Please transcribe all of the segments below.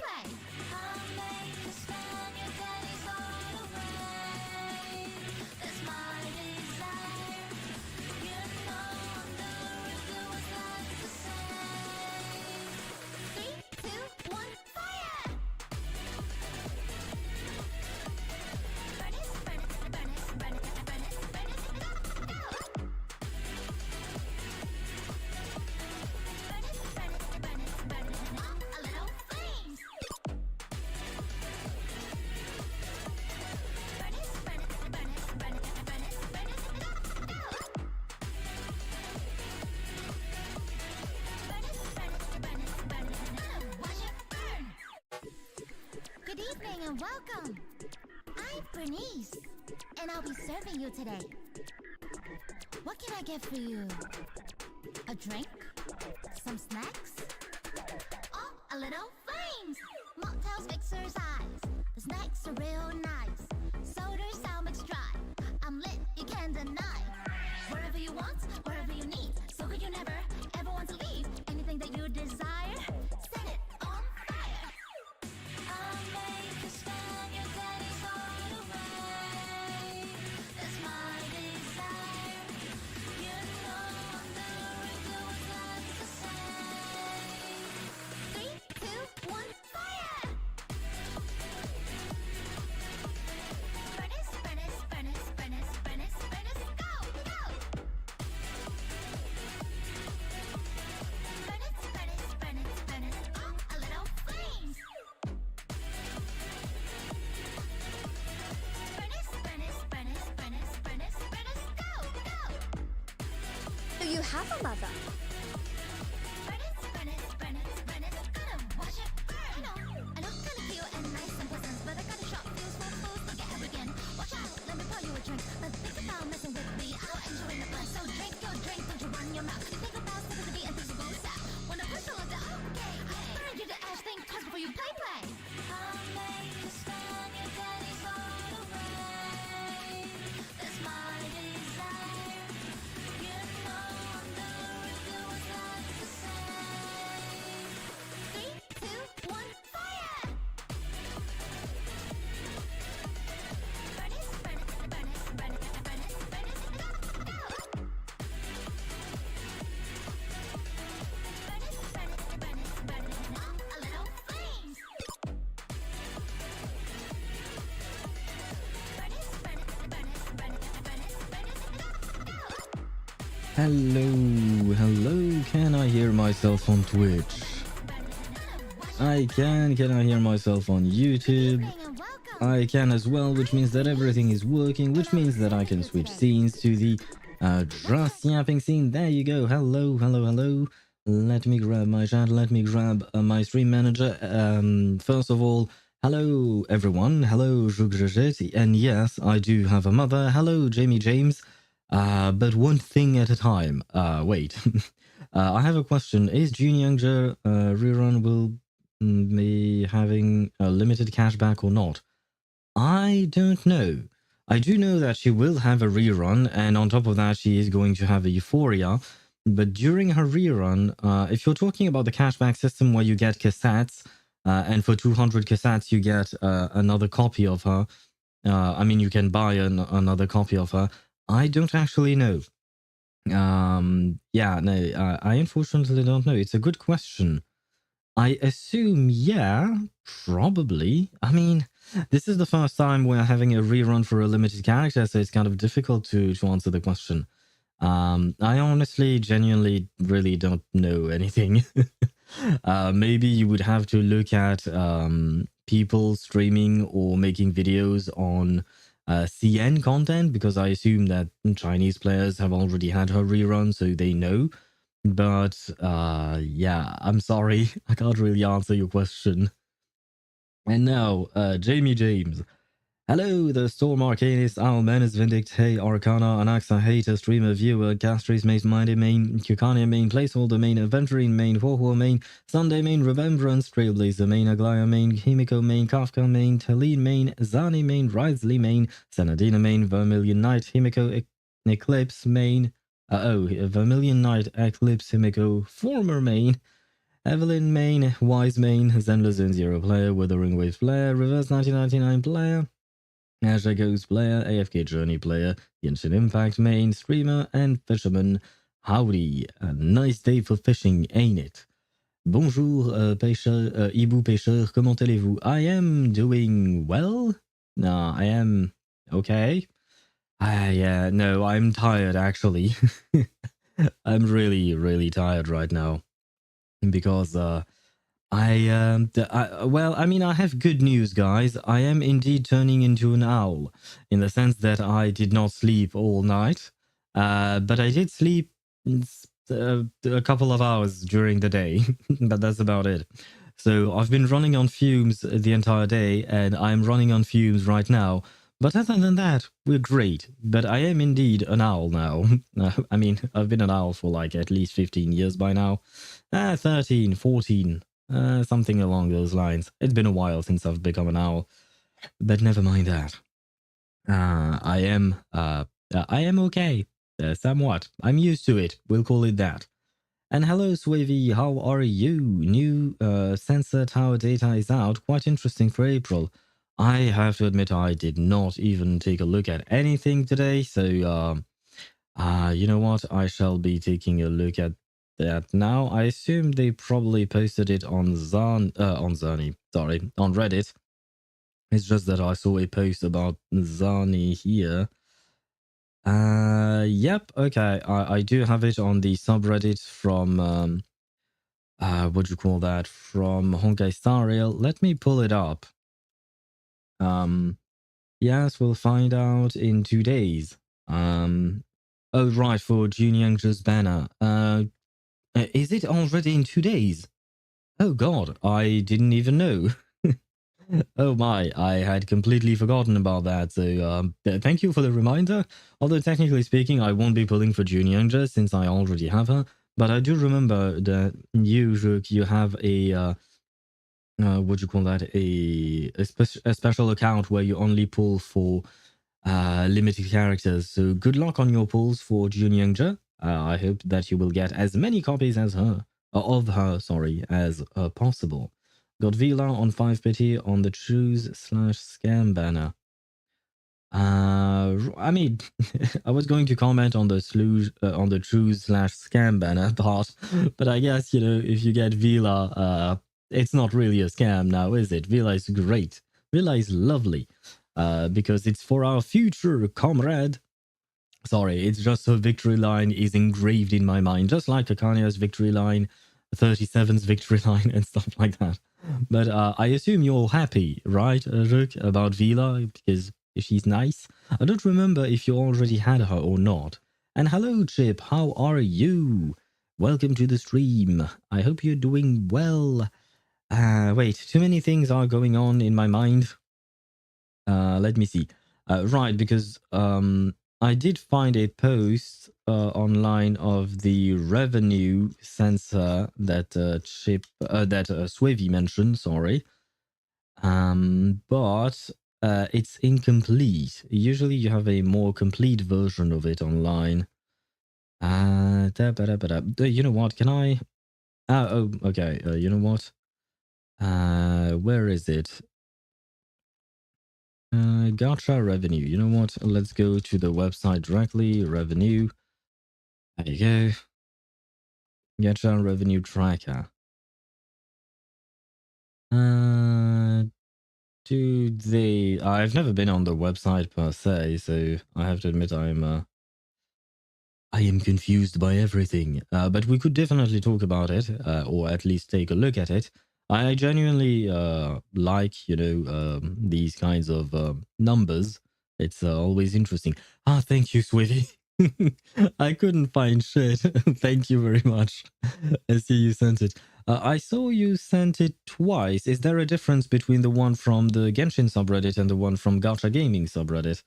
play. I'll make you spend your days all away. That's my desire. You know I'm the Eridu was like to say. 3, 2, 1, fire! Burn it, burn it, burn it, burn it, burn it, burn it, go, go! Burn it, burn it, burn it, burn it, all a little flames. Burn it, burn it, burn it, burn it, burn it, burn it, go, go! Burn it, burn it, burn it, burn it, watch it burn. Good evening and welcome. I'm Bernice, and I'll be serving you today. What can I get for you? A drink? Some snacks? Oh, a little flames! Mocktails, mixers, eyes. The snacks are real nice. Soda's sound mixed dry. I'm lit, you can't deny. Wherever you want, wherever you need. So good you never, ever want to leave. Anything that you desire, set it on fire. I'll make you spend your days all away. That's my desire. You know I'm the Eridu was like to say. 3, 2, 1, fire! Furnace, furnace, furnace, furnace, furnace, furnace, go, go! Furnace, furnace, furnace, furnace, oh, a little flames. Furnace, furnace, furnace, furnace, furnace, furnace, go, go! Do you have a mother? Furnace, furnace, furnace, furnace, gonna watch it burn. I look kinda cute and nice and pleasant, but I got a shop fuse for fools to get arrogant. Watch out, let me pour you a drink. But think about messing with me, I'll enjoy the fun. So drink your drink, don't you run your mouth. You think about simplicity and things will go south. When I push you like that, okay, burn you to ash, think twice before you play. I'll make you spend your days all away. That's my desire. You know I'm the Eridu was like to say. 3, 2, 1, fire! Furnace, furnace, furnace, furnace, furnace, furnace, go, go! Furnace, furnace, furnace, furnace, oh, a little flames. Furnace, furnace, furnace, furnace, furnace, furnace, go, go! Hello, hello, can I hear myself on Twitch? I can I hear myself on YouTube? Evening and welcome. I can as well, which means that everything is working, which means that I can switch scenes to the just yapping scene. There you go. Hello, hello, hello. Let me grab my chat, let me grab my stream manager. First of all, hello everyone. Hello, ZZZ. And yes, I do have a mother. Hello, Jamie James. But one thing at a time. Wait. I have a question. Is June Younger rerun will be having a limited cashback or not? I don't know. I do know that she will have a rerun, and on top of that, she is going to have a Euphoria. But during her rerun, if you're talking about the cashback system where you get cassettes, and for 200 cassettes you get another copy of her, I mean, you can buy another copy of her. I don't actually know. Yeah, no, I unfortunately don't know. It's a good question. I assume, yeah, probably. I mean, this is the first time we're having a rerun for a limited character, so it's kind of difficult to answer the question. I honestly, genuinely, really don't know anything. Maybe you would have to look at people streaming or making videos on CN content, because I assume that Chinese players have already had her rerun, so they know. But yeah, I'm sorry, I can't really answer your question. And now, Jamie James. Hello, the Storm Arcanist, Owl Menace Vindict, Hey Arcana, Anaxa, Hater, Streamer, Viewer, Castries, Mace Mighty Main, Cucania Main, Placeholder Main, Aventurine Main, Ho Main, Sunday Main, Remembrance, Trailblazer Main, Aglaya Main, Himiko Main, Kafka Main, Talene Main, Zani Main, Risley Main, Senadina Main, Vermilion Knight, Himiko Eclipse Main, Vermilion Knight, Eclipse, Himiko, Former Main, Evelyn main, Wise main, Zenless Zone Zero player, Wuthering Waves player, Reverse 1999 player, Azure Ghost player, AFK Journey player, Genshin Impact main, streamer, and fisherman. Howdy, a nice day for fishing, ain't it? Bonjour, pêcheur, hibou pêcheur, comment allez-vous? I am doing well. No, I am okay. Yeah, no, I'm tired actually. I'm really, really tired right now because well, I mean, I have good news, guys. I am indeed turning into an owl in the sense that I did not sleep all night, but I did sleep a couple of hours during the day, but that's about it. So I've been running on fumes the entire day, and I'm running on fumes right now. But other than that, we're great. But I am indeed an owl now. I mean, I've been an owl for like at least 15 years by now. 13, 14, something along those lines. It's been a while since I've become an owl. But never mind that. I am okay. Somewhat. I'm used to it. We'll call it that. And hello, Swavy, how are you? New sensor tower data is out. Quite interesting for April. I have to admit, I did not even take a look at anything today. So, you know what? I shall be taking a look at that now. I assume they probably posted it on Zani, sorry, on Reddit. It's just that I saw a post about Zani here. Yep, okay. I do have it on the subreddit from what do you call that? From Honkai Star Rail. Let me pull it up. Yes, we'll find out in 2 days. Oh right, for Junyang's banner. Is it already in 2 days? Oh god, I didn't even know. Oh my, I had completely forgotten about that. So thank you for the reminder. Although technically speaking, I won't be pulling for Junyang's since I already have her. But I do remember that you, Rook, you have a what do you call that? A special account where you only pull for limited characters. So good luck on your pulls for Junyangja. I hope that you will get as many copies as her of her, sorry, as possible. Got Vila on 5 pity on the choose/scam banner. I mean, I was going to comment on the choose/scam banner part, but I guess, you know, if you get Vila, it's not really a scam now, is it? Vila is great. Vila is lovely, because it's for our future comrade. Sorry, it's just her victory line is engraved in my mind, just like Akania's victory line, 37's victory line, and stuff like that. But I assume you're happy, right, Rook, about Vila, because she's nice. I don't remember if you already had her or not. And hello, Chip, how are you? Welcome to the stream. I hope you're doing well. Wait, too many things are going on in my mind. Let me see. Right, because I did find a post online of the revenue sensor that Swavy mentioned. Sorry, but it's incomplete. Usually, you have a more complete version of it online. You know what? Can I? Oh, okay. You know what? Where is it? Gacha revenue. You know what? Let's go to the website directly. Revenue. There you go. Gacha revenue tracker. Do they? I've never been on the website per se, so I have to admit I am confused by everything. But we could definitely talk about it, or at least take a look at it. I genuinely like, you know, these kinds of numbers. It's always interesting. Thank you, Swivy. I couldn't find shit. Thank you very much. I see you sent it. I saw you sent it twice. Is there a difference between the one from the Genshin subreddit and the one from Gacha Gaming subreddit?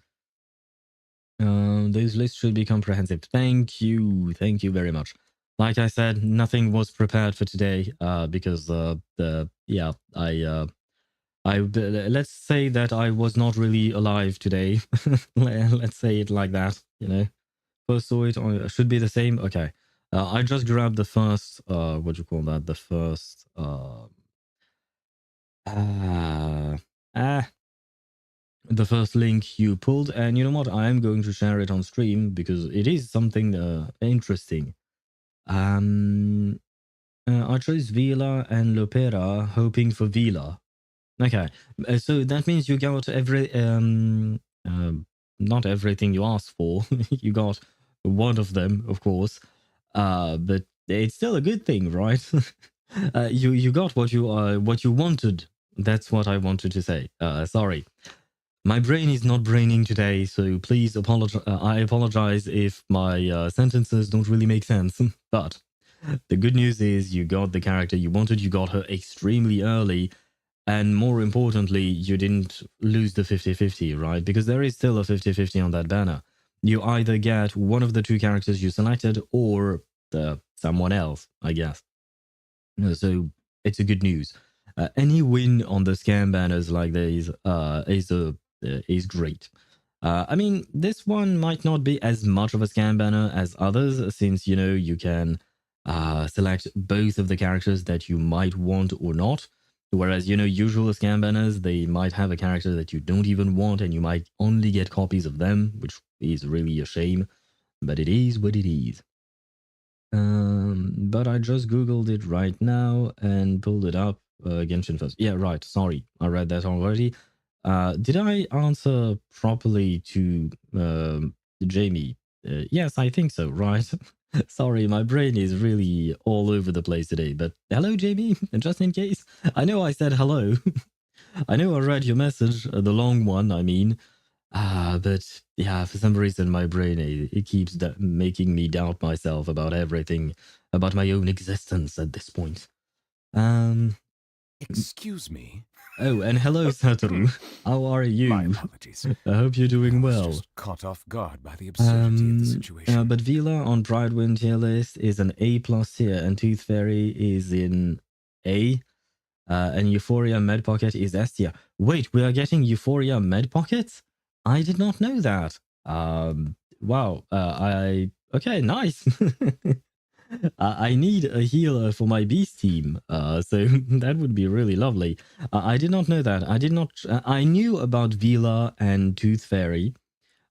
Those lists should be comprehensive. Thank you very much. Like I said, nothing was prepared for today because let's say that I was not really alive today. Let's say it like that, you know. First saw it on, should be the same. Okay. I just grabbed the first, what do you call that? The first, the first link you pulled, and you know what? I am going to share it on stream because it is something interesting. I chose Vila and Lopera, hoping for Vila. Okay, so that means you got not everything you asked for. You got one of them, of course, but it's still a good thing, right? You got what you wanted. That's what I wanted to say. Sorry. My brain is not braining today, so please apologize. I apologize if my sentences don't really make sense. But the good news is you got the character you wanted. You got her extremely early. And more importantly, you didn't lose the 50-50, right? Because there is still a 50-50 on that banner. You either get one of the two characters you selected or someone else, I guess. So it's a good news. Any win on the scam banners like these is great. I mean, this one might not be as much of a scam banner as others, since, you know, you can select both of the characters that you might want or not. Whereas, you know, usual scam banners, they might have a character that you don't even want and you might only get copies of them, which is really a shame. But it is what it is. But I just Googled it right now and pulled it up. Genshin first. Yeah, right. Sorry, I read that already. Did I answer properly to Jamie? Yes, I think so, right? Sorry, my brain is really all over the place today. But hello, Jamie, just in case. I know I said hello. I know I read your message, the long one, I mean. But yeah, for some reason, my brain, it keeps making me doubt myself about everything, about my own existence at this point. Excuse me. Oh, and hello, Satoru. How are you? My apologies. I hope you're doing I was well. just caught off guard by the absurdity of the situation. But Vila on Bridewind tier list is an A+ tier, and Tooth Fairy is in A. And Euphoria Med Pocket is S tier. Wait, we are getting Euphoria Med Pockets? I did not know that. Wow. Okay, nice. I need a healer for my beast team, so that would be really lovely. I did not know that. I did not. I knew about Vila and Tooth Fairy,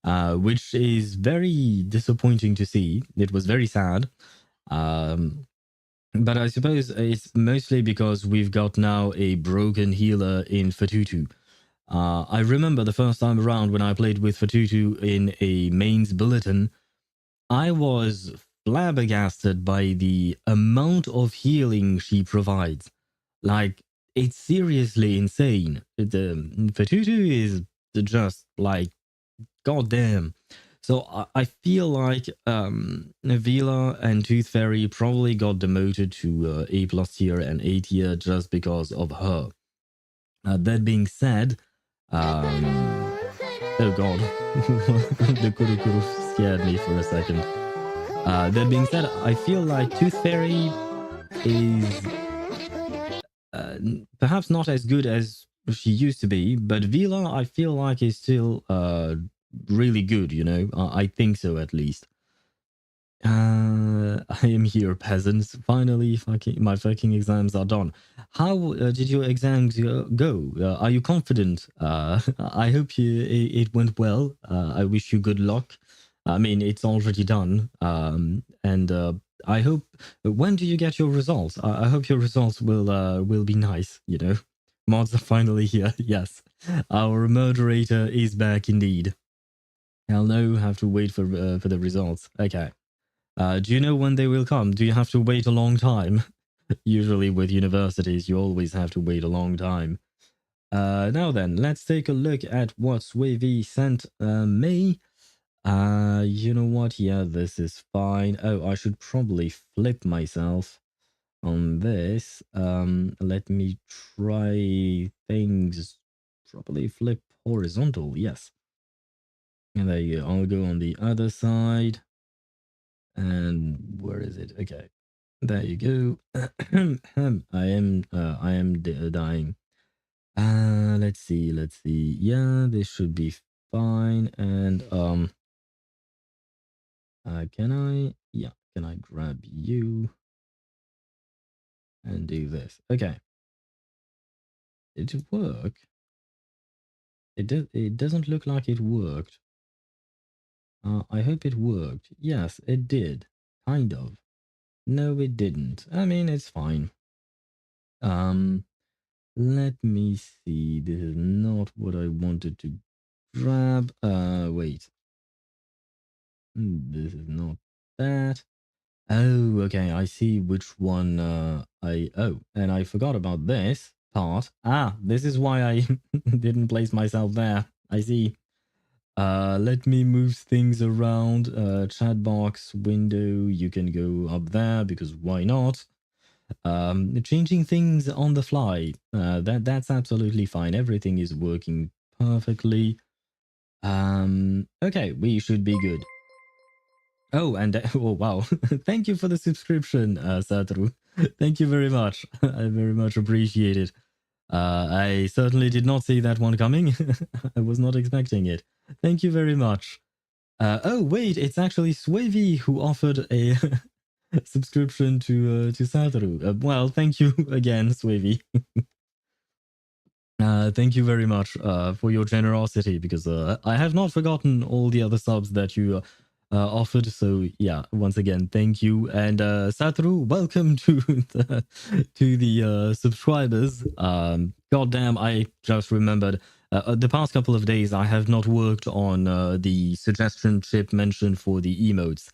which is very disappointing to see. It was very sad. But I suppose it's mostly because we've got now a broken healer in Fatutu. I remember the first time around when I played with Fatutu in a mains bulletin, I was flabbergasted by the amount of healing she provides. Like, it's seriously insane. Fatutu is just like, goddamn. So I feel like Vila and Tooth Fairy probably got demoted to A+ tier and A tier just because of her. That being said, oh god, the Kurukuru scared me for a second. That being said, I feel like Tooth Fairy is perhaps not as good as she used to be, but Vila I feel like is still really good, you know? I think so, at least. I am here, peasants. Finally, my fucking exams are done. How did your exams go? Are you confident? I hope it went well. I wish you good luck. I mean, it's already done. And I hope. When do you get your results? I hope your results will be nice. You know, mods are finally here. Yes, our moderator is back indeed. I'll now have to wait for the results. Okay. Do you know when they will come? Do you have to wait a long time? Usually with universities, you always have to wait a long time. Now then, let's take a look at what Swavy sent me. You know what? Yeah, this is fine. Oh, I should probably flip myself on this. Let me try things properly. Flip horizontal, yes. And there you go. I'll go on the other side. And where is it? Okay, there you go. I am dying. Let's see. Yeah, this should be fine. And can I? Yeah, can I grab you and do this? Okay. Did it work? It doesn't look like it worked. I hope it worked. Yes, it did. Kind of. No, it didn't. I mean, it's fine. Let me see. This is not what I wanted to grab. Wait. This is not that. Oh, okay. I see which one oh, and I forgot about this part. Ah, this is why I didn't place myself there. I see. Let me move things around. Chat box window, you can go up there because why not? Changing things on the fly. That's absolutely fine. Everything is working perfectly. Okay, we should be good. Oh, and oh wow, thank you for the subscription, Satru. Thank you very much. I very much appreciate it. I certainly did not see that one coming. I was not expecting it. Thank you very much. Oh wait, it's actually Swavy who offered a subscription to Satru. Well, thank you again, Swavy. Thank you very much for your generosity, because I have not forgotten all the other subs that you offered. So yeah, once again, thank you. And Satru, welcome to the subscribers. Goddamn, I just remembered. The past couple of days, I have not worked on the suggestion chip mentioned for the emotes.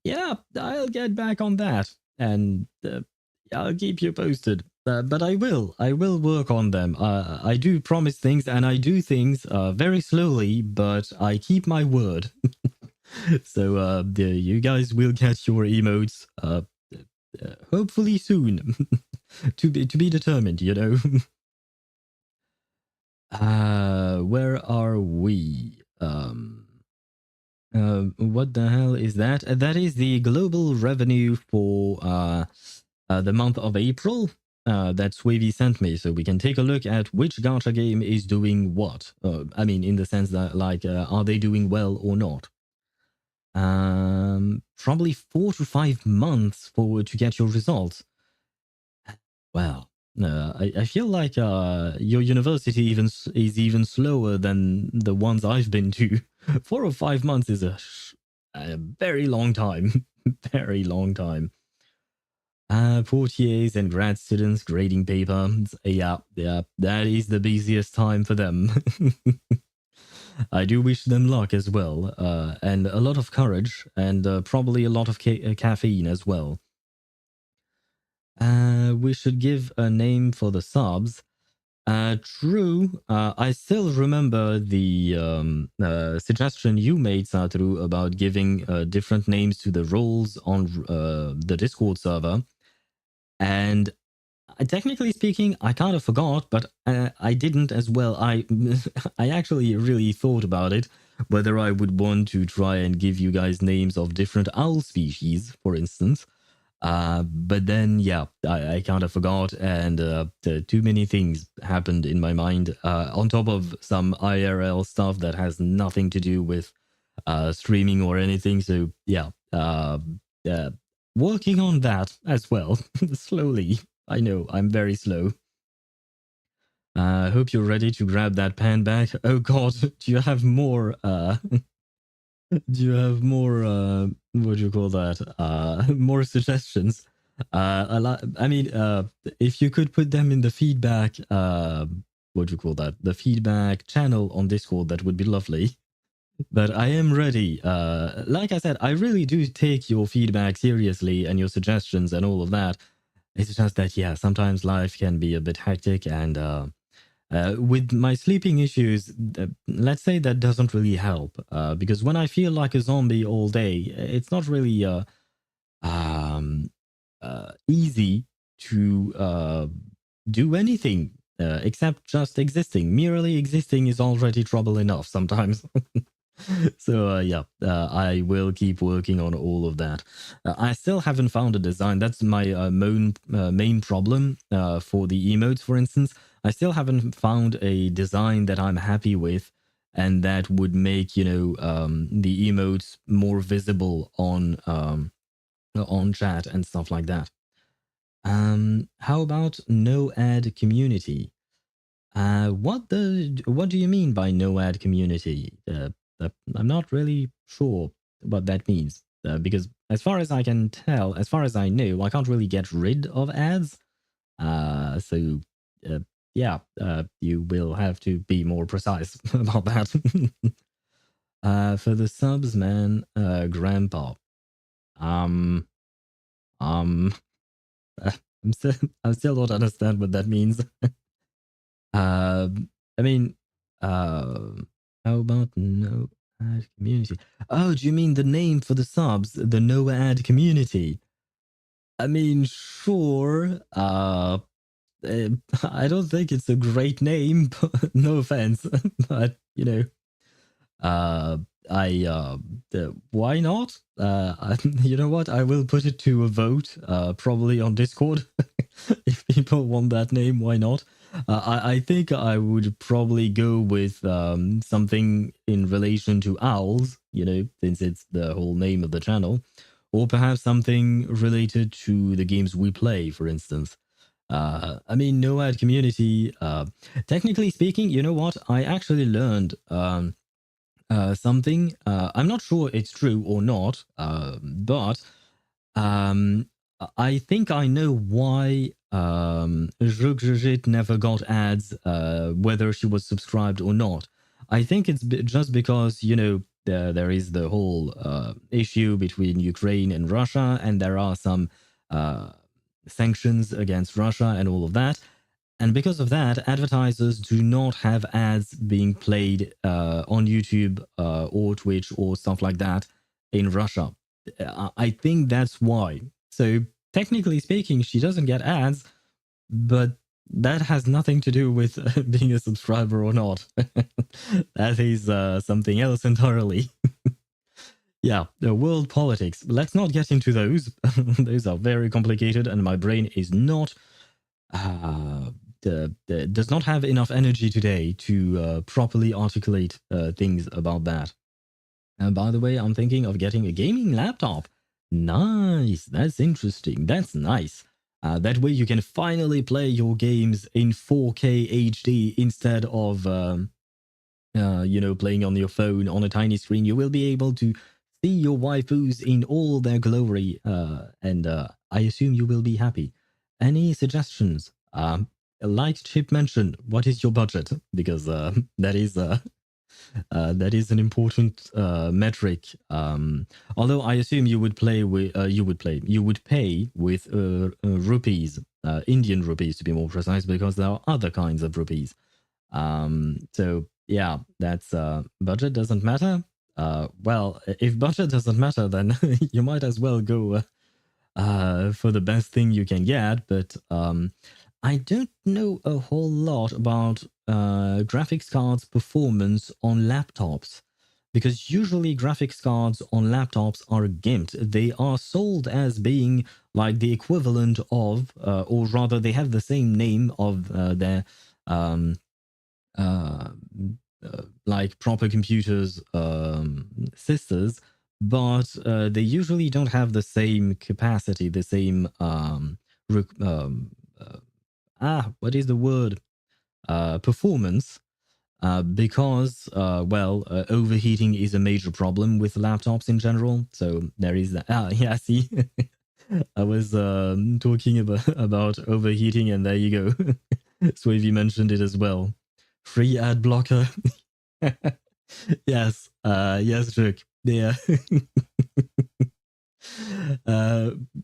Yeah, I'll get back on that, and I'll keep you posted. But I will work on them. I do promise things, and I do things very slowly, but I keep my word. So you guys will get your emotes hopefully soon. to be determined, you know. Where are we? What the hell is that? That is the global revenue for the month of April that Swavy sent me, so we can take a look at which gacha game is doing what. I mean, in the sense that, like, are they doing well or not? Probably 4 to 5 months forward to get your results. Well, I feel like your university is even slower than the ones I've been to. 4 or 5 months is a very long time. Very long time. Portiers and grad students grading papers. Yeah, that is the busiest time for them. I do wish them luck as well, and a lot of courage, and probably a lot of caffeine as well. We should give a name for the subs. True. I still remember the suggestion you made, Satru, about giving different names to the roles on the Discord server. And technically speaking, I kind of forgot, but I didn't as well. I actually really thought about it, whether I would want to try and give you guys names of different owl species, for instance. But then, yeah, I kind of forgot, and too many things happened in my mind, on top of some IRL stuff that has nothing to do with streaming or anything. So, yeah, working on that as well, slowly. I know, I'm very slow. I hope you're ready to grab that pan back. Oh god, do you have more, do you have more, what do you call that, more suggestions? I mean, if you could put them in the feedback, what do you call that, the feedback channel on Discord, that would be lovely. But I am ready. Like I said, I really do take your feedback seriously and your suggestions and all of that. It's just that, yeah, sometimes life can be a bit hectic, and with my sleeping issues, let's say that doesn't really help, because when I feel like a zombie all day, it's not really easy to do anything except just existing. Merely existing is already trouble enough sometimes. So yeah, I will keep working on all of that. I still haven't found a design. That's my main problem for the emotes, for instance. I still haven't found a design that I'm happy with and that would make, you know, the emotes more visible on chat and stuff like that. How about no ad community? What do you mean by no ad community? I'm not really sure what that means, because as far as I can tell, as far as I know, I can't really get rid of ads. So yeah, you will have to be more precise about that. For the subs, man, grandpa. I still don't understand what that means. I mean, how about no ad community? Oh, do you mean the name for the subs, the no ad community? I mean, sure. I don't think it's a great name. No offense, but you know, why not? You know what? I will put it to a vote, probably on Discord. If people want that name, why not? I think I would probably go with something in relation to owls, you know, since it's the whole name of the channel, or perhaps something related to the games we play, for instance. I mean, no ad community. Technically speaking, you know what? I actually learned something. I'm not sure it's true or not, but I think I know why Jujit never got ads, whether she was subscribed or not. I think it's just because, you know, there is the whole issue between Ukraine and Russia, and there are some sanctions against Russia and all of that. And because of that, advertisers do not have ads being played on YouTube or Twitch or stuff like that in Russia. I think that's why. So technically speaking, she doesn't get ads, but that has nothing to do with being a subscriber or not. That is something else entirely. Yeah, the world politics. Let's not get into those. Those are very complicated, and my brain is not does not have enough energy today to properly articulate things about that. And by the way, I'm thinking of getting a gaming laptop. Nice, that's interesting. That's nice. That way you can finally play your games in 4K HD instead of you know, playing on your phone on a tiny screen. You will be able to see your waifus in all their glory, and I assume you will be happy. Any suggestions? Like Chip mentioned, what is your budget? Because that is an important metric. Although I assume you would play with you would pay with rupees, Indian rupees to be more precise, because there are other kinds of rupees. So yeah, that's budget doesn't matter. Well, if budget doesn't matter, then you might as well go for the best thing you can get. But I don't know a whole lot about graphics cards performance on laptops, because usually graphics cards on laptops are gimped. They are sold as being like the equivalent of, or rather they have the same name of their like proper computers sisters, but they usually don't have the same capacity, the same what is the word? Performance, because well, overheating is a major problem with laptops in general. So there is that. Yeah, see, I was talking about overheating, and there you go. Swavy mentioned it as well. Free ad blocker. Yes, yes, Rick. Yeah.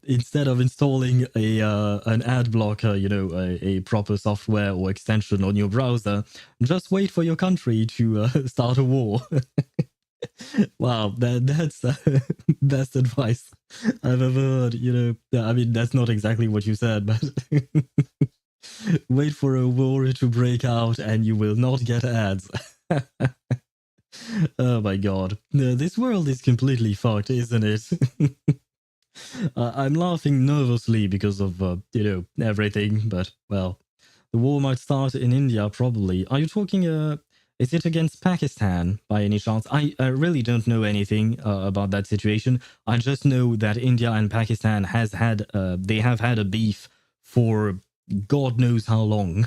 Instead of installing an ad blocker, you know, a proper software or extension on your browser, just wait for your country to start a war. Wow, that's best advice I've ever heard. You know, I mean, that's not exactly what you said, but wait for a war to break out and you will not get ads. Oh my god, this world is completely fucked, isn't it? I'm laughing nervously because of, you know, everything, but, well, the war might start in India, probably. Are you talking Is it against Pakistan by any chance? I really don't know anything about that situation. I just know that India and Pakistan have had a beef for God knows how long.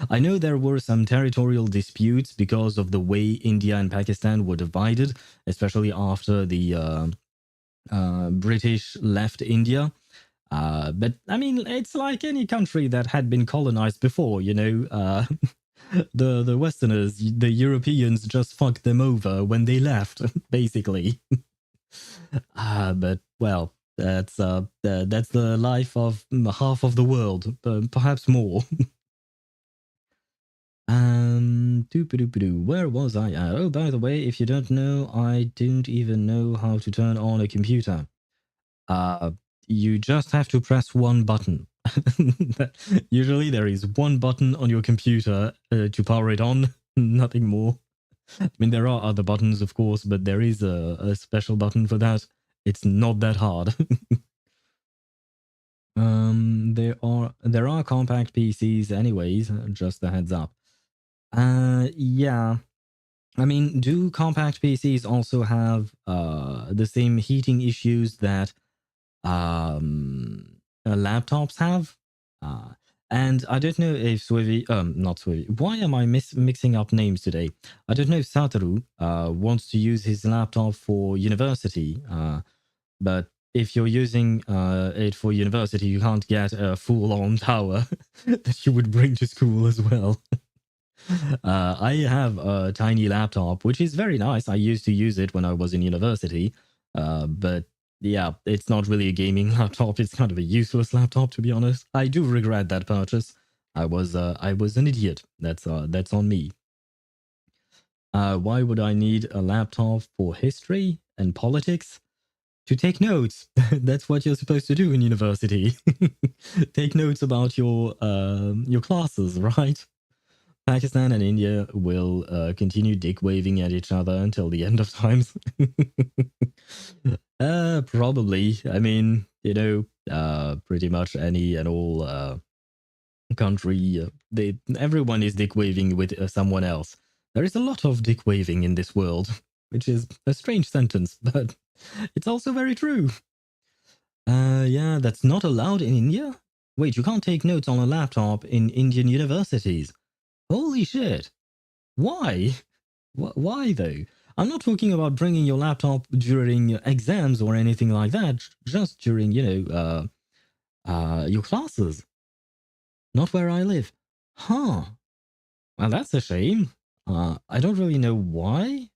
I know there were some territorial disputes because of the way India and Pakistan were divided, especially after the British left India. But I mean, it's like any country that had been colonized before, you know. The Westerners, the Europeans, just fucked them over when they left, basically. But well, that's the life of half of the world, perhaps more. Where was I at? Oh, by the way, if you don't know, I don't even know how to turn on a computer. You just have to press one button. Usually there is one button on your computer to power it on, nothing more. I mean, there are other buttons, of course, but there is a special button for that. It's not that hard. There are compact PCs anyways, just a heads up. Yeah. I mean, do compact PCs also have the same heating issues that laptops have? And I don't know if not Swivi. Why am I mixing up names today? I don't know if Satoru wants to use his laptop for university, but if you're using it for university, you can't get a full-on tower that you would bring to school as well. I have a tiny laptop, which is very nice. I used to use it when I was in university, but yeah, it's not really a gaming laptop. It's kind of a useless laptop, to be honest. I do regret that purchase. I was an idiot. That's on me. Why would I need a laptop for history and politics? To take notes. That's what you're supposed to do in university. Take notes about your classes, right? Pakistan and India will continue dick waving at each other until the end of times. Probably. I mean, you know, pretty much any and all country, everyone is dick waving with someone else. There is a lot of dick waving in this world, which is a strange sentence, but it's also very true. Yeah, that's not allowed in India? Wait, you can't take notes on a laptop in Indian universities. Holy shit. Why? Why though? I'm not talking about bringing your laptop during exams or anything like that, just during, you know, your classes. Not where I live. Huh. Well, that's a shame. I don't really know why.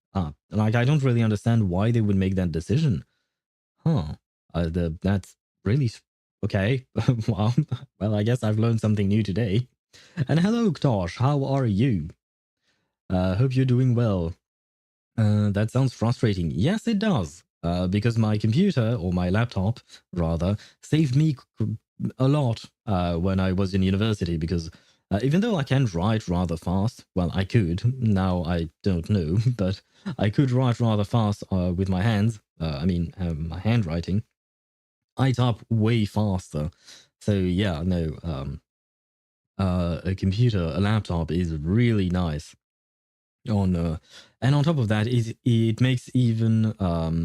Like, I don't really understand why they would make that decision. Huh. That's really... Okay. Well, I guess I've learned something new today. And hello, Ktosh. How are you? Hope you're doing well. That sounds frustrating. Yes, it does. Because my computer, or my laptop, rather, saved me a lot when I was in university. Because even though I can write rather fast, well, I could. Now I don't know, but I could write rather fast with my hands. I mean, my handwriting. I type way faster. So yeah, no. A computer, a laptop is really nice. And on top of that, it makes even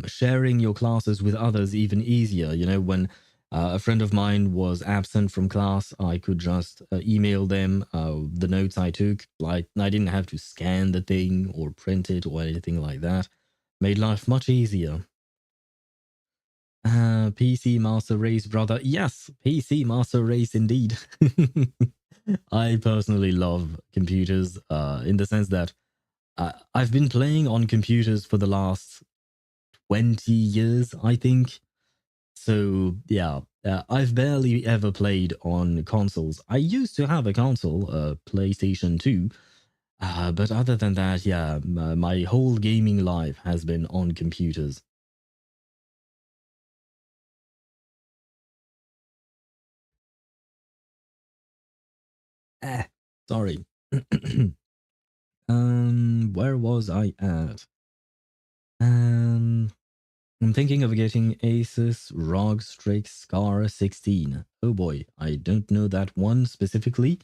sharing your classes with others even easier. You know, when a friend of mine was absent from class, I could just email them the notes I took. Like, I didn't have to scan the thing or print it or anything like that. Made life much easier. PC Master Race, brother. Yes, PC Master Race indeed. I personally love computers in the sense that I've been playing on computers for the last 20 years, I think. So, yeah, I've barely ever played on consoles. I used to have a console, PlayStation 2. But other than that, yeah, my whole gaming life has been on computers. Sorry. Where was I at? I'm thinking of getting Asus ROG Strix Scar 16. Oh boy, I don't know that one specifically.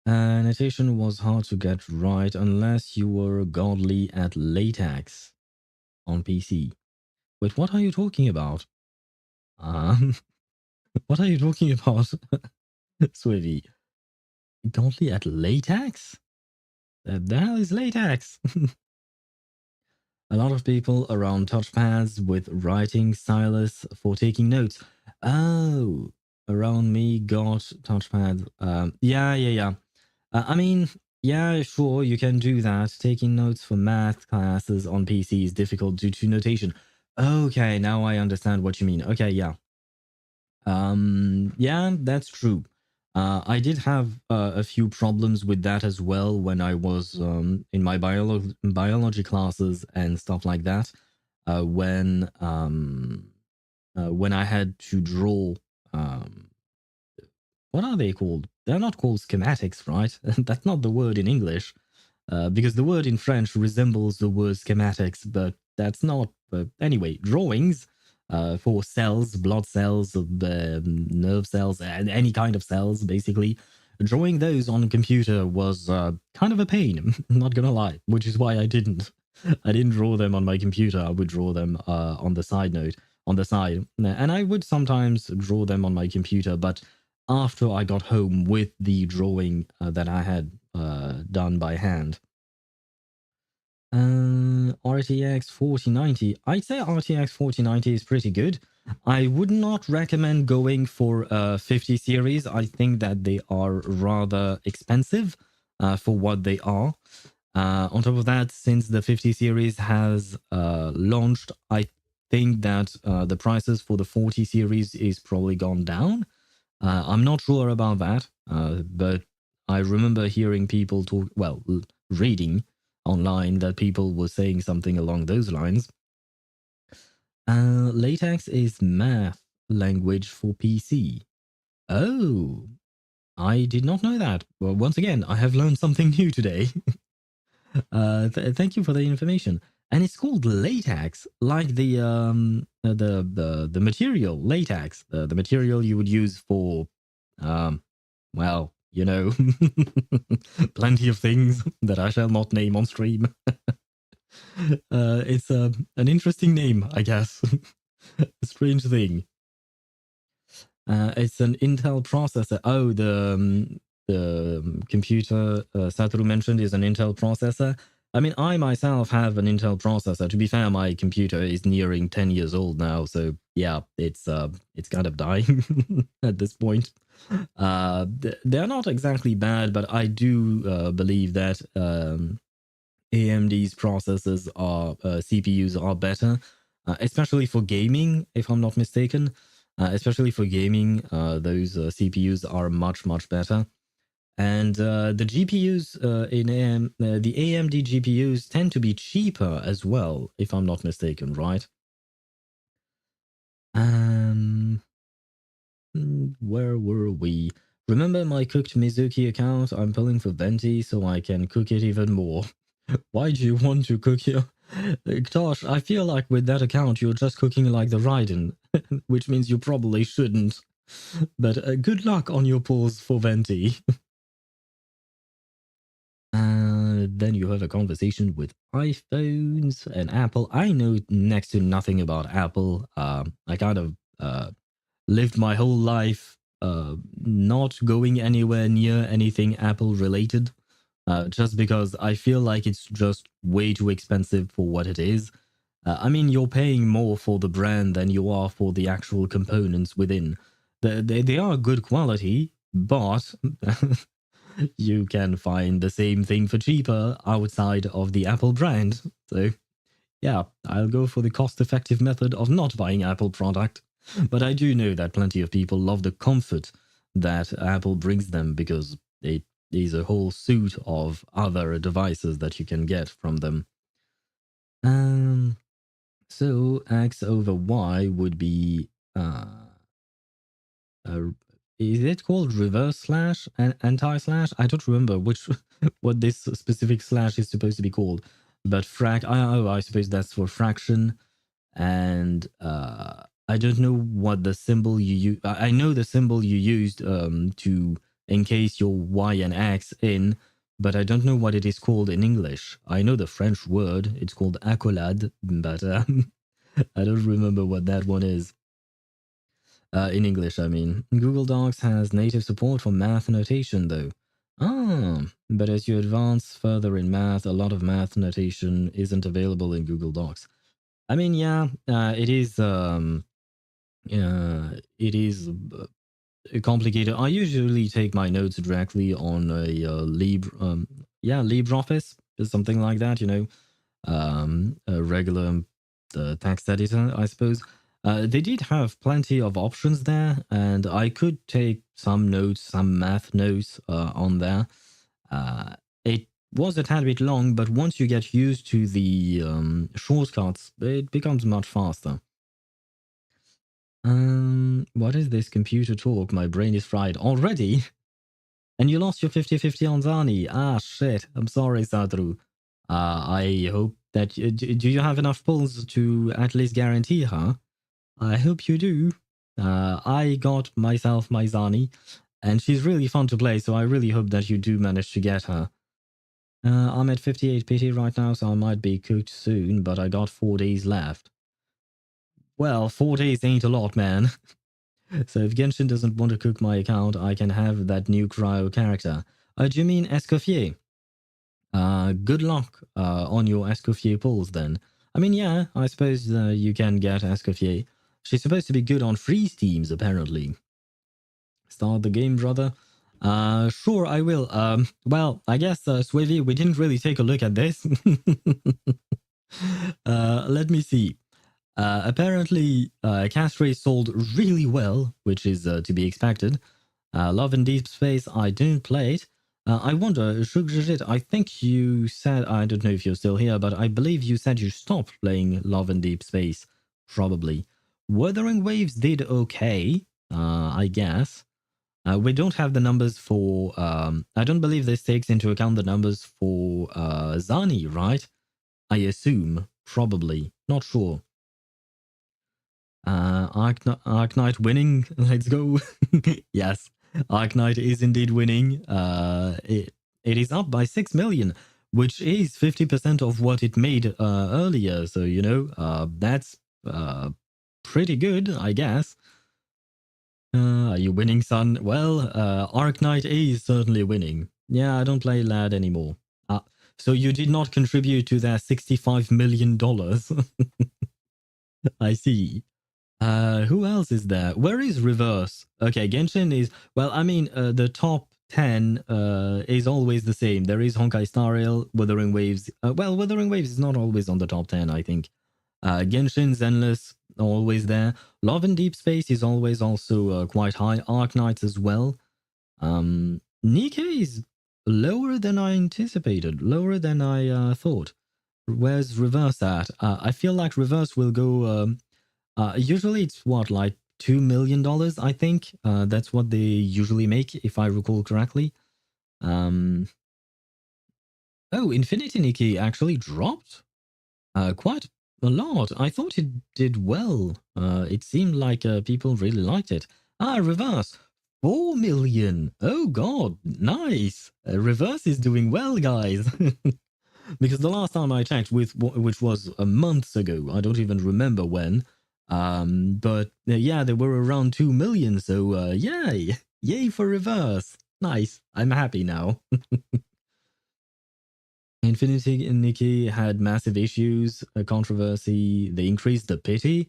Annotation was hard to get right unless you were godly at latex on PC. Wait, what are you talking about? What are you talking about, sweetie? Godly at latex? The hell is latex? A lot of people around touchpads with writing stylus for taking notes. Oh, around me got touchpad. Yeah. I mean, yeah, sure, you can do that. Taking notes for math classes on PC is difficult due to notation. Okay, now I understand what you mean. Okay, yeah. Yeah, that's true. I did have a few problems with that as well when I was in my biology classes and stuff like that. When I had to draw, um, what are they called? They're not called schematics, right? That's not the word in English, because the word in French resembles the word schematics, but that's not. Anyway, drawings for cells, blood cells, nerve cells, and any kind of cells, basically. Drawing those on a computer was kind of a pain, not gonna lie, which is why I didn't. I didn't draw them on my computer. I would draw them on the side. And I would sometimes draw them on my computer, but after I got home with the drawing that I had done by hand. RTX 4090. I'd say RTX 4090 is pretty good. I would not recommend going for 50 series. I think that they are rather expensive for what they are. On top of that, since the 50 series has launched, I think that the prices for the 40 series is probably gone down. I'm not sure about that, but I remember hearing people talk, reading online that people were saying something along those lines. Latex is math language for PC. Oh, I did not know that. Well, once again, I have learned something new today. Thank you for the information. And it's called latex, like the material latex, the material you would use for, well, you know, plenty of things that I shall not name on stream. It's an interesting name, I guess. A strange thing. It's an Intel processor. Oh, the computer Satoru mentioned is an Intel processor. I mean, I myself have an Intel processor. To be fair, my computer is nearing 10 years old now, so yeah, it's kind of dying at this point. They're not exactly bad, but I do believe that AMD's processors are CPUs are better, especially for gaming, if I'm not mistaken. Especially for gaming, those CPUs are much better. And the GPUs the AMD GPUs tend to be cheaper as well, if I'm not mistaken, right? Where were we? Remember my cooked Mizuki account? I'm pulling for Venti so I can cook it even more. Why do you want to cook your... Gosh, I feel like with that account you're just cooking like the Raiden, which means you probably shouldn't. But good luck on your pause for Venti. Then you have a conversation with iPhones and Apple. I know next to nothing about Apple. I kind of lived my whole life not going anywhere near anything Apple related, just because I feel like it's just way too expensive for what it is. I mean, you're paying more for the brand than you are for the actual components within. They are good quality, but you can find the same thing for cheaper outside of the Apple brand. So yeah, I'll go for the cost-effective method of not buying Apple product. But I do know that plenty of people love the comfort that Apple brings them because it is a whole suite of other devices that you can get from them. So X over Y would be is it called reverse slash and anti-slash? I don't remember which what this specific slash is supposed to be called. But I suppose that's for fraction. And I don't know what the symbol you use. I know the symbol you used to in case you're Y and X in, but I don't know what it is called in English. I know the French word, it's called accolade, but I don't remember what that one is. In English, I mean. Google Docs has native support for math notation, though. But as you advance further in math, a lot of math notation isn't available in Google Docs. I mean, yeah, it is complicated. I usually take my notes directly on a LibreOffice or something like that, you know, a regular text editor, I suppose. They did have plenty of options there, and I could take some notes, some math notes on there. It was a tad bit long, but once you get used to the shortcuts, it becomes much faster. What is this computer talk? My brain is fried already. And you lost your 50-50 on Zani. Ah, shit. I'm sorry, Sadru. I hope that... do you have enough pulls to at least guarantee her? I hope you do. I got myself my Zani, and she's really fun to play, so I really hope that you do manage to get her. I'm at 58 PT right now, so I might be cooked soon, but I got 4 days left. Well, 4 days ain't a lot, man. So if Genshin doesn't want to cook my account, I can have that new cryo character. Do you mean Escoffier? Good luck on your Escoffier pulls then. I mean, yeah, I suppose you can get Escoffier. She's supposed to be good on freeze teams, apparently. Start the game, brother. Sure, I will. Well, I guess, Swivy, we didn't really take a look at this. Let me see. Apparently, Castray sold really well, which is to be expected. Love in Deep Space, I didn't play it. I wonder, Shugjit, I think you said, I don't know if you're still here, but I believe you said you stopped playing Love in Deep Space, probably. Wuthering Waves did okay, I guess. We don't have the numbers for... I don't believe this takes into account the numbers for Zani, right? I assume, probably, not sure. Arknight winning, let's go. Yes, Arknight is indeed winning. It is up by 6 million, which is 50% of what it made earlier. So, you know, that's pretty good, I guess. Are you winning, son? Well, Arknight is certainly winning. Yeah, I don't play Lad anymore. So you did not contribute to their $65 million. I see. Who else is there? Where is Reverse? Okay, Genshin is... Well, I mean, the top 10 is always the same. There is Honkai Star Rail, Wuthering Waves. Well, Wuthering Waves is not always on the top 10, I think. Genshin, Zenless, always there. Love in Deep Space is always also quite high. Arknights as well. Nikkei is lower than I anticipated. Lower than I thought. Where's Reverse at? I feel like Reverse will go... usually it's what, like $2 million, I think. That's what they usually make, if I recall correctly. Oh, Infinity Nikki actually dropped quite a lot. I thought it did well. It seemed like people really liked it. Reverse. 4 million. Oh god, nice. Reverse is doing well, guys. Because the last time I checked, which was months ago, I don't even remember when. But yeah, they were around 2 million, so yay! Yay for Reverse! Nice, I'm happy now. Infinity Nikki had massive issues, a controversy, they increased the pity,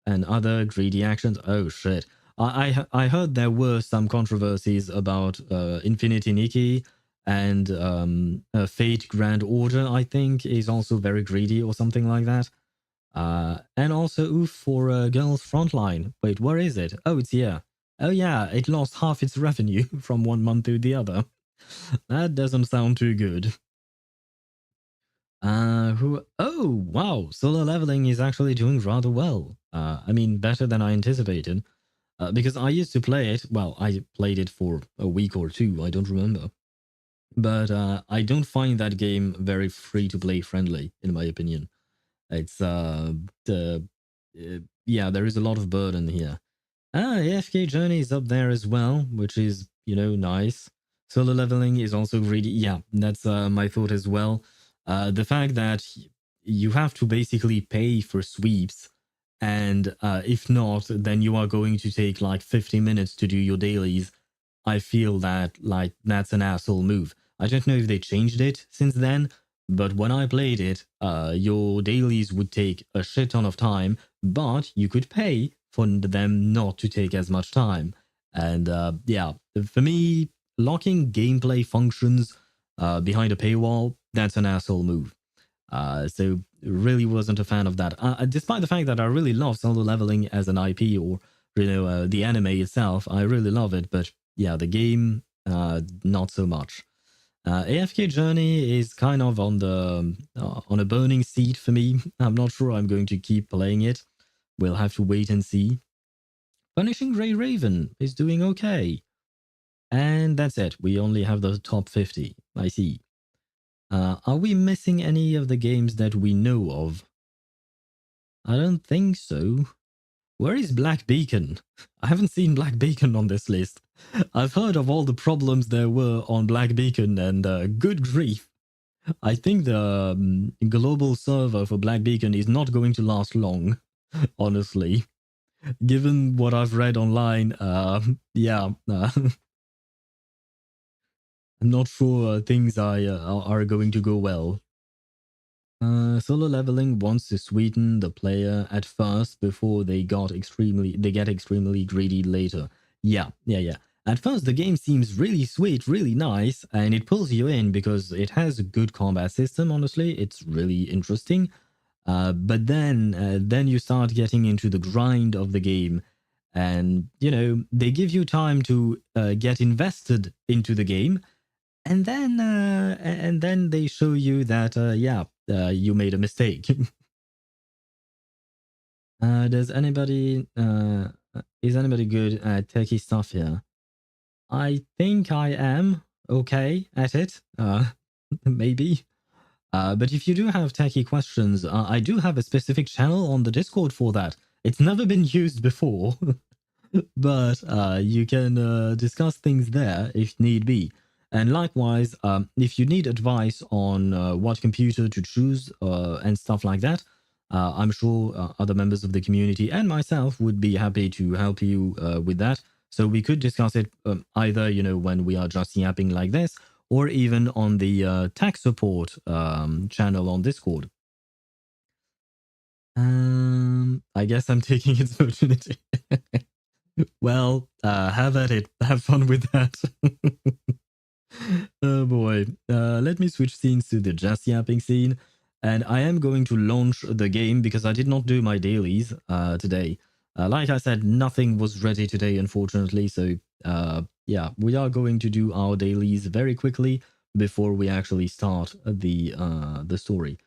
and other greedy actions. Oh shit. I heard there were some controversies about Infinity Nikki, and Fate Grand Order, I think, is also very greedy or something like that. And also oof for Girls Frontline. Wait, where is it? Oh, it's here. Oh yeah, it lost half its revenue from one month to the other. That doesn't sound too good. Oh, wow, Solo Leveling is actually doing rather well. I mean, better than I anticipated. Because I used to play it, well, I played it for a week or two, I don't remember. But I don't find that game very free-to-play friendly, in my opinion. It's, yeah, there is a lot of burden here. AFK Journey is up there as well, which is nice. Solo leveling is also greedy. Yeah, that's my thought as well. The fact that you have to basically pay for sweeps, and if not, then you are going to take like 50 minutes to do your dailies. I feel that like that's an asshole move. I don't know if they changed it since then, but when I played it, your dailies would take a shit ton of time, but you could pay for them not to take as much time. And yeah, for me, locking gameplay functions behind a paywall, that's an asshole move. So really wasn't a fan of that. Despite the fact that I really love solo leveling as an IP, or the anime itself, I really love it. But yeah, the game, not so much. AFK Journey is kind of on a burning seat for me. I'm not sure I'm going to keep playing it. We'll have to wait and see. Punishing Grey Raven is doing okay. And that's it. We only have the top 50. I see. Are we missing any of the games that we know of? I don't think so. Where is Black Beacon? I haven't seen Black Beacon on this list. I've heard of all the problems there were on Black Beacon, and good grief. I think the global server for Black Beacon is not going to last long, honestly. Given what I've read online, yeah. I'm not sure things are going to go well. Solo leveling wants to sweeten the player at first before they get extremely greedy later. Yeah. At first, the game seems really sweet, really nice, and it pulls you in because it has a good combat system. Honestly, it's really interesting. But then you start getting into the grind of the game, and they give you time to get invested into the game. And then they show you that you made a mistake. Is anybody good at techie stuff here? I think I am okay at it. Maybe. But if you do have techie questions, I do have a specific channel on the Discord for that. It's never been used before, but you can discuss things there if need be. And likewise, if you need advice on what computer to choose and stuff like that, I'm sure other members of the community and myself would be happy to help you with that. So we could discuss it either, when we are just yapping like this, or even on the tech support channel on Discord. I guess I'm taking its opportunity. Well, have at it. Have fun with that. Oh boy. Let me switch scenes to the just yapping scene. And I am going to launch the game because I did not do my dailies today. Like I said, nothing was ready today, unfortunately. So yeah, we are going to do our dailies very quickly before we actually start the story.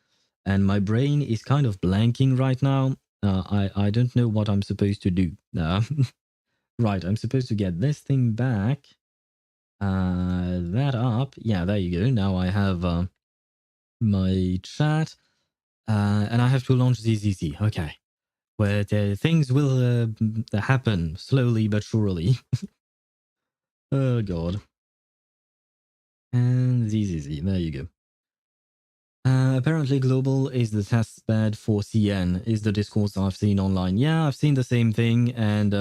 And my brain is kind of blanking right now. I don't know what I'm supposed to do. Right, I'm supposed to get this thing back. That up. Yeah, there you go. Now I have my chat. And I have to launch ZZZ. Okay. Where things will happen slowly but surely. Oh, God. And ZZZ. There you go. Apparently global is the test bed for CN, is the discourse I've seen online. Yeah, I've seen the same thing, and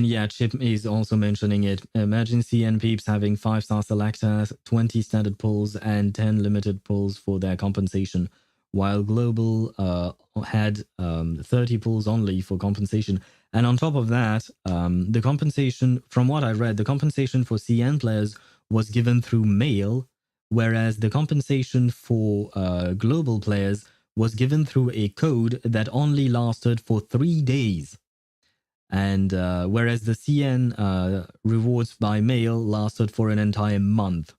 yeah, Chip is also mentioning it. Imagine CN peeps having 5-star selectors, 20 standard pulls, and 10 limited pulls for their compensation, while global had 30 pulls only for compensation. And on top of that, the compensation, from what I read, the compensation for CN players was given through mail, whereas the compensation for global players was given through a code that only lasted for 3 days. And whereas the CN rewards by mail lasted for an entire month.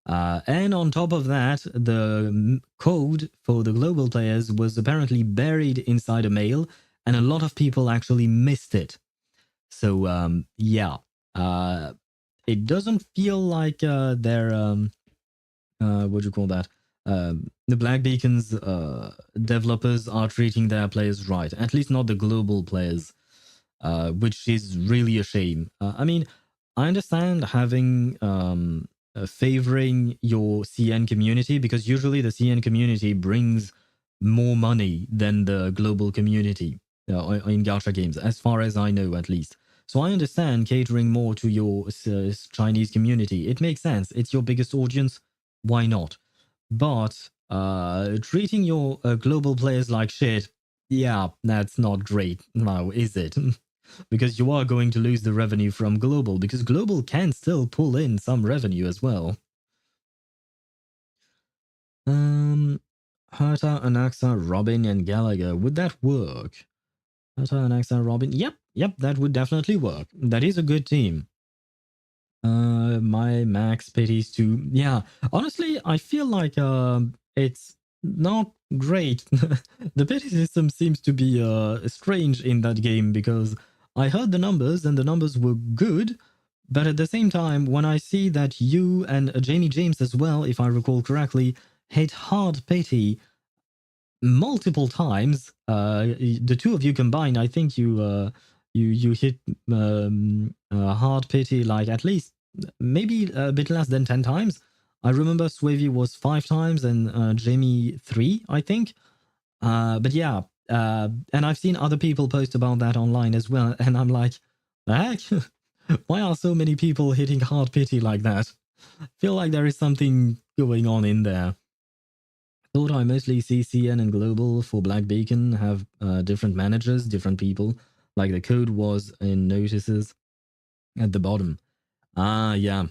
And on top of that, the code for the global players was apparently buried inside a mail, and a lot of people actually missed it. So, yeah. It doesn't feel like they're... what do you call that? The Black Beacon's developers are treating their players right. At least not the global players. Which is really a shame. I mean, I understand having favoring your CN community, because usually the CN community brings more money than the global community in gacha games, as far as I know, at least. So I understand catering more to your Chinese community. It makes sense. It's your biggest audience. Why not? But treating your global players like shit, yeah, that's not great now, is it? Because you are going to lose the revenue from global, because global can still pull in some revenue as well. Herta, Anaxa, Robin, and Gallagher. Would that work? Herta, Anaxa, Robin. Yep, that would definitely work. That is a good team. My max pities too. Yeah, honestly, I feel like it's not great. The pity system seems to be strange in that game, because I heard the numbers and the numbers were good, but at the same time, when I see that you and Jamie James as well, if I recall correctly, hit hard pity multiple times, the two of you combined, I think you hit hard pity like at least maybe a bit less than 10 times. I remember Swavy was 5 times and Jamie 3, I think. But yeah, and I've seen other people post about that online as well, and I'm like, the heck? Why are so many people hitting hard pity like that? Feel like there is something going on in there. Thought I mostly see CN and Global for Black Beacon have different managers, different people, like the code was in notices at the bottom. Yeah.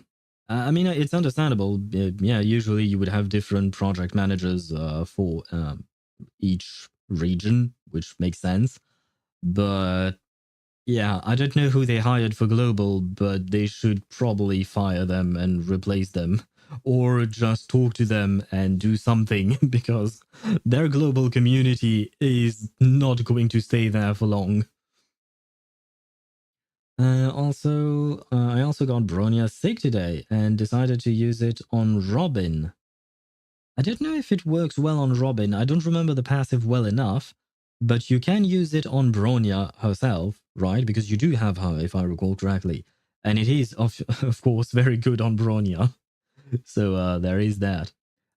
I mean, it's understandable. Yeah, usually you would have different project managers for each region, which makes sense. But yeah, I don't know who they hired for Global, but they should probably fire them and replace them. Or just talk to them and do something, because their global community is not going to stay there for long. I also got Bronya sick today and decided to use it on Robin. I don't know if it works well on Robin. I don't remember the passive well enough, but you can use it on Bronya herself, right? Because you do have her, if I recall correctly. And it is, of course, very good on Bronya. So there is that.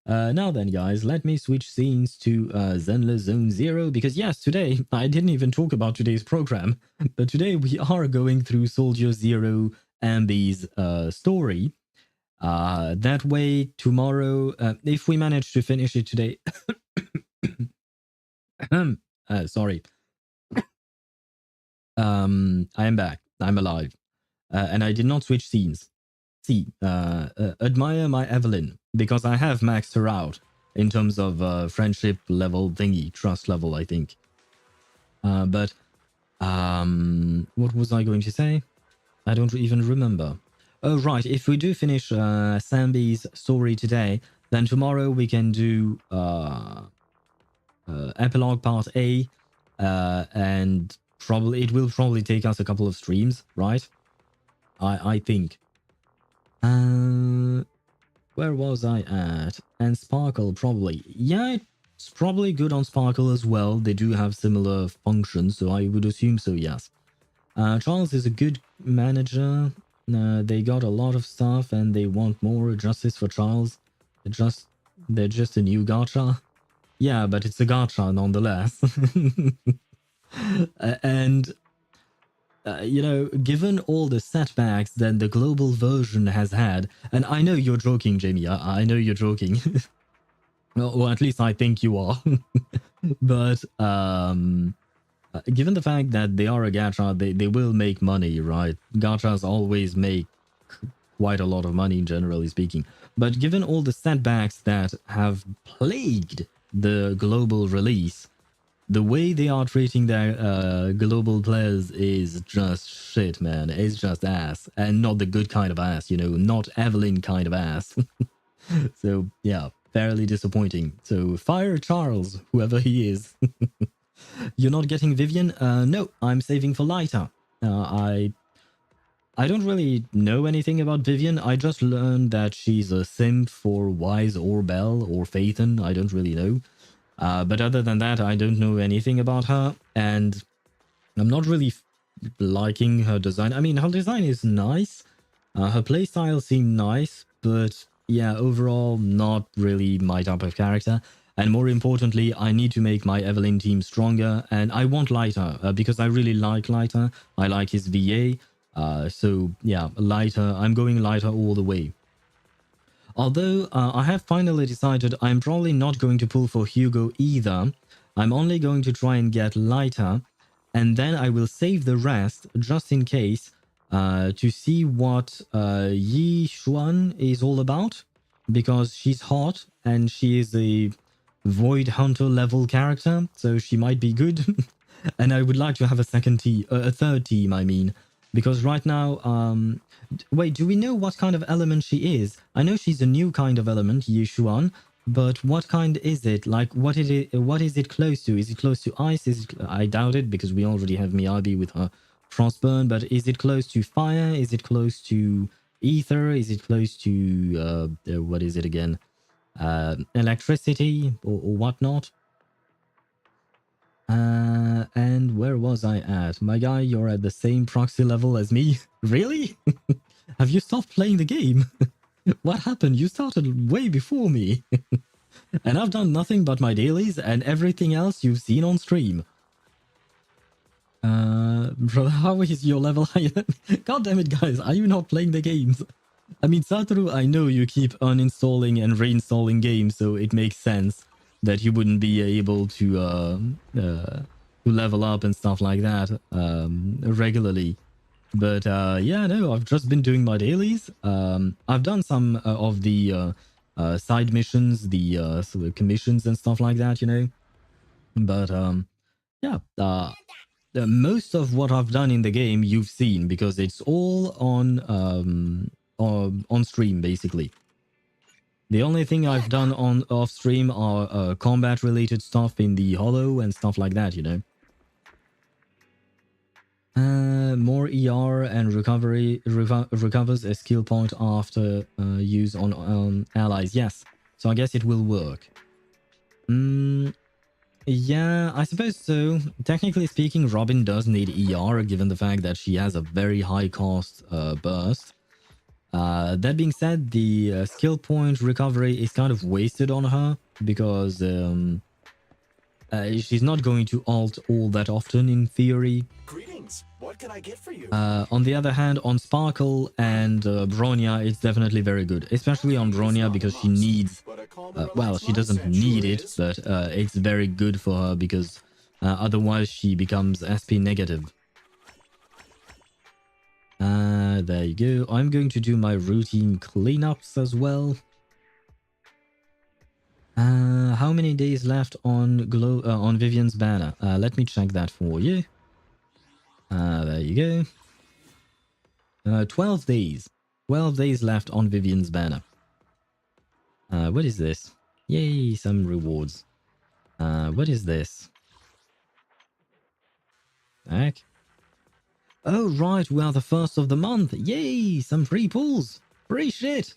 Now then, guys, let me switch scenes to Zenless Zone Zero, because yes, today, I didn't even talk about today's program, but today we are going through Soldier Zero Anby's story. That way, tomorrow, if we manage to finish it today... sorry. I am back. I'm alive. And I did not switch scenes. See, admire my Evelyn, because I have maxed her out in terms of friendship level thingy, trust level, I think. But what was I going to say? I don't even remember. Oh, right. If we do finish Samby's story today, then tomorrow we can do epilogue part A, and it will probably take us a couple of streams, right? I think. Where was I at? And Sparkle, probably. Yeah, it's probably good on Sparkle as well. They do have similar functions, so I would assume so, yes. Charles is a good manager. They got a lot of stuff and they want more justice for Charles. They're just a new gacha. Yeah, but it's a gacha nonetheless. And... you know, given all the setbacks that the global version has had, and I know you're joking, Jamie, I know you're joking, or at least I think you are, but given the fact that they are a gacha, they will make money, right? Gachas always make quite a lot of money, generally speaking, but given all the setbacks that have plagued the global release, the way they are treating their global players is just shit, man. It's just ass. And not the good kind of ass, you know, not Evelyn kind of ass. So, yeah, fairly disappointing. So, fire Charles, whoever he is. You're not getting Vivian? No, I'm saving for Lighter. I don't really know anything about Vivian. I just learned that she's a simp for Wise or Belle or Phaethon. I don't really know. But other than that, I don't know anything about her, and I'm not really liking her design. I mean, her design is nice, Her playstyle seemed nice, but yeah, overall not really my type of character. And more importantly, I need to make my Evelyn team stronger, and I want Lighter because I really like Lighter. I like his VA. So yeah, Lighter. I'm going Lighter all the way. Although I have finally decided I'm probably not going to pull for Hugo either. I'm only going to try and get Lighter, and then I will save the rest just in case to see what Yi Xuan is all about, because she's hot and she is a Void Hunter level character, so she might be good. And I would like to have a third team, I mean, because right now, wait, do we know what kind of element she is? I know she's a new kind of element, Yishuan, but what kind is it? Like, what is it close to? Is it close to ice? I doubt it, because we already have Miyabi with her Frostburn, but is it close to fire? Is it close to ether? Is it close to, what is it again? Electricity or whatnot? And where was I at? My guy, you're at the same proxy level as me? Really? Have you stopped playing the game? What happened? You started way before me. And I've done nothing but my dailies and everything else you've seen on stream. Bro, how is your level higher? God damn it, guys. Are you not playing the games? I mean, Satoru, I know you keep uninstalling and reinstalling games, so it makes sense that you wouldn't be able to level up and stuff like that regularly. But yeah, no, I've just been doing my dailies. I've done some of the side missions, the sort of commissions and stuff like that, you know. But yeah, most of what I've done in the game you've seen, because it's all on stream basically. The only thing I've done on off stream are combat related stuff in the Hollow and stuff like that, you know. More ER and recovers a skill point after use on allies. Yes, so I guess it will work. Yeah, I suppose so. Technically speaking, Robin does need ER given the fact that she has a very high cost burst. That being said, the skill point recovery is kind of wasted on her because she's not going to ult all that often in theory. Greetings. What can I get for you? On the other hand, on Sparkle and Bronya, it's definitely very good, especially on Bronya because she needs, well, she doesn't need it, but it's very good for her because otherwise she becomes SP negative. There you go. I'm going to do my routine cleanups as well. How many days left on on Vivian's banner? Let me check that for you. There you go. 12 days. 12 days left on Vivian's banner. What is this? Yay, some rewards. What is this? Heck. Oh, right, we are the first of the month. Yay, some free pulls. Free shit.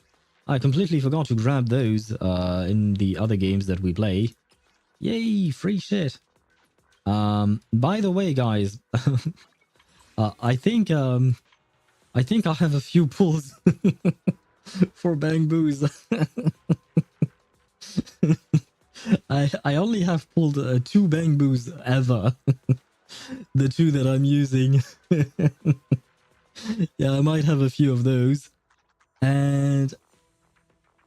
I completely forgot to grab those in the other games that we play. Yay, free shit. By the way, guys, I think I have a few pulls for Bang Boos. I only have pulled 2 Bang Boos ever. The 2 that I'm using. Yeah, I might have a few of those. And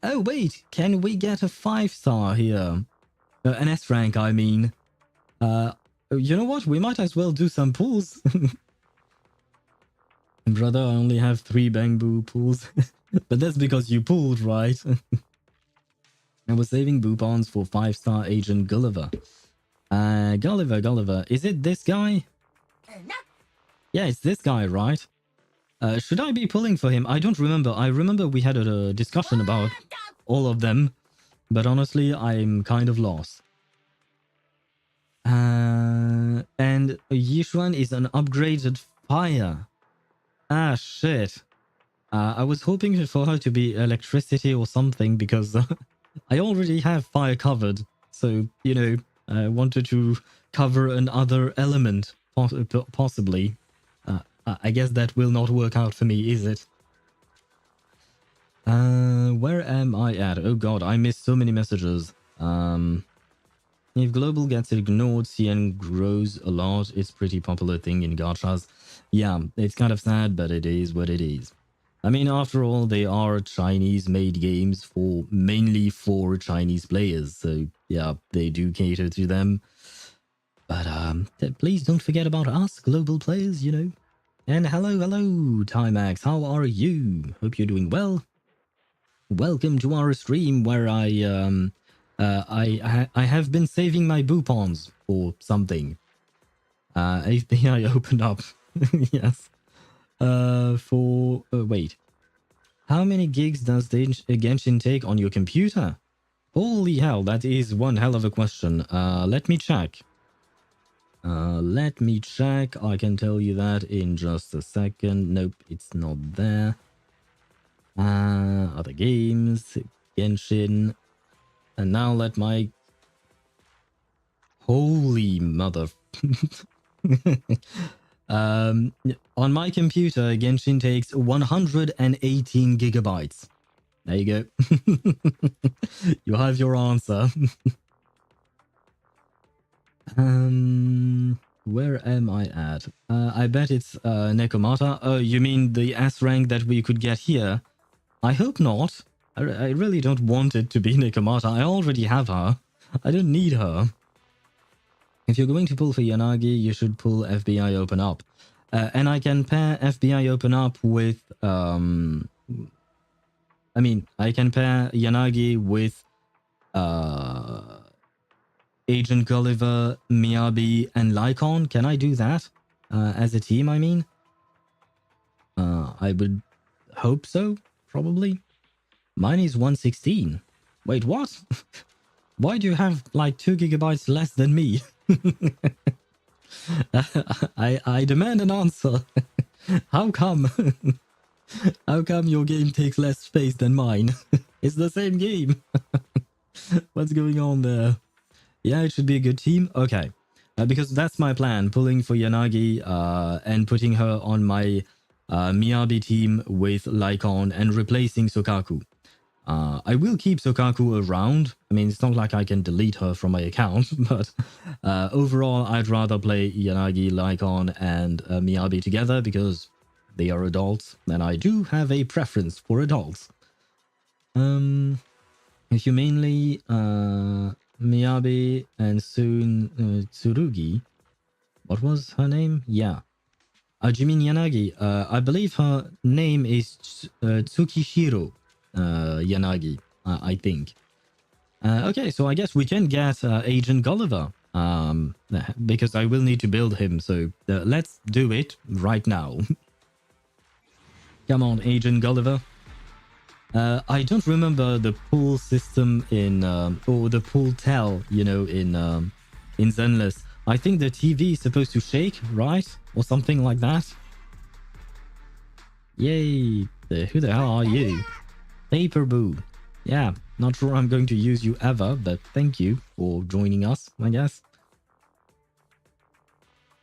oh wait, can we get a 5-star here? An S rank, I mean. You know what? We might as well do some pulls. Brother, I only have 3 Bang-Boo pulls. But that's because you pulled, right? I was saving Boopons for 5-star agent Gulliver. Gulliver. Is it this guy? Yeah, it's this guy, right? Should I be pulling for him? I don't remember. I remember we had a discussion about all of them. But honestly, I'm kind of lost. And Yishuan is an upgraded fire. Ah, shit. I was hoping for her to be electricity or something because I already have fire covered. So, you know, I wanted to cover another element, possibly. I guess that will not work out for me, is it? am I at? Oh god, I missed so many messages. If global gets ignored, CN grows a lot. It's pretty popular thing in gachas. Yeah, it's kind of sad, but it is what it is. I mean, after all, they are Chinese-made games mainly for Chinese players. So yeah, they do cater to them. But please don't forget about us, global players, you know. And hello, Timax. How are you? Hope you're doing well. Welcome to our stream where I have been saving my boupons for something. FBI opened up. Yes. Wait. How many gigs does the Genshin take on your computer? Holy hell, that is one hell of a question. Let me check. I can tell you that in just a second. Nope, it's not there. Other games, Genshin. And now let my... Holy mother... on my computer, Genshin takes 118 gigabytes. There you go. You have your answer. Where am I at? I bet it's Nekomata. Oh, you mean the S rank that we could get here? I hope not. I really don't want it to be Nekomata. I already have her. I don't need her. If you're going to pull for Yanagi, you should pull FBI Open Up. And I can pair FBI Open Up with... I can pair Yanagi with... Agent Gulliver, Miyabi, and Lycon. Can I do that? As a team, I mean? I would hope so, probably. Mine is 116. Wait, what? Why do you have like 2 gigabytes less than me? I demand an answer. How come? How come your game takes less space than mine? It's the same game. What's going on there? Yeah, it should be a good team. Okay. Because that's my plan. Pulling for Yanagi and putting her on my Miyabi team with Lycon and replacing Sokaku. I will keep Sokaku around. I mean, it's not like I can delete her from my account, but overall, I'd rather play Yanagi, Lycon, and Miyabi together because they are adults, and I do have a preference for adults. If you mainly Miyabi and soon Tsurugi, what was her name? Yeah. Do you mean Yanagi? I believe her name is Tsukishiro Yanagi, I think. Okay, so I guess we can get Agent Gulliver, because I will need to build him, so let's do it right now. Come on, Agent Gulliver. I don't remember the pull system in, or the pull tell, you know, in Zenless. I think the TV is supposed to shake, right? Or something like that. Yay. Who the hell are you? Paper Boo. Yeah, not sure I'm going to use you ever, but thank you for joining us, I guess.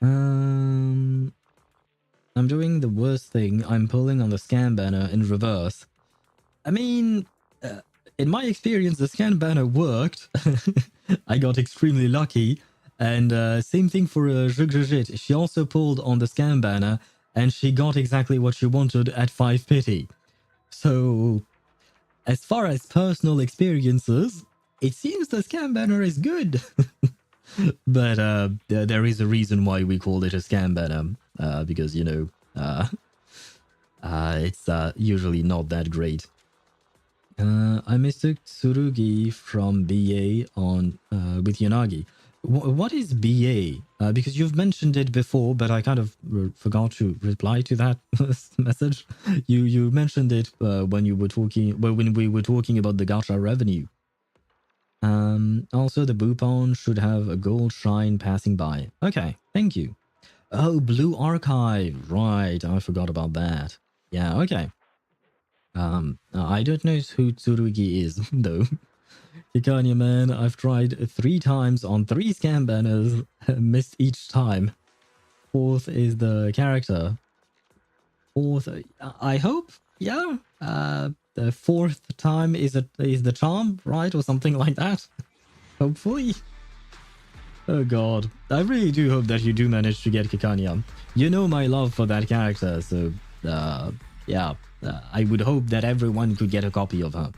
I'm doing the worst thing. I'm pulling on the scan banner in reverse. I mean, in my experience, the scan banner worked. I got extremely lucky. And same thing for Zhigzhigit. She also pulled on the scan banner and she got exactly what she wanted at 5 pity. So, as far as personal experiences, it seems the scan banner is good. But there is a reason why we call it a scan banner. Because, you know, it's usually not that great. I mistook Tsurugi from BA on with Yanagi. What is BA? Because you've mentioned it before, but I kind of forgot to reply to that message. You mentioned it when you were talking, when we were talking about the gacha revenue. Also, the Boupon should have a gold shrine passing by. Okay, thank you. Oh, Blue Archive. Right, I forgot about that. Yeah, okay. I don't know who Tsurugi is, though. Ikanya, man, I've tried 3 times on 3 scan banners, missed each time. 4th is the character. 4th, I hope, yeah. the fourth time is the charm, right? Or something like that. Hopefully. Oh god. I really do hope that you do manage to get Kikanya. You know my love for that character, so yeah. I would hope that everyone could get a copy of her.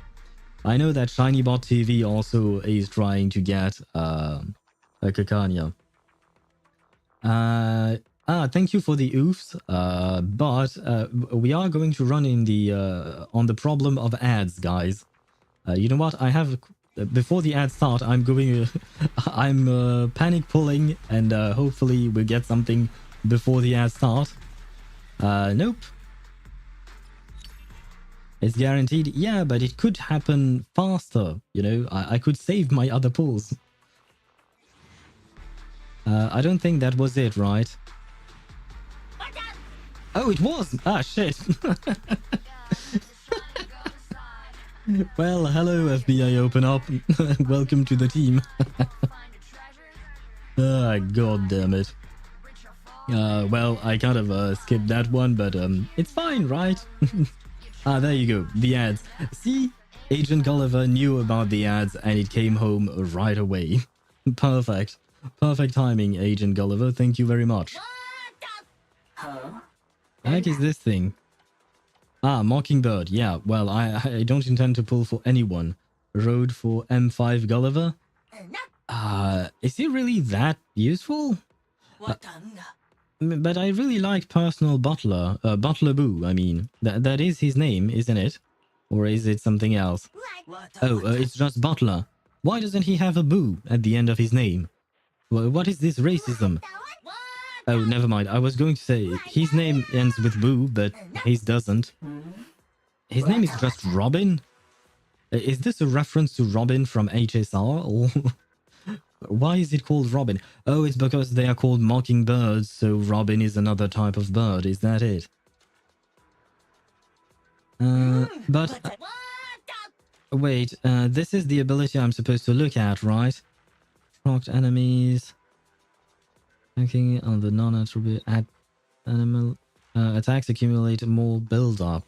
I know that ShinyBot TV also is trying to get a Kikanya. Thank you for the oofs. But we are going to run in the on the problem of ads, guys. You know what? I have before the ads start. I'm going. I'm panic pulling, and hopefully we'll get something before the ads start. Nope. It's guaranteed. Yeah, but it could happen faster. You know, I could save my other pulls. I don't think that was it, right? Oh, it was! Ah, shit. Well, hello, FBI Open Up. Welcome to the team. Ah, god damn it. Well, I kind of skipped that one, but it's fine, right? Ah, there you go. The ads. See? Agent Gulliver knew about the ads and it came home right away. Perfect. Perfect timing, Agent Gulliver. Thank you very much. What the heck is this thing? Ah, Mockingbird. Yeah, well, I don't intend to pull for anyone. Road for M5 Gulliver? Is he really that useful? But I really like Personal Butler. Butler Boo, I mean. That is his name, isn't it? Or is it something else? Oh, it's just Butler. Why doesn't he have a boo at the end of his name? What is this racism? Oh, never mind. I was going to say his name ends with boo, but his doesn't. His name is just Robin? Is this a reference to Robin from HSR? Or why is it called Robin? Oh, it's because they are called mockingbirds, so Robin is another type of bird. Is that it? But wait, this is the ability I'm supposed to look at, right? Shocked enemies. Attacking on the non-attribute animal attacks accumulate more build-up.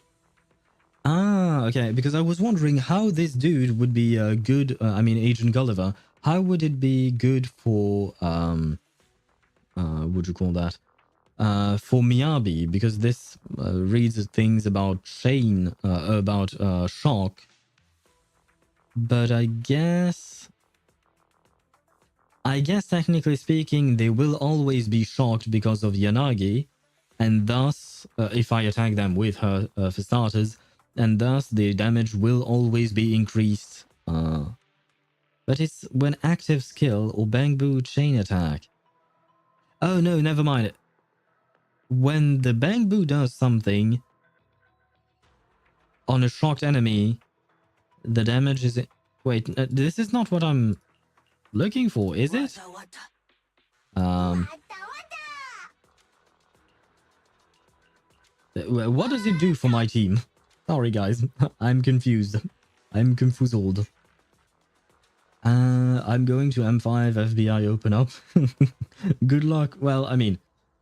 Ah, okay, because I was wondering how this dude would be good, I mean Agent Gulliver, how would it be good for, what would you call that? For Miyabi, because this reads things about chain, about shock. But I guess technically speaking, they will always be shocked because of Yanagi, and thus, if I attack them with her for starters, and thus the damage will always be increased. But it's when active skill or Bangbu chain attack. Oh no, never mind. When the Bangbu does something on a shocked enemy, the damage is... Wait, this is not what I'm looking for, is it? What does it do for my team? Sorry guys, I'm confused. I'm confused. I'm going to M5 FBI Open Up. Good luck. Well, I mean,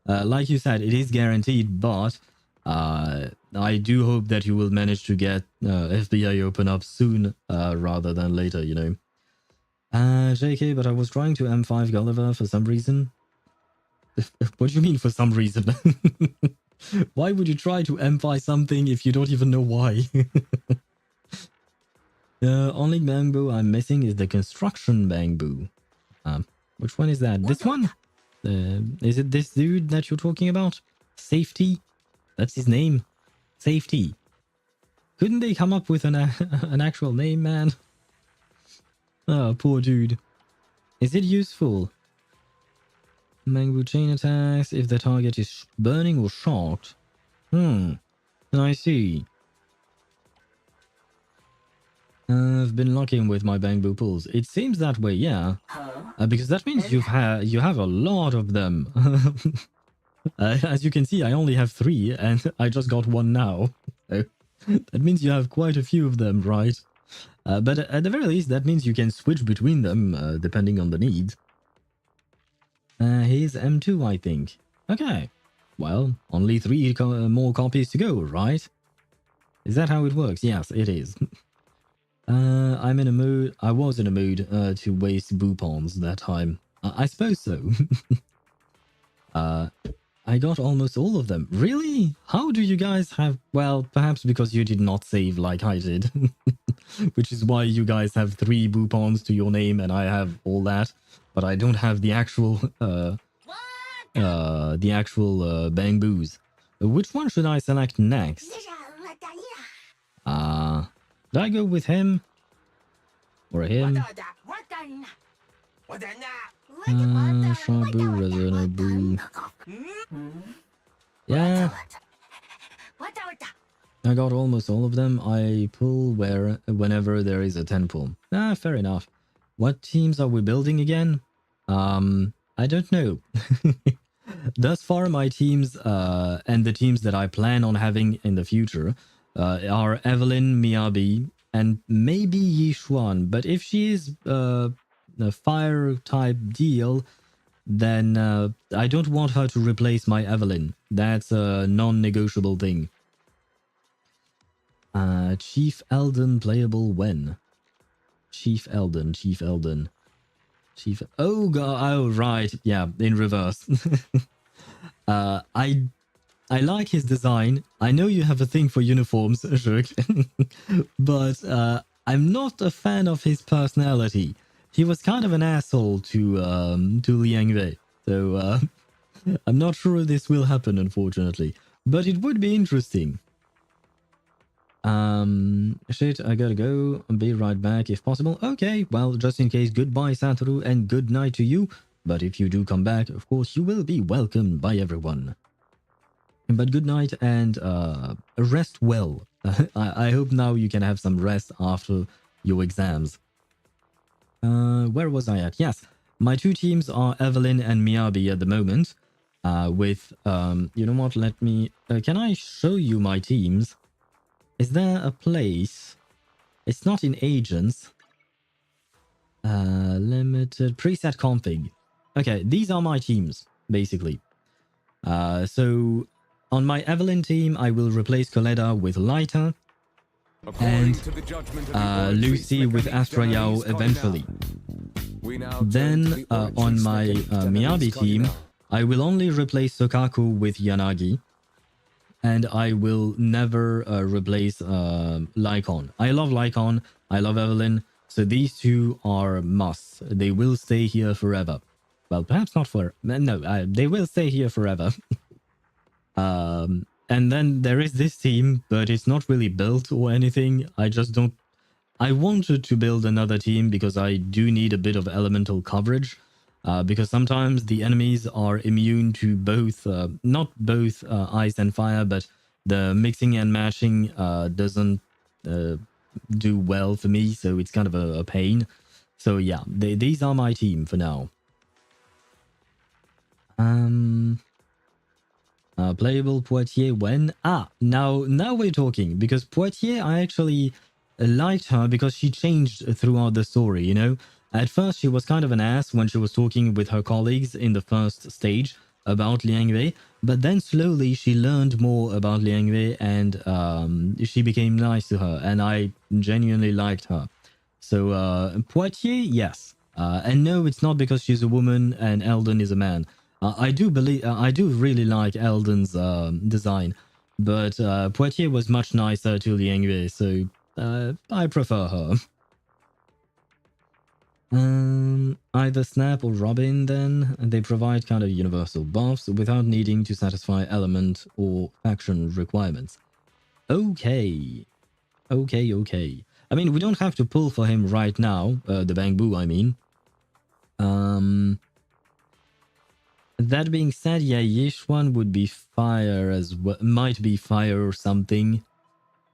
like you said, it is guaranteed, but I do hope that you will manage to get FBI Open Up soon rather than later, you know. JK, but I was trying to M5 Gulliver for some reason. What do you mean for some reason? Why would you try to M5 something if you don't even know why? The only Bangbu I'm missing is the construction Bangbu. Which one is that? This one? Is it this dude that you're talking about? Safety? That's his name. Safety. Couldn't they come up with an actual name, man? Oh, poor dude. Is it useful? Bangbu chain attacks if the target is burning or shocked. I see. I've been locking with my Bangbu pulls. It seems that way, yeah. Because that means you have a lot of them. As you can see, I only have 3, and I just got 1 now. So that means you have quite a few of them, right? But at the very least, that means you can switch between them, depending on the need. Here's M2, I think. Okay. Well, only 3 more copies to go, right? Is that how it works? Yes, it is. I'm in a mood. I was in a mood to waste boupons that time. I suppose so. I got almost all of them. Really? How do you guys have... Well, perhaps because you did not save like I did. Which is why you guys have 3 boupons to your name and I have all that. But I don't have the actual... bamboos. Which one should I select next? Did I go with him? Or him? Shabu, Resonabu. Yeah. I got almost all of them. I pull whenever there is a 10 pull. Fair enough. What teams are we building again? I don't know. Thus far, my teams and the teams that I plan on having in the future are Evelyn, Miyabi, and maybe Yishuan. But if she is a fire type deal, then I don't want her to replace my Evelyn. That's a non-negotiable thing. Chief Eldon playable when? Chief Eldon. Oh god, oh right, yeah, in reverse. I like his design. I know you have a thing for uniforms, Shuk, but I'm not a fan of his personality. He was kind of an asshole to Liang Wei, so I'm not sure this will happen, unfortunately. But it would be interesting. Shit, I gotta go. I'll be right back if possible. Okay, well, just in case, goodbye, Satoru, and good night to you. But if you do come back, of course, you will be welcomed by everyone. But good night and rest well. I hope now you can have some rest after your exams. Where was I at? Yes, my 2 teams are Evelyn and Miyabi at the moment. With, you know what, let me... can I show you my teams? Is there a place? It's not in agents. Limited preset config. Okay, these are my teams, basically. So on my Evelyn team, I will replace Coletta with Lighter and Lucy with Astra Yao eventually. Then on my Miyabi team, I will only replace Sokaku with Yanagi. And I will never replace Lycon. I love Lycon. I love Evelyn. So these 2 are musts. They will stay here forever. Well, perhaps not for... No, they will stay here forever. And then there is this team, but it's not really built or anything. I just don't... I wanted to build another team because I do need a bit of elemental coverage. Because sometimes the enemies are immune to both, not both ice and fire, but the mixing and matching doesn't do well for me, so it's kind of a pain. So yeah, these are my team for now. Playable Poitiers when? Now we're talking, because Poitiers, I actually liked her because she changed throughout the story, you know? At first, she was kind of an ass when she was talking with her colleagues in the first stage about Liang Wei, but then slowly she learned more about Liang Wei and she became nice to her, and I genuinely liked her. So, Poitiers, yes. And no, it's not because she's a woman and Eldon is a man. I do really like Eldon's design, but Poitiers was much nicer to Liang Wei, so I prefer her. Either Snap or Robin then. They provide kind of universal buffs without needing to satisfy element or faction requirements. Okay. I mean, we don't have to pull for him right now, the Bangbu, I mean. That being said, yeah, Yishuan would be fire as well, might be fire or something.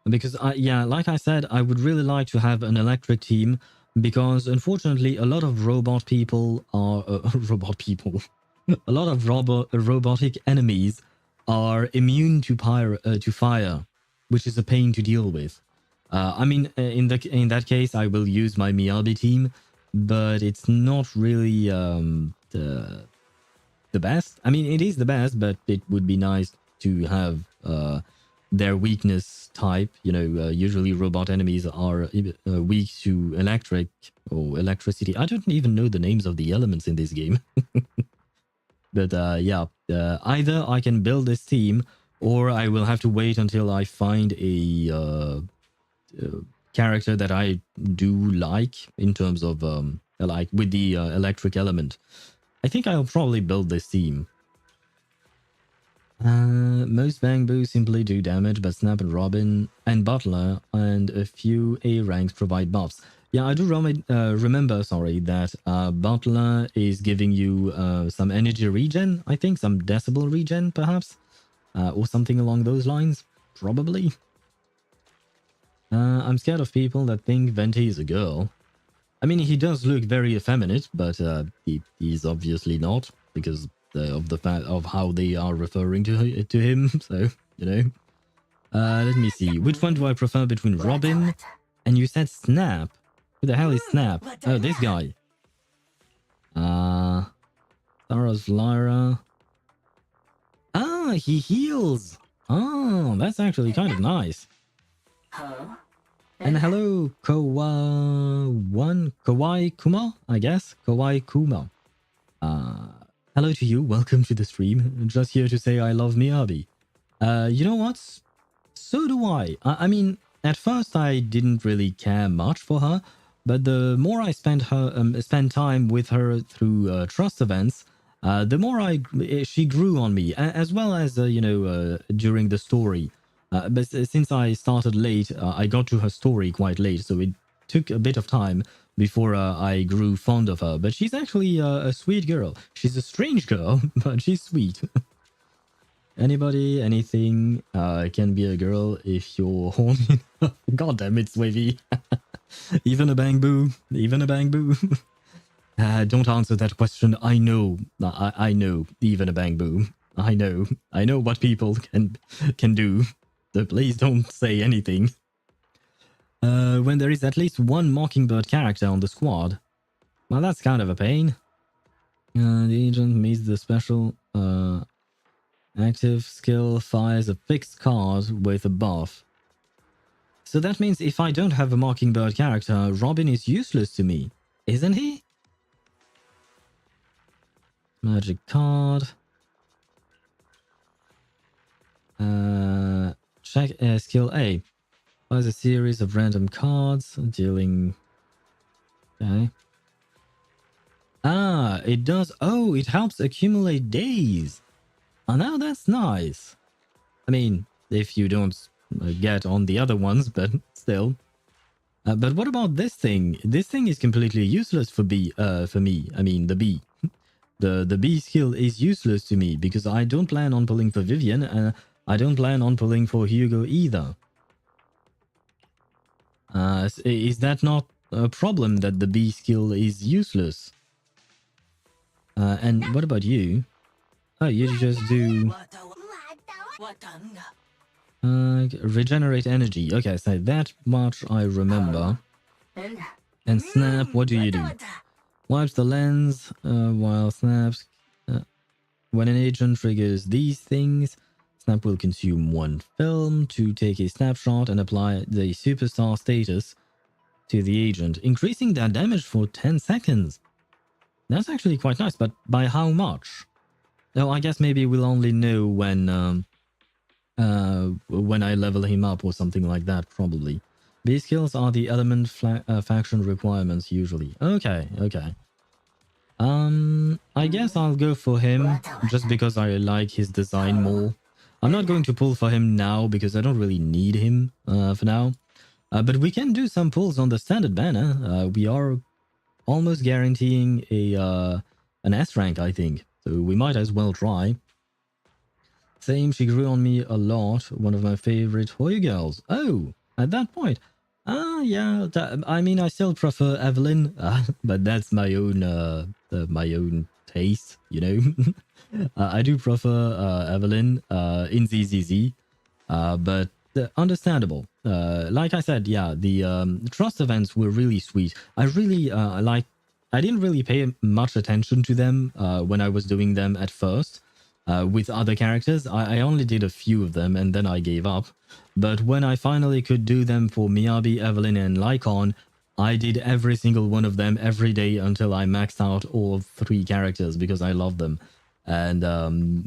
Because, yeah, like I said, I would really like to have an electric team. Because unfortunately, a lot of robot people are a lot of robotic enemies are immune to fire, which is a pain to deal with. I mean, in that case, I will use my Miyabi team, but it's not really the best. I mean, it is the best, but it would be nice to have their weakness type. Usually robot enemies are weak to electric or electricity. I don't even know the names of the elements in this game. But either I can build this team, or I will have to wait until I find a character that I do like in terms of like with the electric element. I think I'll probably build this team. Most Bangboos simply do damage, but Snap and Robin and Butler and a few A ranks provide buffs. Yeah, I do remember, that Butler is giving you some energy regen, I think, some decibel regen, perhaps, or something along those lines, probably. I'm scared of people that think Venti is a girl. I mean, he does look very effeminate, but he's obviously not, because of the fact of how they are referring to him. So, let me see. Which one do I prefer between Robin and you said Snap? Who the hell is Snap? Oh, this guy. Sarah's Lyra. Ah, he heals. Oh, that's actually kind of nice. And hello, Kawaii Kuma, I guess. Kawaii Kuma. Hello to you. Welcome to the stream. Just here to say I love Miyabi. You know what? So do I. I mean, at first I didn't really care much for her, but the more I spent time with her through trust events, the more she grew on me, as well as during the story. But since I started late, I got to her story quite late, so it took a bit of time before I grew fond of her. But she's actually a sweet girl. She's a strange girl, but she's sweet. Anybody, anything can be a girl if you're horny. God damn it, Swavy. Even a bang-boo. Even a bang-boo. Don't answer that question. I know. I know. Even a bang-boo. I know. I know what people can do. So please don't say anything. When there is at least one Mockingbird character on the squad. Well, that's kind of a pain. The agent meets the special active skill, fires a fixed card with a buff. So that means if I don't have a Mockingbird character, Robin is useless to me, isn't he? Magic card. Check skill A. Fires a series of random cards, dealing... Okay. Ah, it does... Oh, it helps accumulate days. Oh, now that's nice. I mean, if you don't get on the other ones, but still. But what about this thing? This thing is completely useless for me. I mean, the B. The B skill is useless to me because I don't plan on pulling for Vivian, and I don't plan on pulling for Hugo either. Is that not a problem that the B skill is useless? And what about you? Oh, you just do... regenerate energy. Okay, so that much I remember. And Snap, what do you do? Wipes the lens while Snaps... when an agent triggers these things, Snap will consume one film to take a snapshot and apply the superstar status to the agent, increasing their damage for 10 seconds. That's actually quite nice, but by how much? Oh, I guess maybe we'll only know when I level him up or something like that, probably. B skills are the element faction requirements usually. Okay. I guess I'll go for him just because I like his design more. I'm not going to pull for him now because I don't really need him for now. But we can do some pulls on the standard banner. We are almost guaranteeing an S rank, I think. So we might as well try. Same, she grew on me a lot. One of my favorite Hoyo girls. Oh, at that point. Yeah. I mean, I still prefer Evelyn, but that's my own taste, you know. I do prefer Evelyn in ZZZ, but understandable. Like I said, yeah, the trust events were really sweet. I really I didn't really pay much attention to them when I was doing them at first, with other characters. I only did a few of them and then I gave up. But when I finally could do them for Miyabi, Evelyn, and Lycon, I did every single one of them every day until I maxed out all 3 characters because I love them. And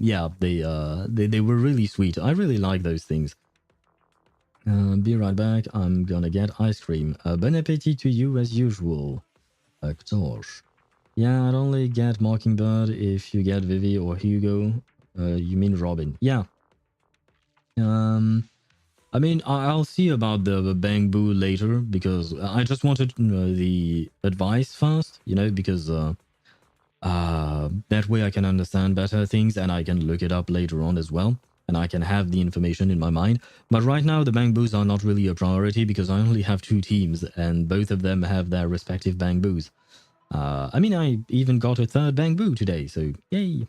yeah, they were really sweet. I really like those things. Be right back. I'm gonna get ice cream. Bon appetit to you as usual. Ktoś. Yeah, I'd only get Mockingbird if you get Vivi or Hugo. You mean Robin? Yeah. I mean, I'll see about the Bang Boo later because I just wanted the advice first, you know, because that way I can understand better things and I can look it up later on as well. And I can have the information in my mind. But right now, the Bang Boos are not really a priority because I only have 2 teams and both of them have their respective Bang Boos. I mean, I even got a 3rd Bang Boo today, so yay.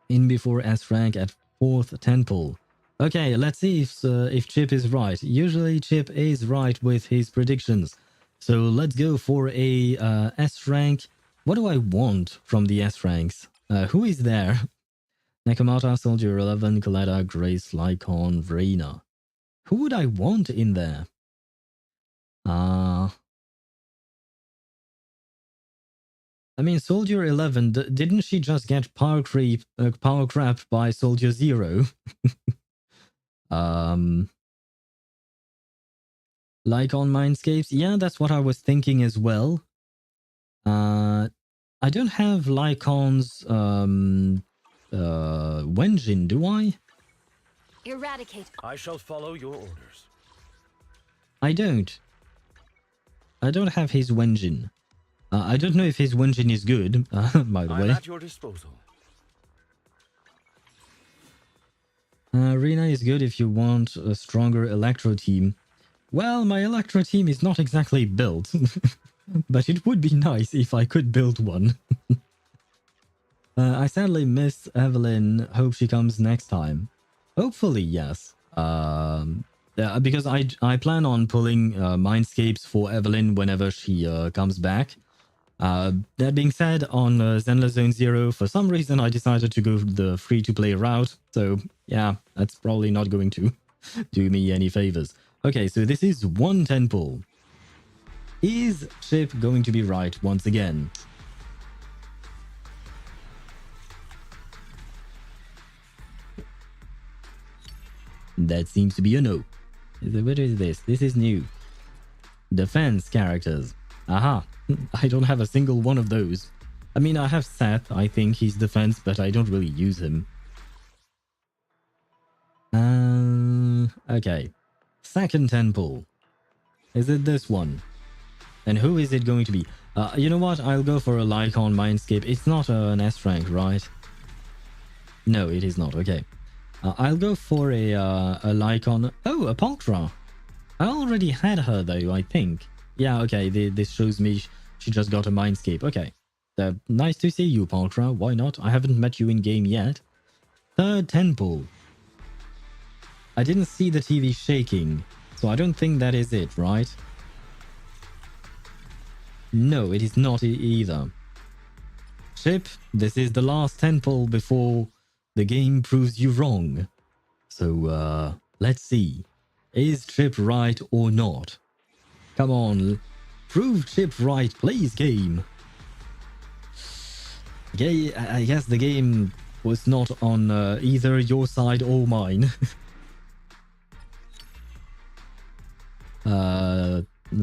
In before S rank at 4th temple. Okay, let's see if Chip is right. Usually Chip is right with his predictions. So let's go for a S rank. What do I want from the S ranks? Who is there? Nakamata, Soldier 11, Coletta, Grace, Lycon, Reina. Who would I want in there? I mean, Soldier 11, didn't she just get power crapped by Soldier 0? Lycon Mindscapes? Yeah, that's what I was thinking as well. I don't have Lycon's Wenjin, do I? Eradicate. I shall follow your orders. I don't have his Wenjin. I don't know if his Wenjin is good, by the way. I'm at your disposal. Rena is good if you want a stronger Electro team. Well, my Electro team is not exactly built, but it would be nice if I could build one. I sadly miss Evelyn. Hope she comes next time. Hopefully, yes. Because I plan on pulling Mindscapes for Evelyn whenever she comes back. That being said, on Zenless Zone Zero, for some reason I decided to go the free-to-play route. So yeah, that's probably not going to do me any favors. Okay, so this is 1 temple. Is Chip going to be right once again? That seems to be a no. What is this? This is new. Defense characters. Aha. I don't have a single one of those. I mean, I have Seth. I think he's defense, but I don't really use him. Okay. 2nd temple. Is it this one? And who is it going to be? You know what? I'll go for a Lycon Mindscape. It's not an S rank, right? No, it is not. Okay. I'll go for a Lycon. Oh, a Paltra. I already had her though, I think. Yeah, okay. This shows me she just got a Mindscape. Okay. Nice to see you, Paltra. Why not? I haven't met you in game yet. 3rd temple. I didn't see the TV shaking, so I don't think that is it, right? No, it is not either. Chip, this is the last temple before the game proves you wrong. So, let's see. Is Chip right or not? Come on, prove Chip right, please, game. Okay, I guess the game was not on either your side or mine.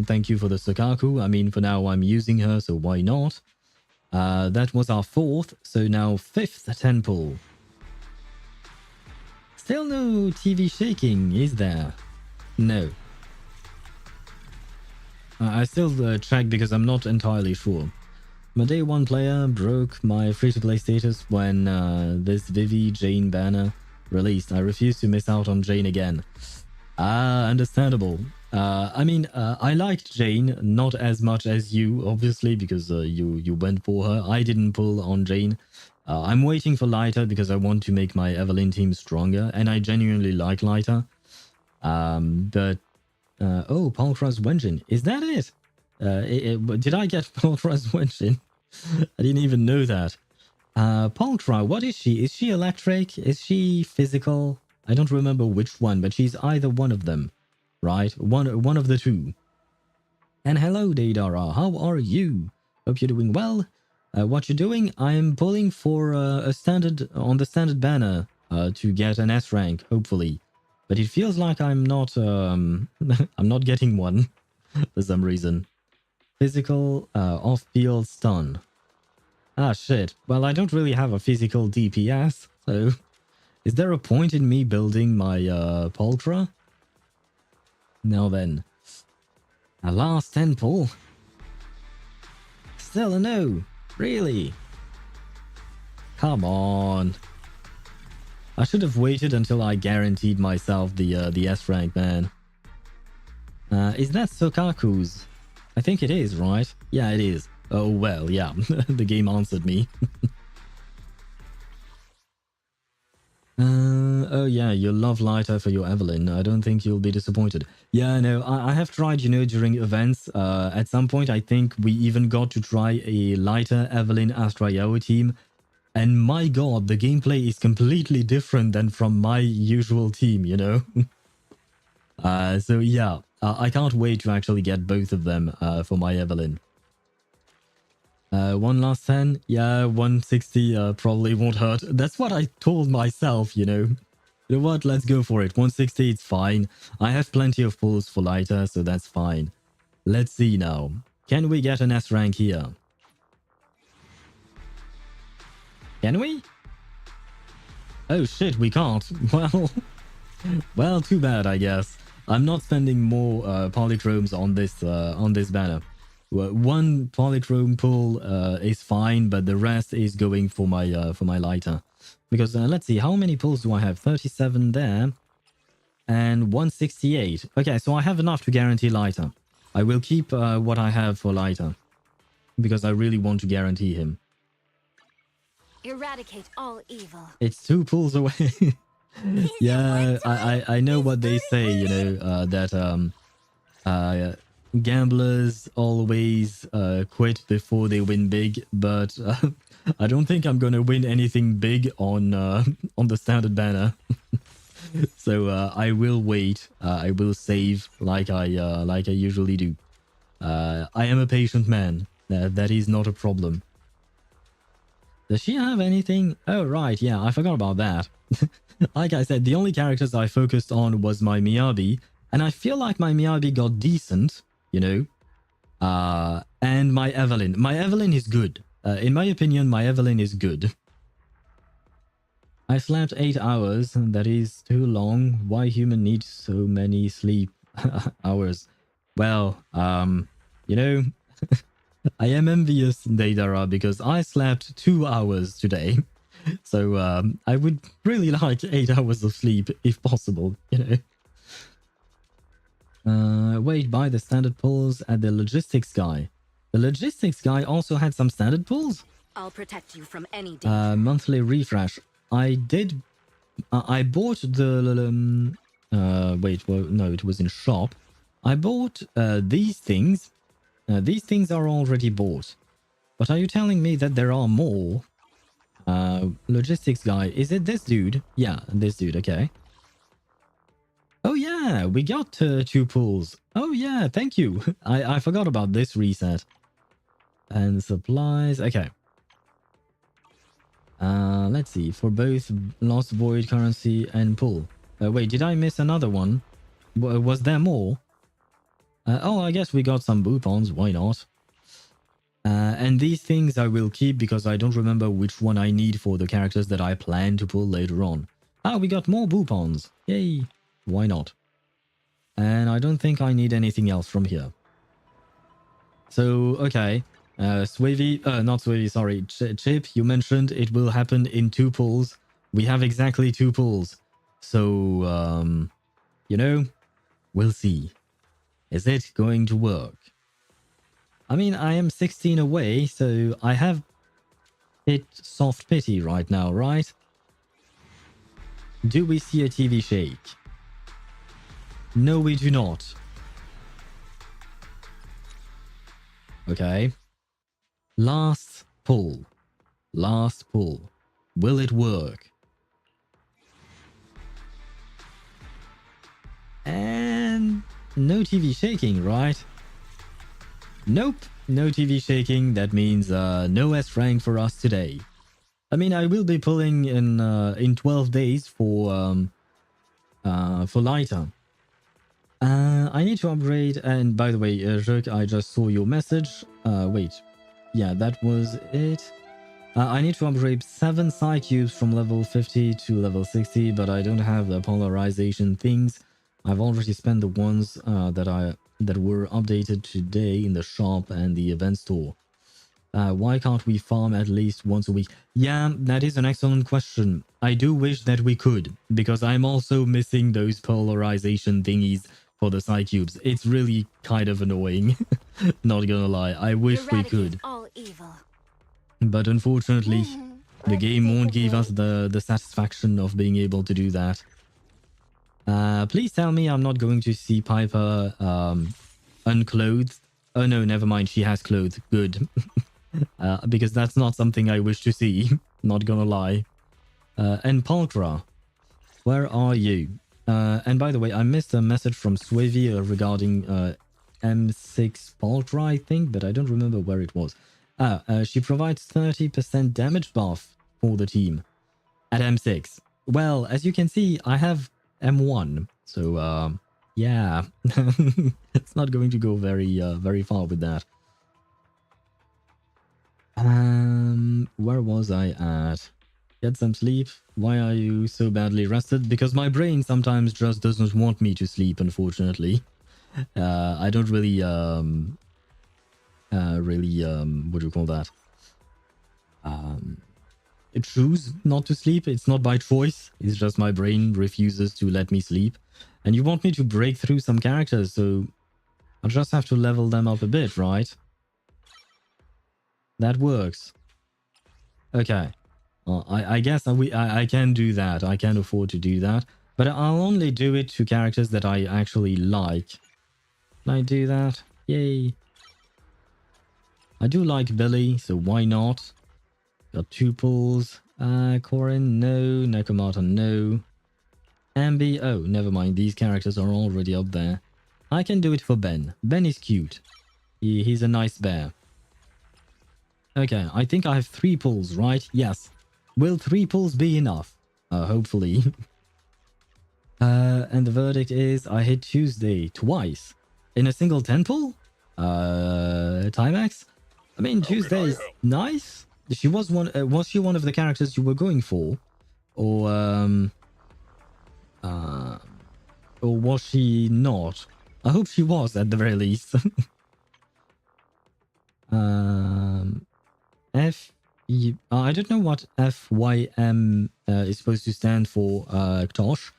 Thank you for the Sukaku. I mean, for now I'm using her, so why not? That was our 4th, so now 5th temple. Still no TV shaking, is there? No. I still check because I'm not entirely sure. My day 1 player broke my free-to-play status when this Vivi Jane banner released. I refuse to miss out on Jane again. Understandable. I mean, I liked Jane, not as much as you, obviously, because you went for her. I didn't pull on Jane. I'm waiting for Lighter because I want to make my Evelyn team stronger, and I genuinely like Lighter. Oh, Paltra's Wenjin. Is that it? Did I get Paltra's Wenjin? I didn't even know that. Poltra, what is she? Is she electric? Is she physical? I don't remember which one, but she's either one of them, right? One of the two. And hello, Deidara. How are you? Hope you're doing well. What you're doing? I'm pulling for a standard on the standard banner to get an S rank, hopefully. But it feels like I'm not I'm not getting one for some reason. Physical off-field stun. Ah, shit. Well, I don't really have a physical DPS, so is there a point in me building my Poltra? Now then. A last 10 pull. Still a no. Really? Come on. I should have waited until I guaranteed myself the S rank, man. Is that Sokaku's? I think it is, right? Yeah, it is. Oh, well, yeah. The game answered me. Oh yeah, your love lighter for your Evelyn. I don't think you'll be disappointed. Yeah, no, I have tried, you know, during events. At some point, I think we even got to try a lighter Evelyn Astra Yao team. And my god, the gameplay is completely different than from my usual team, you know? So yeah, I can't wait to actually get both of them for my Evelyn. One last 10? Yeah, 160 probably won't hurt. That's what I told myself, you know. You know what? Let's go for it. 160, it's fine. I have plenty of pulls for lighter, so that's fine. Let's see now. Can we get an S rank here? Can we? Oh shit, we can't. Well, too bad, I guess. I'm not spending more polychromes on this banner. One polychrome pull is fine, but the rest is going for my lighter. Because let's see, how many pulls do I have? 37 there, and 168. Okay, so I have enough to guarantee lighter. I will keep what I have for lighter, because I really want to guarantee him. Eradicate all evil. It's 2 pulls away. Yeah, I know what they say, you know, that gamblers always quit before they win big, but I don't think I'm gonna win anything big on the standard banner. So I will wait. I will save like I usually do. I am a patient man. That is not a problem. Does she have anything? Oh right, yeah, I forgot about that. Like I said, the only characters I focused on was my Miyabi, and I feel like my Miyabi got decent, you know. And my Evelyn. My Evelyn is good. In my opinion, my Evelyn is good. I slept 8 hours. That is too long. Why human needs so many sleep hours? Well, you know, I am envious, Deidara, because I slept 2 hours today. So I would really like 8 hours of sleep if possible, you know. Wait, buy the standard pulls at the logistics guy. The logistics guy also had some standard pulls? I'll protect you from any danger. Monthly refresh. I did... I bought the... wait, well, no, it was in shop. I bought these things. These things are already bought. But are you telling me that there are more? Logistics guy. Is it this dude? Yeah, this dude, okay. Oh yeah, we got 2 pulls. Oh yeah, thank you. I forgot about this reset. And supplies, okay. Let's see, for both Lost Void currency and pull. Wait, did I miss another one? Was there more? Oh, I guess we got some boopons, why not? And these things I will keep because I don't remember which one I need for the characters that I plan to pull later on. Ah, we got more boopons. Yay. Why not? And I don't think I need anything else from here. So, okay. Swavy, not Swavy, sorry. Chip, you mentioned it will happen in 2 pulls. We have exactly 2 pulls. So, you know, we'll see. Is it going to work? I mean, I am 16 away, so I have hit soft pity right now, right? Do we see a TV shake? No, we do not. Okay. Last pull. Last pull. Will it work? And no TV shaking, right? Nope, no TV shaking. That means no S rank for us today. I mean, I will be pulling in 12 days for lighter. I need to upgrade. And by the way, Jörg, I just saw your message. Wait, yeah, that was it. I need to upgrade 7 psi cubes from level 50 to level 60, but I don't have the polarization things. I've already spent the ones that were updated today in the shop and the event store. Why can't we farm at least once a week? Yeah, that is an excellent question. I do wish that we could, because I'm also missing those polarization thingies for the psi cubes. It's really kind of annoying. Not gonna lie, I wish we could. All evil. But unfortunately, the game won't give us the satisfaction of being able to do that. Please tell me I'm not going to see Piper unclothed. Oh no, never mind, she has clothes. Good. Because that's not something I wish to see. Not gonna lie. And Pulcra, where are you? And by the way, I missed a message from Swavy regarding M6 Pulcra, I think, but I don't remember where it was. She provides 30% damage buff for the team at M6. Well, as you can see, I have M1, so yeah, it's not going to go very far with that. Where was I at? Get some sleep. Why are you so badly rested? Because my brain sometimes just doesn't want me to sleep, unfortunately. I don't really what do you call that? Choose not to sleep. It's not by choice. It's just my brain refuses to let me sleep. And you want me to break through some characters, so I'll just have to level them up a bit, right? That works. Okay. Well, I guess I can do that. I can afford to do that. But I'll only do it to characters that I actually like. Can I do that? Yay. I do like Billy, so why not? Got 2 pulls. Corin, no. Nakamata, no. Anby, oh, never mind. These characters are already up there. I can do it for Ben. Ben is cute. He's a nice bear. Okay, I think I have 3 pulls, right? Yes. Will 3 pulls be enough? Hopefully. And the verdict is I hit Tuesday twice. In a single 10 pull? Timex? I mean, Tuesday is nice. She was one. Was she one of the characters you were going for, or was she not? I hope she was at the very least. I don't know what FYM is supposed to stand for. Tosh.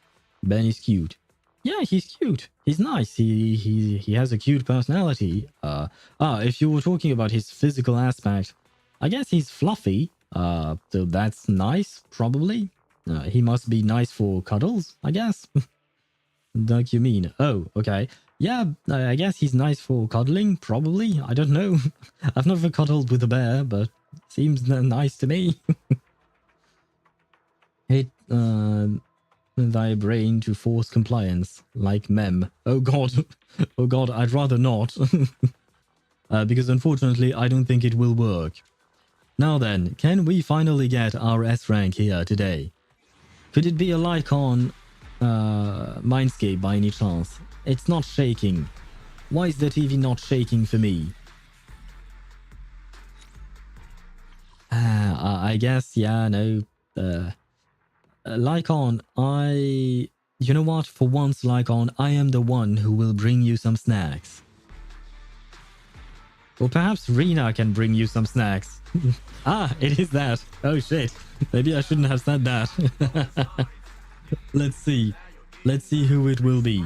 Ben is cute. Yeah, he's cute. He's nice. He has a cute personality. If you were talking about his physical aspect, I guess he's fluffy. So that's nice, probably. He must be nice for cuddles, I guess. Like you mean? Oh, okay. Yeah, I guess he's nice for cuddling, probably. I don't know. I've never cuddled with a bear, but seems nice to me. Hit thy brain to force compliance, like mem. Oh god. Oh god, I'd rather not. Because unfortunately, I don't think it will work. Now then, can we finally get our S rank here today? Could it be a Lycon Mindscape by any chance? It's not shaking. Why is the TV not shaking for me? I guess, yeah, no. Lycon, you know what? For once, Lycon, I am the one who will bring you some snacks. Or perhaps Rena can bring you some snacks. It is that. Oh shit. Maybe I shouldn't have said that. Let's see. Let's see who it will be.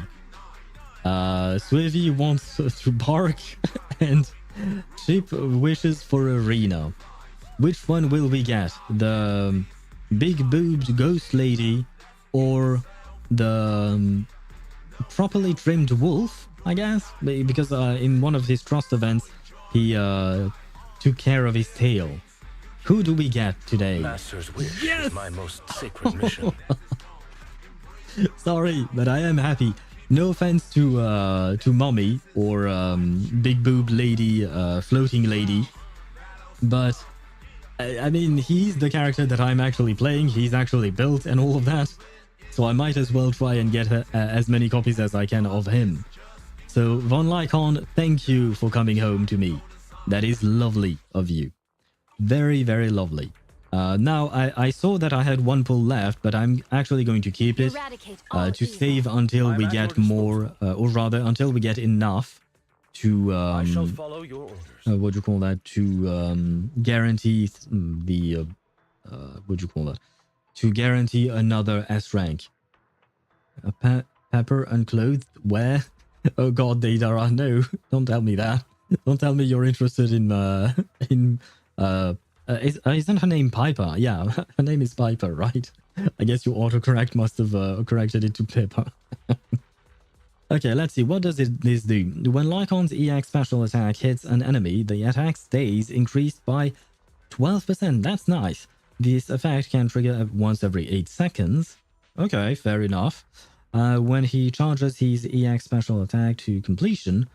Swivy wants to bark and Chip wishes for Arena. Which one will we get? The big boobed ghost lady or the properly trimmed wolf, I guess? Because in one of his trust events, he took care of his tail. Who do we get today? Master's wish Yes! is my most sacred mission. Sorry, but I am happy. No offense to mommy or big boob lady, floating lady, but I mean, he's the character that I'm actually playing. He's actually built and all of that, so I might as well try and get as many copies as I can of him. So Von Lycon, thank you for coming home to me. That is lovely of you. Very, very lovely. Now, I saw that I had one pull left, but I'm actually going to keep it Eradicate all to evil. save until we get more, or rather, until we get enough to, I shall follow your orders. what do you call that? To guarantee the, what do you call that? To guarantee another S rank. Pepper unclothed? Where? Oh God, Deidara, no! Don't tell me that. Don't tell me you're interested in isn't her name Piper? Yeah, her name is Piper, right? I guess your autocorrect must have corrected it to Pippa. Okay, let's see. What does this do? When Lycon's EX special attack hits an enemy, the attack stays increased by 12%. That's nice. This effect can trigger once every 8 seconds. Okay, fair enough. When he charges his EX special attack to completion,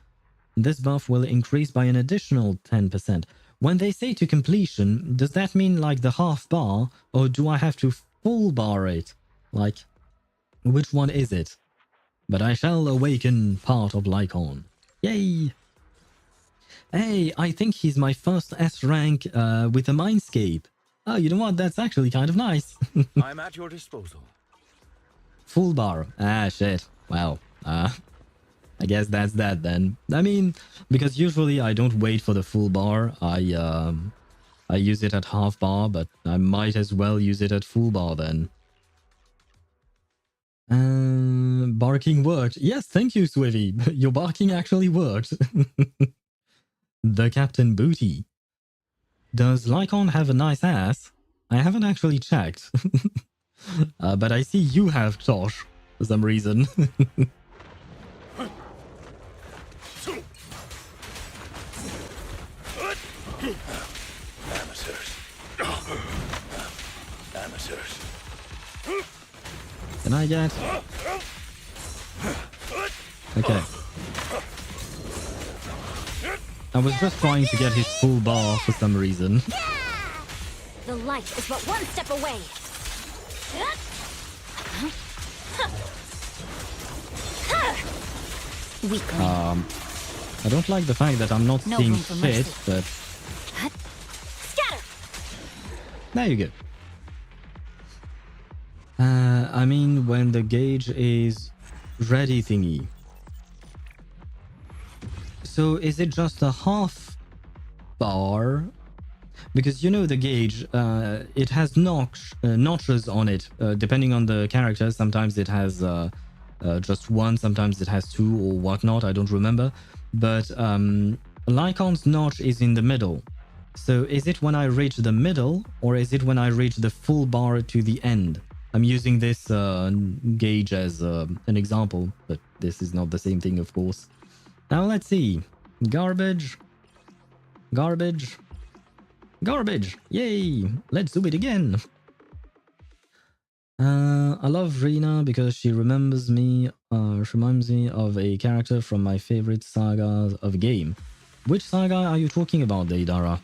this buff will increase by an additional 10%. When they say to completion, does that mean like the half bar, or do I have to full bar it? Like, which one is it? But I shall awaken part of Lycon. Yay! Hey, I think he's my first S rank with a Mindscape. Oh, you know what? That's actually kind of nice. I'm at your disposal. Full bar. Ah, shit. Well, I guess that's that then. I mean, because usually I don't wait for the full bar. I use it at half bar, but I might as well use it at full bar then. Barking worked. Yes, thank you, Swivy. Your barking actually worked. The Captain Booty. Does Lycon have a nice ass? I haven't actually checked. But I see you have, Tosh, for some reason. Amateurs. Can I get... Okay. I was just trying to get his full bar for some reason. The light is but one step away. Weakling. I don't like the fact that I'm not No seeing room for shit, mercy. but Scatter. there you go. I mean, when the gauge is ready thingy. So is it just a half bar? Because you know the gauge, it has notches on it, depending on the character. Sometimes it has just one, sometimes it has two or whatnot, I don't remember. But Lycon's notch is in the middle. So is it when I reach the middle, or is it when I reach the full bar to the end? I'm using this gauge as an example, but this is not the same thing, of course. Now let's see. Garbage. Garbage. Garbage. Yay. Let's do it again. I love Rena because she reminds me of a character from my favorite saga of game. Which saga are you talking about, Deidara?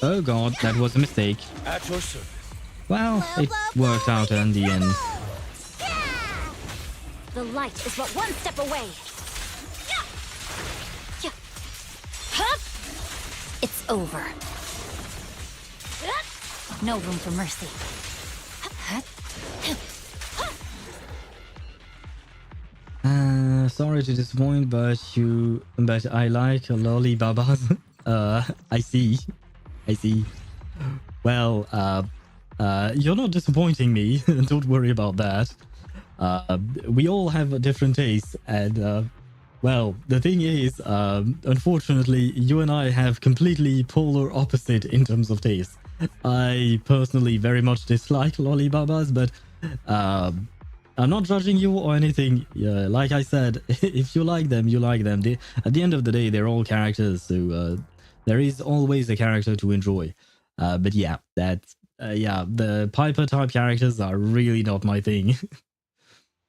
Oh god, that was a mistake. At your service. Well, it worked out in the end. The light is but one step away. It's over. No room for mercy. Sorry to disappoint, but I like lollibabas. I see. Well, you're not disappointing me. Don't worry about that. We all have a different taste, and Well, the thing is, unfortunately, you and I have completely polar opposite in terms of taste. I personally very much dislike lollibabas, but I'm not judging you or anything. Like I said, if you like them, you like them. At the end of the day, they're all characters, so there is always a character to enjoy. But yeah, the Piper type characters are really not my thing.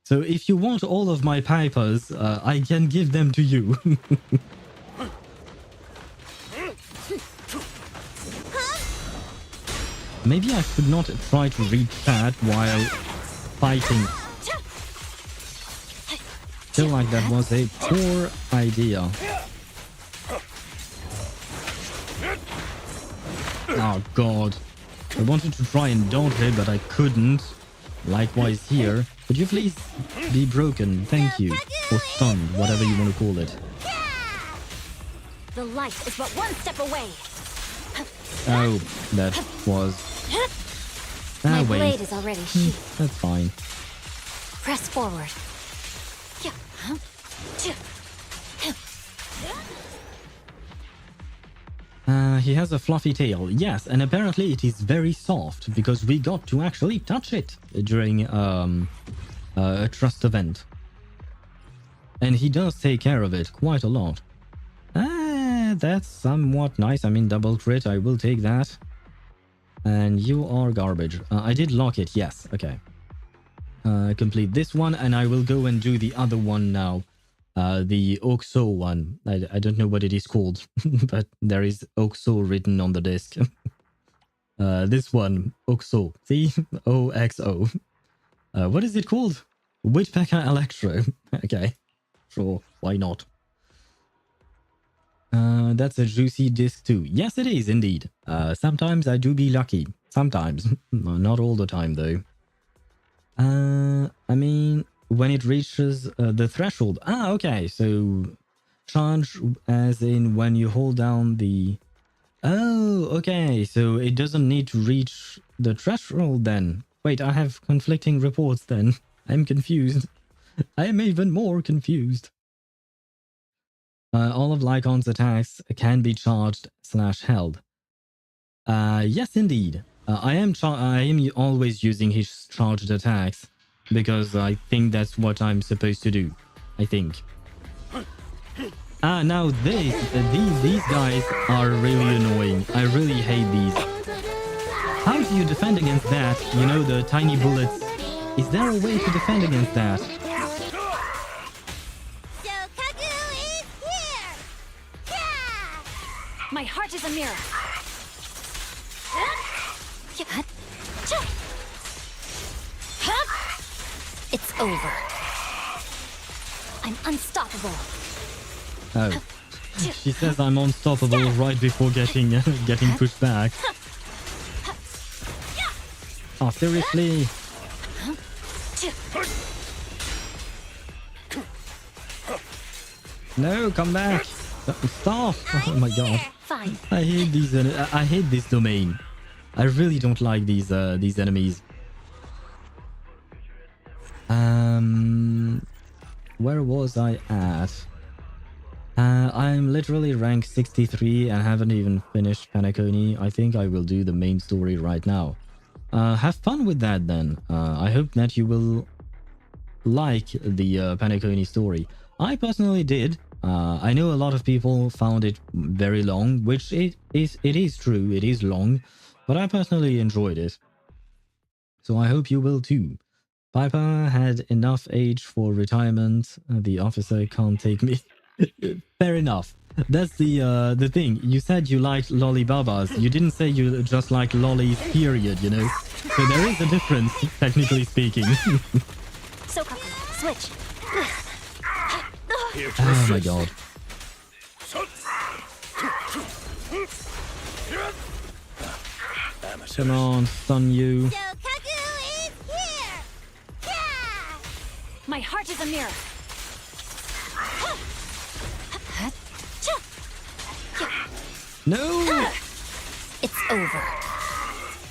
So if you want all of my Pipers, I can give them to you. Maybe I should not try to read chat while fighting. Feel like that was a poor idea. Oh god. I wanted to try and dodge it, but I couldn't. Likewise here. Could you please be broken? Thank you. Or stunned, whatever you want to call it. The light is but one step away. Oh, that was... My wait. blade is already sheathed. That's fine. Press forward. He has a fluffy tail. Yes, and apparently it is very soft because we got to actually touch it during a trust event. And he does take care of it quite a lot. That's somewhat nice. I mean, double crit, I will take that. And you are garbage. I did lock it, yes. Okay. Complete this one, and I will go and do the other one now. The Oxo one. I don't know what it is called, but there is Oxo written on the disc. This one, Oxo. See? OXO. What is it called? Woodpecker Electro. Okay. Sure, why not? That's a juicy disc too. Yes, it is indeed. Sometimes I do be lucky. Sometimes. Not all the time though. I mean, when it reaches the threshold. Okay. So charge as in when you hold down the... Oh, okay. So it doesn't need to reach the threshold then. Wait, I have conflicting reports then. I'm confused. I am even more confused. All of Lycon's attacks can be charged / held. Yes, indeed. I am always using his charged attacks because I think that's what I'm supposed to do. I think. Now these guys are really annoying. I really hate these. How do you defend against that? You know, the tiny bullets. Is there a way to defend against that? My heart is a mirror. It's over. I'm unstoppable. Oh. She says I'm unstoppable right before getting pushed back. Oh, seriously? No, come back. Stop. Oh my god. Fine. I hate these. I hate this domain. I really don't like these enemies. Where was I at? I'm literally rank 63 and haven't even finished Panaconi. I think I will do the main story right now. Have fun with that then. I hope that you will like the Panaconi story. I personally did. I know a lot of people found it very long, which it is true. It is long, but I personally enjoyed it. So I hope you will too. Piper had enough age for retirement. The officer can't take me. Fair enough. That's the thing. You said you liked lollibabas. You didn't say you just like lollies, period, you know? So there is a difference, technically speaking. So, switch. Oh my god. Come on, stun you. My heart is a mirror. No! It's over.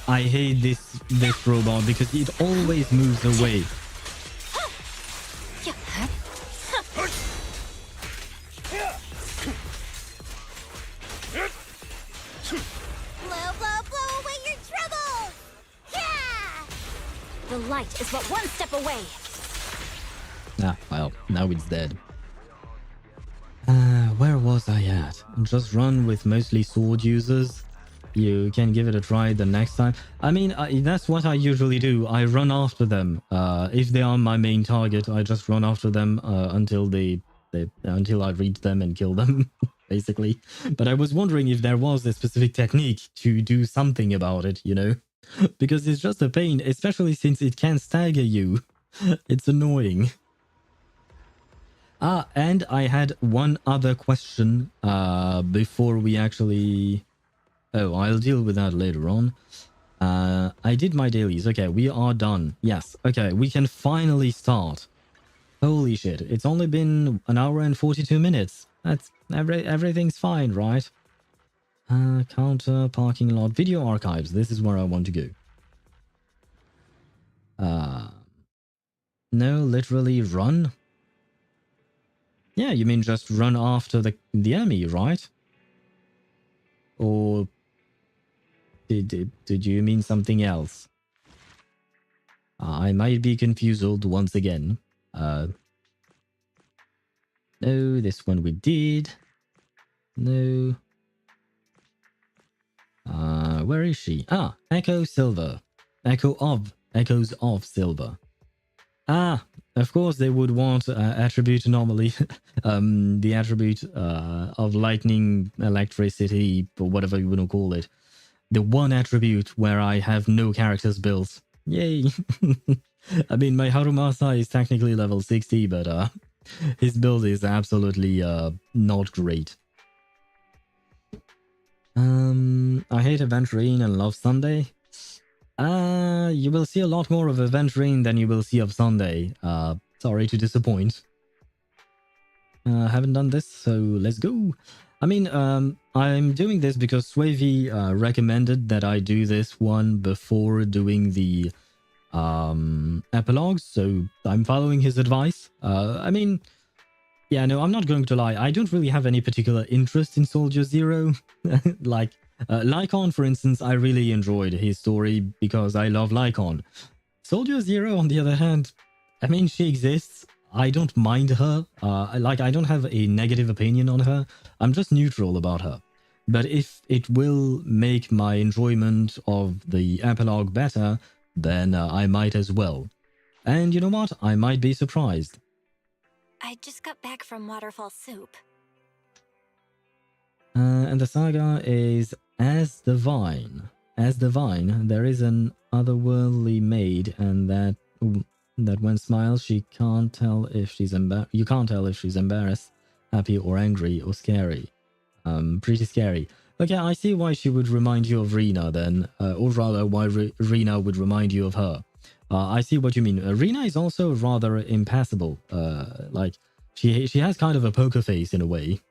I hate this robot because it always moves away. light is but one step away. Ah, well, now it's dead. Where was I at? Just run with mostly sword users. You can give it a try the next time. I mean, that's what I usually do. I run after them. If they are my main target, I just run after them until until I reach them and kill them, basically. But I was wondering if there was a specific technique to do something about it, you know? Because it's just a pain, especially since it can stagger you. It's annoying. Ah, and I had one other question before we actually... Oh, I'll deal with that later on. I did my dailies. Okay, we are done. Yes, okay, we can finally start. Holy shit, it's only been 1 hour and 42 minutes. That's... everything's fine, right? Counter, parking lot, video archives. This is where I want to go. No, literally run? Yeah, you mean just run after the enemy, right? Or did you mean something else? I might be confused once again. No, this one we did. No. Where is she? Ah, Echo Silver. Echoes of Silver. Ah, of course they would want attribute anomaly. The attribute of lightning, electricity, or whatever you want to call it. The one attribute where I have no characters built. Yay! I mean, my Harumasa is technically level 60, but his build is absolutely not great. I hate Aventurine and love Sunday. You will see a lot more of Aventurine than you will see of Sunday. Sorry to disappoint. Haven't done this, so let's go. I mean, I'm doing this because Swavey recommended that I do this one before doing the epilogues, so I'm following his advice. I mean, yeah, no, I'm not going to lie. I don't really have any particular interest in Soldier Zero. Like, Lycon, for instance, I really enjoyed his story because I love Lycon. Soldier Zero, on the other hand, I mean, she exists. I don't mind her. Like, I don't have a negative opinion on her. I'm just neutral about her. But if it will make my enjoyment of the epilogue better, then I might as well. And you know what? I might be surprised. I just got back from Waterfall Soup. And the saga is As the Vine. As the Vine, there is an otherworldly maid, and that when smiles, she can't tell if she's you can't tell if she's embarrassed, happy, or angry, or scary. Pretty scary. Okay, I see why she would remind you of Rena then, or rather why Rena would remind you of her. I see what you mean. Rena is also rather impassable. Like, she has kind of a poker face in a way.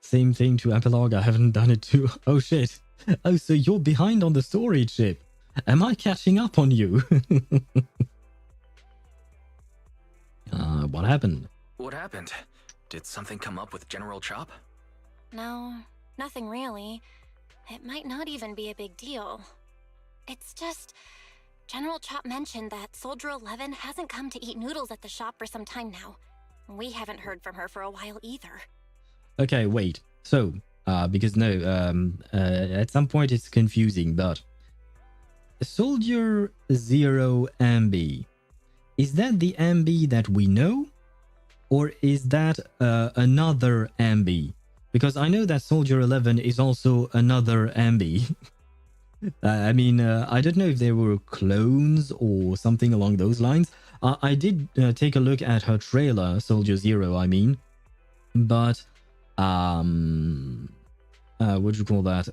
Same thing to epilogue, I haven't done it too. Oh shit. Oh, so you're behind on the story, Chip. Am I catching up on you? What happened? What happened? Did something come up with General Chop? No, nothing really. It might not even be a big deal. It's just... General Chop mentioned that Soldier 11 hasn't come to eat noodles at the shop for some time now. We haven't heard from her for a while either. Okay, wait. So, because no, at some point it's confusing, but... Soldier Zero Anby. Is that the Anby that we know? Or is that another Anby? Because I know that Soldier 11 is also another Anby. I mean, I don't know if they were clones or something along those lines. I did take a look at her trailer, Soldier Zero, I mean. But, what do you call that?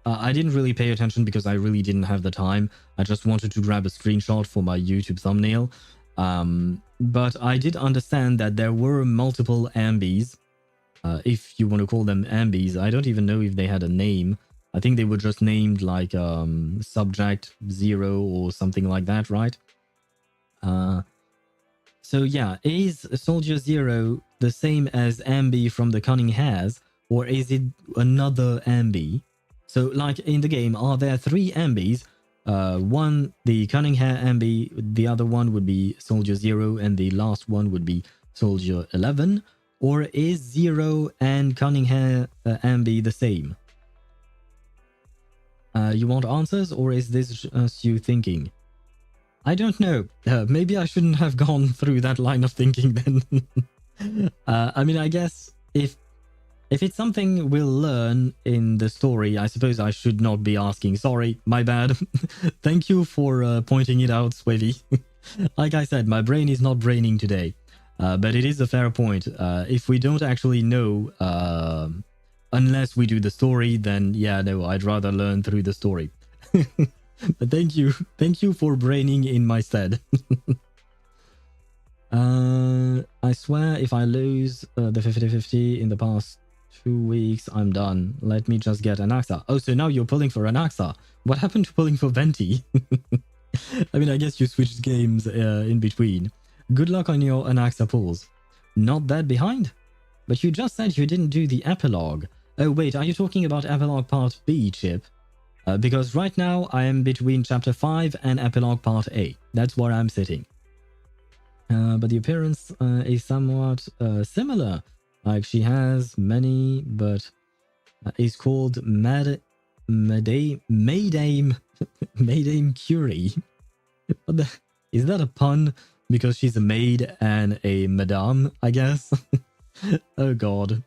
I didn't really pay attention because I really didn't have the time. I just wanted to grab a screenshot for my YouTube thumbnail. But I did understand that there were multiple Anbys. If you want to call them Anbys. I don't even know if they had a name. I think they were just named like Subject Zero or something like that, right? So yeah, is Soldier Zero the same as Anby from the Cunning Hares, or is it another Anby? So like in the game, are there 3 Anbys? One, the Cunning Hare Anby, the other one would be Soldier 0, and the last one would be Soldier 11? Or is 0 and Cunning Hare Anby the same? You want answers, or is this just you thinking? I don't know. Maybe I shouldn't have gone through that line of thinking then. I mean, I guess if it's something we'll learn in the story, I suppose I should not be asking. Sorry, my bad. Thank you for pointing it out, Swavy. Like I said, my brain is not braining today. But it is a fair point. If we don't actually know, unless we do the story, then yeah, no, I'd rather learn through the story. But thank you for braining in my stead. I swear if I lose the 50-50 in the past 2 weeks, I'm done. Let me just get Anaxa. Oh, so now you're pulling for Anaxa. What happened to pulling for Venti? I mean, I guess you switched games in between. Good luck on your Anaxa pulls. Not that behind? But you just said you didn't do the epilogue. Oh wait, are you talking about epilogue part B, Chip? Because right now I am between chapter 5 and epilogue part A. That's where I'm sitting. But the appearance is somewhat similar. Like she has many, but is called Madame Curie. Is that a pun? Because she's a maid and a madame, I guess. Oh god.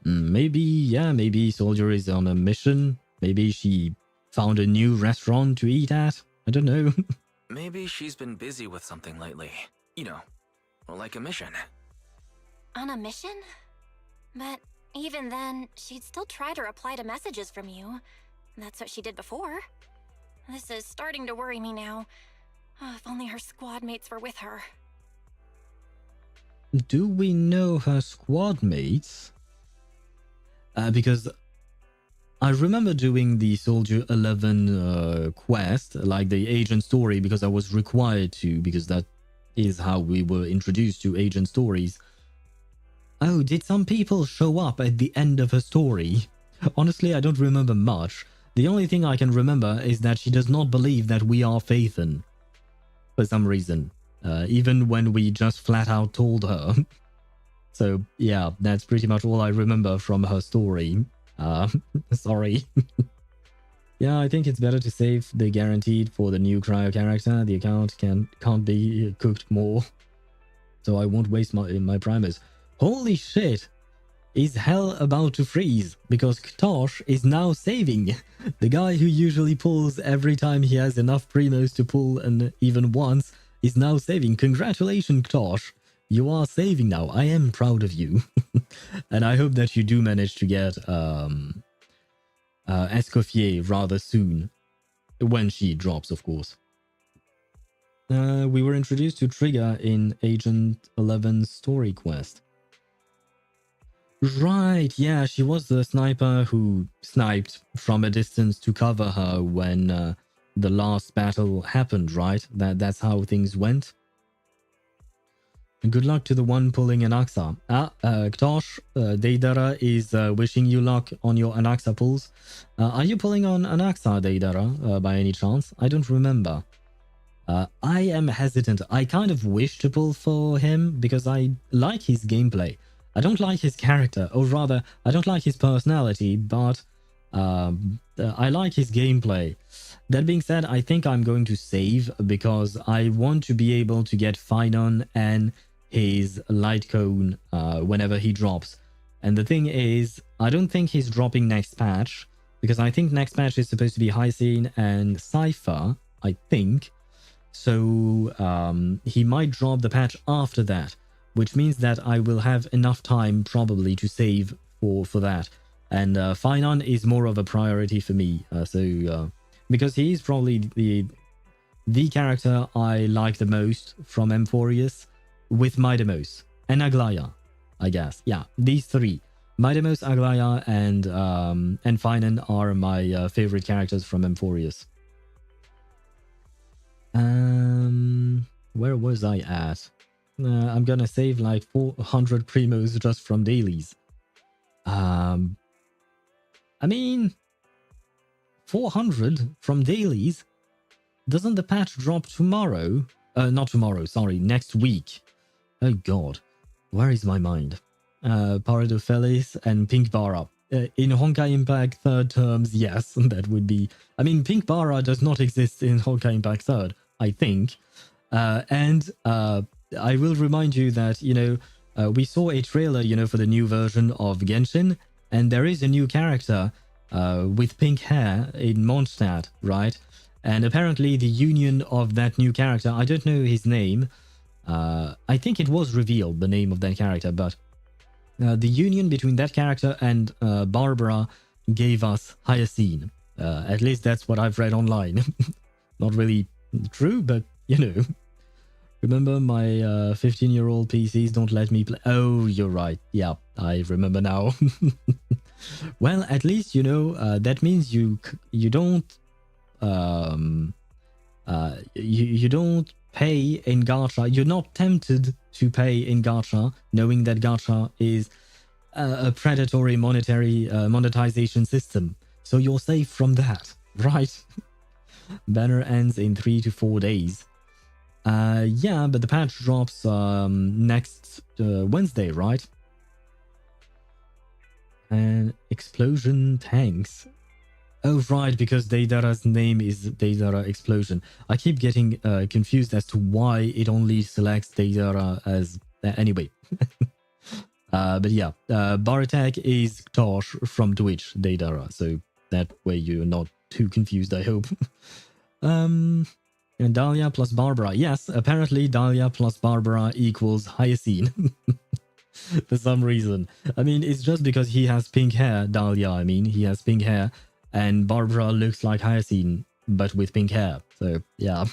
Maybe Soldier is on a mission. Maybe she found a new restaurant to eat at. I don't know. Maybe she's been busy with something lately. You know, like a mission. On a mission? But even then, she'd still try to reply to messages from you. That's what she did before. This is starting to worry me now. Oh, if only her squad mates were with her. Do we know her squad mates? Because I remember doing the Soldier 11 quest, like the agent story, because I was required to, because that is how we were introduced to agent stories. Oh, did some people show up at the end of her story? Honestly, I don't remember much. The only thing I can remember is that she does not believe that we are Phaethon. For some reason. Even when we just flat out told her. So, yeah, that's pretty much all I remember from her story. Sorry. Yeah, I think it's better to save the guaranteed for the new cryo character. The account can't be cooked more. So I won't waste my primers. Holy shit! Is hell about to freeze? Because Ktosh is now saving. The guy who usually pulls every time he has enough primos to pull, and even once, is now saving. Congratulations, Ktosh. You are saving now. I am proud of you. And I hope that you do manage to get Escoffier rather soon. When she drops, of course. We were introduced to Trigger in Agent 11's story quest. Right, yeah, she was the sniper who sniped from a distance to cover her when the last battle happened, right? That's how things went. Good luck to the one pulling Anaxa. Ktosh, Deidara is wishing you luck on your Anaxa pulls. Are you pulling on Anaxa, Deidara, by any chance? I don't remember. I am hesitant. I kind of wish to pull for him because I like his gameplay. I don't like his character, or rather, I don't like his personality, but I like his gameplay. That being said, I think I'm going to save because I want to be able to get Phaethon and his light cone whenever he drops. And the thing is, I don't think he's dropping next patch, because I think next patch is supposed to be Hyacinth and Cypher, I think. So he might drop the patch after that, which means that I will have enough time probably to save for that. And Phaethon is more of a priority for me. Because he's probably the character I like the most from Emphorius, with Midamos and Aglaya, I guess. Yeah, these three. Midamos, Aglaya, and Phaethon are my favorite characters from Emphorius. Where was I at? I'm gonna save like 400 primos just from dailies. I mean, 400 from dailies. Doesn't the patch drop tomorrow? Not tomorrow, sorry, next week. Oh god, where is my mind? Paradophelis and Pink Bara. In Honkai Impact 3rd terms, yes, that would be... I mean, Pink Bara does not exist in Honkai Impact 3rd, I think. And I will remind you that, you know, we saw a trailer, you know, for the new version of Genshin, and there is a new character with pink hair in Mondstadt, right? And apparently the union of that new character, I don't know his name. I think it was revealed, the name of that character, but the union between that character and Barbara gave us Hyacine. At least that's what I've read online. Not really true, but you know. Remember my 15-year-old PCs don't let me play. Oh, you're right. Yeah, I remember now. Well, at least, you know, that means you don't you don't pay in gacha. You're not tempted to pay in gacha, knowing that gacha is a predatory monetization system. So you're safe from that, right? Banner ends in 3 to 4 days. Yeah, but the patch drops next Wednesday, right? And Explosion Tanks. Oh, right, because Deidara's name is Deidara Explosion. I keep getting confused as to why it only selects Deidara as... anyway. But yeah, Baratek is Tosh from Twitch, Deidara. So that way you're not too confused, I hope. And Dahlia plus Barbara. Yes, apparently Dahlia plus Barbara equals Hyacine. For some reason. I mean, it's just because he has pink hair, Dahlia, I mean. He has pink hair. And Barbara looks like Hyacine, but with pink hair. So, yeah.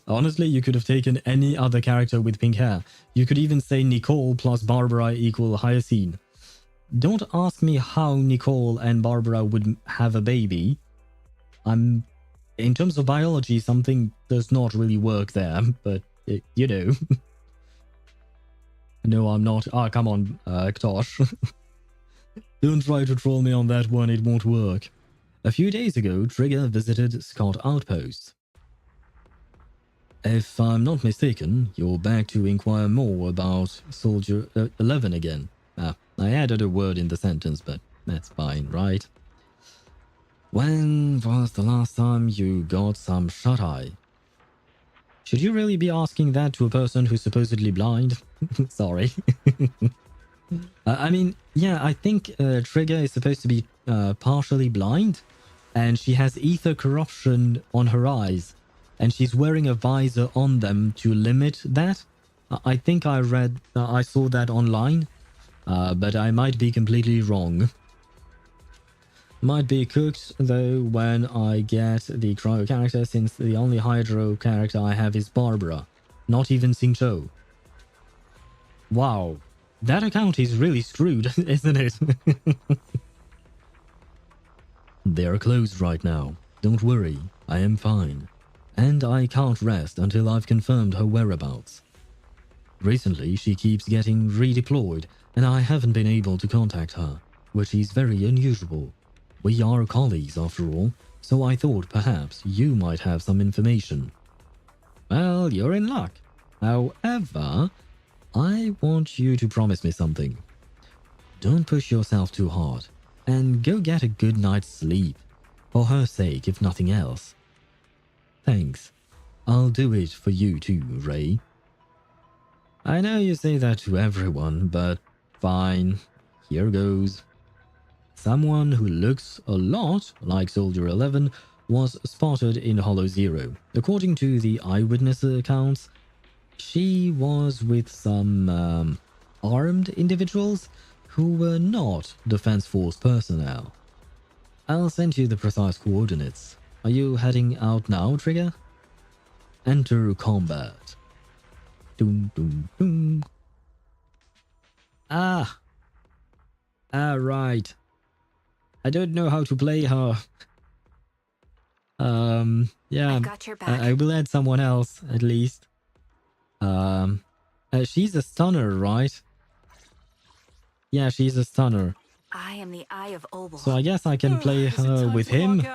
Honestly, you could have taken any other character with pink hair. You could even say Nicole plus Barbara equal Hyacine. Don't ask me how Nicole and Barbara would have a baby. In terms of biology, something does not really work there, but, you know. No, I'm not. Ah, come on, Ktosh. Don't try to troll me on that one, it won't work. A few days ago, Trigger visited Scott Outpost. If I'm not mistaken, you're back to inquire more about Soldier 11 again. I added a word in the sentence, but that's fine, right? When was the last time you got some shut-eye? Should you really be asking that to a person who's supposedly blind? Sorry. I mean, yeah, I think Trigger is supposed to be partially blind, and she has ether corruption on her eyes, and she's wearing a visor on them to limit that. I think I saw that online, but I might be completely wrong. Might be cooked, though, when I get the cryo character, since the only hydro character I have is Barbara, not even Xingqiu. Wow, that account is really screwed, isn't it? They're closed right now. Don't worry, I am fine. And I can't rest until I've confirmed her whereabouts. Recently, she keeps getting redeployed, and I haven't been able to contact her, which is very unusual. We are colleagues after all, so I thought perhaps you might have some information. Well, you're in luck. However, I want you to promise me something. Don't push yourself too hard, and go get a good night's sleep, for her sake if nothing else. Thanks. I'll do it for you too, Ray. I know you say that to everyone, but fine. Here goes. Someone who looks a lot like Soldier 11 was spotted in Hollow Zero. According to the eyewitness accounts, she was with some armed individuals who were not Defense Force personnel. I'll send you the precise coordinates. Are you heading out now, Trigger? Enter combat. Doom, doom, doom. Ah, right. I don't know how to play her. Yeah. I've got your back. I will add someone else, at least. She's a stunner, right? Yeah, she's a stunner. I am the Eye of Obel. So I guess I can play Is it her time with to him. walk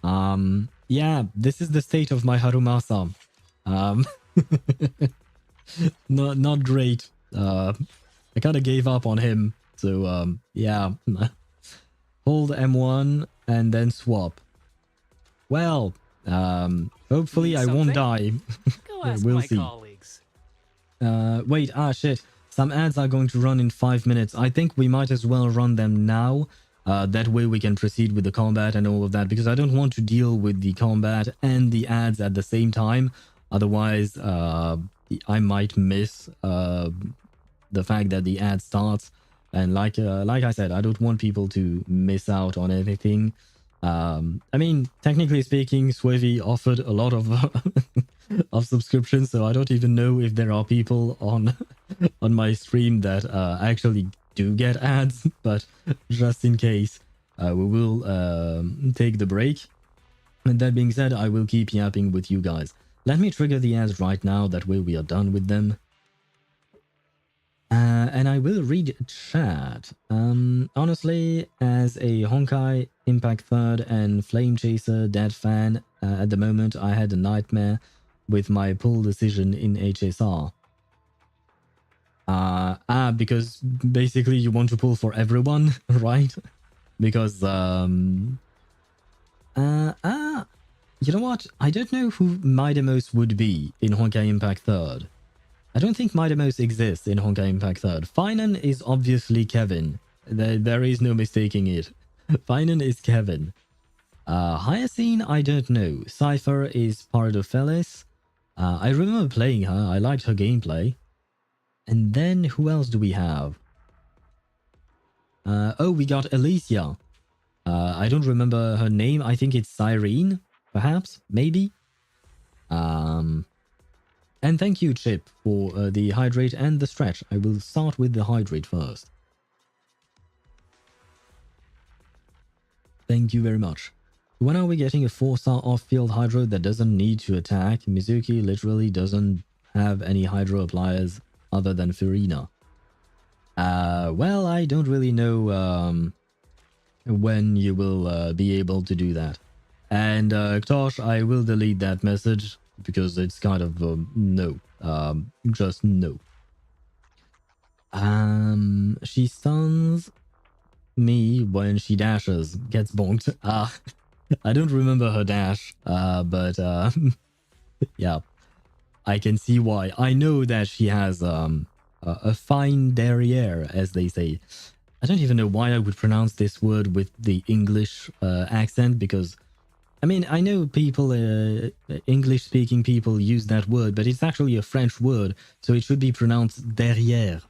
out? Yeah, this is the state of my Harumasa. Not great. I kind of gave up on him. So, yeah. Hold M1 and then swap. Well, hopefully Need I won't something? die. Go ask We'll my see. colleagues. Wait, shit. Some ads are going to run in 5 minutes. I think we might as well run them now. That way we can proceed with the combat and all of that, because I don't want to deal with the combat and the ads at the same time. Otherwise, I might miss the fact that the ad starts. And like I said, I don't want people to miss out on anything. I mean, technically speaking, Swavy offered a lot of of subscriptions, so I don't even know if there are people on my stream that actually do get ads. But just in case, we will take the break. And that being said, I will keep yapping with you guys. Let me trigger the ads right now, that way we are done with them. And I will read chat. Honestly, as a Honkai, Impact 3rd, and Flame Chaser Dead fan, at the moment I had a nightmare with my pull decision in HSR. Because basically you want to pull for everyone, right? Because, you know what? I don't know who Midamos would be in Honkai Impact 3rd. I don't think Midamos exists in Honkai Impact 3rd. Phaethon is obviously Kevin. There is no mistaking it. Phaethon is Kevin. Hyacine, I don't know. Cypher is Paradophelis. I remember playing her. I liked her gameplay. And then who else do we have? Oh, we got Alicia. I don't remember her name. I think it's Cyrene, perhaps, maybe. And thank you, Chip, for the hydrate and the stretch. I will start with the hydrate first. Thank you very much. When are we getting a 4-star off-field hydro that doesn't need to attack? Mizuki literally doesn't have any hydro appliers other than Furina. Well, I don't really know when you will be able to do that. And Ktosh, I will delete that message because it's kind of no. Just no. She stuns me when she dashes, gets bonked. I don't remember her dash, but yeah, I can see why. I know that she has a fine derriere, as they say. I don't even know why I would pronounce this word with the English accent, because I mean, I know people, English-speaking people use that word, but it's actually a French word, so it should be pronounced derrière.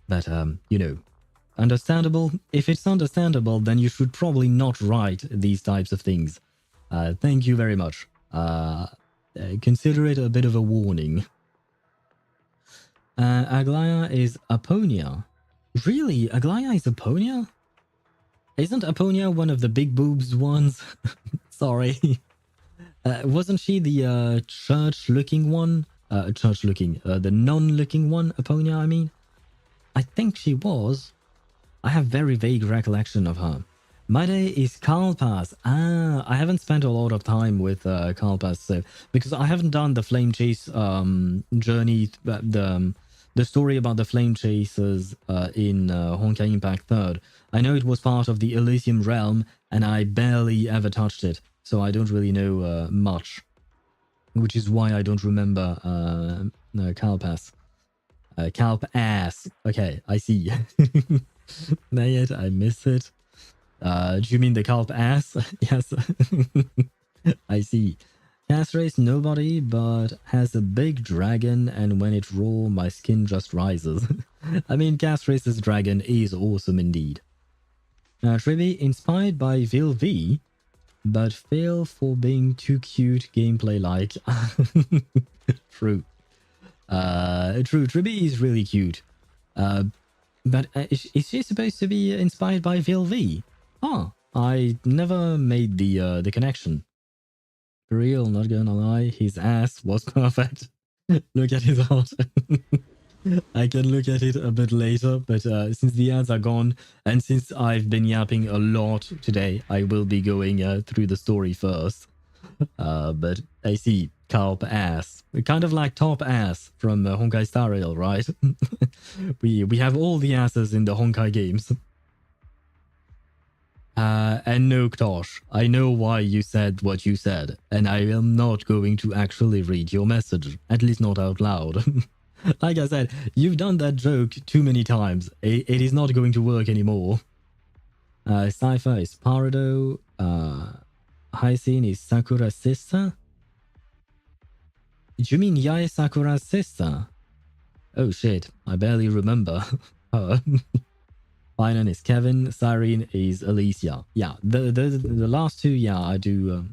But, you know, understandable? If it's understandable, then you should probably not write these types of things. Thank you very much. Consider it a bit of a warning. Aglaya is Aponia. Really? Aglaya is Aponia? Isn't Aponia one of the big boobs ones? Sorry. Wasn't she the church-looking one? The non-looking one, Aponia, I mean? I think she was. I have very vague recollection of her. My day is Kalpas. I haven't spent a lot of time with Kalpas, so, because I haven't done the Flame Chase journey, the story about the Flame Chasers in Honkai Impact 3rd. I know it was part of the Elysium realm, and I barely ever touched it, so I don't really know much. Which is why I don't remember Kalpas. Kalp-ass. Okay, I see. May it, I miss it. Do you mean the Kalp-ass? Yes. I see. Cast race nobody, but has a big dragon, and when it roars, my skin just rises. I mean, Cast Race's dragon is awesome indeed. Trivi, inspired by VilV, but fail for being too cute gameplay-like. True. True, Trivi is really cute. But is she supposed to be inspired by VilV? Oh, I never made the connection. For real, not gonna lie, his ass was perfect. Look at his heart. I can look at it a bit later, but since the ads are gone, and since I've been yapping a lot today, I will be going through the story first. But I see Carp Ass. Kind of like Top Ass from Honkai Star Rail, right? we have all the asses in the Honkai games. And no, Ktosh, I know why you said what you said, and I am not going to actually read your message, at least not out loud. Like I said, you've done that joke too many times. It is not going to work anymore. Cypher is Parado. Hyacinth is Sakura's sister. Do you mean Yae Sakura's sister? Oh shit, I barely remember her. Phaethon is Kevin. Cyrene is Alicia. Yeah, the last two, yeah, I do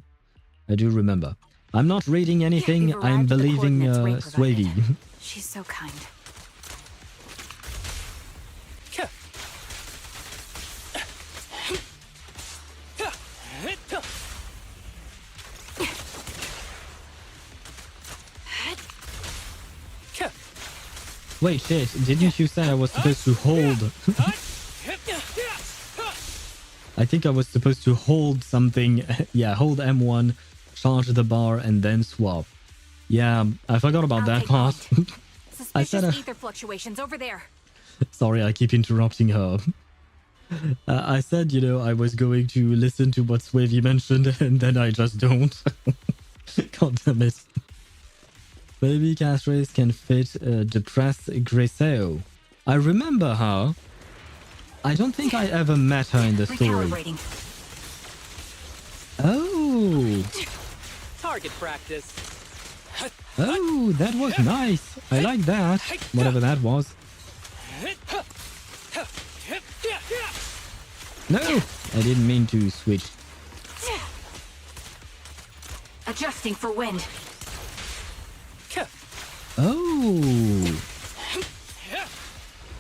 remember. I'm not reading anything. I'm believing Swavey. She's so kind. Wait, shit, didn't you say I was supposed to hold? I think I was supposed to hold something. Yeah, hold M1, charge the bar, and then swap. Yeah, I forgot about that part. I said ether fluctuations over there. Sorry, I keep interrupting her. I said, you know, I was going to listen to what Swavey mentioned, and then I just don't. God damn it. Baby Castrace can fit depressed Griseo. I remember her. I don't think I ever met her in the story. Oh. Target practice. Oh, that was nice. I like that. Whatever that was. No, I didn't mean to switch. Adjusting for wind. Oh.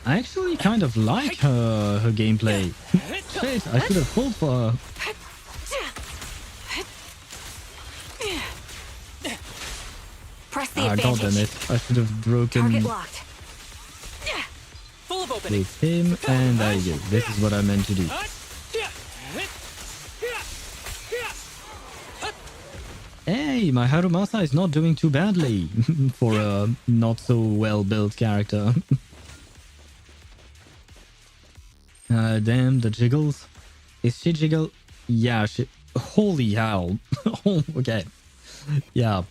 I actually kind of like her gameplay. Shit, I should have pulled for her. Press the advantage. God damn it. I should have broken Target locked. Full of opening. with him, and there you go. This is what I meant to do. Hey, my Harumasa is not doing too badly for a not so well built character. Damn, the jiggles. Is she jiggle? Yeah, she... Holy hell. Oh, okay. Yeah,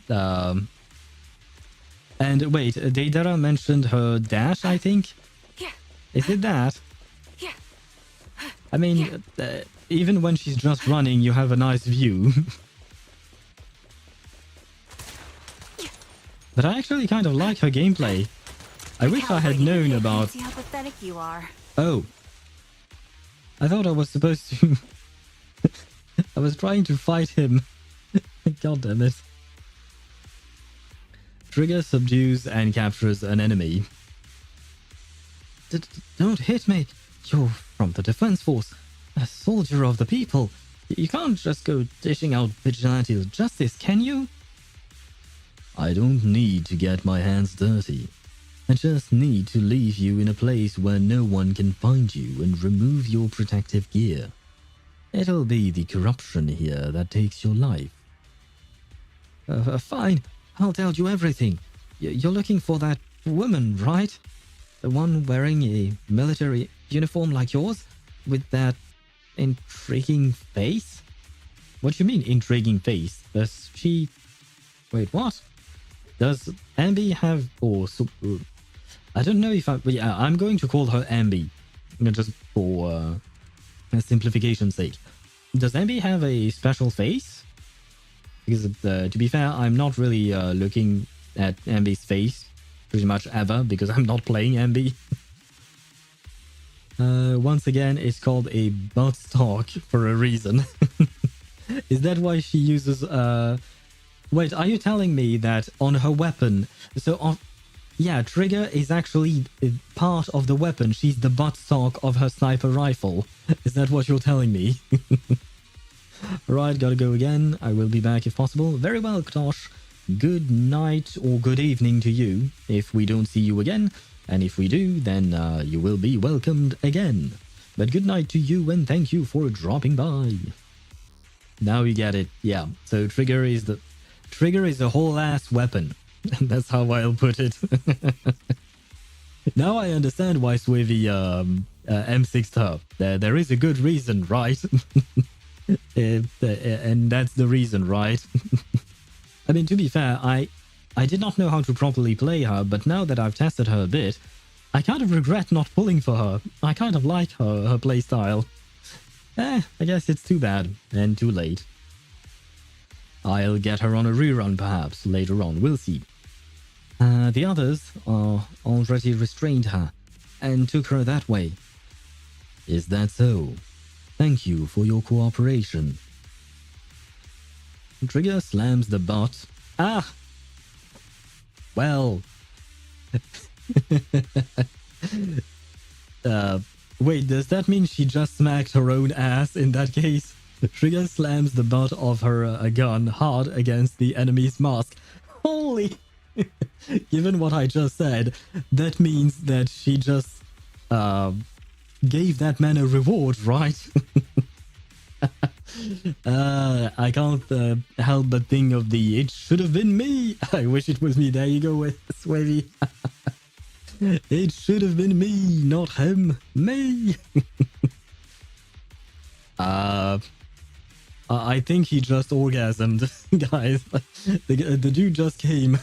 and wait, Deidara mentioned her dash, I think? Yeah. Is it that? Yeah. I mean, even when she's just running, you have a nice view. But I actually kind of like her gameplay. I wish I had known about... See how pathetic you are. Oh. I thought I was supposed to... I was trying to fight him. God damn it. Trigger subdues and captures an enemy. Don't hit me. You're from the defense force. A soldier of the people. You can't just go dishing out vigilante justice, can you? I don't need to get my hands dirty. I just need to leave you in a place where no one can find you and remove your protective gear. It'll be the corruption here that takes your life. Fine, I'll tell you everything. You're looking for that woman, right? The one wearing a military uniform like yours? With that intriguing face? What do you mean, intriguing face? Does she... Wait, what? Does Anby have... Or... I don't know if I... Yeah, I'm going to call her Anby. Just for simplification's sake. Does Anby have a special face? Because to be fair, I'm not really looking at Anby's face pretty much ever because I'm not playing Anby. Once again, it's called a buttstock for a reason. Is that why she uses... Wait, are you telling me that on her weapon... So, yeah, Trigger is actually part of the weapon. She's the buttstock of her sniper rifle. Is that what you're telling me? Right, gotta go again. I will be back if possible. Very well, Ktosh. good night or good evening to you if we don't see you again. And if we do, then you will be welcomed again. But good night to you and thank you for dropping by. Now you get it. Yeah, so trigger is a whole ass weapon. That's how I'll put it. Now I understand why Swivy M6'd her. There is a good reason, right? And that's the reason, right? I mean, to be fair, I did not know how to properly play her, but now that I've tested her a bit, I kind of regret not pulling for her. I kind of like her playstyle. I guess it's too bad and too late. I'll get her on a rerun perhaps later on, we'll see. The others already restrained her and took her that way. Is that so? Thank you for your cooperation. Trigger slams the butt. Ah! Well... wait, does that mean she just smacked her own ass in that case? Trigger slams the butt of her gun hard against the enemy's mask. Holy... Given what I just said, that means that she just gave that man a reward, right? I can't help but think of the "it should have been me." I wish it was me. There you go with Swavy. It should have been me, not him. Me. I think he just orgasmed, guys. The dude just came.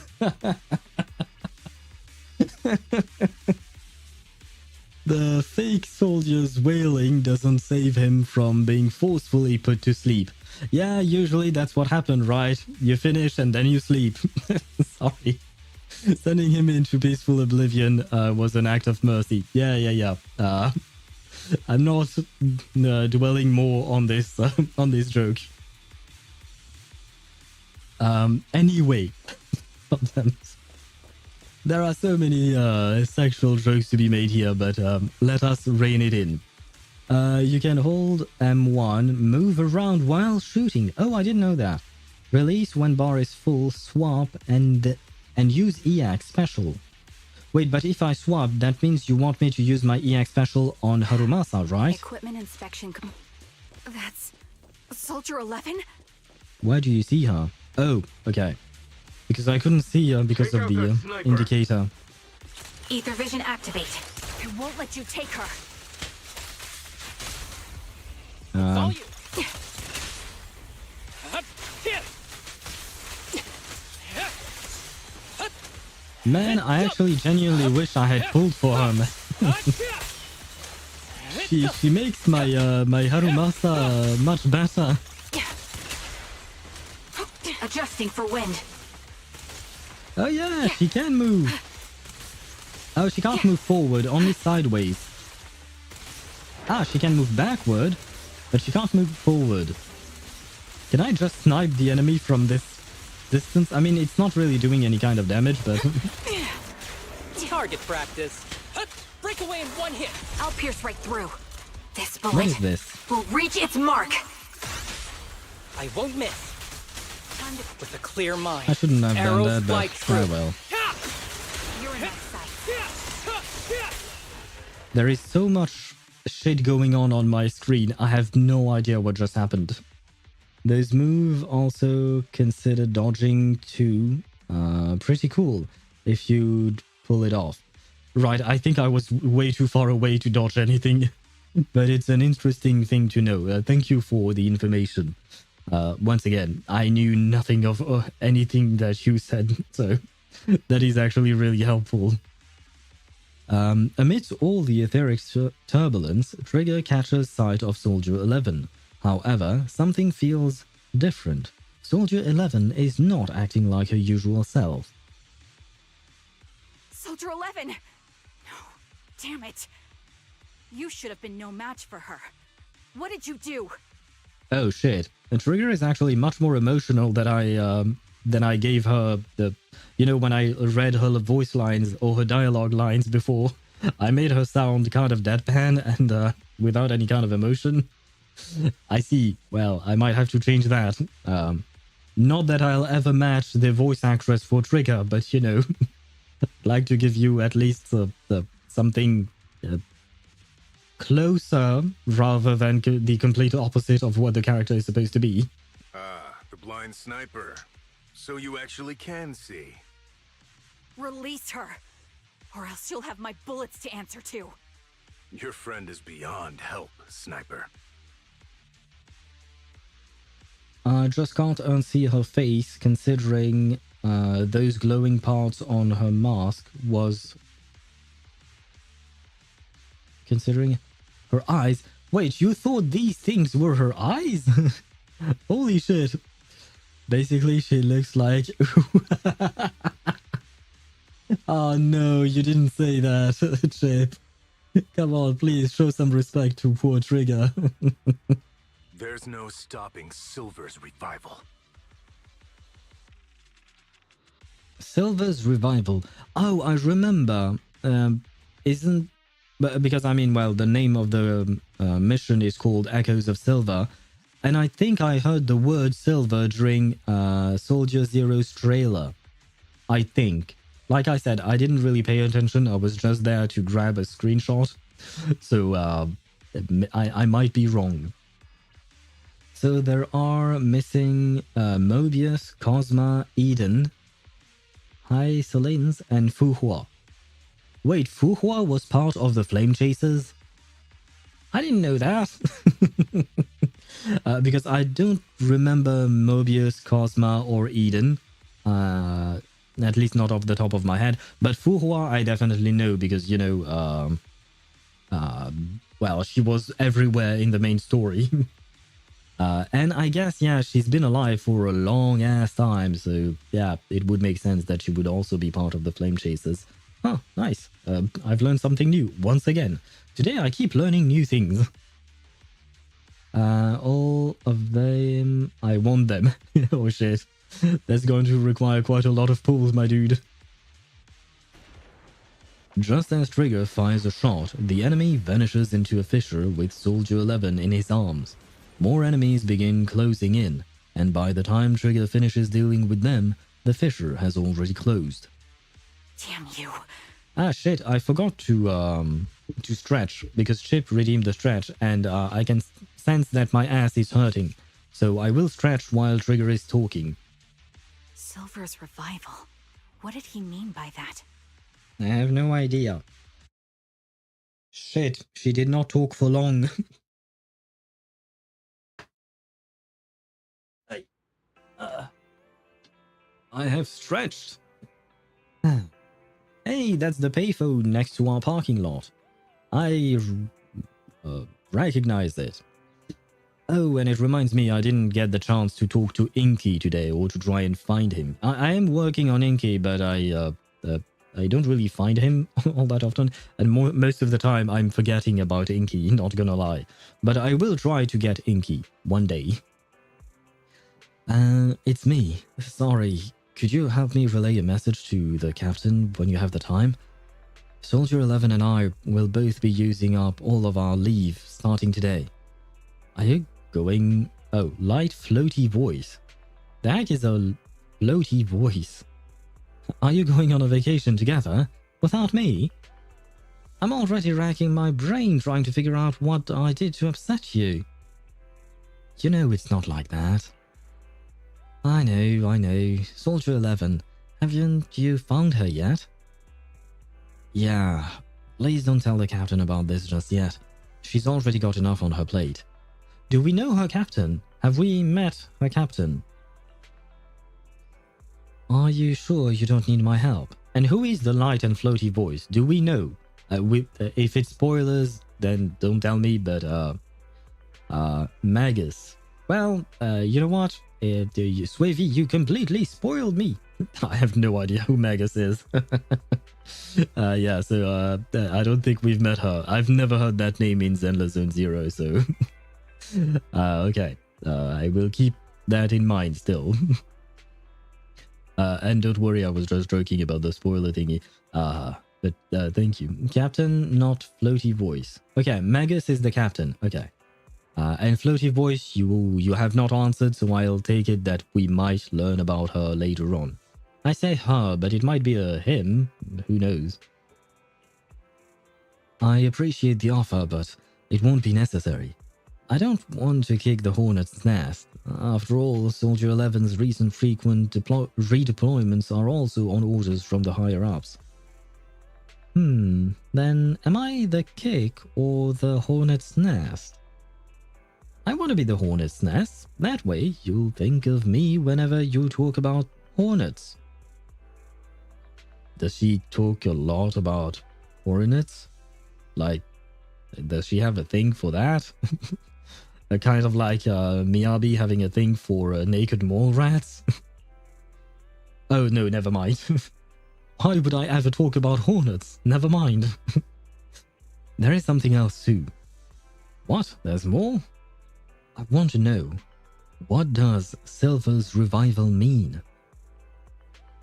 The fake soldier's wailing doesn't save him from being forcefully put to sleep. Yeah, usually that's what happened, right? You finish and then you sleep. Sorry. Sending him into peaceful oblivion was an act of mercy. Yeah. I'm not dwelling more on this joke. Anyway, there are so many sexual jokes to be made here, but let us rein it in. You can hold M1, move around while shooting. Oh, I didn't know that. Release when bar is full, swap, and use EX special. Wait, but if I swap, that means you want me to use my EX special on Harumasa, right? Equipment inspection. That's Soldier 11? Where do you see her? Oh, okay. Because I couldn't see her because of the indicator. Ether vision activate. I won't let you take her. All you. Man, I actually genuinely wish I had pulled for her, man. she makes my my Harumasa much better. Adjusting for wind. Oh yeah, she can move. Oh, she can't move forward, only sideways. Ah, she can move backward, but she can't move forward. Can I just snipe the enemy from this distance? I mean, it's not really doing any kind of damage, but... Target practice. Break away in one hit. I'll pierce right through. This bullet What is this? will reach its mark. I won't miss. With a clear mind. I shouldn't have done that, but fly true. oh well. You're in my sight. There is so much shit going on my screen, I have no idea what just happened. This move also considered dodging too. Pretty cool if you pull it off. Right, I think I was way too far away to dodge anything, but it's an interesting thing to know. Thank you for the information. Once again, I knew nothing of anything that you said, so that is actually really helpful. Amidst all the etheric turbulence, Trigger catches sight of Soldier 11. However, something feels different. Soldier 11 is not acting like her usual self. Soldier 11! No, damn it. You should have been no match for her. What did you do? Oh shit. The Trigger is actually much more emotional than I gave her the... You know, when I read her voice lines or her dialogue lines before, I made her sound kind of deadpan and without any kind of emotion. I see. Well, I might have to change that. Not that I'll ever match the voice actress for Trigger, but you know, I'd like to give you at least something closer rather than the complete opposite of what the character is supposed to be. Ah, the blind sniper. So you actually can see. Release her, or else you'll have my bullets to answer to. Your friend is beyond help, sniper. I just can't unsee her face, considering those glowing parts on her mask was... Considering her eyes... Wait, you thought these things were her eyes? Holy shit. Basically, she looks like... Oh no, you didn't say that, Chip. Come on, please show some respect to poor Trigger. There's no stopping Silver's revival. Silver's revival. Oh, I remember. Isn't... Because, I mean, well, the name of the mission is called Echoes of Silver. And I think I heard the word silver during Soldier Zero's trailer. I think. Like I said, I didn't really pay attention. I was just there to grab a screenshot. So I might be wrong. So there are missing Mobius, Cosma, Eden, Hai Solins, and Fu Hua. Wait, Fu Hua was part of the Flame Chasers? I didn't know that. Because I don't remember Mobius, Cosma, or Eden. At least not off the top of my head. But Fu Hua I definitely know because, you know, well, she was everywhere in the main story. And I guess, yeah, she's been alive for a long ass time. So, yeah, it would make sense that she would also be part of the Flame Chasers. Oh, nice. I've learned something new once again. Today I keep learning new things. All of them... I want them. Oh shit. That's going to require quite a lot of pulls, my dude. Just as Trigger fires a shot, the enemy vanishes into a fissure with Soldier 11 in his arms. More enemies begin closing in, and by the time Trigger finishes dealing with them, the fissure has already closed. Damn you. Ah shit, I forgot to stretch, because Chip redeemed the stretch, and I can sense that my ass is hurting. So I will stretch while Trigger is talking. Silver's revival. What did he mean by that? I have no idea. Shit, she did not talk for long. I have stretched. Hey, that's the payphone next to our parking lot. I recognized it. Oh, and it reminds me I didn't get the chance to talk to Inky today or to try and find him. I am working on Inky, but I don't really find him all that often. And most of the time I'm forgetting about Inky, not gonna lie. But I will try to get Inky one day. It's me. Sorry. Could you help me relay a message to the captain when you have the time? Soldier 11 and I will both be using up all of our leave starting today. Are you going... Oh, light floaty voice. The heck is a floaty voice? Are you going on a vacation together? Without me? I'm already racking my brain trying to figure out what I did to upset you. You know it's not like that. I know. Soldier 11, haven't you found her yet? Yeah, please don't tell the captain about this just yet. She's already got enough on her plate. Do we know her captain? Have we met her captain? Are you sure you don't need my help? And who is the light and floaty voice? Do we know? If it's spoilers, then don't tell me, but Magus. Well, you know what? Swavy, you completely spoiled me. I have no idea who Magus is. Yeah, so I don't think we've met her. I've never heard that name in Zenless Zone Zero, so... okay, I will keep that in mind still. And don't worry, I was just joking about the spoiler thingy. But thank you. Captain, not floaty voice. Okay, Magus is the captain. Okay. And Floaty Voice, you have not answered, so I'll take it that we might learn about her later on. I say her, but it might be a him. Who knows? I appreciate the offer, but it won't be necessary. I don't want to kick the hornet's nest. After all, Soldier 11's recent frequent redeployments are also on orders from the higher-ups. Then am I the kick or the hornet's nest? I want to be the hornet's nest. That way, you'll think of me whenever you talk about hornets. Does she talk a lot about hornets? Like, does she have a thing for that? Kind of like Miyabi having a thing for naked mole rats? Oh no, never mind. Why would I ever talk about hornets? Never mind. There is something else too. What? There's more? I want to know, what does Silver's revival mean?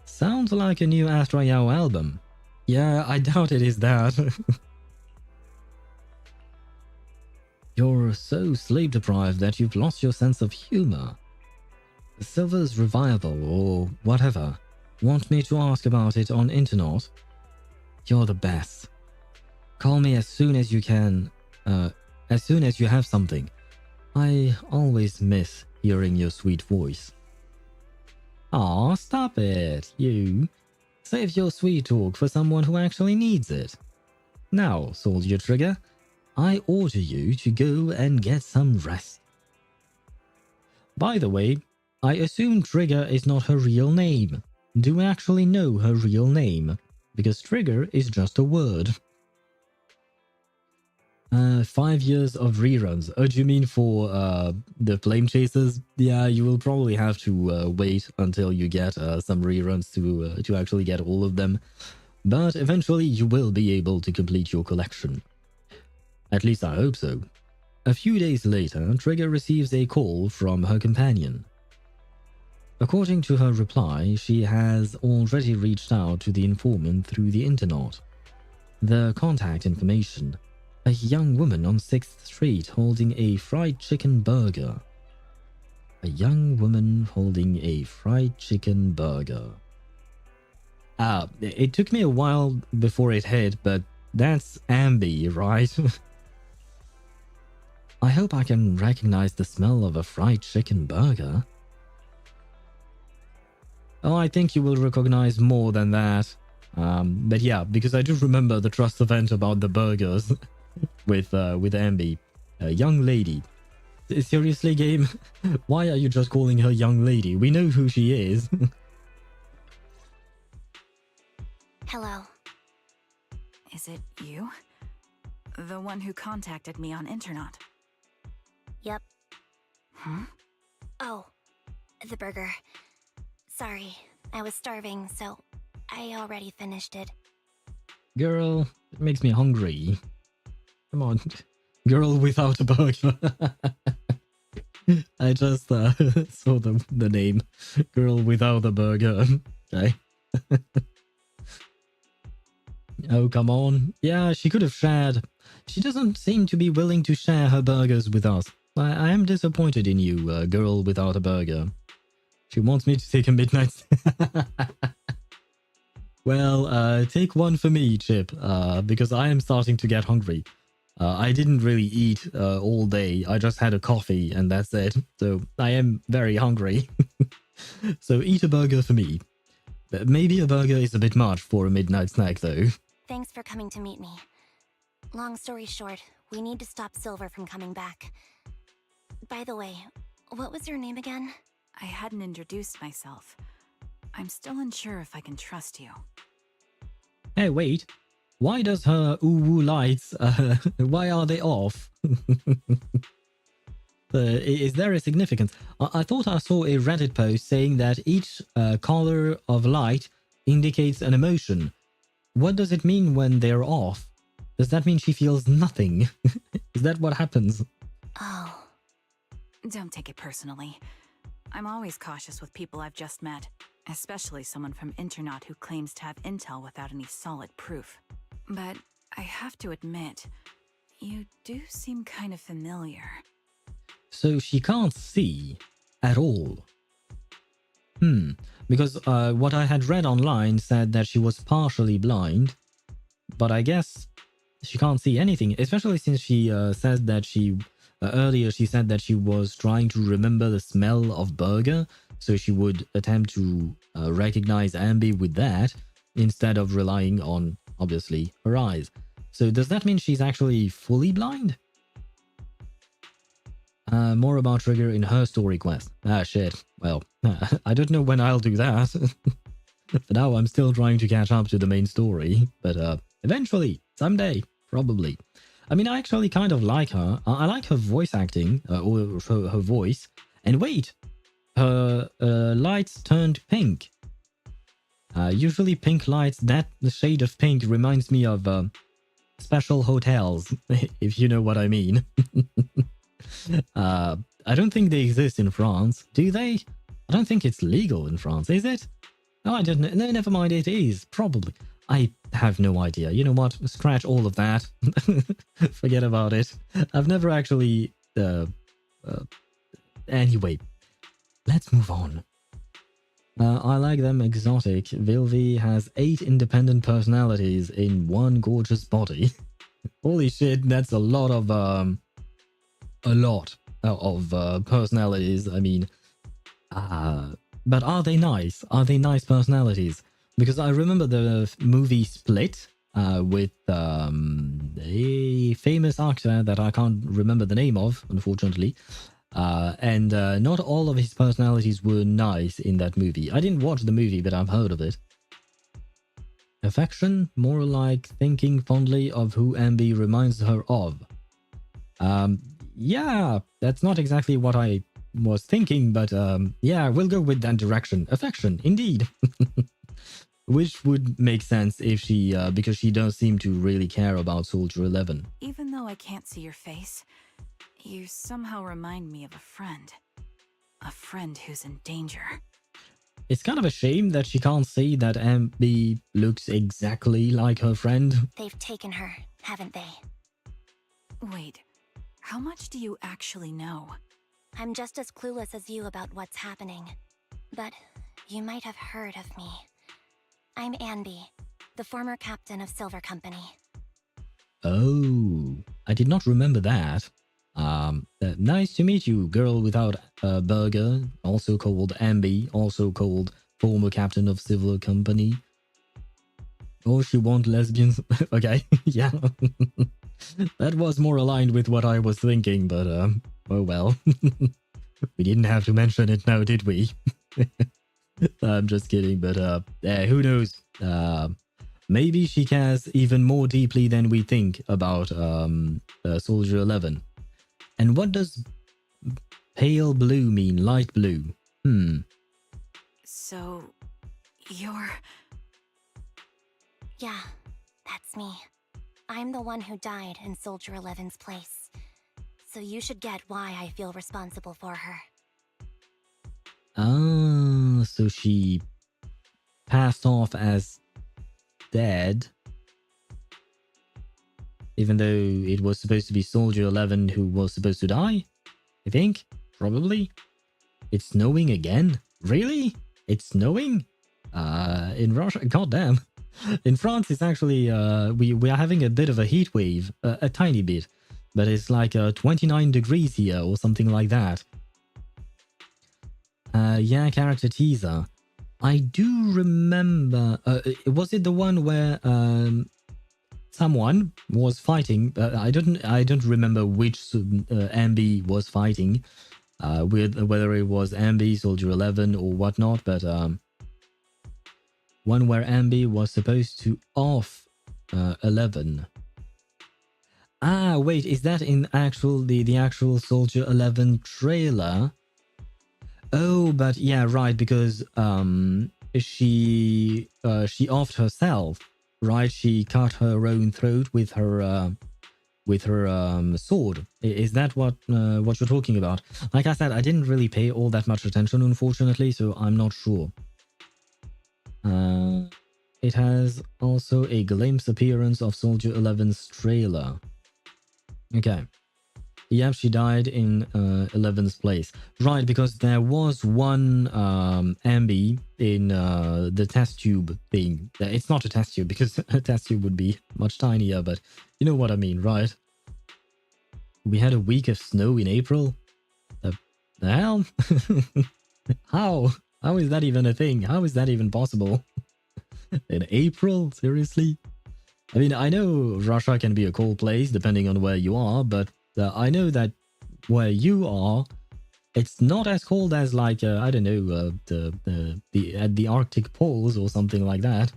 Sounds like a new Astra Yao album. Yeah, I doubt it is that. You're so sleep-deprived that you've lost your sense of humor. Silver's revival, or whatever. Want me to ask about it on internet? You're the best. Call me as soon as you can, as soon as you have something. I always miss hearing your sweet voice. Aw, stop it, you. Save your sweet talk for someone who actually needs it. Now, Soldier Trigger, I order you to go and get some rest. By the way, I assume Trigger is not her real name. Do I actually know her real name? Because Trigger is just a word. 5 years of reruns. Oh, do you mean for the Flame Chasers? Yeah, you will probably have to wait until you get some reruns to actually get all of them. But eventually you will be able to complete your collection. At least I hope so. A few days later, Trigger receives a call from her companion. According to her reply, she has already reached out to the informant through the internet. The contact information: a young woman on 6th Street holding a fried chicken burger. A young woman holding a fried chicken burger. It took me a while before it hit, but that's Anby, right? I hope I can recognize the smell of a fried chicken burger. Oh, I think you will recognize more than that. But yeah, because I do remember the trust event about the burgers with Anby. A young lady. Seriously, game? Why are you just calling her young lady? We know who she is. Hello. Is it you? The one who contacted me on internet? Yep. Huh? Oh, the burger. Sorry, I was starving, so I already finished it. Girl, it makes me hungry. Come on. Girl without a burger. I just saw the name. Girl without a burger. Okay. Oh, come on. Yeah, she could have shared. She doesn't seem to be willing to share her burgers with us. I am disappointed in you, girl without a burger. She wants me to take a midnight... Well, take one for me, Chip, because I am starting to get hungry. I didn't really eat all day. I just had a coffee and that's it. So I am very hungry. So eat a burger for me. Maybe a burger is a bit much for a midnight snack, though. Thanks for coming to meet me. Long story short, we need to stop Silver from coming back. By the way, what was your name again? I hadn't introduced myself. I'm still unsure if I can trust you. Hey, wait. Why does her ooh-woo lights, why are they off? Is there a significance? I thought I saw a Reddit post saying that each color of light indicates an emotion. What does it mean when they're off? Does that mean she feels nothing? Is that what happens? Oh. Don't take it personally. I'm always cautious with people I've just met, especially someone from internet who claims to have intel without any solid proof. But I have to admit, you do seem kind of familiar. So she can't see at all. Because what I had read online said that she was partially blind, but I guess she can't see anything, especially since she said that she earlier she said that she was trying to remember the smell of burger, so she would attempt to recognize Anby with that instead of relying on, obviously, her eyes. So does that mean she's actually fully blind? More about Trigger in her story quest. Ah, shit. Well, I don't know when I'll do that. For now, I'm still trying to catch up to the main story, but eventually, someday, probably. I mean, I actually kind of like her. I like her voice acting, or her voice. And wait, her lights turned pink. Usually pink lights, that shade of pink reminds me of special hotels, if you know what I mean. I don't think they exist in France, do they? I don't think it's legal in France, is it? No, I don't know. No, never mind, it is, probably. I have no idea. You know what? Scratch all of that. Forget about it. I've never actually... Anyway, let's move on. I like them exotic. Vilvi has 8 independent personalities in one gorgeous body. Holy shit, that's a lot of personalities. I mean, but are they nice? Are they nice personalities? Because I remember the movie Split with a famous actor that I can't remember the name of, unfortunately. And not all of his personalities were nice in that movie. I didn't watch the movie, but I've heard of it. Affection? More like thinking fondly of who Anby reminds her of. Yeah, that's not exactly what I was thinking, but yeah, we'll go with that direction. Affection, indeed. Which would make sense if she, because she does seem to really care about Soldier 11. Even though I can't see your face, you somehow remind me of a friend. A friend who's in danger. It's kind of a shame that she can't see that Anby looks exactly like her friend. They've taken her, haven't they? Wait, how much do you actually know? I'm just as clueless as you about what's happening. But you might have heard of me. I'm Anby, the former captain of Silver Company. Oh, I did not remember that. Nice to meet you, girl without a burger, also called Anby, also called former captain of Silver Company. Oh, she want lesbians? Okay, yeah. That was more aligned with what I was thinking, but oh well. We didn't have to mention it now, did we? I'm just kidding, but who knows? Maybe she cares even more deeply than we think about Soldier 11. And what does pale blue mean? Light blue? So, you're... Yeah, that's me. I'm the one who died in Soldier 11's place. So you should get why I feel responsible for her. Ah, so she passed off as dead, even though it was supposed to be Soldier 11 who was supposed to die, I think, probably. It's snowing again? Really? It's snowing? In Russia? Goddamn. In France, it's actually, we are having a bit of a heat wave, a tiny bit, but it's like 29 degrees here or something like that. Yeah, character teaser. I do remember, was it the one where someone was fighting? I don't remember which Anby was fighting, with whether it was Anby, Soldier 11 or whatnot, but one where Anby was supposed to off 11. Ah, wait, is that in the actual Soldier 11 trailer? Oh, but yeah, right, because she offed herself, right? She cut her own throat with her sword. Is that what you're talking about? Like I said, I didn't really pay all that much attention, unfortunately, so I'm not sure. It has also a glimpse appearance of Soldier 11's trailer. Okay. Yeah, she died in 11th place. Right, because there was one Anby in the test tube thing. It's not a test tube because a test tube would be much tinier, but you know what I mean, right? We had a week of snow in April. The hell? How? How is that even a thing? How is that even possible? In April? Seriously? I mean, I know Russia can be a cold place depending on where you are, but I know that where you are, it's not as cold as like, I don't know, at the Arctic poles or something like that.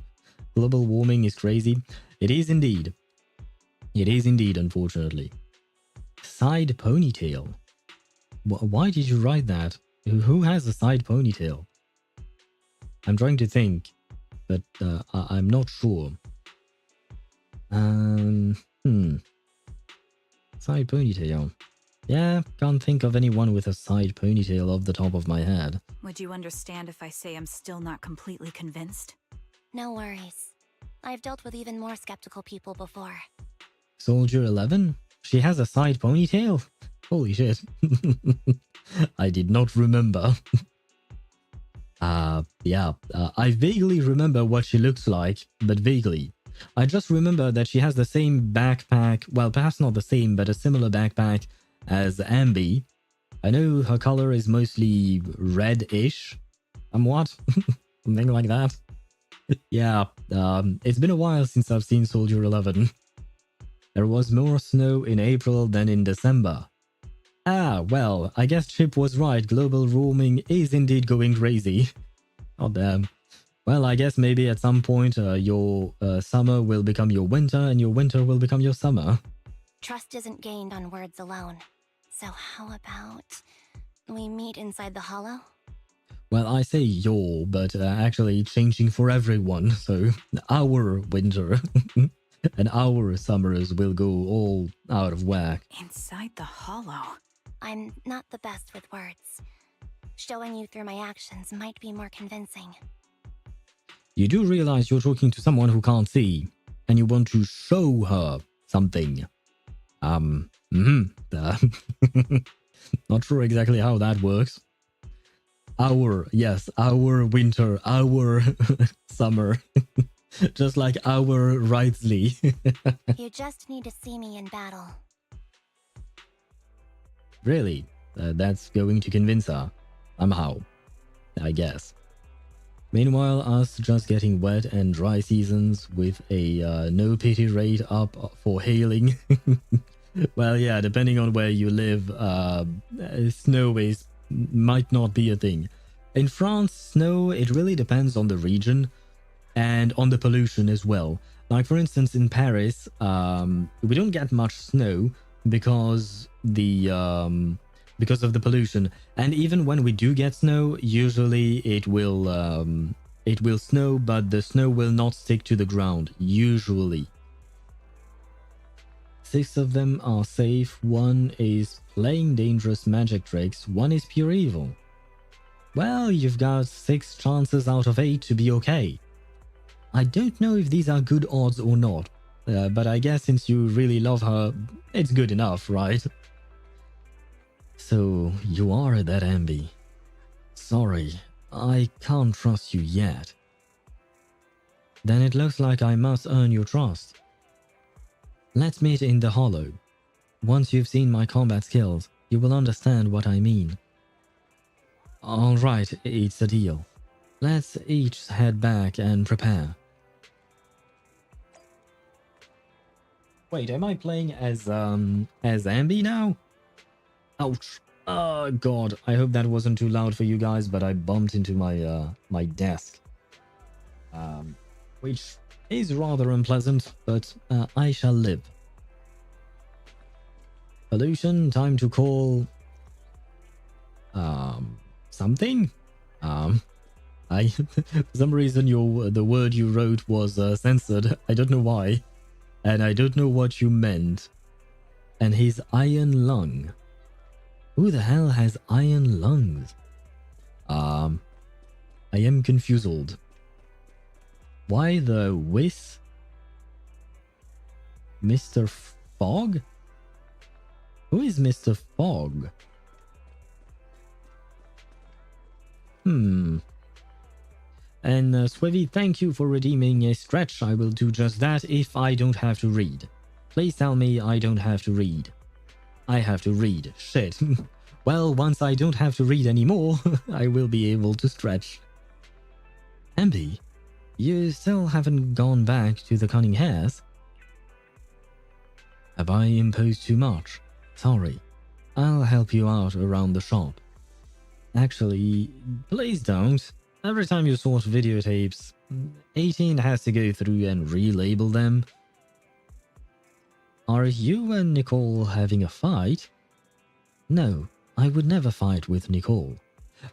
Global warming is crazy. It is indeed. It is indeed, unfortunately. Side ponytail. Why did you write that? Who has a side ponytail? I'm trying to think, but I'm not sure. Side ponytail. Yeah, can't think of anyone with a side ponytail off the top of my head. Would you understand if I say I'm still not completely convinced? No worries. I've dealt with even more skeptical people before. Soldier 11? She has a side ponytail? Holy shit. I did not remember. Yeah, I vaguely remember what she looks like, but vaguely. I just remember that she has the same backpack, well, perhaps not the same, but a similar backpack as Anby. I know her color is mostly red-ish. Somewhat. Something like that. Yeah, it's been a while since I've seen Soldier 11. There was more snow in April than in December. Ah, well, I guess Chip was right. Global warming is indeed going crazy. Oh, damn. Well, I guess maybe at some point your summer will become your winter and your winter will become your summer. Trust isn't gained on words alone. So how about we meet inside the hollow? Well, I say your, but actually changing for everyone. So our winter and our summers will go all out of whack. Inside the hollow? I'm not the best with words. Showing you through my actions might be more convincing. You do realize you're talking to someone who can't see, and you want to show her something. Not sure exactly how that works. Our winter, our summer. Just like our Wrightsley. You just need to see me in battle. Really? That's going to convince her. Somehow. I guess. Meanwhile, us just getting wet and dry seasons with a no pity rate up for hailing. Well, yeah, depending on where you live, snow might not be a thing. In France, snow, it really depends on the region and on the pollution as well. Like, for instance, in Paris, we don't get much snow because of the pollution. And even when we do get snow, usually it will snow, but the snow will not stick to the ground, usually. 6 of them are safe, 1 is playing dangerous magic tricks, 1 is pure evil. Well, you've got 6 chances out of 8 to be okay. I don't know if these are good odds or not, but I guess since you really love her, it's good enough, right? So, you are that Anby. Sorry, I can't trust you yet. Then it looks like I must earn your trust. Let's meet in the hollow. Once you've seen my combat skills, you will understand what I mean. Alright, it's a deal. Let's each head back and prepare. Wait, am I playing as Anby now? Ouch. Oh god, I hope that wasn't too loud for you guys, but I bumped into my my desk. Which is rather unpleasant, but I shall live. Pollution, time to call something? For some reason the word you wrote was censored. I don't know why. And I don't know what you meant. And his iron lung. Who the hell has iron lungs? I am confused. Why the whiz? Mr. Fogg? Who is Mr. Fogg? And Swevy, thank you for redeeming a stretch. I will do just that if I don't have to read. Please tell me I don't have to read. I have to read. Shit. Well, once I don't have to read anymore, I will be able to stretch. Anby, you still haven't gone back to the Cunning Hares? Have I imposed too much? Sorry. I'll help you out around the shop. Actually, please don't. Every time you sort videotapes, 18 has to go through and relabel them. Are you and Nicole having a fight? No, I would never fight with Nicole.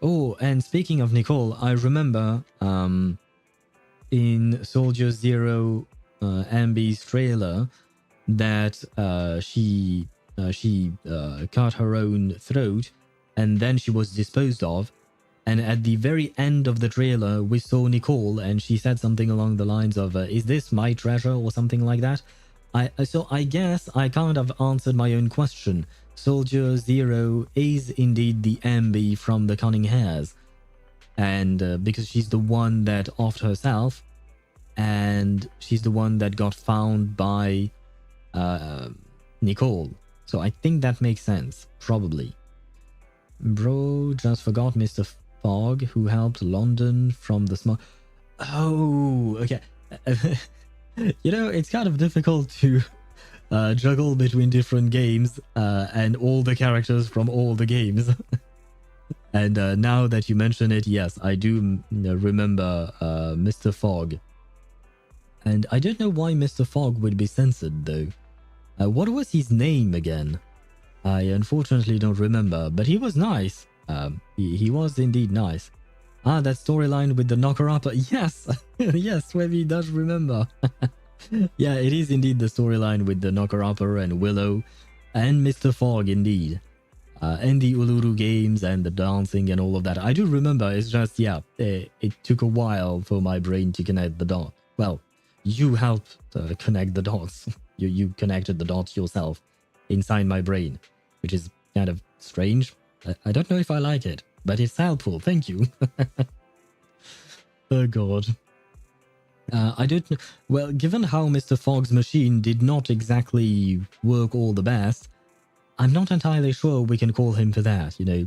Oh, and speaking of Nicole, I remember in Soldier Zero Anby's trailer that she cut her own throat and then she was disposed of. And at the very end of the trailer, we saw Nicole and she said something along the lines of, is this my treasure or something like that? So I guess I kind of answered my own question. Soldier Zero is indeed the Anby from the Cunning Hares. And because she's the one that offed herself, and she's the one that got found by Nicole. So I think that makes sense, probably. Bro just forgot Mr. Fogg, who helped London from the smog. Oh, okay. You know, it's kind of difficult to juggle between different games and all the characters from all the games. And now that you mention it, yes, I do remember Mr. Fogg. And I don't know why Mr. Fogg would be censored, though. What was his name again? I unfortunately don't remember, but he was nice. He was indeed nice. Ah, that storyline with the knocker-upper. Yes! Yes, Swevy does remember. Yeah, it is indeed the storyline with the knocker-upper and Willow and Mr. Fogg, indeed. And the Uluru games and the dancing and all of that. I do remember, it's just, yeah, it took a while for my brain to connect the dots. Well, you helped connect the dots. You connected the dots yourself inside my brain, which is kind of strange. I don't know if I like it, but it's helpful. Thank you. Oh, God. I don't know. Well, given how Mr. Fogg's machine did not exactly work all the best, I'm not entirely sure we can call him for that, you know.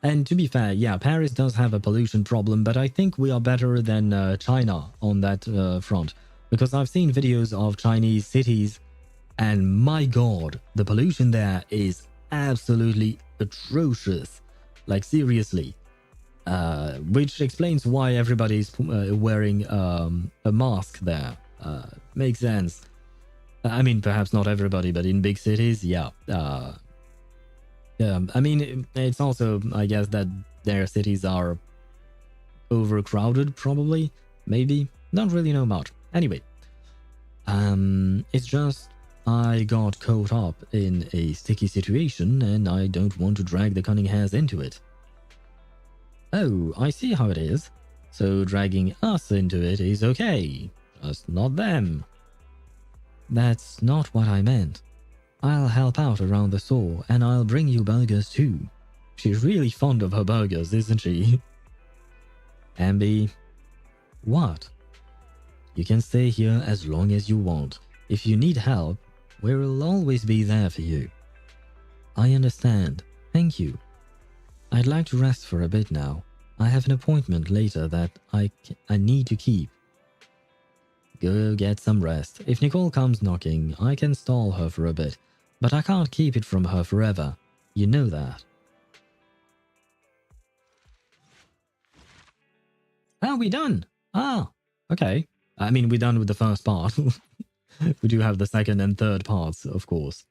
And to be fair, yeah, Paris does have a pollution problem, but I think we are better than China on that front. Because I've seen videos of Chinese cities, and my god, the pollution there is absolutely atrocious. Like, seriously. Which explains why everybody's wearing a mask there. Makes sense. I mean, perhaps not everybody, but in big cities, yeah. I mean, it's also, I guess, that their cities are overcrowded, probably. Maybe. Don't really know much. Anyway. It's just I got caught up in a sticky situation and I don't want to drag the Cunning Hares into it. Oh, I see how it is. So dragging us into it is okay, just not them. That's not what I meant. I'll help out around the store and I'll bring you burgers too. She's really fond of her burgers, isn't she? Anby, what? You can stay here as long as you want. If you need help, we'll always be there for you. I understand. Thank you. I'd like to rest for a bit now. I have an appointment later that I need to keep. Go get some rest. If Nicole comes knocking, I can stall her for a bit, but I can't keep it from her forever. You know that. Are we done? Ah, okay. I mean, we're done with the first part. We do have the second and third parts, of course.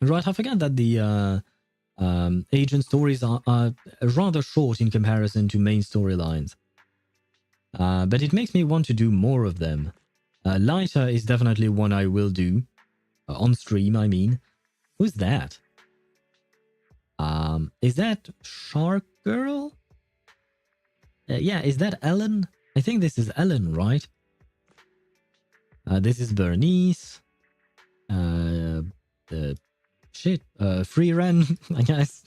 Right, I forget that the agent stories are rather short in comparison to main storylines. But it makes me want to do more of them. Lighter is definitely one I will do. On stream, I mean. Who's that? Is that Shark Girl? Yeah, is that Ellen? I think this is Ellen, right? This is Bernice. shit. Free Ren, I guess.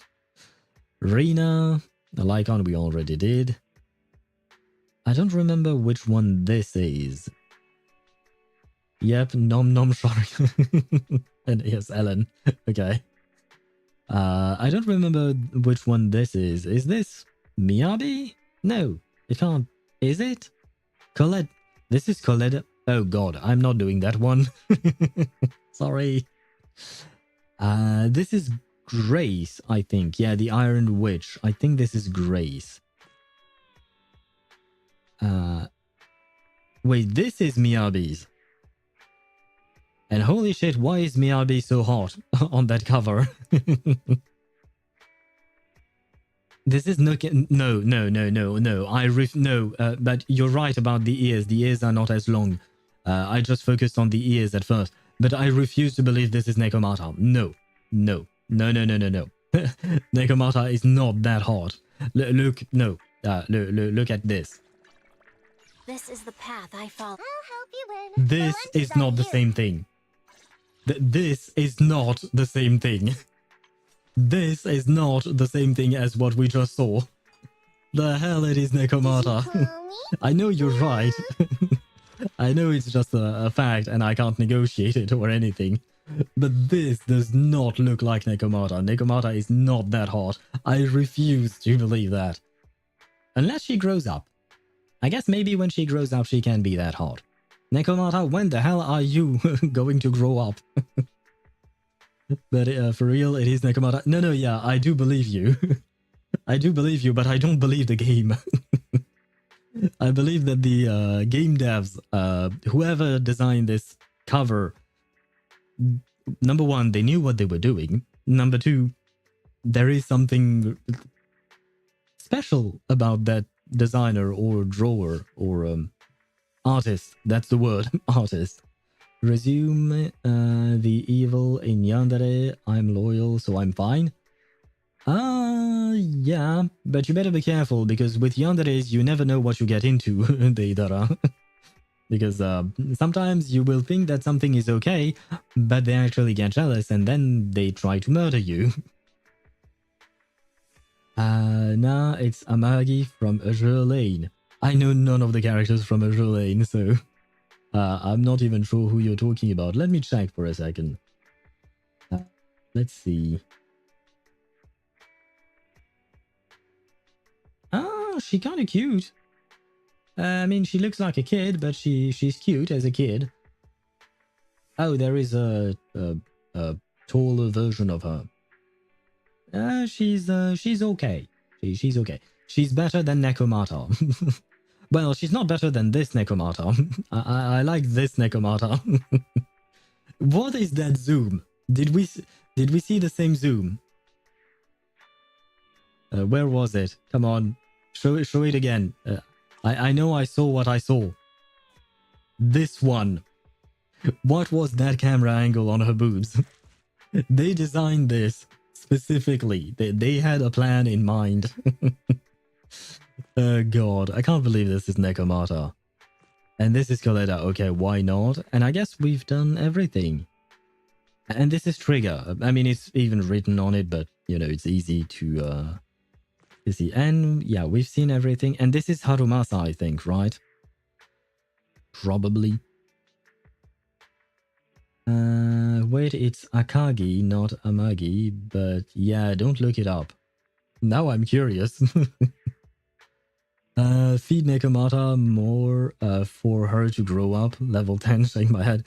Rena. The Lycon we already did. I don't remember which one this is. Yep, Nom Nom Shark. And yes, Ellen. Okay. I don't remember which one this is. Is this Miyabi? No, it can't. Is it? Colette. This is Colette. Oh god, I'm not doing that one. Sorry. This is Grace, I think. Yeah, the Iron Witch. I think this is Grace. Wait, this is Miyabi's. And holy shit, why is Miyabi so hot on that cover? This is no, but you're right about the ears. The ears are not as long. I just focused on the ears at first, but I refuse to believe this is Nekomata. No. Nekomata is not that hot. Look at this. This is the path I follow. I'll help you win. This is not the same thing. This is not the same thing. This is not the same thing as what we just saw. The hell it is Nekomata. I know you're right. I know it's just a fact and I can't negotiate it or anything. But this does not look like Nekomata. Nekomata is not that hot. I refuse to believe that. Unless she grows up. I guess maybe when she grows up she can be that hot. Nekomata, when the hell are you going to grow up? But for real, it is Nekomata. No, yeah, I do believe you. I do believe you, but I don't believe the game. I believe that the game devs, whoever designed this cover, number one, they knew what they were doing. Number two, there is something special about that designer or drawer or artist. That's the word, artist. Resume the evil in Yandere. I'm loyal, so I'm fine. Yeah, but you better be careful because with Yanderes, you never know what you get into, Deidara. Because sometimes you will think that something is okay, but they actually get jealous and then they try to murder you. Nah, it's Amagi from Azure Lane. I know none of the characters from Azure Lane, so I'm not even sure who you're talking about. Let me check for a second. Let's see. Oh, she kind of cute. I mean, she looks like a kid, but she's cute as a kid. Oh, there is a taller version of her. She's okay. She's okay. She's better than Nekomata. Well, she's not better than this Nekomata. I like this Nekomata. What is that zoom? Did we see the same zoom? Where was it? Come on, show it again. I know I saw what I saw. This one. What was that camera angle on her boobs? They designed this specifically. They had a plan in mind. God, I can't believe this is Nekomata. And this is Coletta. Okay, why not? And I guess we've done everything. And this is Trigger. I mean, it's even written on it, but, you know, it's easy to see. And, yeah, we've seen everything. And this is Harumasa, I think, right? Probably. Wait, it's Akagi, not Amagi. But, yeah, don't look it up. Now I'm curious. Feed Nekomata more for her to grow up. Level 10, shake my head.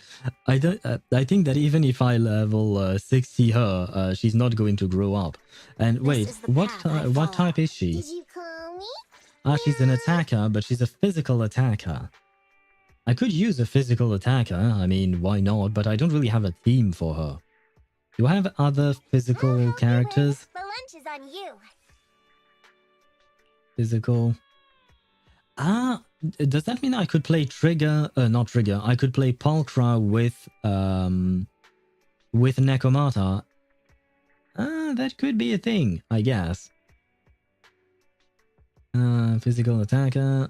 I think that even if I level 60 her, she's not going to grow up. And wait, what type is she? Did you call me? Ah, she's an attacker, but she's a physical attacker. I could use a physical attacker. I mean, why not? But I don't really have a theme for her. Do I have other physical characters? The lunch is on you. Physical. Ah, does that mean I could play Trigger? Not Trigger. I could play Pulchra with Nekomata. Ah, that could be a thing, I guess. Physical attacker.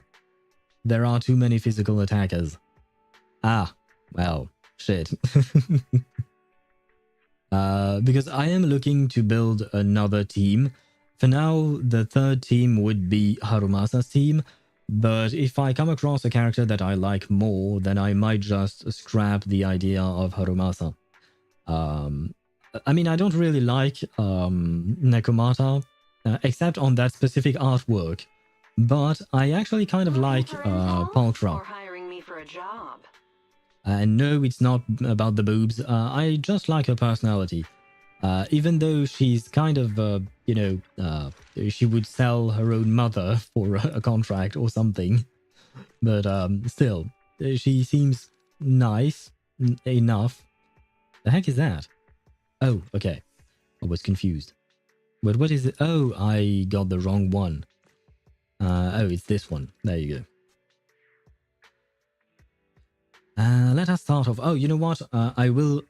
There are too many physical attackers. Ah, well, shit. Because I am looking to build another team. For now, the third team would be Harumasa's team, but if I come across a character that I like more, then I might just scrap the idea of Harumasa. I mean, I don't really like Nekomata, except on that specific artwork, but I actually kind of like Paltrock. Or hiring me for a job. No, it's not about the boobs. I just like her personality. Even though she's kind of, she would sell her own mother for a contract or something. But still, she seems nice enough. The heck is that? Oh, okay. I was confused. But what is it? Oh, I got the wrong one. Oh, it's this one. There you go. Let us start off. Oh, you know what? I will...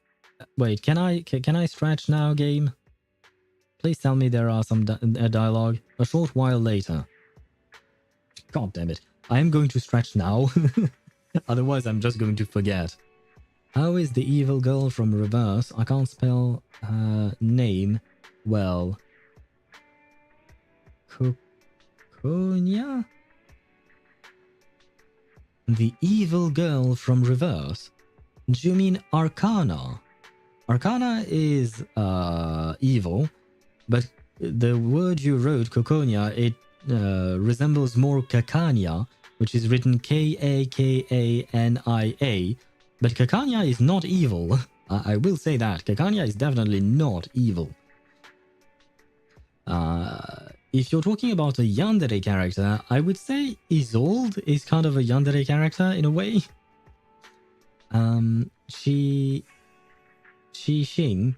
Wait, can I stretch now, game? Please tell me there are some dialogue. A short while later. God damn it. I am going to stretch now. Otherwise, I'm just going to forget. How is the evil girl from Reverse? I can't spell her name well. Konya? The evil girl from Reverse? Do you mean Arcana? Arcana is evil, but the word you wrote, Kokonia, it resembles more Kakania, which is written Kakania, but Kakania is not evil. I will say that. Kakania is definitely not evil. If you're talking about a yandere character, I would say Isolde is kind of a yandere character in a way. Xing,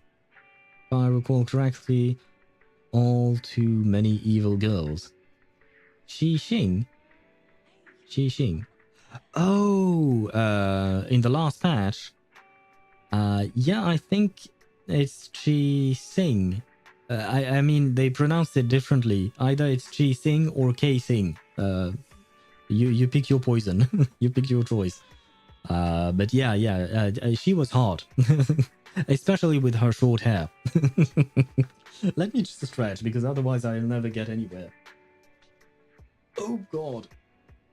if I recall correctly, all too many evil girls. Xing. Oh, in the last patch. Yeah, I think it's Xing. I mean, they pronounced it differently. Either it's Xing or K-Sing. You pick your poison. You pick your choice. But yeah, she was hot. Especially with her short hair. Let me just stretch, because otherwise I'll never get anywhere. Oh god.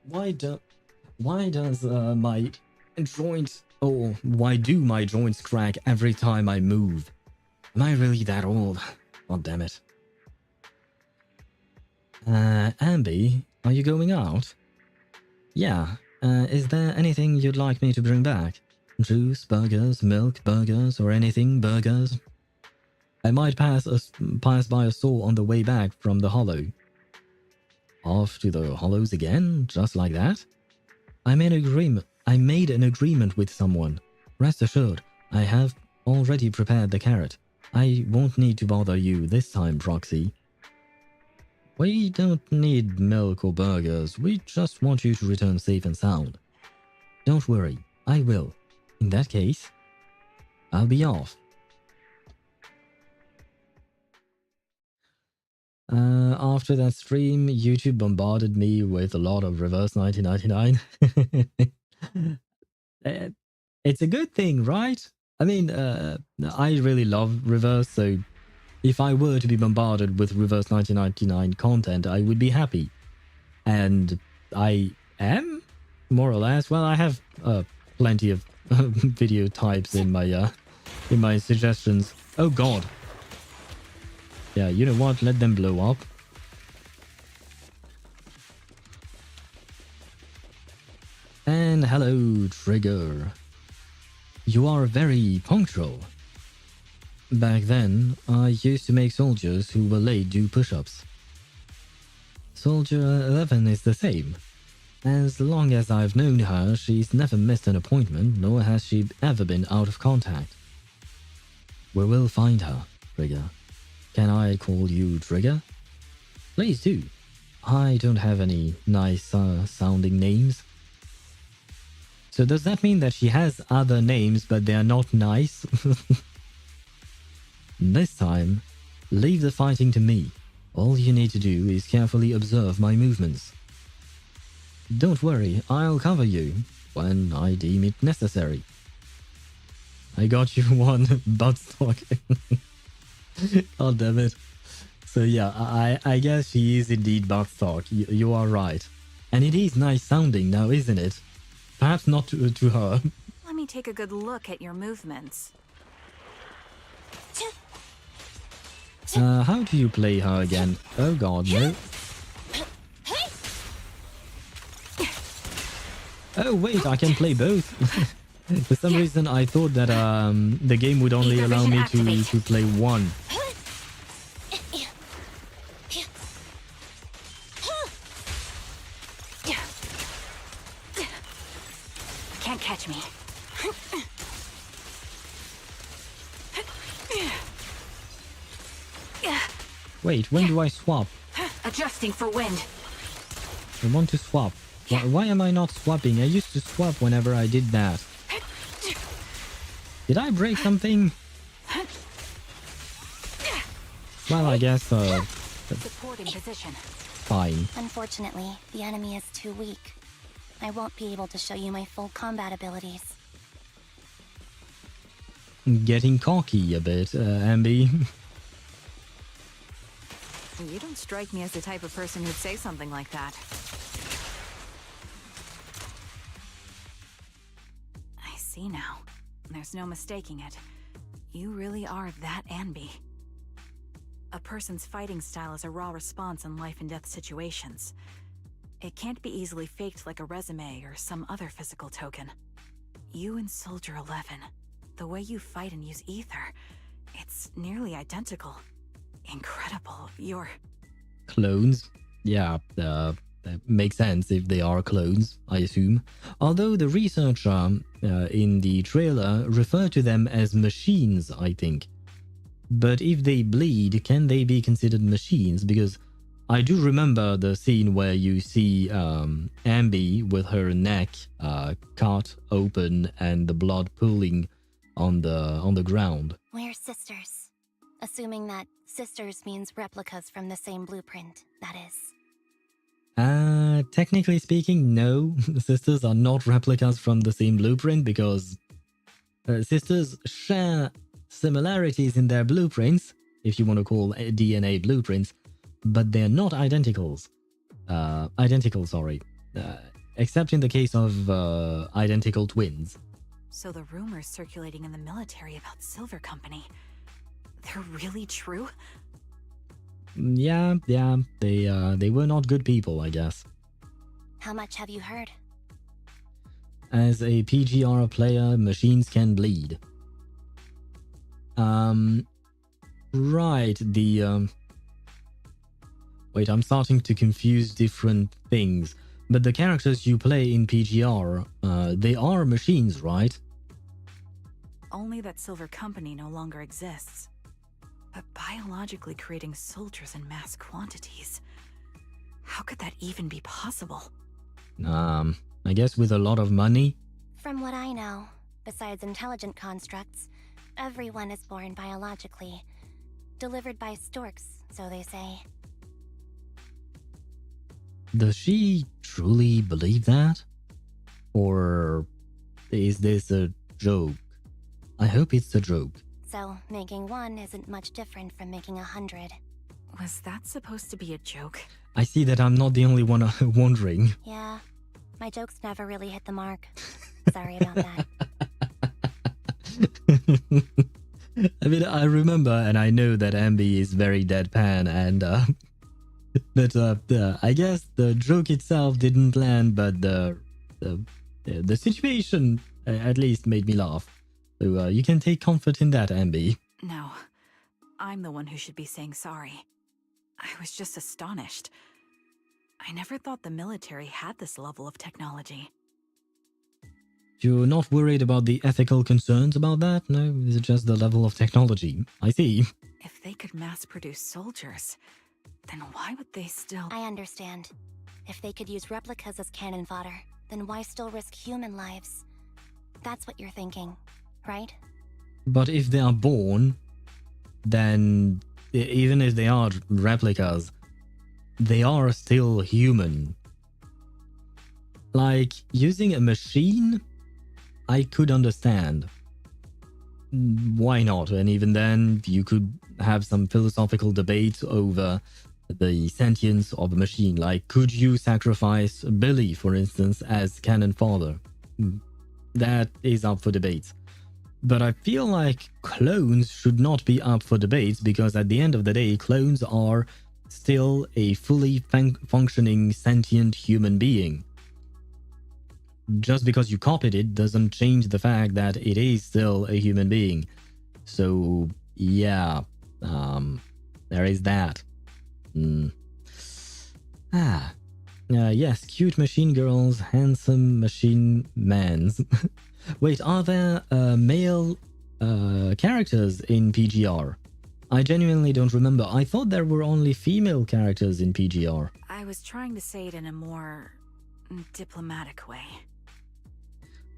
Why does my joints... Oh, why do my joints crack every time I move? Am I really that old? God damn it. Anby, are you going out? Yeah. Is there anything you'd like me to bring back? Juice, burgers, milk, burgers, or anything burgers? I might pass by a store on the way back from the Hollow. Off to the Hollows again, just like that? I made an agreement with someone. Rest assured, I have already prepared the carrot. I won't need to bother you this time, Proxy. We don't need milk or burgers. We just want you to return safe and sound. Don't worry, I will. In that case, I'll be off. After that stream, YouTube bombarded me with a lot of reverse 1999. It's a good thing, right? I mean, I really love reverse, so if I were to be bombarded with reverse 1999 content, I would be happy. And I am, more or less. Well, I have plenty of video types in my suggestions. Oh god. Yeah, you know what? Let them blow up. And hello, Trigger. You are very punctual. Back then, I used to make soldiers who were late do push-ups. Soldier 11 is the same. As long as I've known her, she's never missed an appointment, nor has she ever been out of contact. We will find her, Trigger. Can I call you Trigger? Please do. I don't have any nice sounding names. So does that mean that she has other names but they are not nice? This time, leave the fighting to me. All you need to do is carefully observe my movements. Don't worry, I'll cover you when I deem it necessary. I got you one buttstock. God damn it. So yeah, I guess she is indeed buttstock. You are right. And it is nice sounding now, isn't it? Perhaps not to her. Let me take a good look at your movements. How do you play her again? Oh god, no. Oh wait, I can play both. For some reason I thought that the game would only allow me to play one. Can't catch me. Wait, when do I swap? Adjusting for wind. I want to swap. Why am I not swapping? I used to swap whenever I did that. Did I break something? Well, I guess Supporting position. fine. Unfortunately, the enemy is too weak. I won't be able to show you my full combat abilities. Getting cocky a bit, Anby. You don't strike me as the type of person who'd say something like that. I see now. There's no mistaking it. You really are that Anby. A person's fighting style is a raw response in life and death situations. It can't be easily faked like a resume or some other physical token. You and Soldier 11, the way you fight and use ether, it's nearly identical. Incredible. You're... Clones? Yeah, that makes sense if they are clones, I assume. Although the researcher in the trailer referred to them as machines, I think. But if they bleed, can they be considered machines? Because I do remember the scene where you see Anby with her neck cut open and the blood pooling on the ground. We're sisters. Assuming that sisters means replicas from the same blueprint, that is. Technically speaking, no. Sisters are not replicas from the same blueprint because sisters share similarities in their blueprints, if you want to call DNA blueprints, but they're not identicals. Except in the case of identical twins. So the rumors circulating in the military about Silver Company, they're really true? Yeah, they were not good people, I guess. How much have you heard? As a PGR player, machines can bleed. Right, wait, I'm starting to confuse different things. But the characters you play in PGR, they are machines, right? Only that Silver Company no longer exists. But biologically creating soldiers in mass quantities, how could that even be possible? I guess with a lot of money? From what I know, besides intelligent constructs, everyone is born biologically. Delivered by storks, so they say. Does she truly believe that? Or is this a joke? I hope it's a joke. So, making one isn't much different from making 100. Was that supposed to be a joke? I see that I'm not the only one wondering. Yeah, my jokes never really hit the mark. Sorry about that. I mean, I remember and I know that Anby is very deadpan and but I guess the joke itself didn't land, but the situation at least made me laugh. So you can take comfort in that, Anby. No, I'm the one who should be saying sorry. I was just astonished. I never thought the military had this level of technology. You're not worried about the ethical concerns about that? No, it's just the level of technology. I see. If they could mass-produce soldiers, then why would they still... I understand. If they could use replicas as cannon fodder, then why still risk human lives? That's what you're thinking, right? But if they are born, then even if they are replicas, they are still human. Like, using a machine, I could understand. why not? And even then, you could have some philosophical debate over the sentience of a machine. Like, could you sacrifice Billy, for instance, as canon father? That is up for debate. But I feel like clones should not be up for debates, because at the end of the day, clones are still a fully functioning sentient human being. Just because you copied it doesn't change the fact that it is still a human being. So yeah, there is that. Yes, cute machine girls, handsome machine mans. Wait, are there male characters in PGR? I genuinely don't remember. I thought there were only female characters in PGR. I was trying to say it in a more diplomatic way.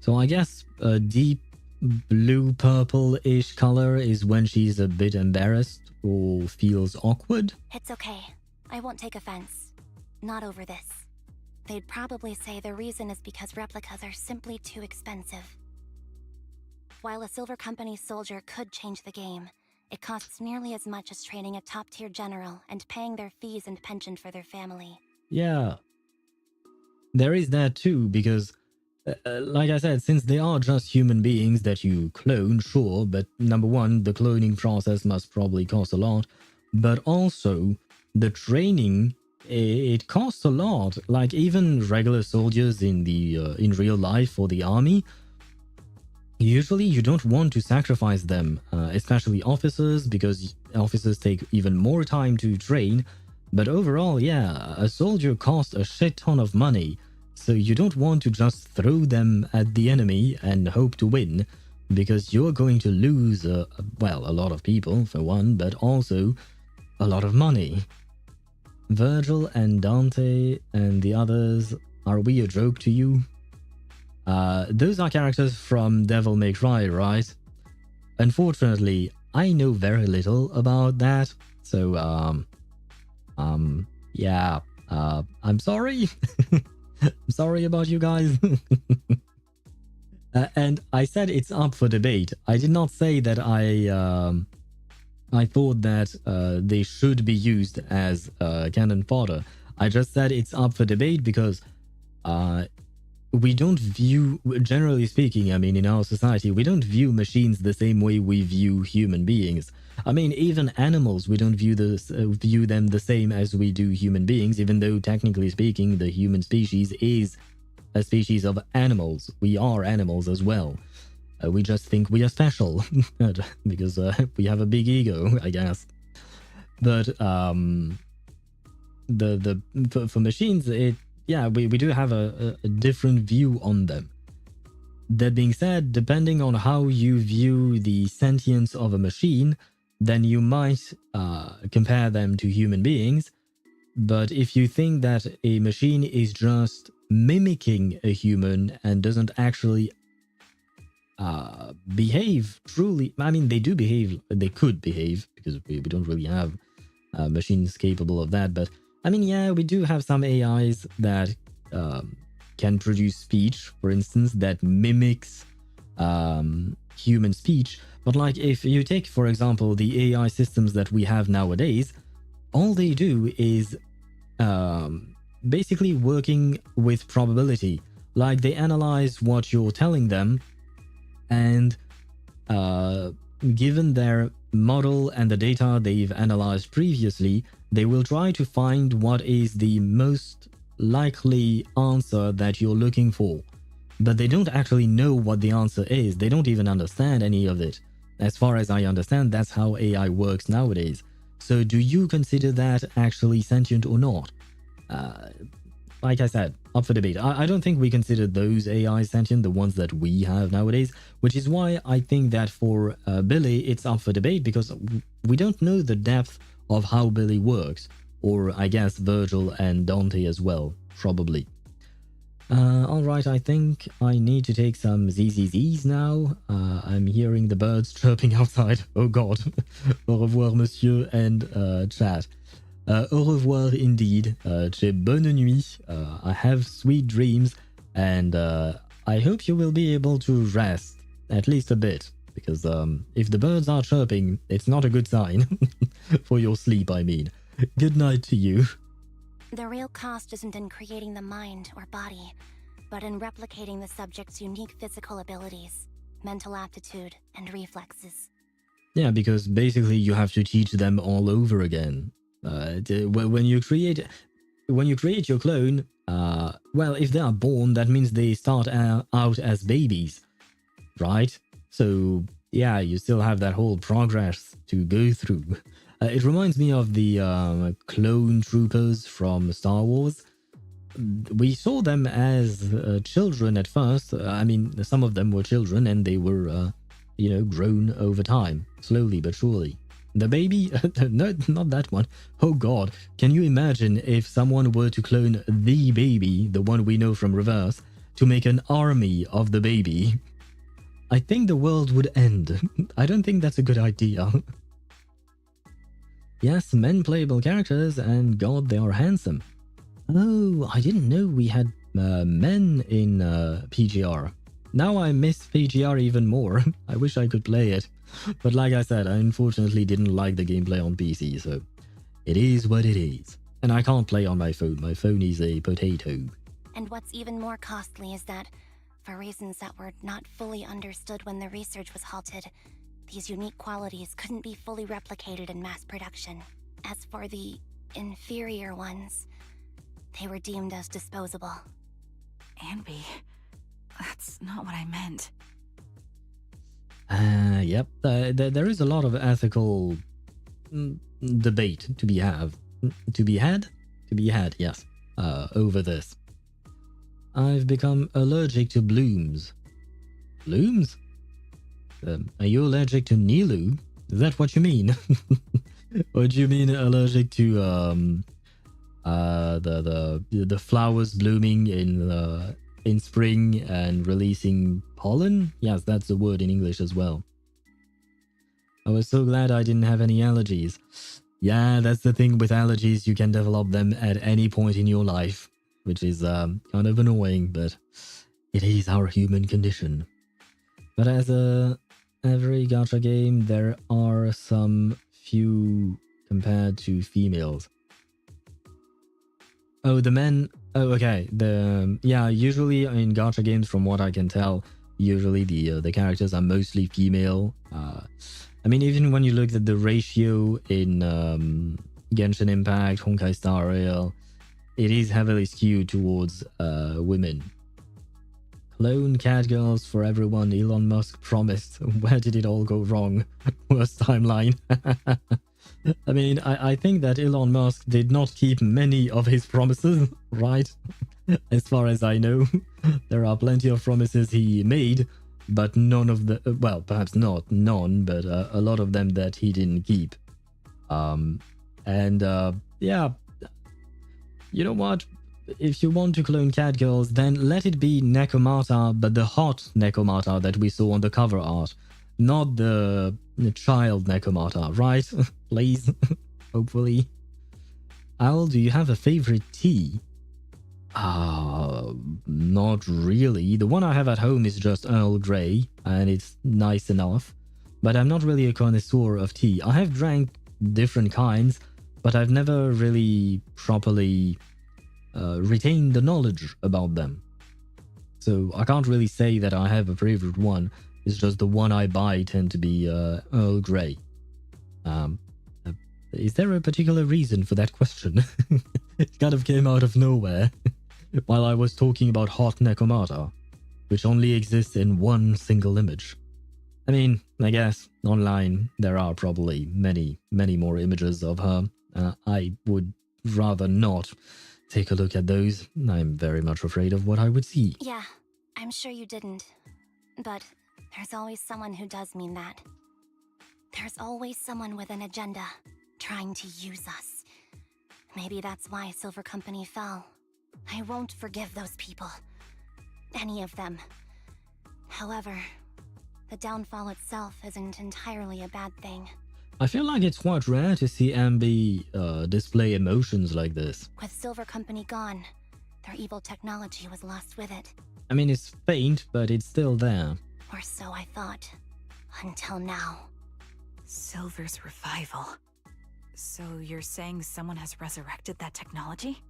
So I guess a deep blue purple-ish color is when she's a bit embarrassed or feels awkward. It's okay. I won't take offense. Not over this. They'd probably say the reason is because replicas are simply too expensive. While a Silver Company soldier could change the game, it costs nearly as much as training a top-tier general and paying their fees and pension for their family. Yeah. There is that too, because like I said, since they are just human beings that you clone, sure, but number one, the cloning process must probably cost a lot, but also the training, it costs a lot. Like even regular soldiers in the in real life or the army, usually you don't want to sacrifice them, especially officers, because officers take even more time to train. But overall, yeah, a soldier costs a shit ton of money. So you don't want to just throw them at the enemy and hope to win, because you're going to lose, well, a lot of people, for one, but also a lot of money. Virgil and Dante and the others, are we a joke to you? Those are characters from Devil May Cry, right? Unfortunately, I know very little about that, so, yeah, I'm sorry. I'm sorry about you guys. And I said it's up for debate. I did not say that I thought that they should be used as cannon fodder. I just said it's up for debate because we don't view, generally speaking, I mean, in our society, we don't view machines the same way we view human beings. I mean, even animals, we don't view them the same as we do human beings, even though technically speaking, the human species is a species of animals. We are animals as well. We just think we are special because we have a big ego, I guess. But for machines, we do have a different view on them. That being said, depending on how you view the sentience of a machine, then you might compare them to human beings. But if you think that a machine is just mimicking a human and doesn't actually behave truly, I mean, they do behave, they could behave, because we don't really have machines capable of that. But I mean, yeah, we do have some AIs that can produce speech, for instance, that mimics human speech. But like if you take, for example, the AI systems that we have nowadays, all they do is basically working with probability. Like they analyze what you're telling them, and given their model and the data they've analyzed previously, they will try to find what is the most likely answer that you're looking for. But they don't actually know what the answer is. They don't even understand any of it. As far as I understand, that's how AI works nowadays. So do you consider that actually sentient or not? Like I said, up for debate. I don't think we consider those AI sentient, the ones that we have nowadays, which is why I think that for Billy, it's up for debate, because we don't know the depth of how Billy works. Or I guess Virgil and Dante as well, probably. Alright, I think I need to take some ZZZs now. I'm hearing the birds chirping outside. Oh god. Au revoir, monsieur, and chat. Au revoir indeed. Bonne nuit. I have sweet dreams, and I hope you will be able to rest, at least a bit. because if the birds are chirping, it's not a good sign for your sleep, I mean. Good night to you. The real cost isn't in creating the mind or body, but in replicating the subject's unique physical abilities, mental aptitude, and reflexes. Yeah, because basically you have to teach them all over again. When you create your clone, well, if they are born, that means they start out as babies, right? So yeah, you still have that whole progress to go through. It reminds me of the clone troopers from Star Wars. We saw them as children at first. I mean, some of them were children, and they were, grown over time, slowly but surely. The baby? No, not that one. Oh god, can you imagine if someone were to clone the baby, the one we know from Reverse, to make an army of the baby? I think the world would end. I don't think that's a good idea. Yes, men playable characters, and god, they are handsome. Oh, I didn't know we had men in PGR. Now I miss PGR even more. I wish I could play it. But like I said, I unfortunately didn't like the gameplay on PC, so it is what it is. And I can't play on my phone. My phone is a potato. And what's even more costly is that, for reasons that were not fully understood when the research was halted, these unique qualities couldn't be fully replicated in mass production. As for the inferior ones, they were deemed as disposable. Anby, that's not what I meant. Yep. There is a lot of ethical debate to be had, yes, over this. I've become allergic to blooms. Blooms? Are you allergic to Nilu? Is that what you mean? Or do you mean allergic to the flowers blooming in spring and releasing pollen? Yes, that's the word in English as well. I was so glad I didn't have any allergies. Yeah, that's the thing with allergies, you can develop them at any point in your life, which is kind of annoying, but it is our human condition. But as every gacha game, there are some few compared to females. Oh, the men. Oh, okay. Usually in gacha games, from what I can tell, usually the characters are mostly female. I mean, even when you look at the ratio in Genshin Impact, Honkai Star Rail, it is heavily skewed towards women. Clone cat girls for everyone, Elon Musk promised. Where did it all go wrong? Worst timeline. I mean, I think that Elon Musk did not keep many of his promises, right? As far as I know. There are plenty of promises he made, but none of the... well, perhaps not none, but a lot of them that he didn't keep. Yeah. You know what? If you want to clone cat girls, then let it be Nekomata, but the hot Nekomata that we saw on the cover art. Not the child Nekomata, right? Please. Hopefully. Owl, do you have a favorite tea? Not really. The one I have at home is just Earl Grey, and it's nice enough. But I'm not really a connoisseur of tea. I have drank different kinds, but I've never really properly retained the knowledge about them. So I can't really say that I have a favorite one. It's just the one I buy tend to be Earl Grey. Is there a particular reason for that question? It kind of came out of nowhere while I was talking about hot Nekomata, which only exists in one single image. I mean, I guess online there are probably many, many more images of her. I would rather not take a look at those. I'm very much afraid of what I would see. Yeah, I'm sure you didn't. But there's always someone who does mean that. There's always someone with an agenda, trying to use us. Maybe that's why Silver Company fell. I won't forgive those people. Any of them. However, the downfall itself isn't entirely a bad thing. I feel like it's quite rare to see Anby display emotions like this. With Silver Company gone, their evil technology was lost with it. I mean, it's faint, but it's still there. Or so I thought. Until now. Silver's revival. So you're saying someone has resurrected that technology?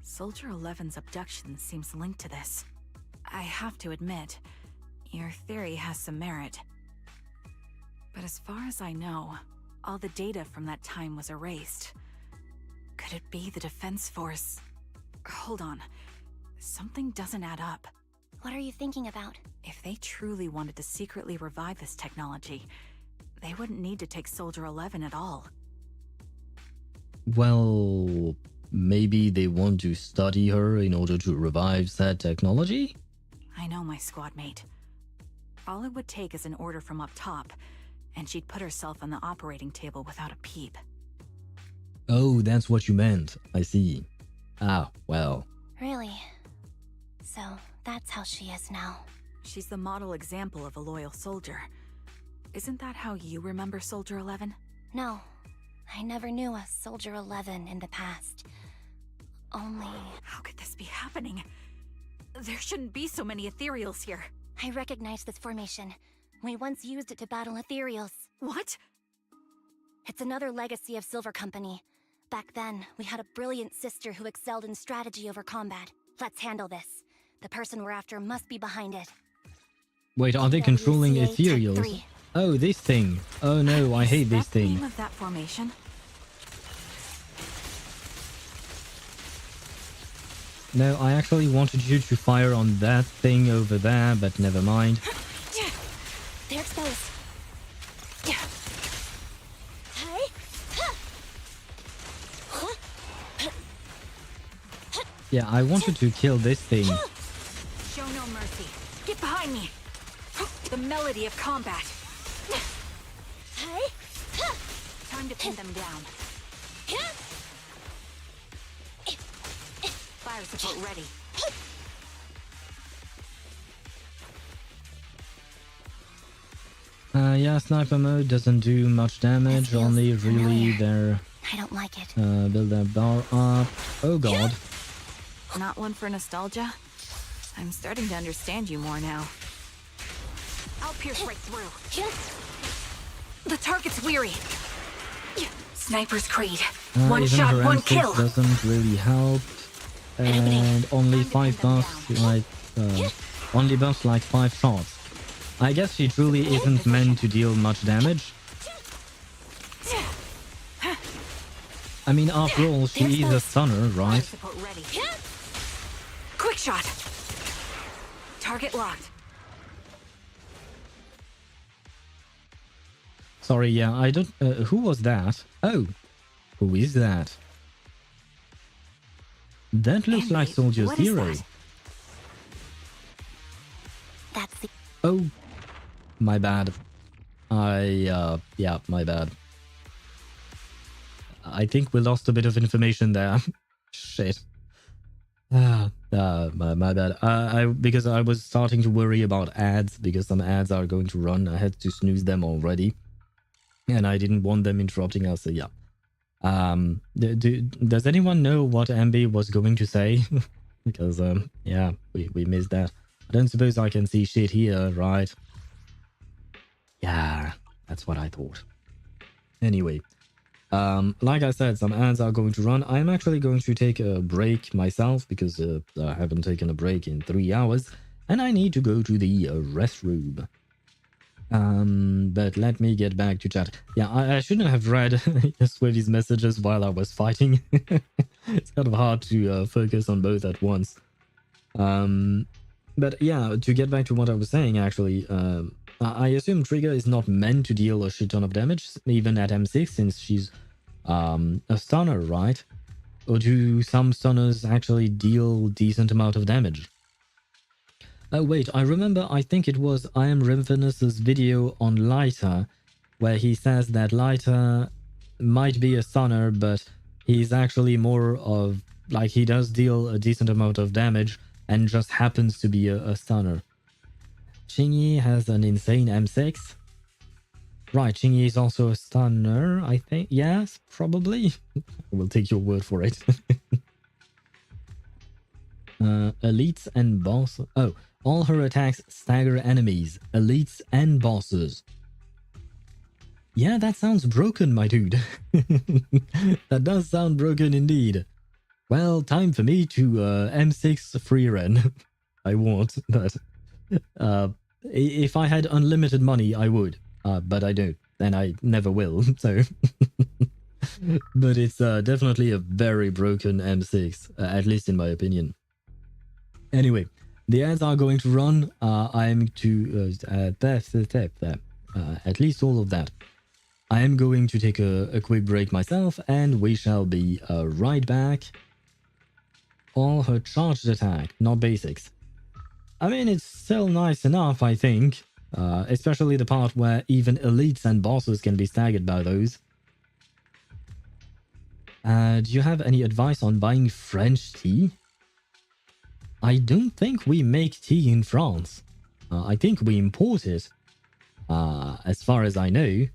Soldier 11's abduction seems linked to this. I have to admit, your theory has some merit. But as far as I know, all the data from that time was erased. Could it be the Defense Force? Hold on. Something doesn't add up. What are you thinking about? If they truly wanted to secretly revive this technology, they wouldn't need to take Soldier 11 at all. Well, maybe they want to study her in order to revive said technology? I know my squad mate. All it would take is an order from up top, and she'd put herself on the operating table without a peep. Oh, that's what you meant. I see. Ah, well. Really? So, that's how she is now. She's the model example of a loyal soldier. Isn't that how you remember Soldier 11? No. I never knew a Soldier 11 in the past. Only... How could this be happening? There shouldn't be so many Ethereals here. I recognize this formation. We once used it to battle Ethereals. What? It's another legacy of Silver Company. Back then, we had a brilliant sister who excelled in strategy over combat. Let's handle this. The person we're after must be behind it. Wait, are they controlling WCA Ethereals? Tech 3. Oh, this thing. Oh no, I hate this Is that the thing. name of that formation? No, I actually wanted you to fire on that thing over there, but never mind. They're exposed. Yeah, I wanted to kill this thing. Show no mercy. Get behind me. The melody of combat. Time to pin them down. Fire support ready. Yeah, sniper mode doesn't do much damage, feels only really familiar. their I don't like it. build that bar up. Oh god. Not one for nostalgia? I'm starting to understand you more now. I'll pierce right through. The target's weary. Sniper's Creed. One Even shot, her one M6 kill. doesn't really help. And only 5 buffs, like only buffs like 5 shots. I guess she truly isn't meant to deal much damage. I mean, after all, she is a stunner, right? Support ready. Quick shot. Target locked. Sorry, yeah, I don't... who was that? Oh, who is that? That looks Anby, like Soldier what is Zero. that? That's the... Oh, my bad. Yeah, my bad. I think we lost a bit of information there. Shit. My bad. Because I was starting to worry about ads, because some ads are going to run. I had to snooze them already. And I didn't want them interrupting us, so yeah. Does anyone know what Anby was going to say? Because, yeah, we missed that. I don't suppose I can see shit here, right? Yeah, that's what I thought. Anyway, like I said, some ads are going to run. I'm actually going to take a break myself because I haven't taken a break in 3 hours. And I need to go to the restroom. But let me get back to chat. Yeah, I shouldn't have read Sweaty's messages while I was fighting. It's kind of hard to focus on both at once. But yeah, to get back to what I was saying, actually, I assume Trigger is not meant to deal a shit ton of damage, even at M6, since she's a stunner, right? Or do some stunners actually deal decent amount of damage? Oh wait, I remember, I think it was I Am Ravenous' video on Lighter, where he says that Lighter might be a stunner, but he's actually more of, like, he does deal a decent amount of damage and just happens to be a stunner. Qingyi has an insane M6. Right, Qingyi is also a stunner, I think. Yes, probably. I will take your word for it. Elites and boss. Oh, All her attacks stagger enemies, elites, and bosses. Yeah, that sounds broken, my dude. That does sound broken indeed. Well, time for me to M6 free run. I won't, but if I had unlimited money, I would. But I don't, and I never will, so... But it's definitely a very broken M6, at least in my opinion. Anyway, the ads are going to run. I'm to... at least all of that. I am going to take a quick break myself, and we shall be right back. All her charged attack, not basics. I mean, it's still nice enough, I think. Especially the part where even elites and bosses can be staggered by those. Do you have any advice on buying French tea? I don't think we make tea in France. I think we import it. As far as I know.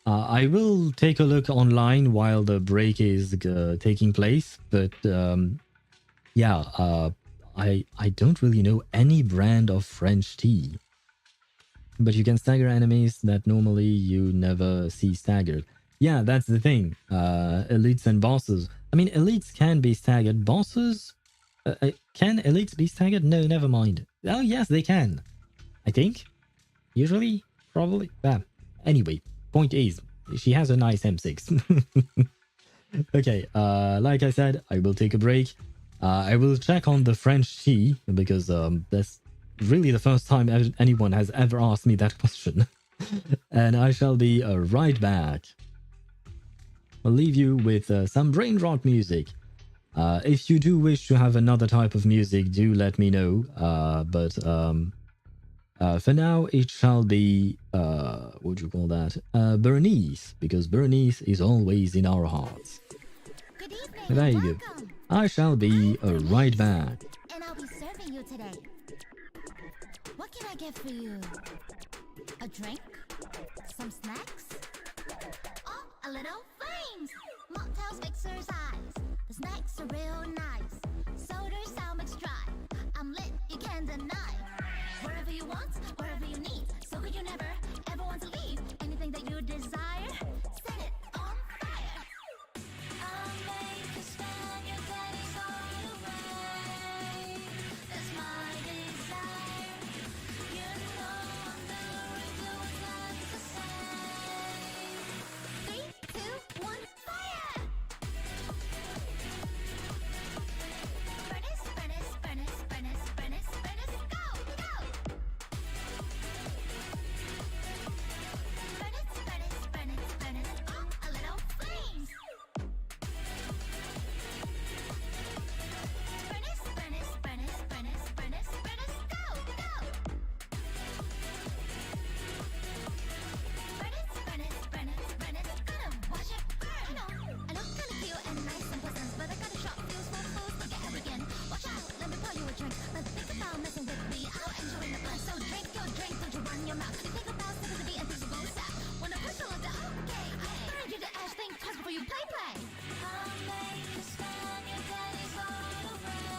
I will take a look online while the break is taking place, but yeah, I don't really know any brand of French tea. But you can stagger enemies that normally you never see staggered. Yeah, that's the thing. Elites and bosses. I mean, elites can be staggered. Bosses? Can elites be staggered? No, never mind. Oh, yes, they can. I think. Usually. Probably. Anyway, point is, she has a nice M6. Okay, like I said, I will take a break. I will check on the French tea, because that's really the first time anyone has ever asked me that question. And I shall be right back. I'll leave you with some brain rot music. If you do wish to have another type of music, do let me know. For now, it shall be, what would you call that? Bernice, because Bernice is always in our hearts. Good evening. There you go. Welcome. I shall be right back. And I'll be serving you today. What can I get for you? A drink? Some snacks? Oh, a little flames! Mocktails exercise. The snacks are real nice. Sodas sound mixed dry. I'm lit, you can't deny. Wherever you want, wherever you need. So good you never, ever want to leave. Anything that you desire, set it on fire. I'll make a stand, your daddy's all away. That's my desire. You know I'm the Eridu, what's left to say. 3, 2, 1, fire! Furnace, furnace, furnace, furnace, furnace, furnace, go, go! Furnace, furnace, furnace, furnace, oh, a little flames! Furnace, furnace, furnace, furnace, furnace, furnace, go, go! Furnace, furnace, furnace, furnace, gonna watch it burn! I look kinda cute and nice and pleasant, but I got a shop fuse full of fools to get arrogant. Watch out, let me pour you a drink. But think about messing with me, I'll enjoy the fun. So drink your drink, don't you run your mouth. Think about stepping to be and things will stop. When I push you like that, okay, burn you the ash, think twice before you play. I'll make a stand, your daddy's all away.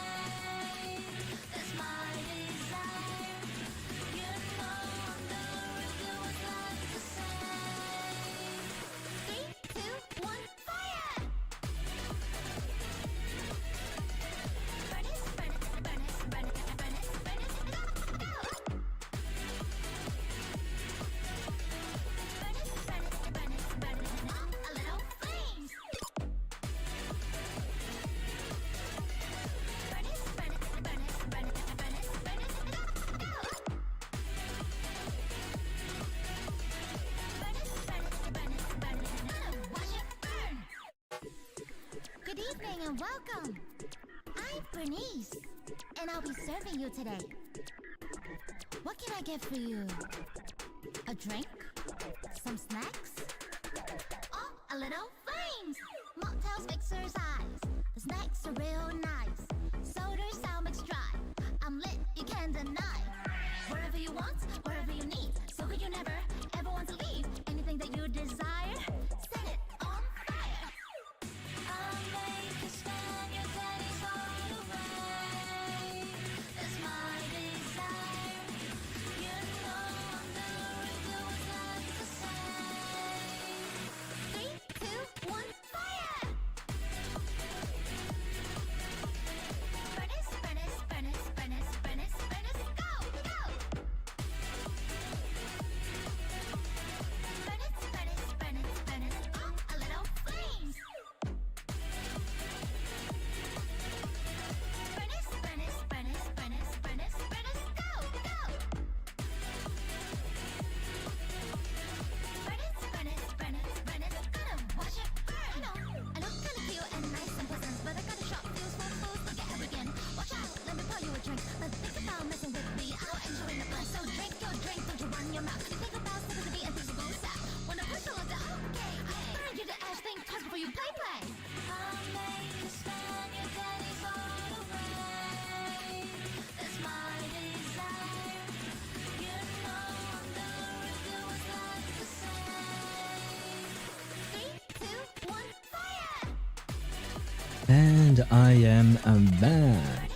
That's my desire. You know I'm the Eridu, what's left to say. 3, 2, 1, fire! Furnace, furnace, furnace, furnace, furnace, furnace, go, go! Furnace, furnace, furnace, furnace, oh, a little flames! Furnace, furnace, furnace, furnace, furnace, furnace, go, go! Furnace, furnace, furnace, furnace, gonna watch it burn! Good evening and welcome. I'm Bernice, and I'll be serving you today. What can I get for you? A drink? Some snacks? Oh, a little flames! Mocktails exercise. The snacks are real nice. Sodas sound mixed dry. I'm lit, you can't deny. Wherever you want, wherever you need. So good you never, ever want to leave. Anything that you desire, set it on fire. I'll make a stand, your daddy's all away. your mouth. Think about sticking to be invisible sound. When the person looks at okay, burn you the ass, think twice before you play. I'll make you spend your days far away. That's my desire. You know I'm the Eridu was like to say. 3, 2, 1, fire! And I am back.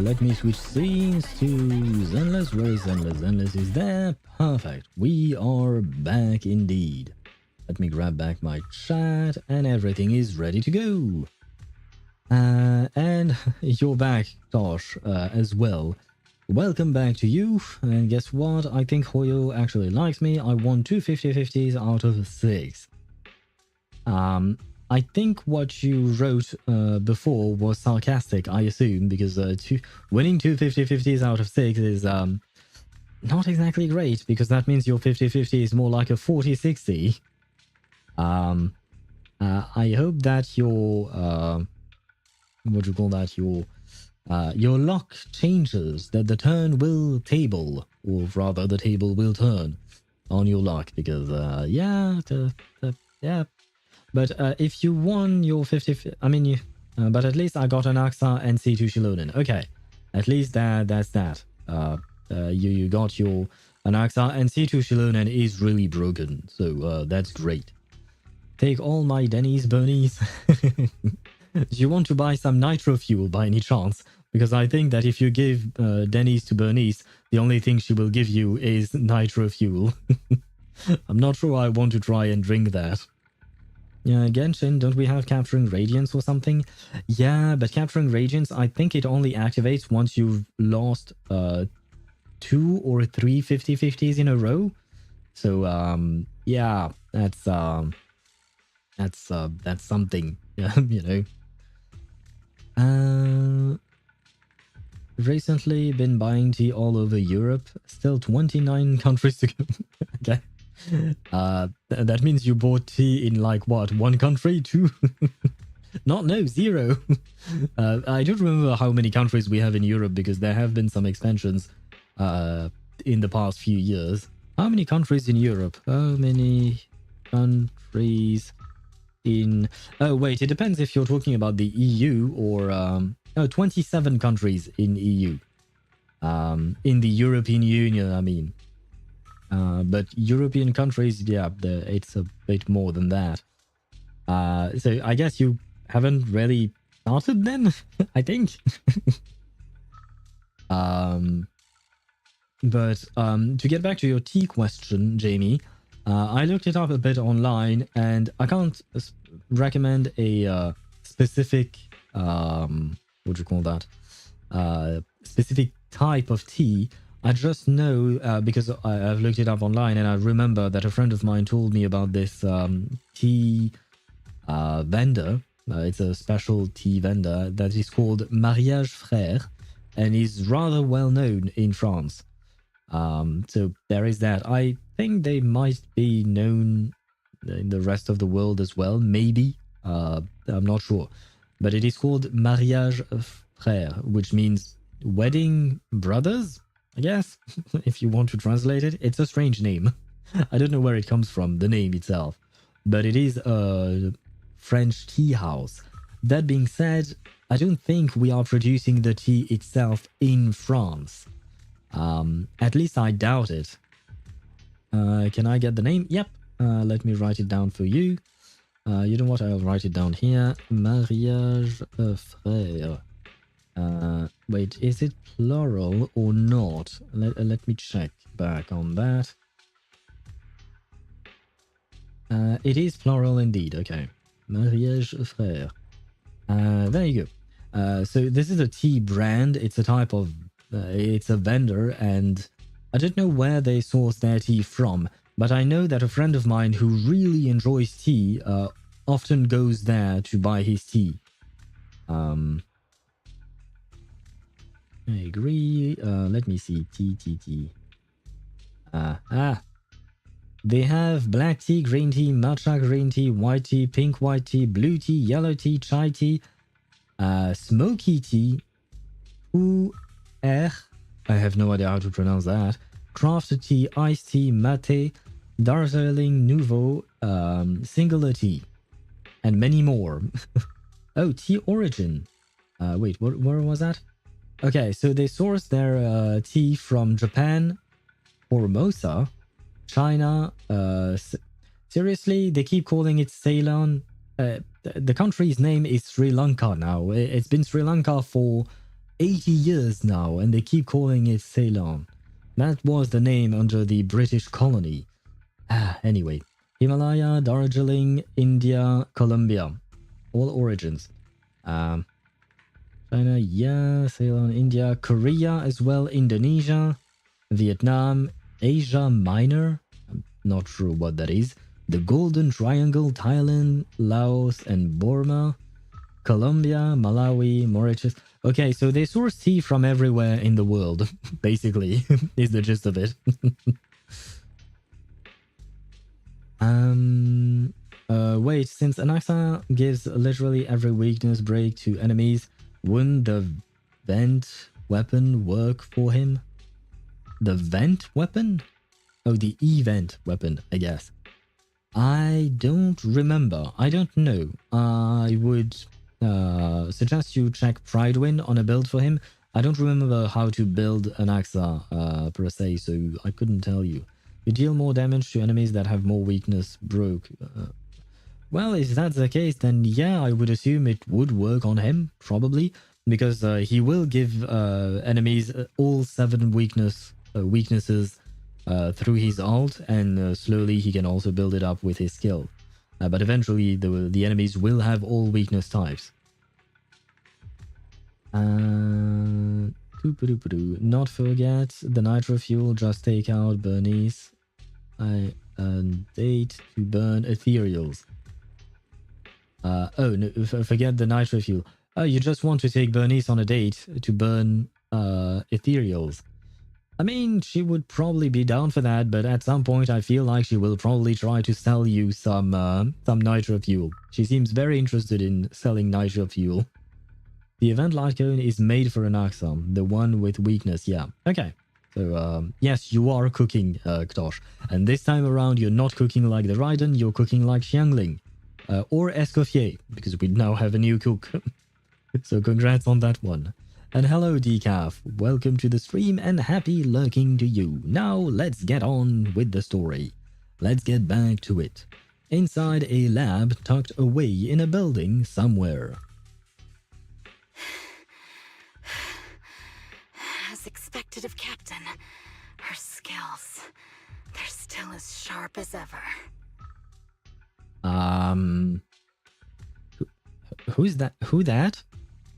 Let me switch scenes to Zenless. Where is Zenless? Zenless is there. Perfect. We are back indeed. Let me grab back my chat and everything is ready to go. And you're back, Tosh, as well. Welcome back to you. And guess what? I think Hoyo actually likes me. I won 2 50-50s out of 6. I think what you wrote before was sarcastic, I assume, because winning 2 50-50s out of 6 is not exactly great, because that means your 50-50 is more like a 40-60. I hope that your what do you call that? Your luck changes, that the turn will table, or rather the table will turn on your luck, because yeah. But if you won your 50, I mean, but at least I got an Axa and C2 Shilonen. Okay, at least that's that. You got your an Axa and C2 Shilonen is really broken, so that's great. Take all my Denny's Bernies. Do you want to buy some nitro fuel by any chance? Because I think that if you give Denny's to Bernice, the only thing she will give you is nitro fuel. I'm not sure I want to try and drink that. Yeah, Genshin, don't we have Capturing Radiance or something? Yeah, but Capturing Radiance, I think it only activates once you've lost 2 or 3 50-50s in a row. So, yeah, that's something, you know. Recently been buying tea all over Europe. Still 29 countries to go. Okay. That means you bought tea in like what, 1 country? 2? No, 0. I don't remember how many countries we have in Europe, because there have been some expansions in the past few years. How many countries in Europe? How many countries in... Oh wait, it depends if you're talking about the EU or 27 countries in EU. In the European Union, I mean. But European countries, yeah, it's a bit more than that. So I guess you haven't really started then, I think. But to get back to your tea question, Jamie, I looked it up a bit online, and I can't recommend a specific, what do you call that? Specific type of tea. I just know, because I've looked it up online, and I remember that a friend of mine told me about this tea vendor. It's a special tea vendor that is called Mariage Frère, and is rather well known in France. So there is that. I think they might be known in the rest of the world as well, maybe. I'm not sure. But it is called Mariage Frère, which means wedding brothers, I guess, if you want to translate it. It's a strange name. I don't know where it comes from, the name itself. But it is a French tea house. That being said, I don't think we are producing the tea itself in France. At least I doubt it. Can I get the name? Yep. Let me write it down for you. You know what? I'll write it down here. Mariage Frère. Wait, is it plural or not? Let me check back on that. It is plural indeed. Okay. Mariage Frère. There you go. So this is a tea brand. It's a type of... it's a vendor, and I don't know where they source their tea from, but I know that a friend of mine who really enjoys tea often goes there to buy his tea. I agree. Let me see. Tea. They have black tea, green tea, matcha green tea, white tea, pink white tea, blue tea, yellow tea, chai tea, smoky tea, I have no idea how to pronounce that. craft tea, iced tea, mate, Darjeeling Nouveau, singular tea, and many more. Oh, tea origin. Wait, where was that? Okay, so they source their tea from Japan, Formosa, China. Seriously, they keep calling it Ceylon. The country's name is Sri Lanka now. It's been Sri Lanka for 80 years now, and they keep calling it Ceylon. That was the name under the British colony. Anyway, Himalaya, Darjeeling, India, Colombia. All origins. China, yeah, Ceylon, India, Korea as well, Indonesia, Vietnam, Asia Minor. I'm not sure what that is. The Golden Triangle, Thailand, Laos, and Burma, Colombia, Malawi, Mauritius. Okay, so they source tea from everywhere in the world, basically, is the gist of it. Wait, since Anaxa gives literally every weakness break to enemies, wouldn't the vent weapon work for him? The vent weapon? Oh, the event weapon, I guess. I don't remember. I don't know. I would suggest you check Pridewind on a build for him. I don't remember how to build an Axa per se, so I couldn't tell you. You deal more damage to enemies that have more weakness broke. Well, if that's the case, then yeah, I would assume it would work on him, probably, because he will give enemies all 7 weaknesses through his ult, and slowly he can also build it up with his skill. But eventually, the enemies will have all weakness types. Not forget the nitro fuel, just take out Bernice. Date to burn Ethereals. Oh, no, forget the nitro fuel. Oh, you just want to take Bernice on a date to burn Ethereals. I mean, she would probably be down for that, but at some point I feel like she will probably try to sell you some nitro fuel. She seems very interested in selling nitro fuel. The event light cone is made for an Axa, the one with weakness, yeah. Okay, so yes, you are cooking, Ktosh. And this time around, you're not cooking like the Raiden, you're cooking like Xiangling. Or Escoffier, because we now have a new cook. So congrats on that one. And hello Decaf, welcome to the stream and happy lurking to you. Now let's get on with the story. Let's get back to it. Inside a lab tucked away in a building somewhere. As expected of Captain, her skills, they're still as sharp as ever. Who's that? Who that?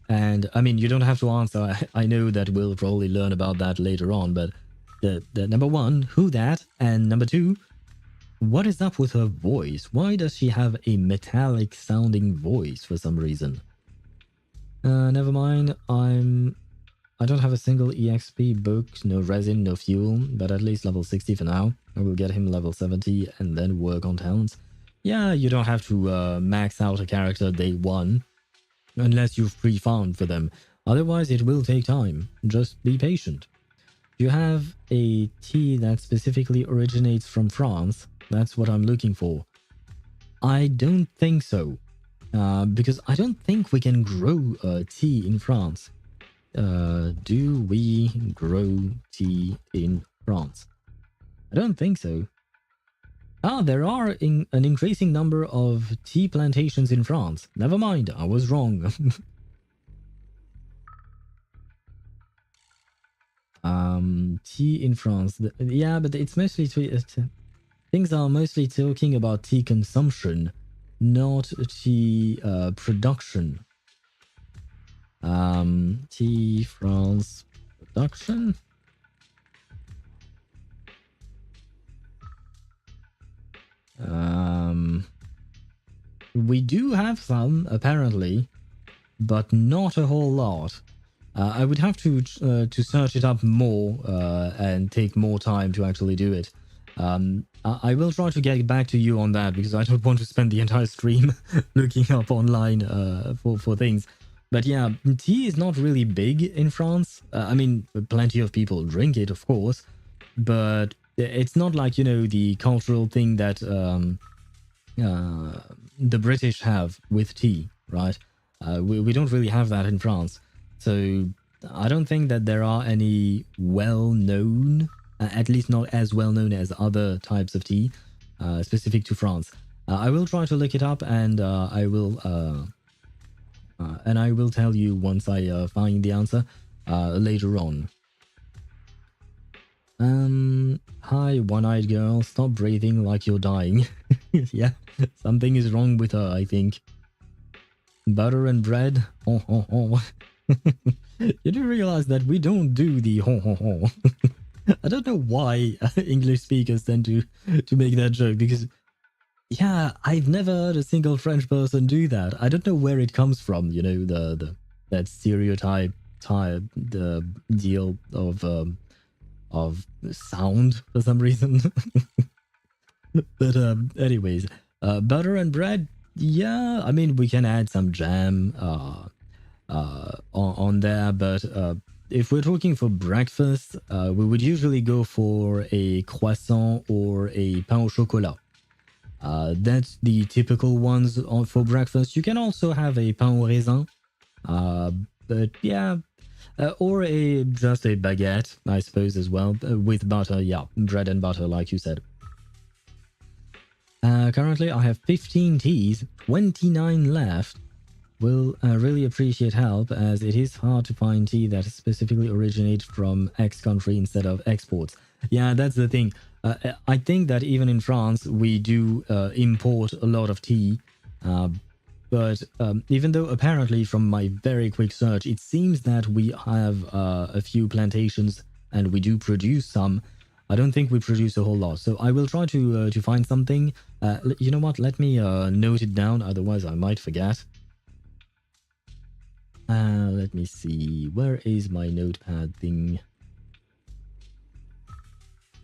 And I mean, you don't have to answer. I know that we'll probably learn about that later on, but the number one, who that? And number two, what is up with her voice? Why does she have a metallic sounding voice for some reason? Never mind. I don't have a single EXP book, no resin, no fuel, but at least level 60 for now. I will get him level 70 and then work on talents. Yeah, you don't have to max out a character day 1, unless you've pre-farmed for them. Otherwise, it will take time. Just be patient. You have a tea that specifically originates from France. That's what I'm looking for. I don't think so, because I don't think we can grow tea in France. Do we grow tea in France? I don't think so. There are an increasing number of tea plantations in France. Never mind, I was wrong. Tea in France. Yeah, but it's mostly... things are mostly talking about tea consumption, not tea production. Tea France production? We do have some, apparently, but not a whole lot. I would have to search it up more and take more time to actually do it. I will try to get back to you on that, because I don't want to spend the entire stream looking up online for things. But yeah, tea is not really big in France. I mean, plenty of people drink it, of course, but it's not like, you know, the cultural thing that the British have with tea, right? We don't really have that in France. So I don't think that there are any well-known, at least not as well-known as other types of tea, specific to France. I will try to look it up, and I will tell you once I find the answer later on. Hi, one-eyed girl. Stop breathing like you're dying. Yeah, something is wrong with her, I think. Butter and bread. Ho ho ho. You do realize that we don't do the ho ho ho. I don't know why English speakers tend to make that joke, because yeah, I've never heard a single French person do that. I don't know where it comes from, you know, that stereotype the deal of sound for some reason. But anyways, butter and bread, yeah, I mean, we can add some jam on there, but if we're talking for breakfast, we would usually go for a croissant or a pain au chocolat. That's the typical ones for breakfast. You can also have a pain au raisin, but yeah, or just a baguette, I suppose, as well, with butter. Yeah, bread and butter, like you said. Currently, I have 15 teas, 29 left. Will really appreciate help, as it is hard to find tea that specifically originates from X country instead of exports. Yeah, that's the thing. I think that even in France, we do import a lot of tea. But even though apparently from my very quick search, it seems that we have a few plantations and we do produce some, I don't think we produce a whole lot. So I will try to find something. You know what? Let me note it down. Otherwise, I might forget. Let me see. Where is my notepad thing?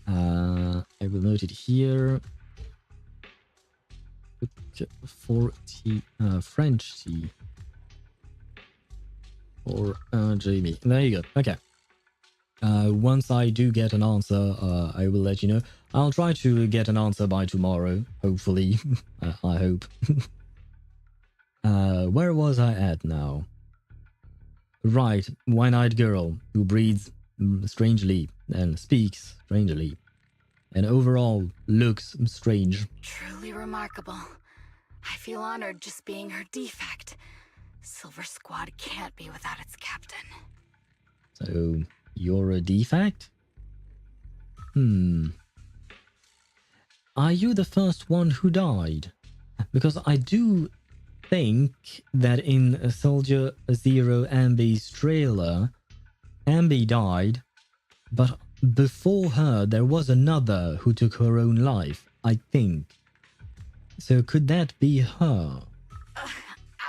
I will note it here. For tea, French tea. Or Jamie. There you go. Okay. Once I do get an answer, I will let you know. I'll try to get an answer by tomorrow, hopefully. I hope. Where was I at now? Right, one-eyed girl who breathes strangely and speaks strangely, and overall looks strange. Truly remarkable. I feel honored just being her defect. Silver Squad can't be without its captain. So, you're a defect? Are you the first one who died? Because I do think that in Soldier Zero Anby's trailer, Anby died, but before her there was another who took her own life, I think. So could that be her?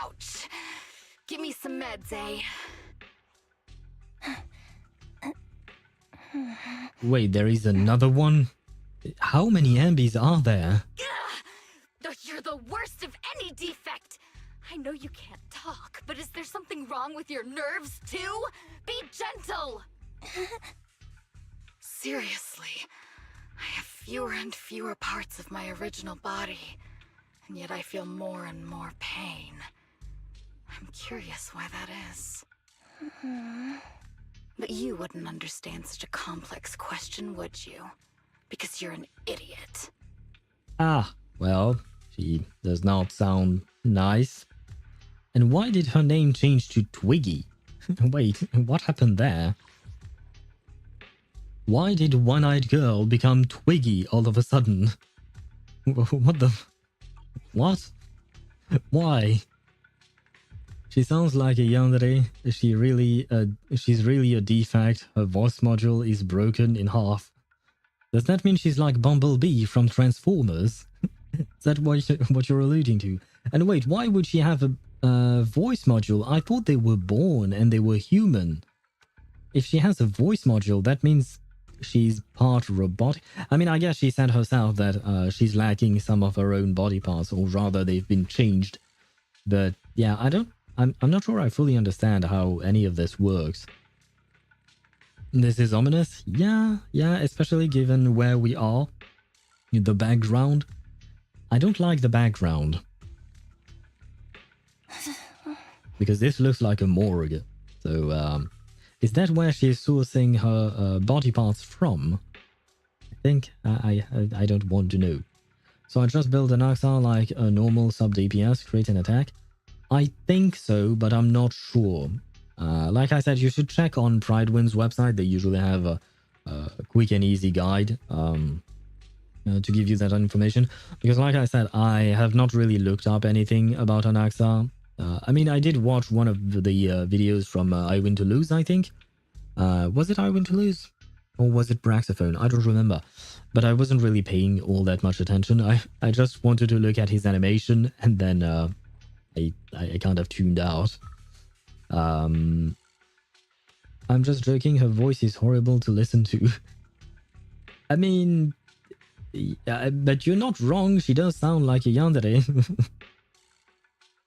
Ouch. Give me some meds, eh? Wait, there is another one? How many Anbys are there? You're the worst of any defect! I know you can't talk, but is there something wrong with your nerves, too? Be gentle! Seriously, I have fewer and fewer parts of my original body, and yet I feel more and more pain. I'm curious why that is. But you wouldn't understand such a complex question, would you? Because you're an idiot. Ah, well, she does not sound nice. And why did her name change to Twiggy? Wait, what happened there? Why did One-Eyed Girl become Twiggy all of a sudden? What the... What? Why? She sounds like a yandere. She's really a defect. Her voice module is broken in half. Does that mean she's like Bumblebee from Transformers? Is that what you're alluding to? And wait, why would she have a voice module? I thought they were born and they were human. If she has a voice module, that means she's part robotic. I mean, I guess she said herself that she's lacking some of her own body parts, or rather they've been changed. But yeah, I'm not sure I fully understand how any of this works. This is ominous. Yeah, especially given where we are. The background. I don't like the background. Because this looks like a morgue. So, is that where she's sourcing her body parts from? I think I don't want to know. So I just built an Axa like a normal sub DPS, create an attack. I think so, but I'm not sure. Like I said, you should check on Pridewind's website. They usually have a quick and easy guide to give you that information. Because like I said, I have not really looked up anything about Anaxa. I mean, I did watch one of the videos from I Win to Lose, I think. Was it I Win to Lose? Or was it Braxophone? I don't remember. But I wasn't really paying all that much attention. I just wanted to look at his animation, and then I kind of tuned out. I'm just joking, her voice is horrible to listen to. I mean, but you're not wrong, she does sound like a yandere.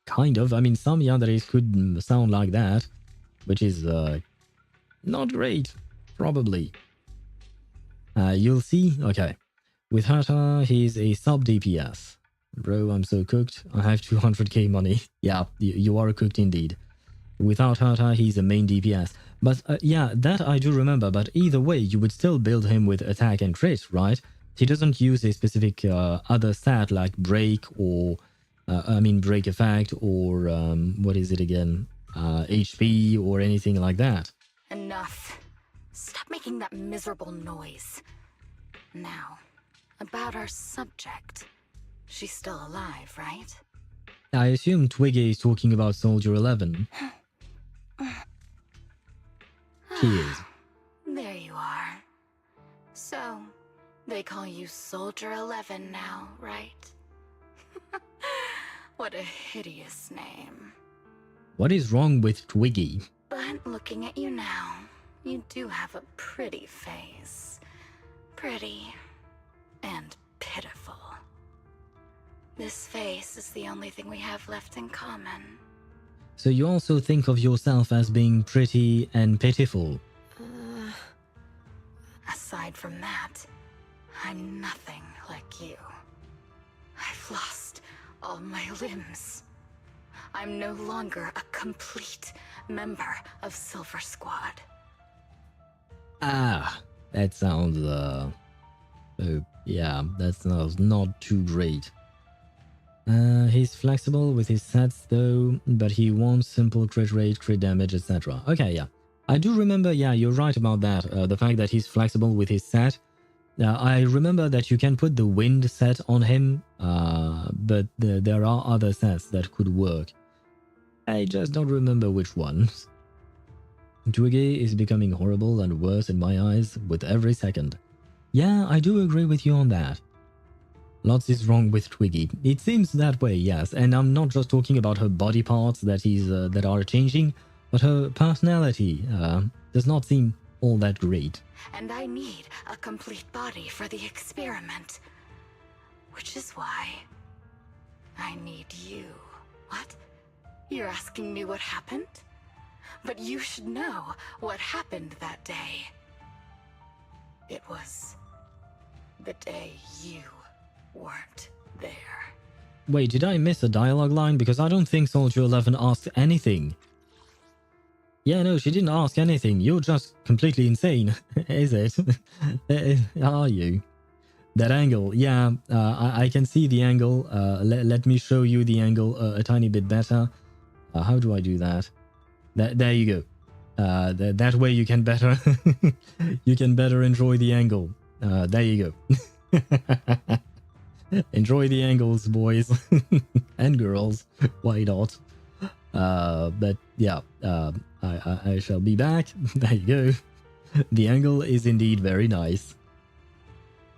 Kind of. I mean, some yanderes could sound like that, which is not great, probably. You'll see. Okay. With Hata, he's a sub DPS. Bro, I'm so cooked. I have 200k money. Yeah, you are cooked indeed. Without Hata, he's a main DPS. But yeah, that I do remember. But either way, you would still build him with attack and crit, right? He doesn't use a specific other stat like break or... break effect or... what is it again? HP or anything like that. Enough. Stop making that miserable noise. Now, about our subject. She's still alive, right? I assume Twiggy is talking about Soldier 11. She is. There you are. So, they call you Soldier 11 now, right? What a hideous name. What is wrong with Twiggy? But looking at you now, you do have a pretty face. Pretty and pitiful. This face is the only thing we have left in common. So you also think of yourself as being pretty and pitiful? Aside from that, I'm nothing like you. I've lost all my limbs. I'm no longer a complete member of Silver Squad. Ah, that sounds, yeah, that sounds not too great. He's flexible with his sets though, but he wants simple crit rate, crit damage, etc. Okay, yeah. I do remember, yeah, you're right about that, the fact that he's flexible with his set. I remember that you can put the wind set on him, but there are other sets that could work. I just don't remember which ones. Twiggy is becoming horrible and worse in my eyes with every second. Yeah, I do agree with you on that. Lots is wrong with Twiggy. It seems that way, yes, and I'm not just talking about her body parts that are changing, but her personality does not seem all that great. And I need a complete body for the experiment. Which is why I need you. What? You're asking me what happened? But you should know what happened that day. It was the day you weren't there. Wait, did I miss a dialogue line? Because I don't think Soldier 11 asked anything. Yeah, no, she didn't ask anything. You're just completely insane, is it? Are you? That angle, yeah, I can see the angle. Let me show you the angle a tiny bit better. How do I do that? There you go. That way you can better you can better enjoy the angle. There you go. Enjoy the angles, boys and girls. Why not? But yeah, I shall be back. There you go. The angle is indeed very nice.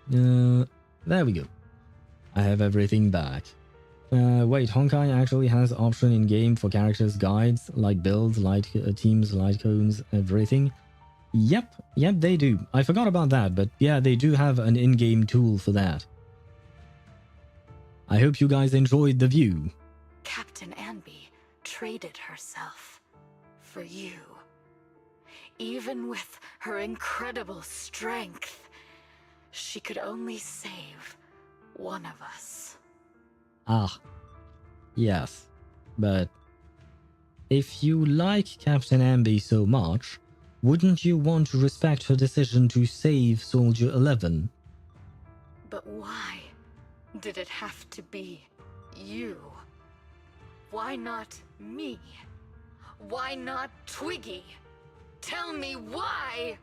There we go. I have everything back. Wait, Honkai actually has option in game for characters guides like builds, light teams, light cones, everything. Yep, they do. I forgot about that, but yeah, they do have an in-game tool for that. I hope you guys enjoyed the view. Captain Anby traded herself for you. Even with her incredible strength, she could only save one of us. Ah, yes. But if you like Captain Anby so much, wouldn't you want to respect her decision to save Soldier 11? But why did it have to be you? Why not me? Why not Twiggy? Tell me why!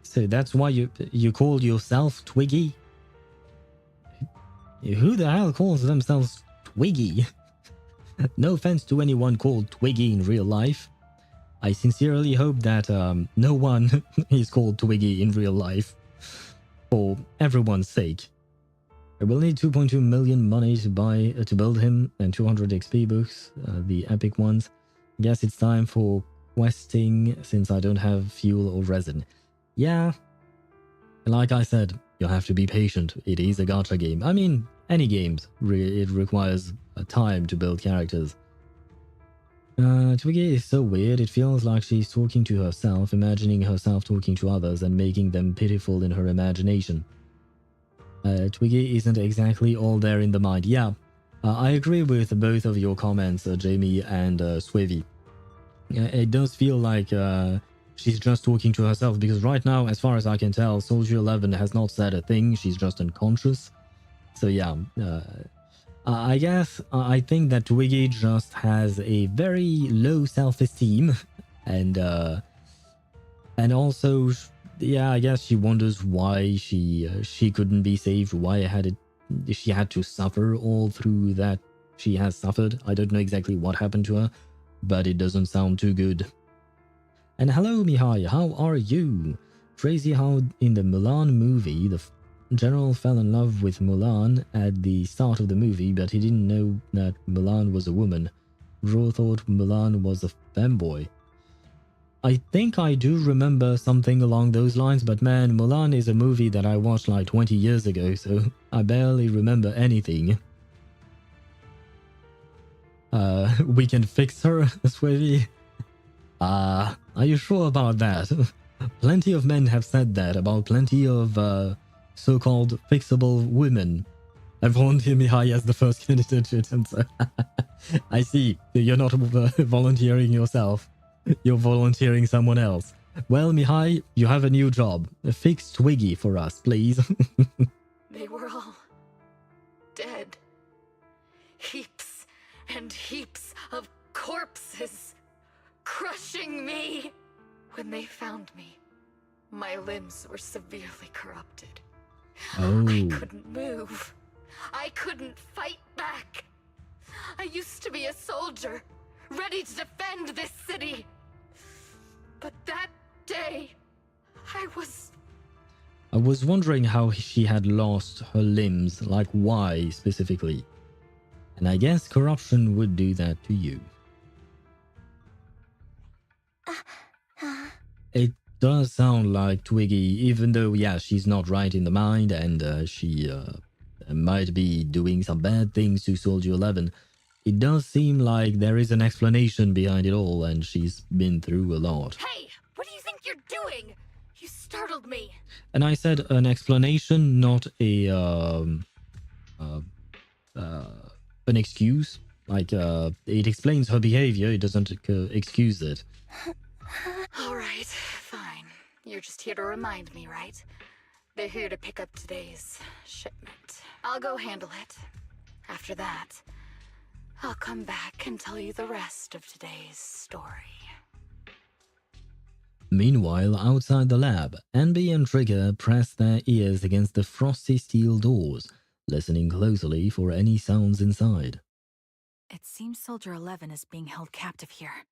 So that's why you call yourself Twiggy? Who the hell calls themselves Twiggy? No offense to anyone called Twiggy in real life. I sincerely hope that no one is called Twiggy in real life. For everyone's sake. I will need 2.2 million money to build him and 200 XP books, the epic ones. Guess it's time for questing since I don't have fuel or resin. Yeah, like I said, you'll have to be patient. It is a gacha game. I mean, any games, it requires time to build characters. Twiggy is so weird, it feels like she's talking to herself, imagining herself talking to others and making them pitiful in her imagination. Twiggy isn't exactly all there in the mind. Yeah, I agree with both of your comments, Jamie and Swivy. It does feel like she's just talking to herself, because right now, as far as I can tell, Soldier 11 has not said a thing, she's just unconscious. So yeah, I guess I think that Twiggy just has a very low self-esteem, and also, yeah, I guess she wonders why she couldn't be saved, why she had to suffer all through that she has suffered. I don't know exactly what happened to her, but it doesn't sound too good. And hello, Mihai, how are you? Crazy how in the Mulan movie, the General fell in love with Mulan at the start of the movie, but he didn't know that Mulan was a woman. Ro thought Mulan was a femboy. I think I do remember something along those lines, but man, Mulan is a movie that I watched like 20 years ago, so I barely remember anything. We can fix her, Swivy? Are you sure about that? Plenty of men have said that about plenty of so-called fixable women. I volunteer Mihai as the first candidate to answer. I see. You're not volunteering yourself. You're volunteering someone else. Well, Mihai, you have a new job. Fix Twiggy for us, please. They were all dead. Heaps and heaps of corpses crushing me. When they found me, my limbs were severely corrupted. Oh. I couldn't move. I couldn't fight back. I used to be a soldier, ready to defend this city. But that day, I was wondering how she had lost her limbs, like why specifically. And I guess corruption would do that to you. It does sound like Twiggy, even though, yeah, she's not right in the mind and she might be doing some bad things to Soldier 11. It does seem like there is an explanation behind it all, and she's been through a lot. Hey, what do you think you're doing? You startled me. And I said an explanation, not a an excuse. Like, it explains her behavior, it doesn't excuse it. All right, fine. You're just here to remind me, right? They're here to pick up today's shipment. I'll go handle it. After that, I'll come back and tell you the rest of today's story. Meanwhile, outside the lab, Anby and Trigger press their ears against the frosty steel doors, listening closely for any sounds inside. It seems Soldier 11 is being held captive here.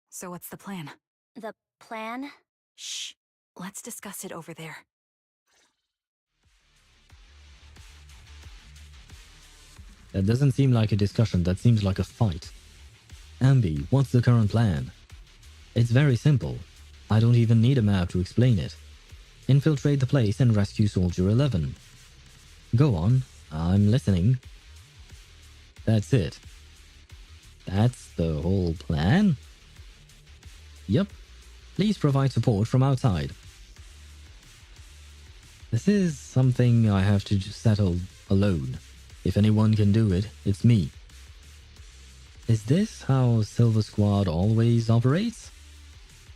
So what's the plan? The plan? Shh. Let's discuss it over there. That doesn't seem like a discussion, that seems like a fight. Anby, what's the current plan? It's very simple. I don't even need a map to explain it. Infiltrate the place and rescue Soldier 11. Go on, I'm listening. That's it. That's the whole plan? Yep. Please provide support from outside. This is something I have to just settle alone. If anyone can do it, it's me. Is this how Silver Squad always operates?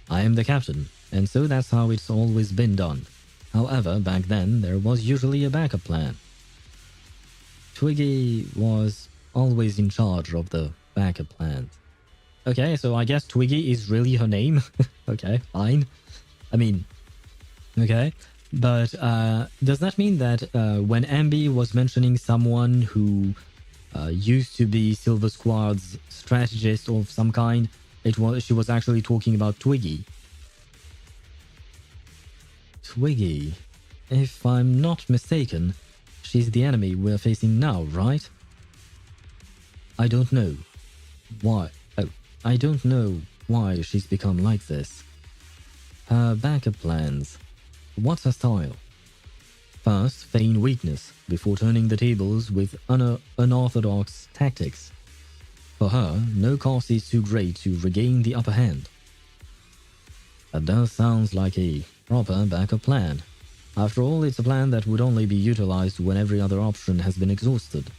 I am the captain, and so that's how it's always been done. However, back then, there was usually a backup plan. Twiggy was always in charge of the backup plans. Okay, so I guess Twiggy is really her name. Okay, fine. I mean, okay. But does that mean that when Anby was mentioning someone who used to be Silver Squad's strategist of some kind, she was actually talking about Twiggy? Twiggy. If I'm not mistaken, she's the enemy we're facing now, right? I don't know why. Oh, I don't know why she's become like this. Her backup plans. What's her style? First, feign weakness before turning the tables with unorthodox tactics. For her, no cost is too great to regain the upper hand. That does sound like a proper backup plan. After all, it's a plan that would only be utilized when every other option has been exhausted.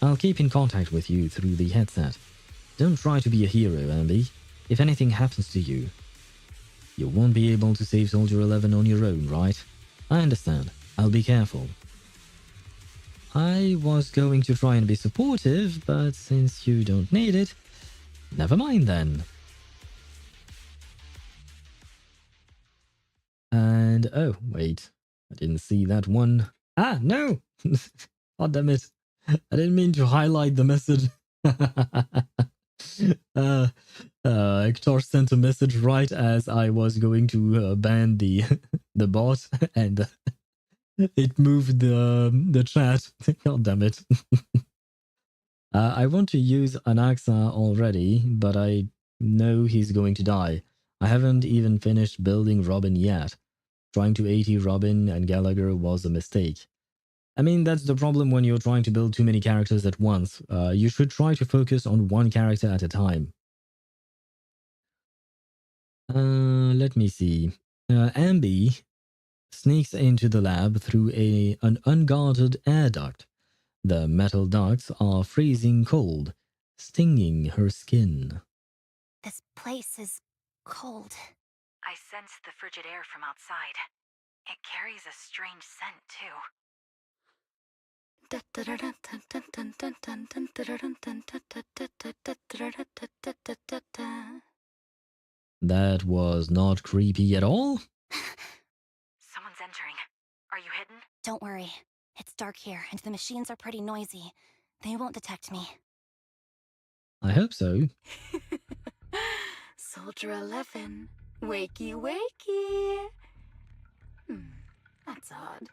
I'll keep in contact with you through the headset. Don't try to be a hero, Anby. If anything happens to you, you won't be able to save Soldier 11 on your own, right? I understand. I'll be careful. I was going to try and be supportive, but since you don't need it, never mind then. And oh, wait. I didn't see that one. Ah, no! God damn it. I didn't mean to highlight the message. Hector sent a message right as I was going to ban the bot, and it moved the chat. God damn it. I want to use Anaxa already, but I know he's going to die. I haven't even finished building Robin yet. Trying to 80 Robin and Gallagher was a mistake. I mean, that's the problem when you're trying to build too many characters at once. You should try to focus on one character at a time. Let me see. Anby sneaks into the lab through an unguarded air duct. The metal ducts are freezing cold, stinging her skin. This place is cold. I sense the frigid air from outside. It carries a strange scent, too. That was not creepy at all. Someone's entering. Are you hidden? Don't worry. It's dark here, and the machines are pretty noisy. They won't detect me. I hope so. Soldier 11. Wakey, wakey. That's odd.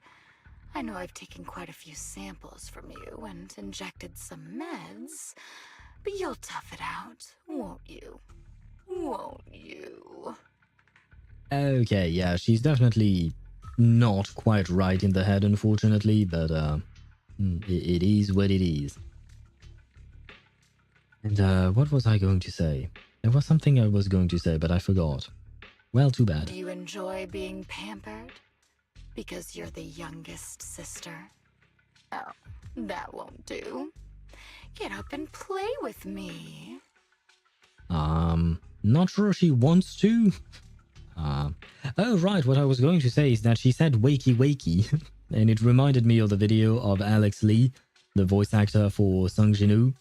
I know I've taken quite a few samples from you and injected some meds, but you'll tough it out, won't you? Won't you? Okay, yeah, she's definitely not quite right in the head, unfortunately, but it is what it is. And what was I going to say? There was something I was going to say, but I forgot. Well, too bad. Do you enjoy being pampered? Because you're the youngest sister? Oh, that won't do. Get up and play with me. Not sure she wants to. Oh, right, what I was going to say is that she said wakey wakey, and it reminded me of the video of Alex Lee, the voice actor for Sung Jin-woo,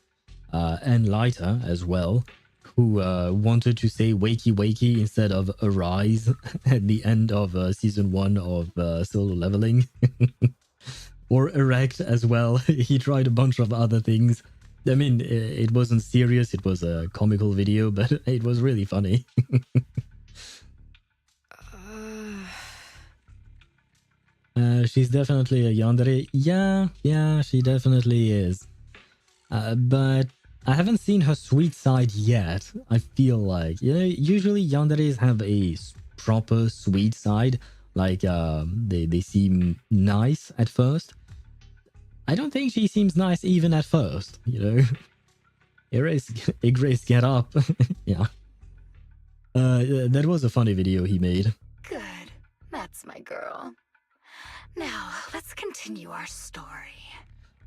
and Lighter as well, who wanted to say wakey wakey instead of arise at the end of season 1 of Solo Leveling. Or erect as well. He tried a bunch of other things. I mean, it wasn't serious, it was a comical video, but it was really funny. She's definitely a yandere. Yeah, she definitely is. But I haven't seen her sweet side yet. I feel like, you know, usually yanderes have a proper sweet side. Like, they seem nice at first. I don't think she seems nice even at first, you know. Erase, get up. Yeah. That was a funny video he made. Good. That's my girl. Now, let's continue our story.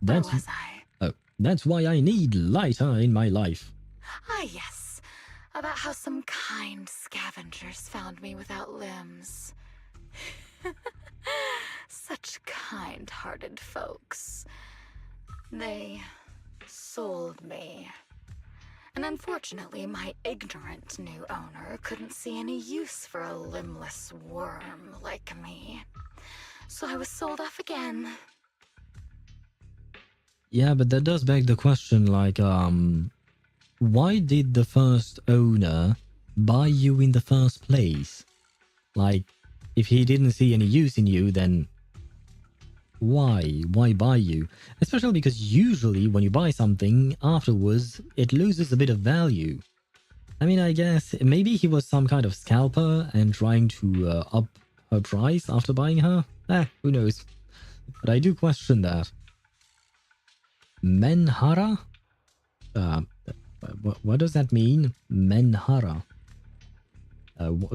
Where was I? Oh, that's why I need lighter in my life. Ah, yes. About how some kind scavengers found me without limbs. Such kind-hearted folks. They sold me. And unfortunately, my ignorant new owner couldn't see any use for a limbless worm like me. So I was sold off again. Yeah, but that does beg the question, like, why did the first owner buy you in the first place? Like, if he didn't see any use in you, then why? Why buy you? Especially because usually when you buy something, afterwards, it loses a bit of value. I mean, I guess maybe he was some kind of scalper and trying to up her price after buying her? Who knows? But I do question that. Menhara? What does that mean? Menhara.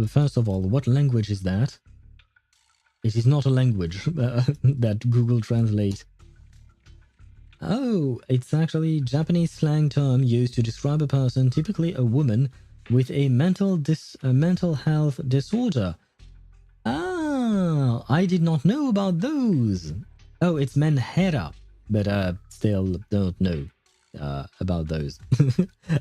First of all, what language is that? It is not a language that Google Translate. Oh, it's actually Japanese slang term used to describe a person, typically a woman, with a mental health disorder. Ah, I did not know about those. Oh, it's menhera, but still don't know about those.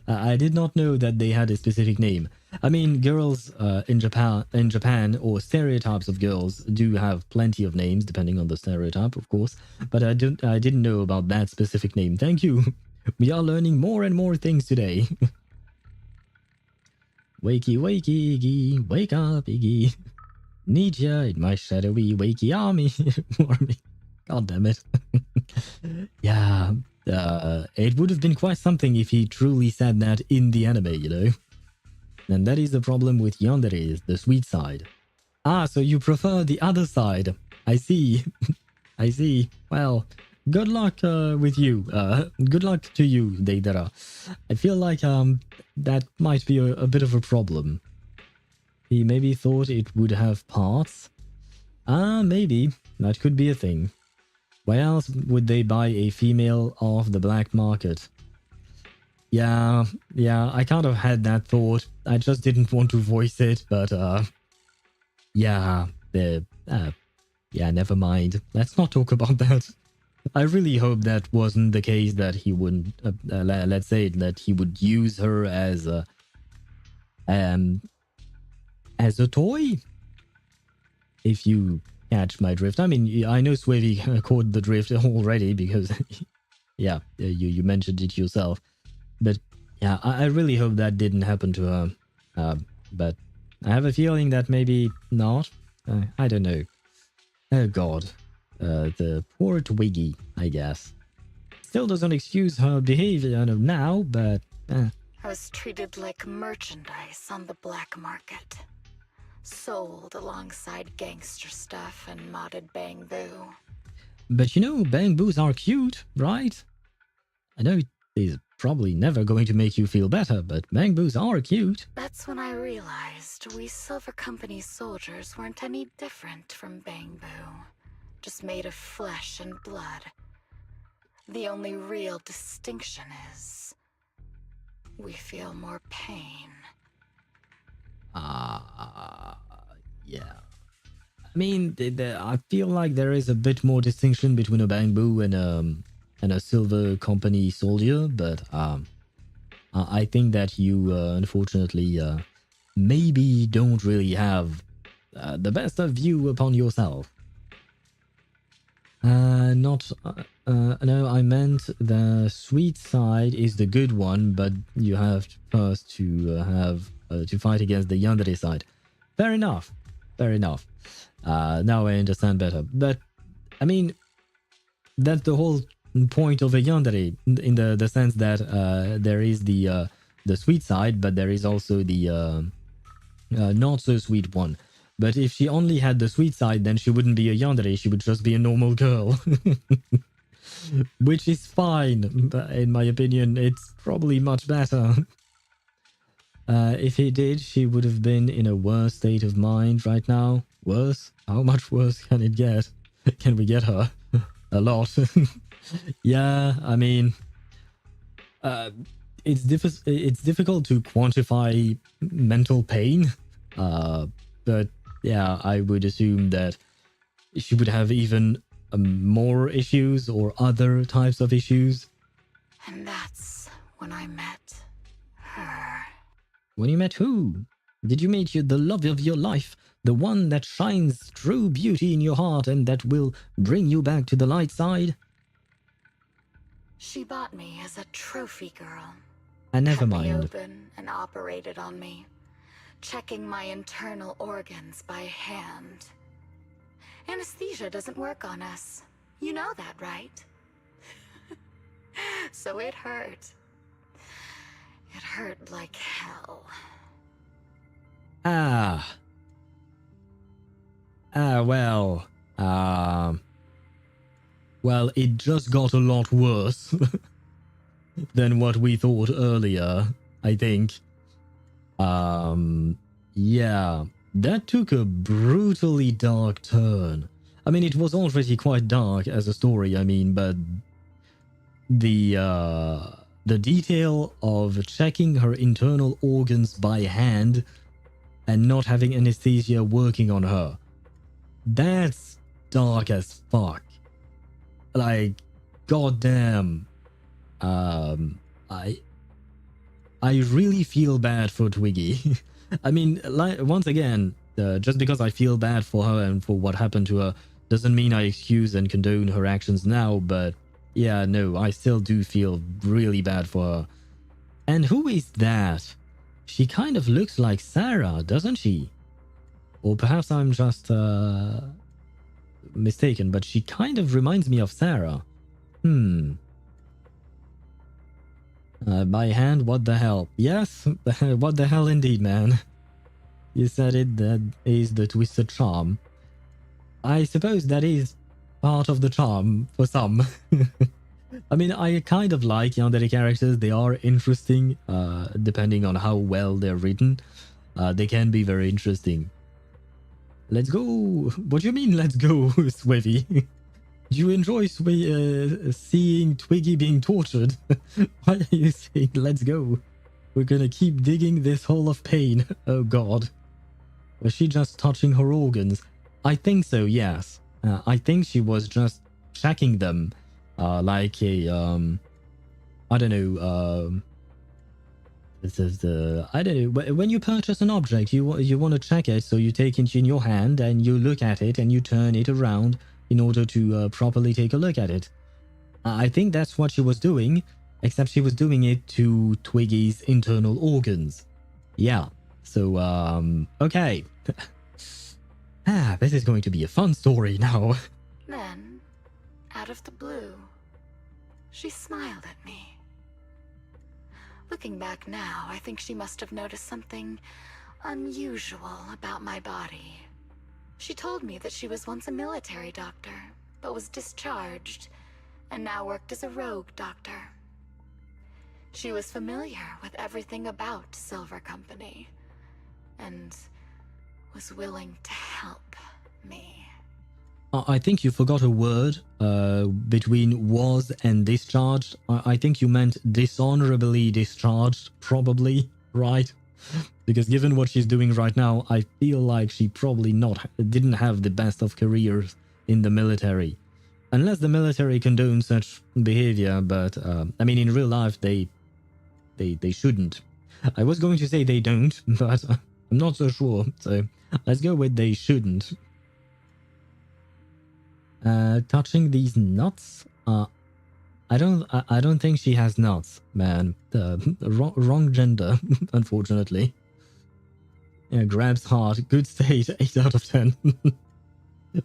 I did not know that they had a specific name. I mean, girls in Japan, or stereotypes of girls do have plenty of names depending on the stereotype, of course. But I didn't know about that specific name. Thank you. We are learning more and more things today. Wakey, wakey, Iggy, wake up, Iggy. Need ya in my shadowy wakey army. God damn it. Yeah, it would have been quite something if he truly said that in the anime, you know? And that is the problem with yandere, the sweet side. Ah, so you prefer the other side. I see. I see. Well, good luck with you. Good luck to you, Deidara. I feel like that might be a bit of a problem. He maybe thought it would have parts. Ah, maybe. That could be a thing. Why else would they buy a female off the black market? Yeah, I kind of had that thought. I just didn't want to voice it, but yeah, never mind. Let's not talk about that. I really hope that wasn't the case, that he wouldn't, let's say that he would use her as a toy. If you catch my drift. I mean, I know Swavy caught the drift already because, yeah, you mentioned it yourself. But yeah, I really hope that didn't happen to her. But I have a feeling that maybe not. I don't know. Oh god. The poor Twiggy, I guess. Still doesn't excuse her behavior now, but... I was treated like merchandise on the black market. Sold alongside gangster stuff and modded bamboo. But you know, bangbos are cute, right? I know it's probably never going to make you feel better, but bangbos are cute. That's when I realized we Silver Company soldiers weren't any different from bamboo. Just made of flesh and blood. The only real distinction is... we feel more pain. Yeah. I mean, I feel like there is a bit more distinction between a bamboo and a Silver Company soldier, but I think that you unfortunately maybe don't really have the best of view upon yourself. No, I meant the sweet side is the good one, but you have first to have to fight against the yandere side. Fair enough. Fair enough. Now I understand better. But I mean, that's the whole point of a yandere, in the sense that there is the sweet side, but there is also the not so sweet one. But if she only had the sweet side, then she wouldn't be a yandere, she would just be a normal girl. Which is fine, but in my opinion, it's probably much better. If he did, she would have been in a worse state of mind right now. Worse? How much worse can it get? Can we get her? A lot. Yeah, I mean, it's difficult to quantify mental pain. But yeah, I would assume that she would have even more issues or other types of issues. And that's when I met her. When you met who? Did you meet the love of your life? The one that shines true beauty in your heart and that will bring you back to the light side? She bought me as a trophy girl. Never Cut me mind. open and operated on me, checking my internal organs by hand. Anesthesia doesn't work on us. You know that, right? So it hurt. It hurt like hell. Well, it just got a lot worse than what we thought earlier, I think. Yeah, that took a brutally dark turn. I mean, it was already quite dark as a story, I mean, but the detail of checking her internal organs by hand and not having anesthesia working on her, that's dark as fuck. Like, goddamn. I really feel bad for Twiggy. I mean, like, once again, just because I feel bad for her and for what happened to her doesn't mean I excuse and condone her actions now, but yeah, no, I still do feel really bad for her. And who is that? She kind of looks like Sarah, doesn't she? Or perhaps I'm just mistaken, but she kind of reminds me of Sarah. By hand, what the hell? Yes, what the hell indeed, man. You said it, that is the twisted charm. I suppose that is part of the charm for some. I mean, I kind of like yandere characters. They are interesting, depending on how well they're written. They can be very interesting. Let's go. What do you mean, let's go, Swevy? Do you enjoy seeing Twiggy being tortured? Why are you saying, let's go? We're gonna keep digging this hole of pain. Oh god. Was she just touching her organs? I think so, yes. I think she was just checking them. Like a, I don't know, I don't know, when you purchase an object, you want to check it, so you take it in your hand and you look at it and you turn it around in order to properly take a look at it. I think that's what she was doing, except she was doing it to Twiggy's internal organs. Yeah, so, okay. This is going to be a fun story now. Then, out of the blue, she smiled at me. Looking back now, I think she must have noticed something unusual about my body. She told me that she was once a military doctor, but was discharged, and now worked as a rogue doctor. She was familiar with everything about Silver Company, and was willing to help me. I think you forgot a word between was and discharged. I think you meant dishonorably discharged, probably, right? Because given what she's doing right now, I feel like she probably didn't have the best of careers in the military. Unless the military condones such behavior, but I mean, in real life, they shouldn't. I was going to say they don't, but I'm not so sure, so let's go with they shouldn't. Touching these nuts? I don't think she has nuts, man. Wrong gender, unfortunately. Yeah, grabs heart, good state, 8 out of 10.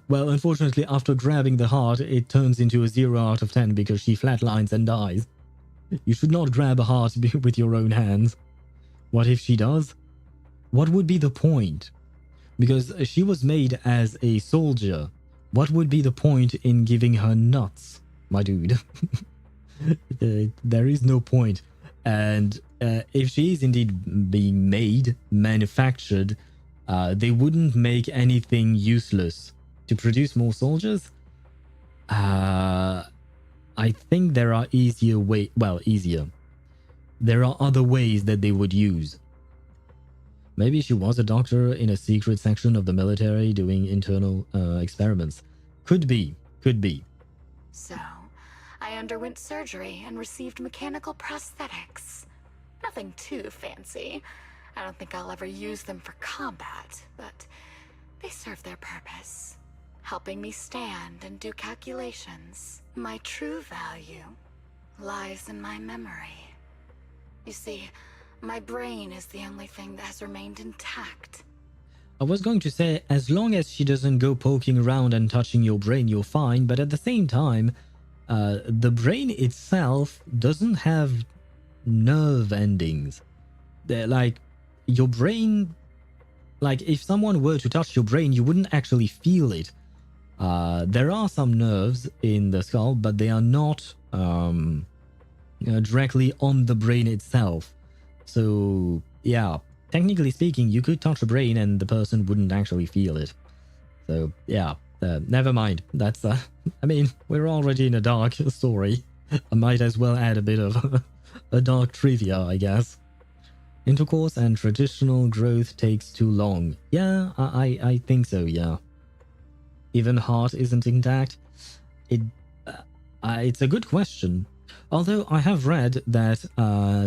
Well, unfortunately, after grabbing the heart, it turns into a 0 out of 10 because she flatlines and dies. You should not grab a heart with your own hands. What if she does? What would be the point? Because she was made as a soldier. What would be the point in giving her nuts, my dude? There is no point. And if she is indeed being made, manufactured, they wouldn't make anything useless to produce more soldiers. I think there are easier way. Well, easier. There are other ways that they would use. Maybe she was a doctor in a secret section of the military doing internal experiments. Could be. Could be. So, I underwent surgery and received mechanical prosthetics. Nothing too fancy. I don't think I'll ever use them for combat, but they serve their purpose, helping me stand and do calculations. My true value lies in my memory. You see, my brain is the only thing that has remained intact. I was going to say, as long as she doesn't go poking around and touching your brain, you're fine. But at the same time, the brain itself doesn't have nerve endings. They're like, your brain, like if someone were to touch your brain, you wouldn't actually feel it. There are some nerves in the skull, but they are not directly on the brain itself. So yeah, technically speaking, you could touch a brain and the person wouldn't actually feel it. So yeah, never mind. That's I mean, we're already in a dark story. I might as well add a bit of a dark trivia, I guess. Intercourse and traditional growth takes too long. Yeah, I think so, yeah. Even heart isn't intact. It's a good question. Although I have read that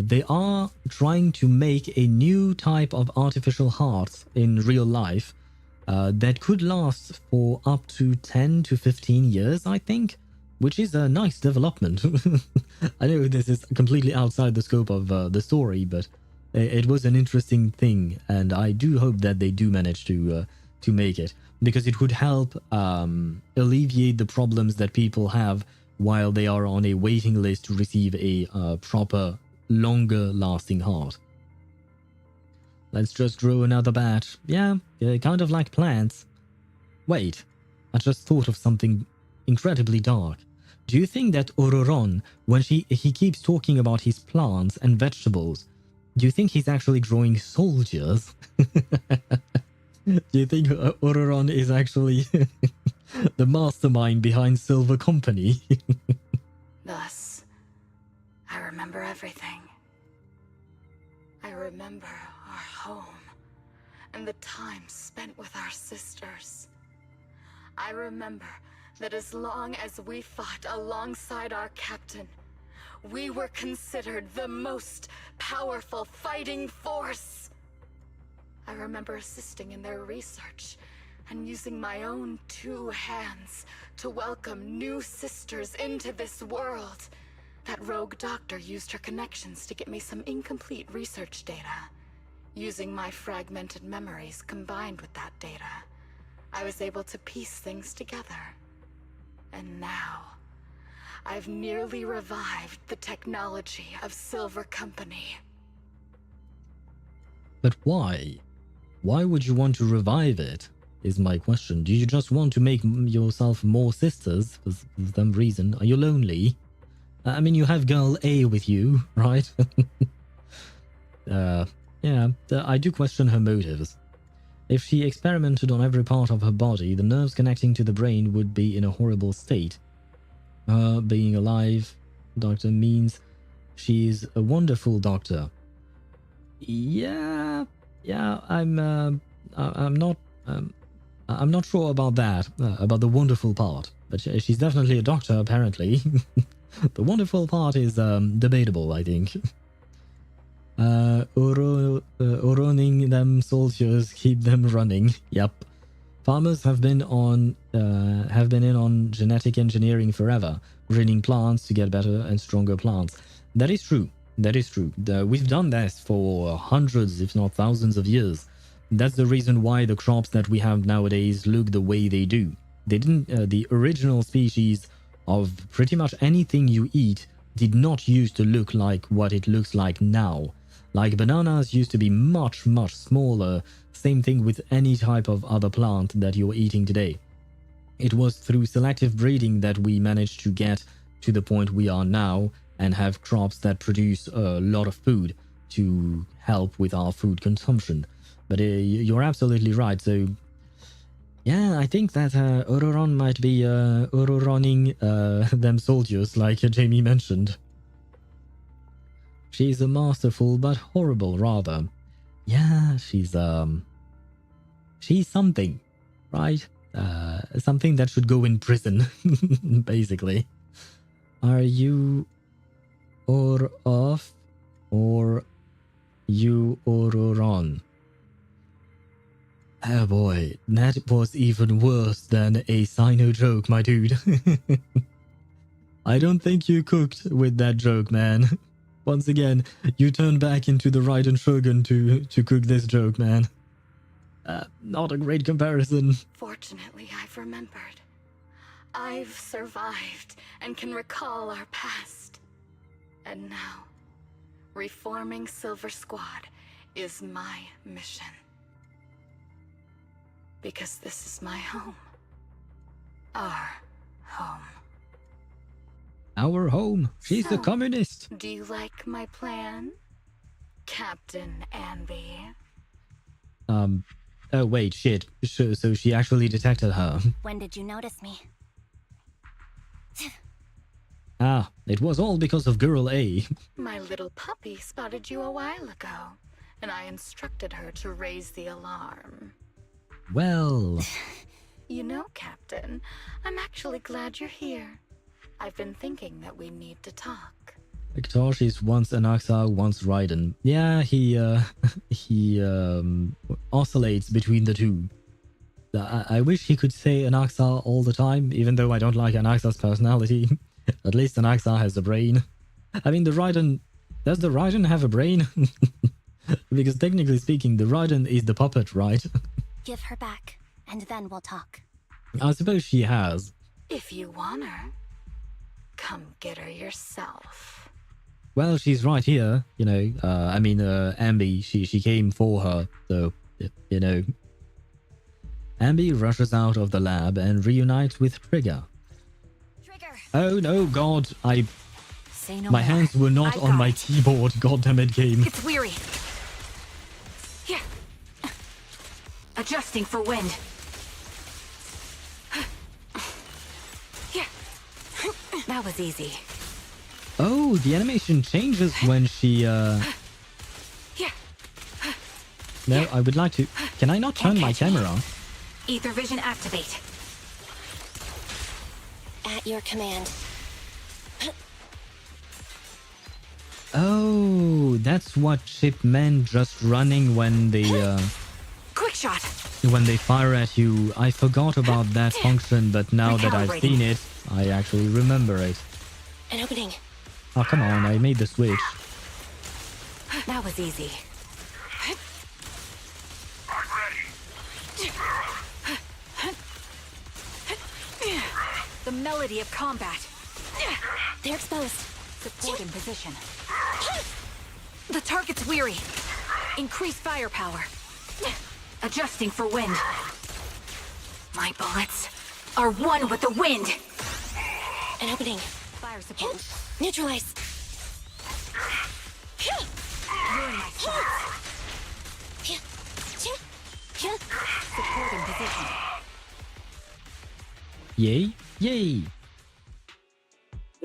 they are trying to make a new type of artificial heart in real life that could last for up to 10 to 15 years, I think, which is a nice development. I know this is completely outside the scope of the story, but it was an interesting thing, and I do hope that they do manage to make it, because it would help alleviate the problems that people have while they are on a waiting list to receive a proper, longer-lasting heart. Let's just grow another batch. Yeah, kind of like plants. Wait, I just thought of something incredibly dark. Do you think that Ororon, when he keeps talking about his plants and vegetables, do you think he's actually growing soldiers? Do you think Ororon is actually the mastermind behind Silver Company? Thus, I remember everything. I remember our home and the time spent with our sisters. I remember that as long as we fought alongside our captain, we were considered the most powerful fighting force. I remember assisting in their research and using my own 2 hands to welcome new sisters into this world. That rogue doctor used her connections to get me some incomplete research data. Using my fragmented memories combined with that data, I was able to piece things together. And now, I've nearly revived the technology of Silver Company. But why? Why would you want to revive it, is my question. Do you just want to make yourself more sisters for some reason? Are you lonely? I mean, you have girl A with you, right? Yeah, I do question her motives. If she experimented on every part of her body, the nerves connecting to the brain would be in a horrible state. Being alive, doctor, means she's a wonderful doctor. Yeah, I'm not sure about that, about the wonderful part, but she's definitely a doctor, apparently. The wonderful part is debatable, I think. Oroning them soldiers, keep them running. Yep. Farmers have been in on genetic engineering forever, breeding plants to get better and stronger plants. That is true. That is true. We've done this for hundreds, if not thousands of years. That's the reason why the crops that we have nowadays look the way they do. They didn't. The original species of pretty much anything you eat did not used to look like what it looks like now. Like bananas used to be much, much smaller. Same thing with any type of other plant that you're eating today. It was through selective breeding that we managed to get to the point we are now and have crops that produce a lot of food. to help with our food consumption. But you're absolutely right. So yeah, I think that Ororon might be Ororoning them soldiers, like Jamie mentioned. She's a masterful but horrible, rather. Yeah, she's something, right? Something that should go in prison, basically. Are you or off, or you Ororon? Oh boy, that was even worse than a Sino joke, my dude. I don't think you cooked with that joke, man. Once again, you turned back into the Raiden Shogun to cook this joke, man. Not a great comparison. Fortunately, I've remembered. I've survived and can recall our past. And now, reforming Silver Squad is my mission. Because this is my home. Our home. Our home. She's a communist. Do you like my plan, Captain Anby? Oh wait, shit. So she actually detected her. When did you notice me? Ah, it was all because of Girl A. My little puppy spotted you a while ago, and I instructed her to raise the alarm. Well... You know, Captain, I'm actually glad you're here. I've been thinking that we need to talk. Hitoshis once Anaxa, once Raiden. Yeah, he oscillates between the two. I wish he could say Anaxa all the time, even though I don't like Anaxa's personality. At least Anaxa has a brain. I mean, the Raiden... Does the Raiden have a brain? Because technically speaking, the Raiden is the puppet, right? Give her back, and then we'll talk. I suppose she has. If you want her, come get her yourself. Well, she's right here, you know. I mean, Anby, she came for her, so, you know. Anby rushes out of the lab and reunites with Trigger. Trigger. Oh no, God, Say no my more. hands were not I on got my it. keyboard, goddammit game. It's weary. Yeah. Adjusting for wind. Yeah. That was easy. Oh, the animation changes when she, Yeah. No, I would like to... Can I not turn my catch me. camera? Ether vision activate. At your command. Oh, that's what Chip meant, just running when they, Quick shot. when they fire at you. I forgot about that function, but now that I've seen it, I actually remember it. An opening. Oh, come on, I made the switch. That was easy. The melody of combat. They're exposed. Support in position. The target's weary. Increase firepower. Adjusting for wind. My bullets are one with the wind. An opening. Fire support. Neutralize. You're in my sights. Support in position. Yay? Yay!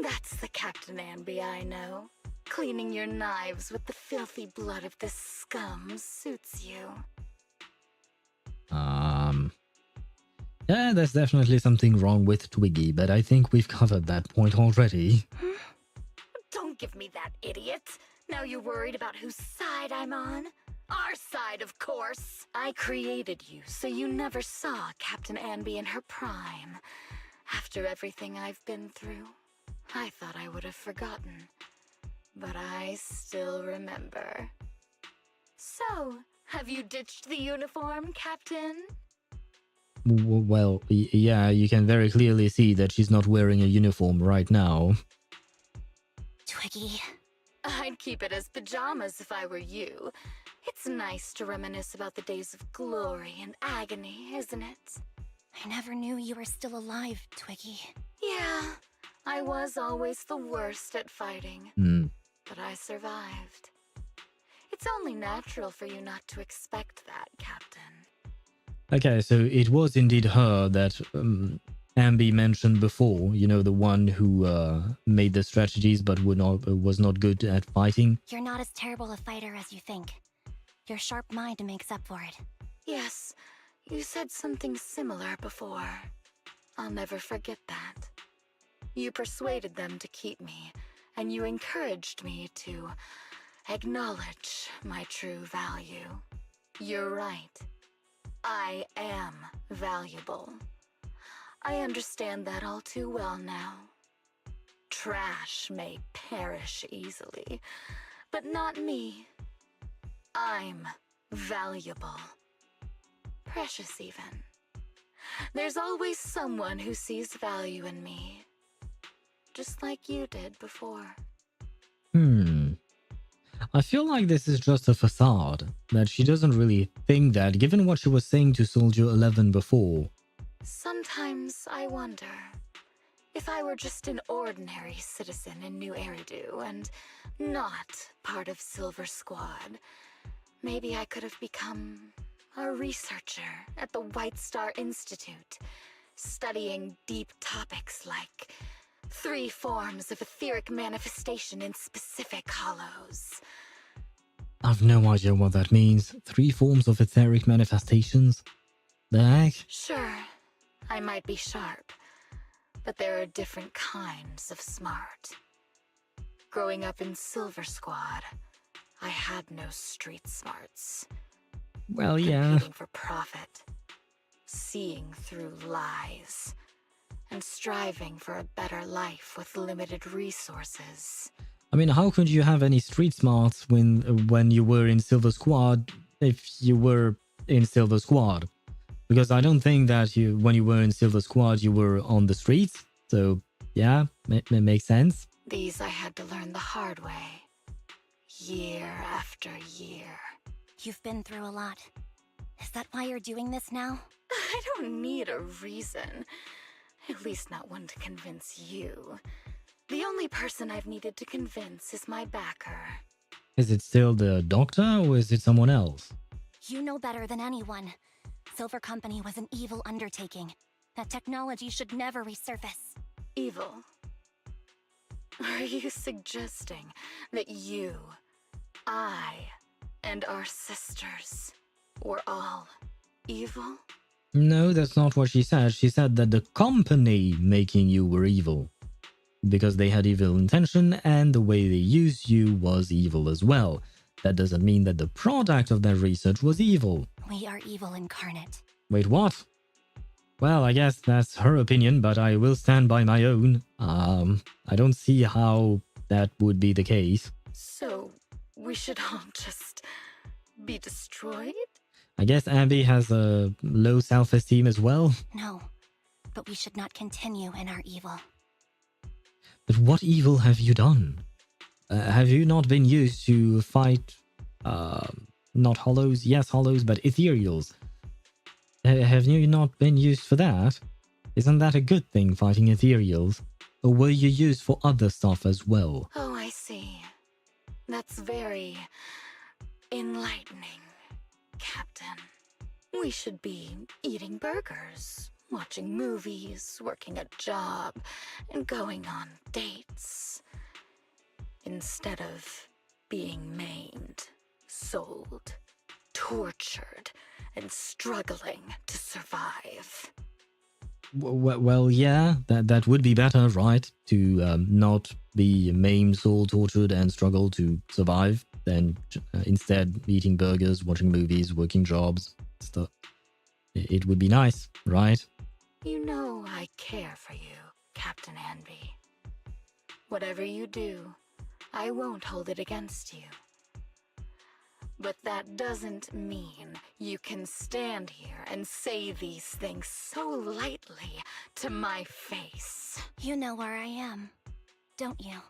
That's the Captain Anby I know. Cleaning your knives with the filthy blood of this scum suits you. Yeah, there's definitely something wrong with Twiggy, but I think we've covered that point already. Don't give me that, idiot. Now you're worried about whose side I'm on? Our side, of course. I created you, so you never saw Captain Anby in her prime. After everything I've been through, I thought I would have forgotten. But I still remember. So, have you ditched the uniform, Captain? Well, yeah, you can very clearly see that she's not wearing a uniform right now. Twiggy. I'd keep it as pajamas if I were you. It's nice to reminisce about the days of glory and agony, isn't it? I never knew you were still alive, Twiggy. Yeah, I was always the worst at fighting. But I survived. It's only natural for you not to expect that, Captain. Okay, so it was indeed her that Anby mentioned before, you know, the one who made the strategies but was not good at fighting. You're not as terrible a fighter as you think. Your sharp mind makes up for it. Yes, you said something similar before. I'll never forget that. You persuaded them to keep me, and you encouraged me to acknowledge my true value. You're right. I am valuable. I understand that all too well now. Trash may perish easily, but not me. I'm valuable. Precious even. There's always someone who sees value in me. Just like you did before. I feel like this is just a facade, that she doesn't really think that, given what she was saying to Soldier 11 before. Sometimes I wonder if I were just an ordinary citizen in New Eridu and not part of Silver Squad, maybe I could have become a researcher at the White Star Institute, studying deep topics like 3 forms of etheric manifestation in specific hollows. I've no idea what that means. 3 forms of etheric manifestations? The heck? Sure, I might be sharp, but there are different kinds of smart. Growing up in Silver Squad, I had no street smarts. Well, yeah. Competing for profit, seeing through lies, and striving for a better life with limited resources. I mean, how could you have any street smarts when you were in Silver Squad if you were in Silver Squad? Because I don't think that when you were in Silver Squad, you were on the streets. So, yeah, it makes sense. These I had to learn the hard way. Year after year. You've been through a lot. Is that why you're doing this now? I don't need a reason. At least not one to convince you. The only person I've needed to convince is my backer. Is it still the doctor or is it someone else? You know better than anyone. Silver Company was an evil undertaking. That technology should never resurface. Evil? Are you suggesting that you, I, and our sisters were all evil? No, that's not what she said. She said that the company making you were evil. Because they had evil intention and the way they used you was evil as well. That doesn't mean that the product of their research was evil. We are evil incarnate. Wait, what? Well, I guess that's her opinion, but I will stand by my own. I don't see how that would be the case. So, we should all just be destroyed? I guess Anby has a low self-esteem as well. No, but we should not continue in our evil. But what evil have you done? Have you not been used to fight, not hollows? Yes, hollows, but Ethereals. Have you not been used for that? Isn't that a good thing, fighting Ethereals? Or were you used for other stuff as well? Oh, I see. That's very enlightening, Captain. We should be eating burgers, watching movies, working a job, and going on dates. Instead of being maimed, sold, tortured, and struggling to survive. Well, yeah, that would be better, right? To not be maimed, sold, tortured, and struggle to survive, than instead eating burgers, watching movies, working jobs, stuff. It would be nice, right? You know I care for you, Captain Anby. Whatever you do, I won't hold it against you. But that doesn't mean you can stand here and say these things so lightly to my face. You know where I am, don't you?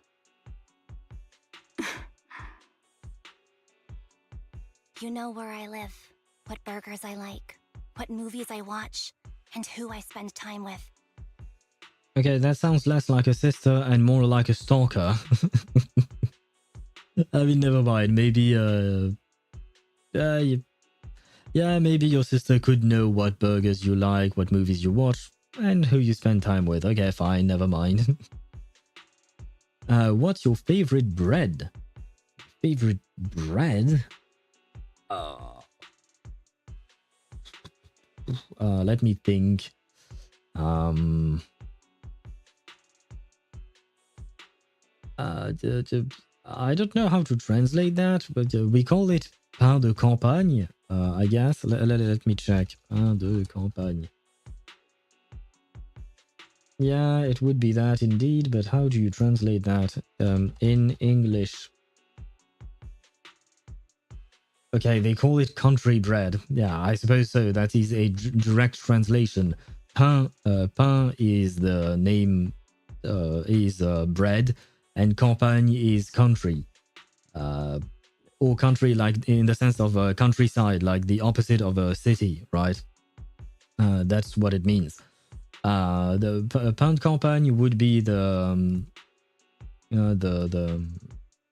You know where I live, what burgers I like, what movies I watch, and who I spend time with. Okay, that sounds less like a sister and more like a stalker. I mean, never mind. Maybe Yeah, maybe your sister could know what burgers you like, what movies you watch, and who you spend time with. Okay, fine, never mind. What's your favorite bread? Favorite bread? Let me think. I don't know how to translate that, but we call it pain de campagne, I guess. Let me check. Pain de campagne. Yeah, it would be that indeed, but how do you translate that in English? Okay, they call it country bread. Yeah, I suppose so. That is a direct translation. Pain, pain is the name, is bread, and campagne is country. Or country, like in the sense of countryside, like the opposite of a city, right? That's what it means. The pain de campagne would be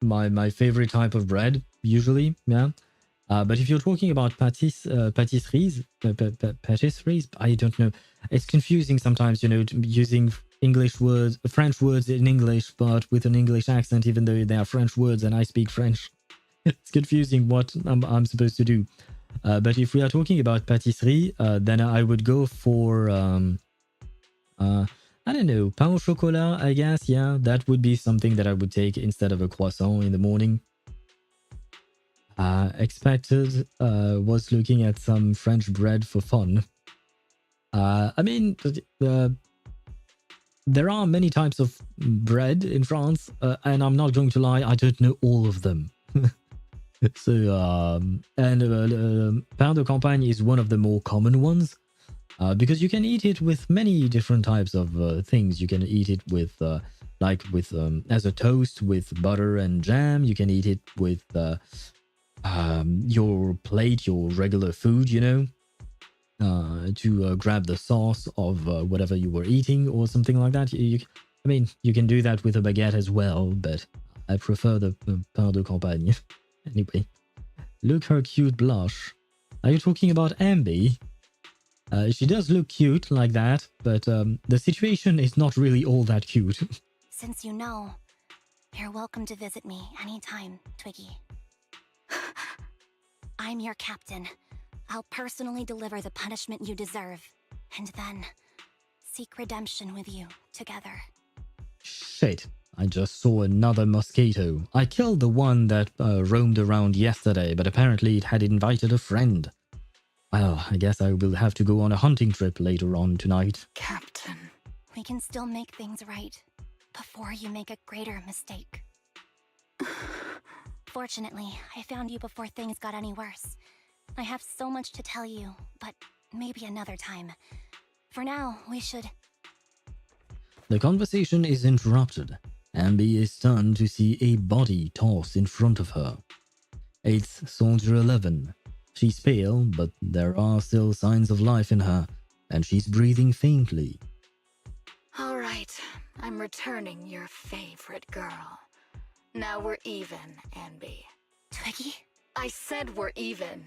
my favorite type of bread usually, yeah. But if you're talking about patisseries, I don't know. It's confusing sometimes, you know, using English words, French words in English, but with an English accent, even though they are French words and I speak French. It's confusing what I'm supposed to do. But if we are talking about patisserie, then I would go for, I don't know, pain au chocolat, I guess. Yeah, that would be something that I would take instead of a croissant in the morning. Expected was looking at some French bread for fun. I mean, there are many types of bread in France, and I'm not going to lie, I don't know all of them. So, pain de campagne is one of the more common ones, because you can eat it with many different types of things. You can eat it with, as a toast with butter and jam. You can eat it with your plate, your regular food, you know, to grab the sauce of whatever you were eating or something like that. I mean, you can do that with a baguette as well, but I prefer the pain de campagne. Anyway, look her cute blush. Are you talking about Anby? She does look cute like that, but the situation is not really all that cute. Since you know, you're welcome to visit me anytime, Twiggy. I'm your captain. I'll personally deliver the punishment you deserve, and then seek redemption with you together. Shit, I just saw another mosquito. I killed the one that roamed around yesterday, but apparently it had invited a friend. Well, I guess I will have to go on a hunting trip later on tonight. Captain. We can still make things right before you make a greater mistake. Fortunately, I found you before things got any worse. I have so much to tell you, but maybe another time. For now, we should... The conversation is interrupted. Anby is stunned to see a body toss in front of her. It's Soldier 11. She's pale, but there are still signs of life in her, and she's breathing faintly. All right, I'm returning your favorite girl. Now we're even, Anby. Twiggy? I said we're even.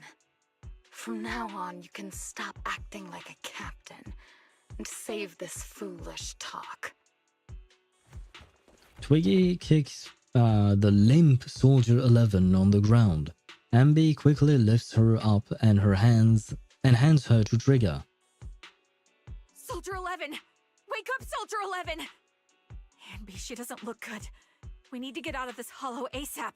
From now on, you can stop acting like a captain and save this foolish talk. Twiggy kicks the limp Soldier 11 on the ground. Anby quickly lifts her up and hands her to Trigger. Soldier 11! Wake up, Soldier 11! Anby, she doesn't look good. We need to get out of this hollow ASAP.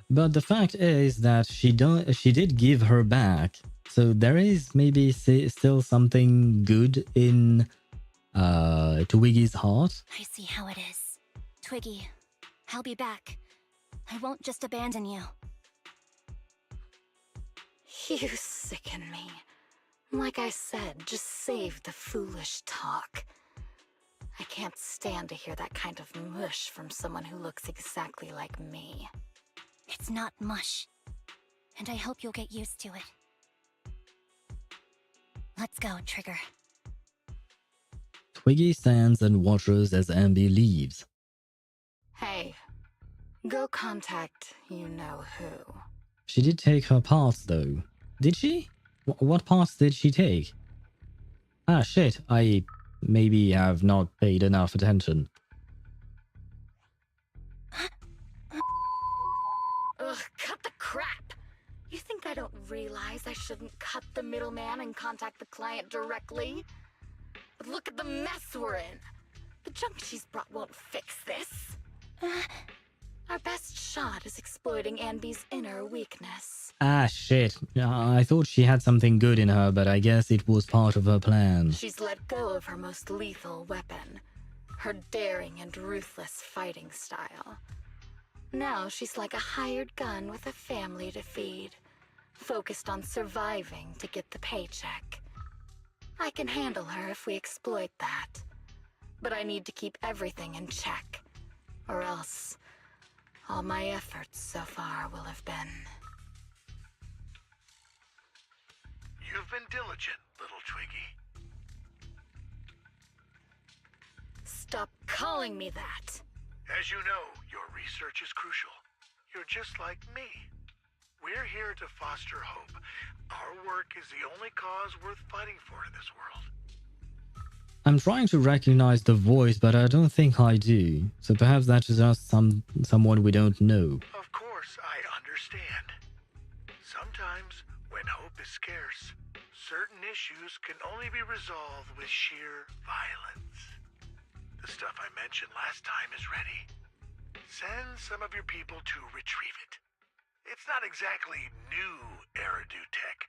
But the fact is that she did give her back, so there is maybe still something good in Twiggy's heart. I see how it is. Twiggy, I'll be back. I won't just abandon you. You sicken me. Like I said, just save the foolish talk. I can't stand to hear that kind of mush from someone who looks exactly like me. It's not mush. And I hope you'll get used to it. Let's go, Trigger. Twiggy stands and watches as Anby leaves. Hey, go contact you-know-who. She did take her paths, though. Did she? What paths did she take? Ah, shit. I maybe have not paid enough attention. Ugh, cut the crap! You think I don't realize I shouldn't cut the middleman and contact the client directly? But look at the mess we're in! The junk she's brought won't fix this. Our best shot is exploiting Anby's inner weakness. Ah, shit. I thought she had something good in her, but I guess it was part of her plan. She's let go of her most lethal weapon, her daring and ruthless fighting style. Now she's like a hired gun with a family to feed, focused on surviving to get the paycheck. I can handle her if we exploit that, but I need to keep everything in check, or else all my efforts so far will have been... You've been diligent, little Twiggy. Stop calling me that! As you know, your research is crucial. You're just like me. We're here to foster hope. Our work is the only cause worth fighting for in this world. I'm trying to recognize the voice, but I don't think I do. So perhaps that's just someone we don't know. Of course, I understand. Sometimes, when hope is scarce, certain issues can only be resolved with sheer violence. The stuff I mentioned last time is ready. Send some of your people to retrieve it. It's not exactly new Eridu tech,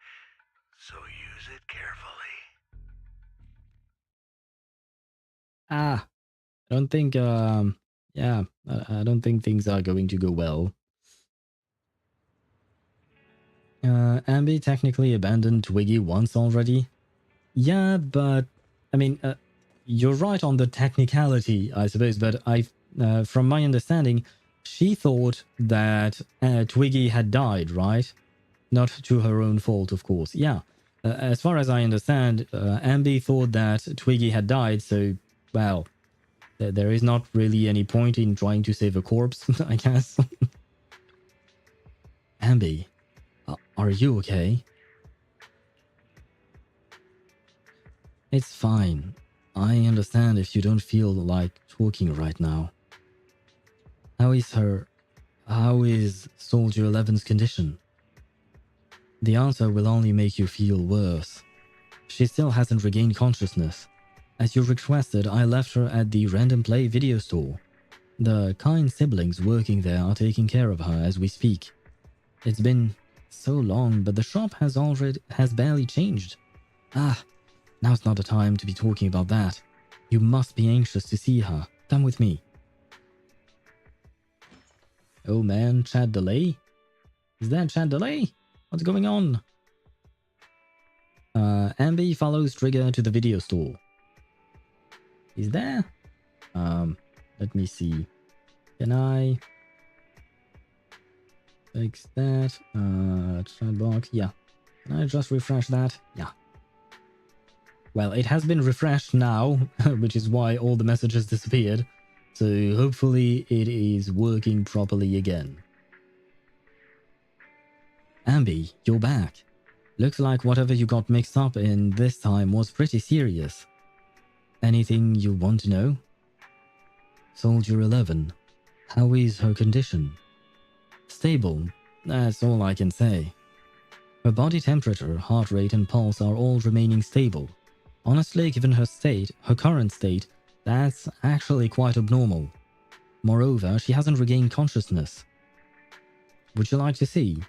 so use it carefully. I don't think, I don't think things are going to go well. Anby technically abandoned Twiggy once already. Yeah, but, I mean, you're right on the technicality, I suppose, but from my understanding, she thought that Twiggy had died, right? Not to her own fault, of course. Yeah, as far as I understand, Anby thought that Twiggy had died, so, well, there is not really any point in trying to save a corpse, I guess. Anby, are you okay? It's fine. I understand if you don't feel like talking right now. How is Soldier 11's condition? The answer will only make you feel worse. She still hasn't regained consciousness. As you requested, I left her at the Random Play video store. The kind siblings working there are taking care of her as we speak. It's been so long, but the shop has barely changed. Now's not the time to be talking about that. You must be anxious to see her. Come with me. Oh man, chat delay? Is that chat delay? What's going on? Anby follows Trigger to the video store. Is there? Let me see. Can I fix that? Chat box, yeah. Can I just refresh that? Yeah. Well, it has been refreshed now, which is why all the messages disappeared. So hopefully it is working properly again. Anby, you're back. Looks like whatever you got mixed up in this time was pretty serious. Anything you want to know? Soldier 11, how is her condition? Stable, that's all I can say. Her body temperature, heart rate and pulse are all remaining stable. Honestly, given her current state, that's actually quite abnormal. Moreover, she hasn't regained consciousness. Would you like to see?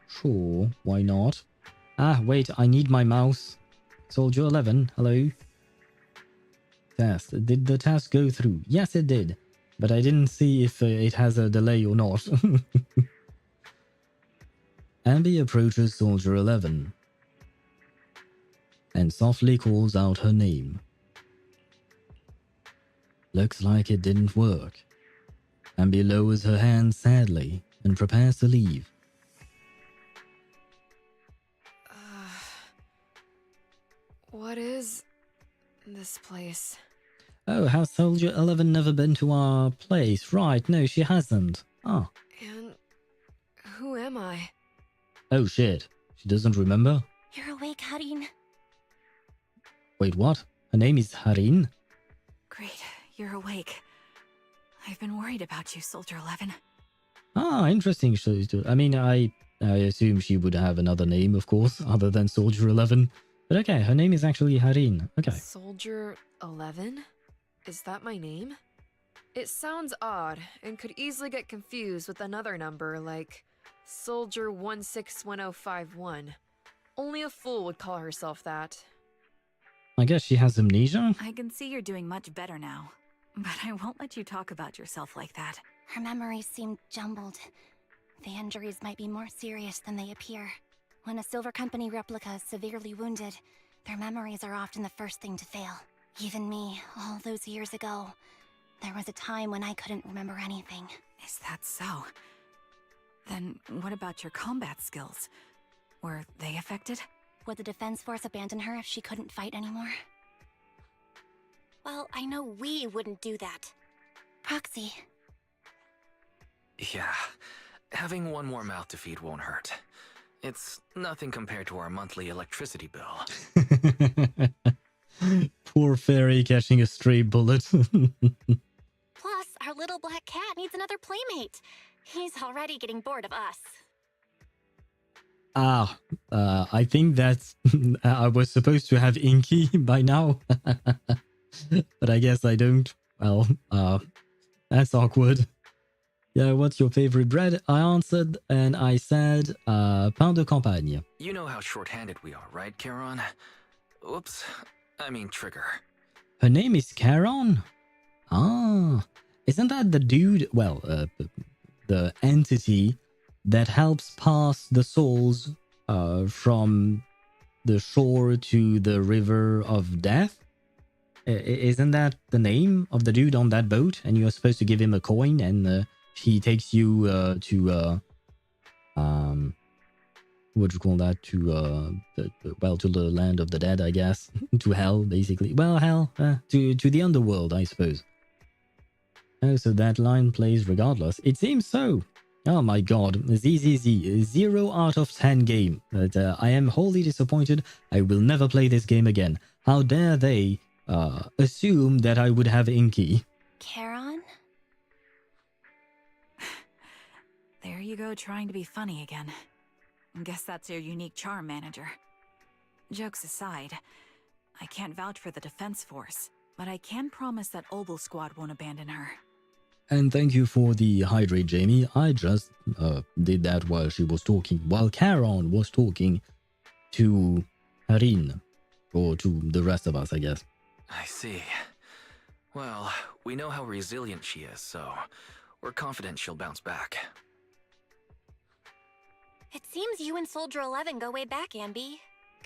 Sure, why not? Wait, I need my mouse. Soldier 11, hello? Test. Did the test go through? Yes, it did. But I didn't see if it has a delay or not. Anby approaches Soldier 11 and softly calls out her name. Looks like it didn't work. Anby lowers her hand sadly and prepares to leave. What is this place? Oh, has Soldier 11 never been to our place? Right, no, she hasn't. Oh. And who am I? Oh shit, she doesn't remember? You're awake, Harin. Wait, what? Her name is Harin? Great, you're awake. I've been worried about you, Soldier 11. Ah, interesting. I mean, I assume she would have another name, of course, other than Soldier 11. But okay, her name is actually Harin. Okay. Soldier 11? Is that my name? It sounds odd and could easily get confused with another number like Soldier 161051. Only a fool would call herself that. I guess she has amnesia? I can see you're doing much better now. But I won't let you talk about yourself like that. Her memories seem jumbled. The injuries might be more serious than they appear. When a Silver Company replica is severely wounded, their memories are often the first thing to fail. Even me, all those years ago, there was a time when I couldn't remember anything. Is that so? Then what about your combat skills? Were they affected? Would the defense force abandon her if she couldn't fight anymore? Well, I know we wouldn't do that. Proxy. Yeah, having one more mouth to feed won't hurt. It's nothing compared to our monthly electricity bill. Poor fairy catching a stray bullet. Plus, our little black cat needs another playmate. He's already getting bored of us. I think that's... I was supposed to have Inky by now. But I guess I don't. Well, that's awkward. Yeah, what's your favorite bread? I answered and I said, pain de campagne. You know how short-handed we are, right, Charon? Oops, I mean Trigger. Her name is Charon? Ah, isn't that the dude, well, the entity that helps pass the souls from the shore to the river of death? Isn't that the name of the dude on that boat? And you're supposed to give him a coin and he takes you to what do you call that? To to the land of the dead, I guess. To hell, basically. Well, hell, to the underworld, I suppose. Oh, so that line plays regardless. It seems so. Oh my god, ZZZ, 0 out of 10 game. But I am wholly disappointed. I will never play this game again. How dare they assume that I would have Inky. Charon? There you go, trying to be funny again. Guess that's your unique charm, manager. Jokes aside, I can't vouch for the defense force, but I can promise that Obel Squad won't abandon her. And thank you for the hydrate, Jamie. I just did that while she was talking, while Charon was talking to Harin, or to the rest of us, I guess. I see. Well, we know how resilient she is, so we're confident she'll bounce back. It seems you and Soldier 11 go way back, Anby.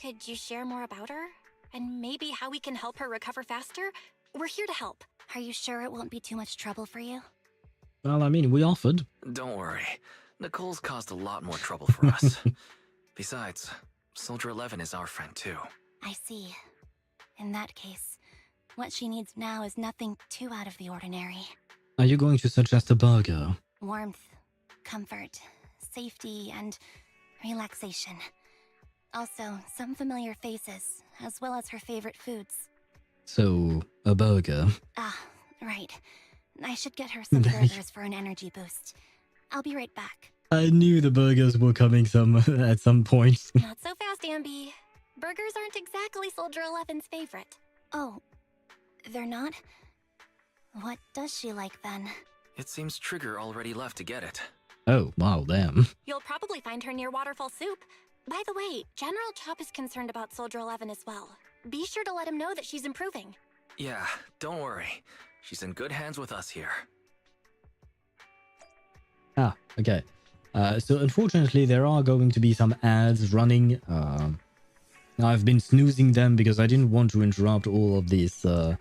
Could you share more about her? And maybe how we can help her recover faster? We're here to help. Are you sure it won't be too much trouble for you? Well, I mean, we offered. Don't worry. Nicole's caused a lot more trouble for us. Besides, Soldier 11 is our friend too. I see. In that case, what she needs now is nothing too out of the ordinary. Are you going to suggest a burger? Warmth, comfort, safety, and relaxation. Also, some familiar faces, as well as her favorite foods. So, a burger. Ah, right. I should get her some burgers for an energy boost. I'll be right back. I knew the burgers were coming at some point. Not so fast, Anby. Burgers aren't exactly Soldier 11's favorite. Oh, they're not? What does she like then? It seems Trigger already left to get it. Oh, wow, damn. You'll probably find her near Waterfall Soup. By the way, General Chop is concerned about Soldier 11 as well. Be sure to let him know that she's improving. Yeah, don't worry. She's in good hands with us here. Ah, okay. So unfortunately, there are going to be some ads running. I've been snoozing them because I didn't want to interrupt all of this. Oh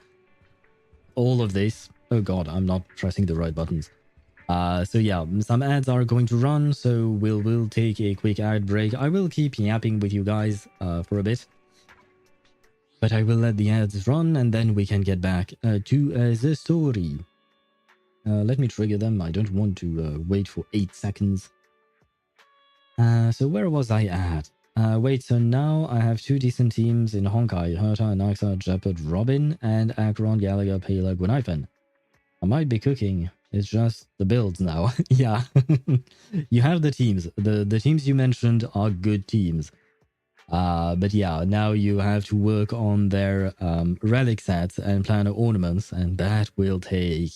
god, I'm not pressing the right buttons. So yeah, some ads are going to run, so we'll take a quick ad break. I will keep yapping with you guys for a bit. But I will let the ads run and then we can get back to the story. Let me trigger them. I don't want to wait for 8 seconds. So where was I at? Wait, so now I have 2 decent teams in Honkai, Herta, Naxa, Jeopard, Robin, and Acheron, Gallagher, Pela, Gwenithan. I might be cooking. It's just the builds now. Yeah. You have the teams. The teams you mentioned are good teams. But yeah, now you have to work on their relic sets and planner ornaments, and that will take,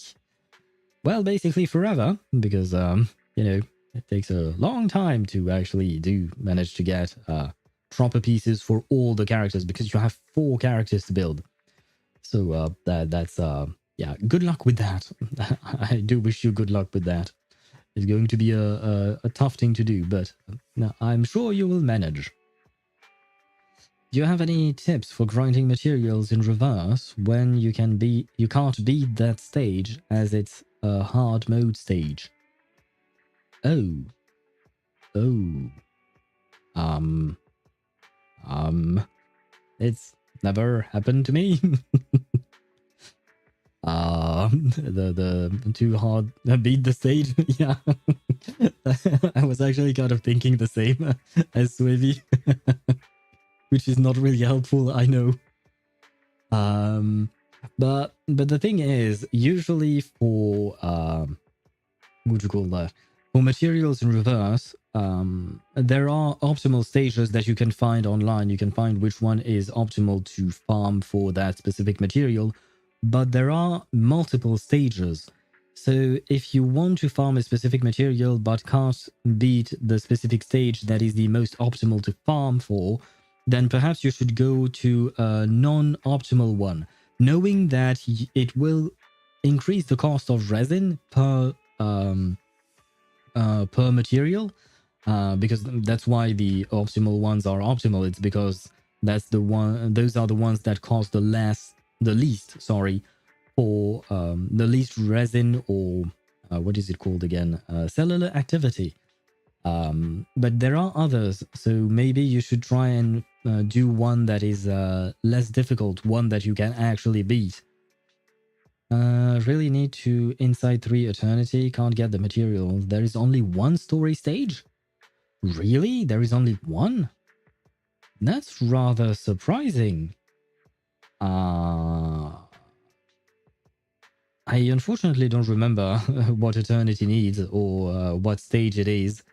well, basically forever, because, you know, it takes a long time to actually manage to get proper pieces for all the characters, because you have 4 characters to build. So that's yeah, good luck with that. I do wish you good luck with that. It's going to be a tough thing to do, but no, I'm sure you will manage. Do you have any tips for grinding materials in reverse when you can't beat that stage as it's a hard mode stage? Oh. It's never happened to me. The too hard beat the stage. Yeah. I was actually kind of thinking the same as Swivy. Which is not really helpful, I know. But the thing is, usually for what do you call that? For materials in reverse, there are optimal stages that you can find online. You can find which one is optimal to farm for that specific material, but there are multiple stages. So if you want to farm a specific material but can't beat the specific stage that is the most optimal to farm for, then perhaps you should go to a non-optimal one, knowing that it will increase the cost of resin per material, because that's why the optimal ones are optimal. It's because those are the ones that cost the least for the least resin, or what is it called again? Cellular activity. But there are others, so maybe you should try and do one that is less difficult, one that you can actually beat. Really need to Inside 3 Eternity, can't get the material. There is only one story stage? Really? There is only one? That's rather surprising. I unfortunately don't remember what Eternity needs or what stage it is.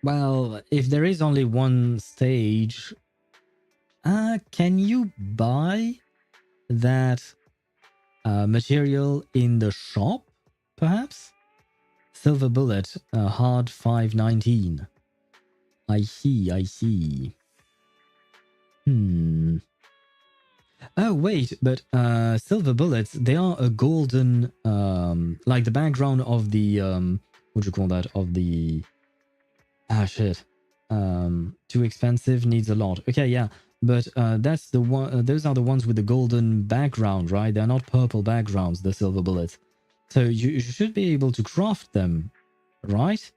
Well, if there is only one stage, can you buy that material in the shop, perhaps? Silver Bullet, hard 519. I see. Oh, wait, but silver bullets, they are a golden, like the background of the, what do you call that, of the, shit, too expensive, needs a lot. Okay, yeah, but that's the one, those are the ones with the golden background, right? They're not purple backgrounds, the silver bullets. So you should be able to craft them, right?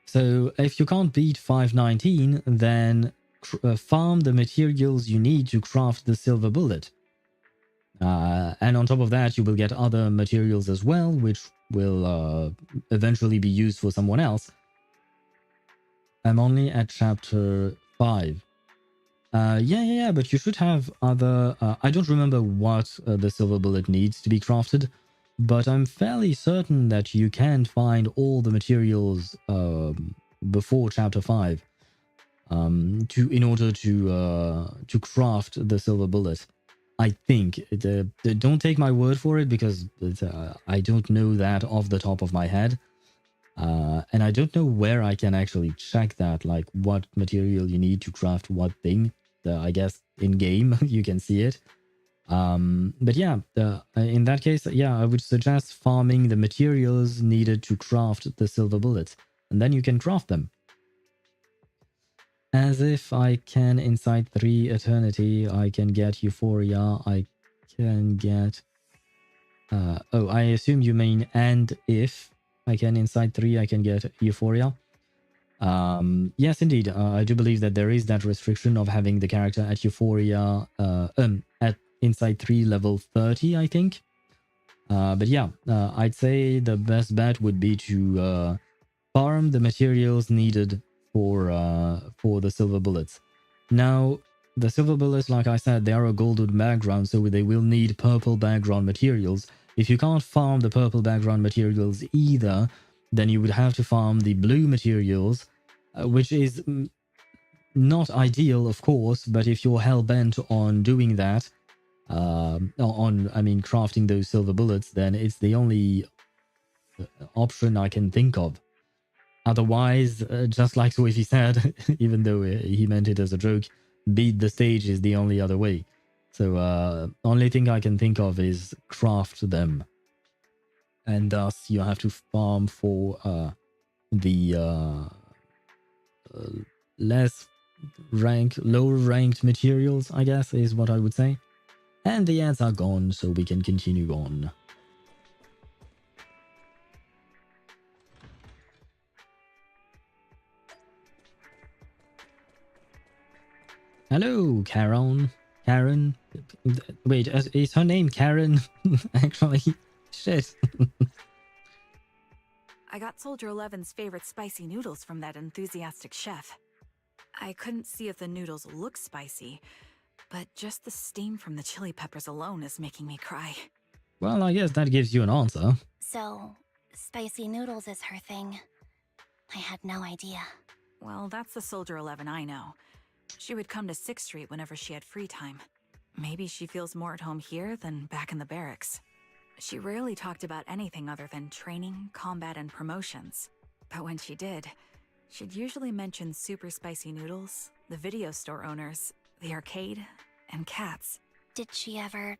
So if you can't beat 519, then farm the materials you need to craft the silver bullet. And on top of that, you will get other materials as well, which will eventually be used for someone else. I'm only at chapter 5. Yeah, but you should have other... I don't remember what the silver bullet needs to be crafted, but I'm fairly certain that you can find all the materials before chapter 5. In order to craft the silver bullet. I think. Don't take my word for it, because I don't know that off the top of my head. And I don't know where I can actually check that, like what material you need to craft what thing. I guess in-game you can see it. But yeah, in that case, yeah, I would suggest farming the materials needed to craft the silver bullets. And then you can craft them. As if I can Inside 3 Eternity, I can get Euphoria, I can get... oh, I assume you mean and if I can inside 3, I can get Euphoria. Yes, indeed. I do believe that there is that restriction of having the character at Euphoria, at inside 3 level 30, I think. But yeah, I'd say the best bet would be to farm the materials needed for the silver bullets. Now, the silver bullets, like I said, they are a golden background, so they will need purple background materials. If you can't farm the purple background materials either, then you would have to farm the blue materials, which is not ideal, of course, but if you're hell-bent on doing that, crafting those silver bullets, then it's the only option I can think of. Otherwise, just like Swiffy said, even though he meant it as a joke, beat the stage is the only other way. So, only thing I can think of is craft them. And thus, you have to farm for the lower ranked materials, I guess, is what I would say. And the ads are gone, so we can continue on. Hello, Karen. Karen? Wait, is her name Karen? Actually, shit. I got Soldier 11's favorite spicy noodles from that enthusiastic chef. I couldn't see if the noodles look spicy, but just the steam from the chili peppers alone is making me cry. Well, I guess that gives you an answer. So, spicy noodles is her thing. I had no idea. Well, that's the Soldier 11 I know. She would come to 6th Street whenever she had free time. Maybe she feels more at home here than back in the barracks. She rarely talked about anything other than training, combat, and promotions. But when she did, she'd usually mention super spicy noodles, the video store owners, the arcade, and cats. Did she ever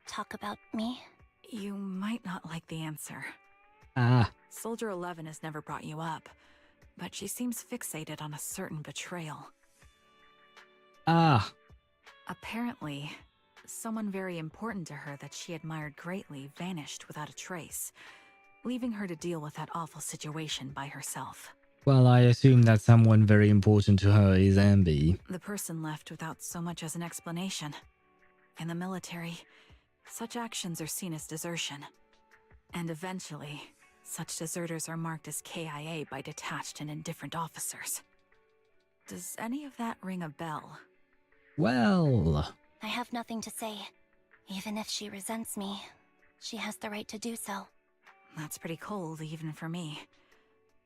talk about me? You might not like the answer. Soldier 11 has never brought you up, but she seems fixated on a certain betrayal. Apparently, someone very important to her that she admired greatly vanished without a trace, leaving her to deal with that awful situation by herself. Well, I assume that someone very important to her is Anby. The person left without so much as an explanation. In the military, such actions are seen as desertion. And eventually, such deserters are marked as KIA by detached and indifferent officers. Does any of that ring a bell? Well... I have nothing to say. Even if she resents me, she has the right to do so. That's pretty cold, even for me.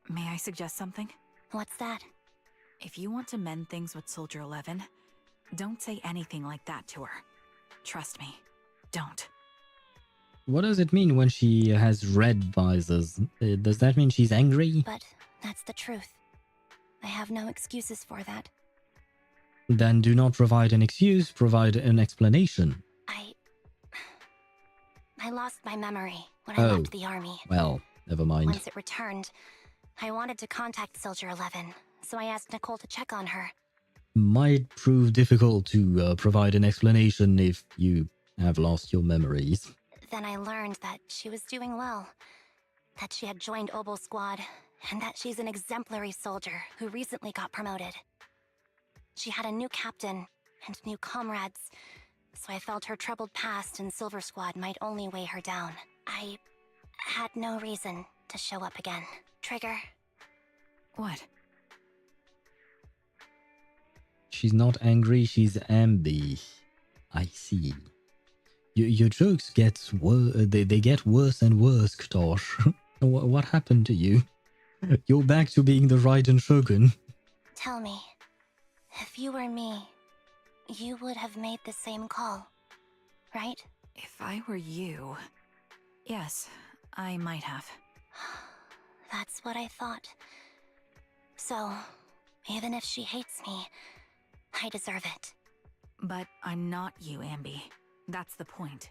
May I suggest something? What's that? If you want to mend things with Soldier 11, don't say anything like that to her. Trust me, don't. What does it mean when she has red visors? Does that mean she's angry? But that's the truth. I have no excuses for that. Then do not provide an excuse, provide an explanation. I lost my memory when I left the army. Well, never mind. Once it returned, I wanted to contact Soldier 11, so I asked Nicole to check on her. Might prove difficult to provide an explanation if you have lost your memories. Then I learned that she was doing well, that she had joined Obel Squad, and that she's an exemplary soldier who recently got promoted. She had a new captain and new comrades, so I felt her troubled past in Silver Squad might only weigh her down. I had no reason to show up again. Trigger? What? She's not angry, she's Anby. I see. Your jokes get they get worse and worse, Ktosh. What happened to you? You're back to being the Raiden Shogun. Tell me, if you were me, you would have made the same call, right? If I were you... Yes, I might have. That's what I thought. So, even if she hates me, I deserve it. But I'm not you, Anby. That's the point.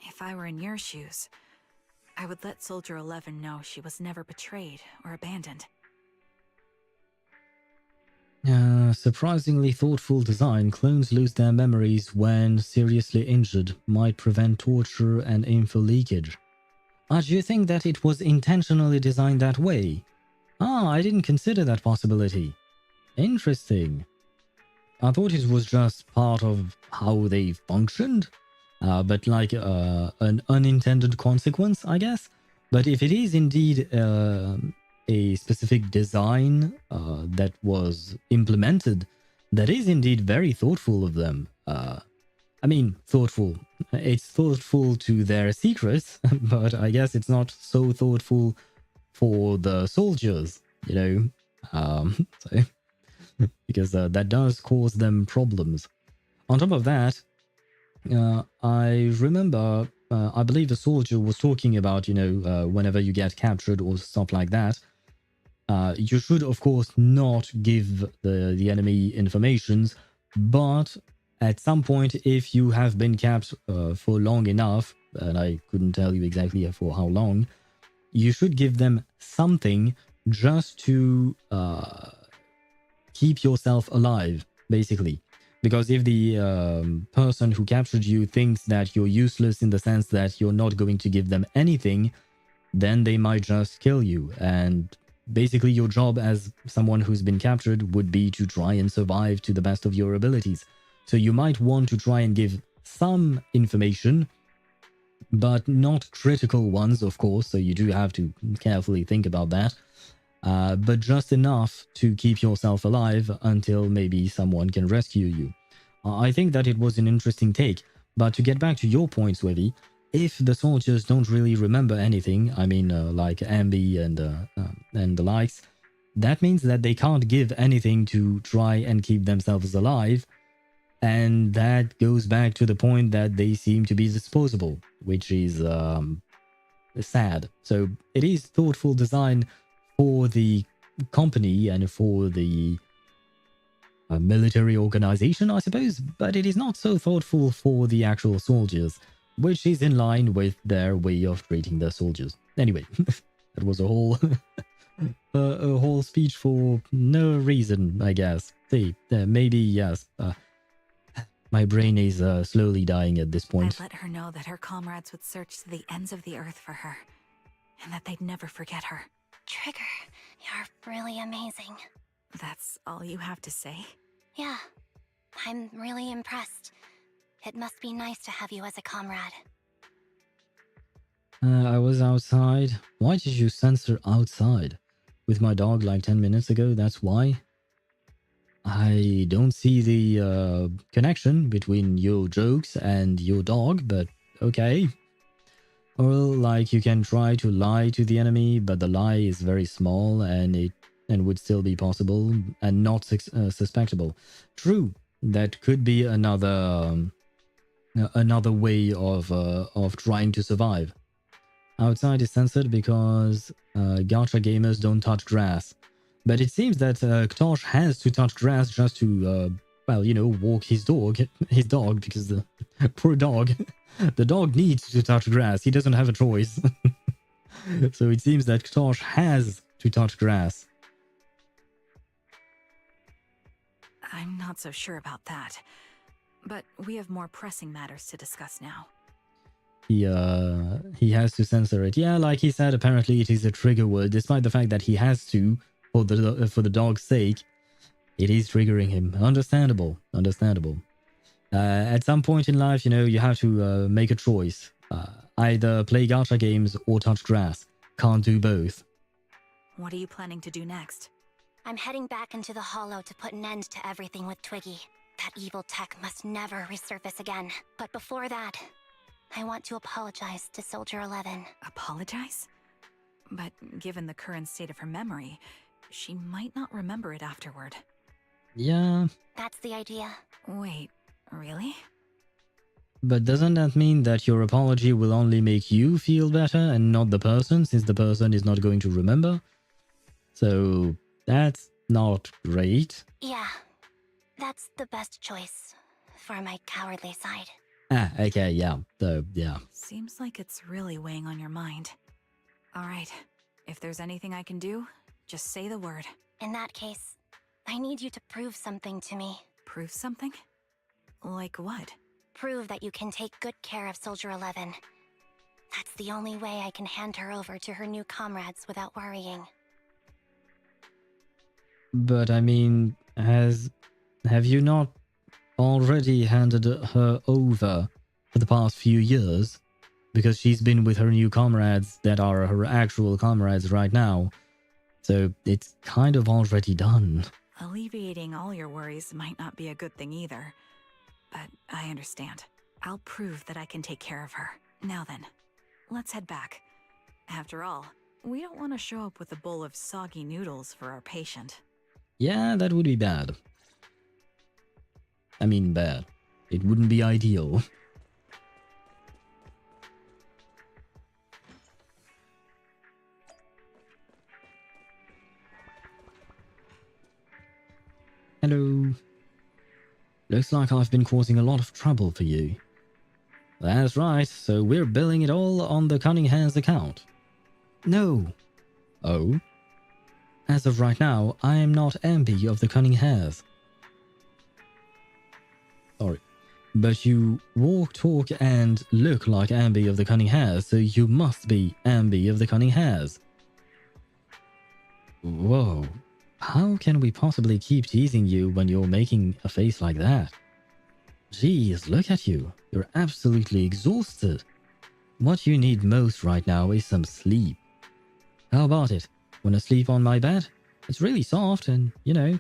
If I were in your shoes, I would let Soldier 11 know she was never betrayed or abandoned. Surprisingly thoughtful design. Clones lose their memories when seriously injured. Might prevent torture and info leakage. Do you think that it was intentionally designed that way? Ah, I didn't consider that possibility. Interesting. I thought it was just part of how they functioned, but like an unintended consequence, I guess. But if it is indeed a specific design that was implemented, that is indeed very thoughtful of them. I mean, thoughtful. It's thoughtful to their secrets, but I guess it's not so thoughtful for the soldiers, you know. So because that does cause them problems. On top of that, I remember, I believe a soldier was talking about, you know, whenever you get captured or stuff like that, you should, of course, not give the enemy informations, but at some point, if you have been capped for long enough, and I couldn't tell you exactly for how long, you should give them something just to keep yourself alive, basically. Because if the person who captured you thinks that you're useless in the sense that you're not going to give them anything, then they might just kill you. And basically your job as someone who's been captured would be to try and survive to the best of your abilities. So you might want to try and give some information, but not critical ones, of course, so you do have to carefully think about that. But just enough to keep yourself alive until maybe someone can rescue you. I think that it was an interesting take, but to get back to your point, Swevy, if the soldiers don't really remember anything, I mean, like Anby and the likes, that means that they can't give anything to try and keep themselves alive, and that goes back to the point that they seem to be disposable, which is sad. So it is thoughtful design for the company and for the military organization, I suppose, but it is not so thoughtful for the actual soldiers, which is in line with their way of treating their soldiers. Anyway, that was a whole a whole speech for no reason, I guess. See, maybe, yes. My brain is slowly dying at this point. I'd let her know that her comrades would search to the ends of the earth for her, and that they'd never forget her. Trigger, you're really amazing. That's all you have to say? Yeah, I'm really impressed. It must be nice to have you as a comrade. I was outside. Why did you censor outside? With my dog like 10 minutes ago, that's why? I don't see the connection between your jokes and your dog, but okay. Well, like you can try to lie to the enemy, but the lie is very small and would still be possible and not suspectable. True, that could be another way of trying to survive. Outside is censored because gacha gamers don't touch grass. But it seems that Ktosh has to touch grass just to, well, you know, walk his dog, because the poor dog, the dog needs to touch grass. He doesn't have a choice. So it seems that Ktosh has to touch grass. I'm not so sure about that. But we have more pressing matters to discuss now. He has to censor it. Yeah, like he said, apparently it is a trigger word, despite the fact that he has to. For the dog's sake, it is triggering him. Understandable. At some point in life, you know, you have to make a choice. Either play gacha games or touch grass. Can't do both. What are you planning to do next? I'm heading back into the Hollow to put an end to everything with Twiggy. That evil tech must never resurface again. But before that, I want to apologize to Soldier 11. Apologize? But given the current state of her memory, she might not remember it afterward. Yeah. That's the idea. Wait, really? But doesn't that mean that your apology will only make you feel better and not the person, since the person is not going to remember? So that's not great. Yeah, that's the best choice for my cowardly side. Ah, okay, yeah. So, yeah. Seems like it's really weighing on your mind. Alright, if there's anything I can do, just say the word. In that case, I need you to prove something to me. Prove something? Like what? Prove that you can take good care of Soldier 11. That's the only way I can hand her over to her new comrades without worrying. But I mean, have you not already handed her over for the past few years? Because she's been with her new comrades that are her actual comrades right now. So it's kind of already done. Alleviating all your worries might not be a good thing either. But I understand. I'll prove that I can take care of her. Now then, let's head back. After all, we don't want to show up with a bowl of soggy noodles for our patient. Yeah, that would be bad. I mean, bad. It wouldn't be ideal. Hello. Looks like I've been causing a lot of trouble for you. That's right, so we're billing it all on the Cunning Hares account. No. Oh? As of right now, I am not Anby of the Cunning Hares. Sorry. But you walk, talk, and look like Anby of the Cunning Hares, so you must be Anby of the Cunning Hares. Whoa. How can we possibly keep teasing you when you're making a face like that? Jeez, look at you. You're absolutely exhausted. What you need most right now is some sleep. How about it? Wanna sleep on my bed? It's really soft and, you know,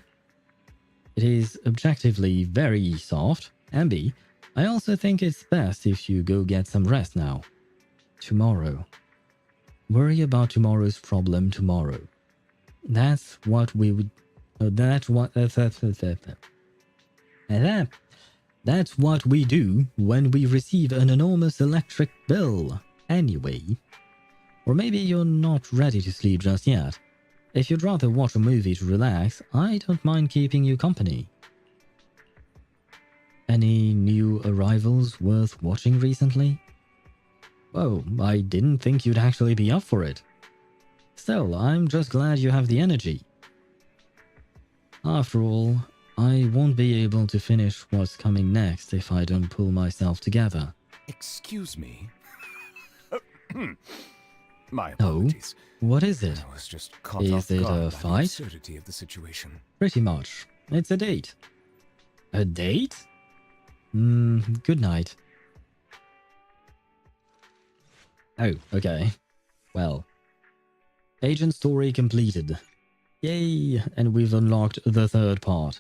it is objectively very soft. Anby, I also think it's best if you go get some rest now. Tomorrow. Worry about tomorrow's problem tomorrow. That's what we would... That's what we do when we receive an enormous electric bill. Anyway. Or maybe you're not ready to sleep just yet. If you'd rather watch a movie to relax, I don't mind keeping you company. Any new arrivals worth watching recently? Whoa, I didn't think you'd actually be up for it. Still, I'm just glad you have the energy. After all, I won't be able to finish what's coming next if I don't pull myself together. Excuse me? My Oh, apologies. what is it? I was just caught Is off it guard a by the fight? absurdity of the situation. Pretty much. It's a date. A date? Good night. Oh, okay. Well. Agent story completed. Yay! And we've unlocked the third part.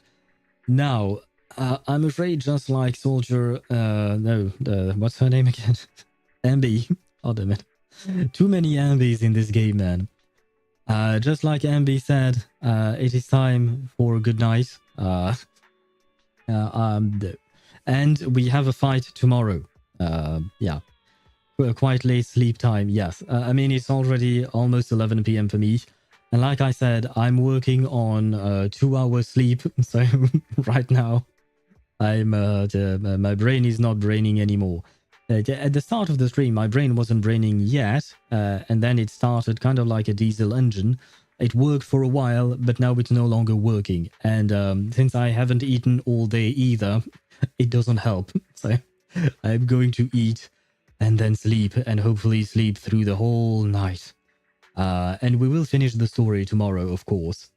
Now, I'm afraid just like Soldier... what's her name again? Anby. Oh, damn it. Too many Anbys in this game, man. Just like Anby said, it is time for good night. And we have a fight tomorrow. Yeah. Quite late sleep time, yes. I mean, it's already almost 11 p.m. for me. And like I said, I'm working on 2 hours sleep. So right now, my brain is not braining anymore. At the start of the stream, my brain wasn't braining yet. And then it started kind of like a diesel engine. It worked for a while, but now it's no longer working. And since I haven't eaten all day either, it doesn't help. So I'm going to eat and then sleep, and hopefully sleep through the whole night. And we will finish the story tomorrow, of course.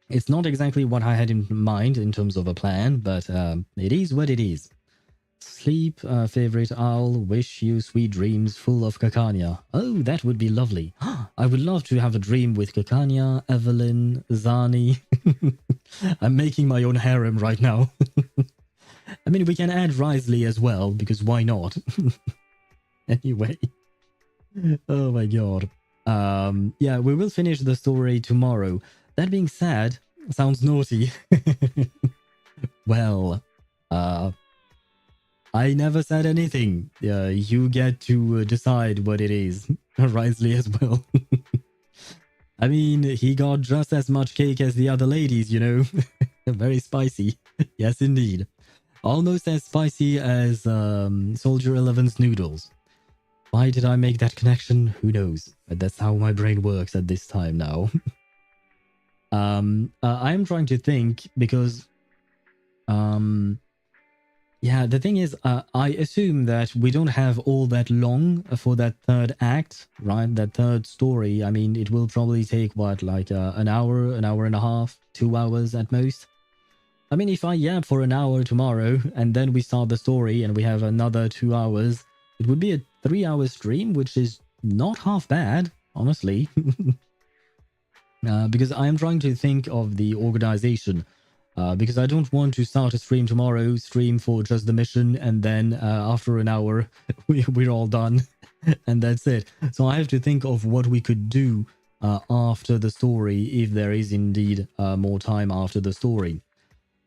It's not exactly what I had in mind in terms of a plan, but it is what it is. Sleep, favorite owl, wish you sweet dreams full of Kakanya. Oh, that would be lovely. I would love to have a dream with Kakanya, Evelyn, Zani. I'm making my own harem right now. I mean, we can add Risley as well, because why not? Anyway. Oh my god. Yeah, we will finish the story tomorrow. That being said, sounds naughty. Well, I never said anything. You get to decide what it is. Risley as well. I mean, he got just as much cake as the other ladies, you know. Very spicy. Yes, indeed. Almost as spicy as Soldier 11's noodles. Why did I make that connection? Who knows? But that's how my brain works at this time now. I'm trying to think because Yeah, the thing is, I assume that we don't have all that long for that third act, right? That third story. I mean, it will probably take, what, like an hour and a half, 2 hours at most? I mean, if I yap for an hour tomorrow, and then we start the story, and we have another 2 hours, it would be a 3-hour stream, which is not half bad, honestly. Because I am trying to think of the organization. Because I don't want to start a stream tomorrow, stream for just the mission, and then after an hour, we're all done, and that's it. So I have to think of what we could do after the story, if there is indeed more time after the story.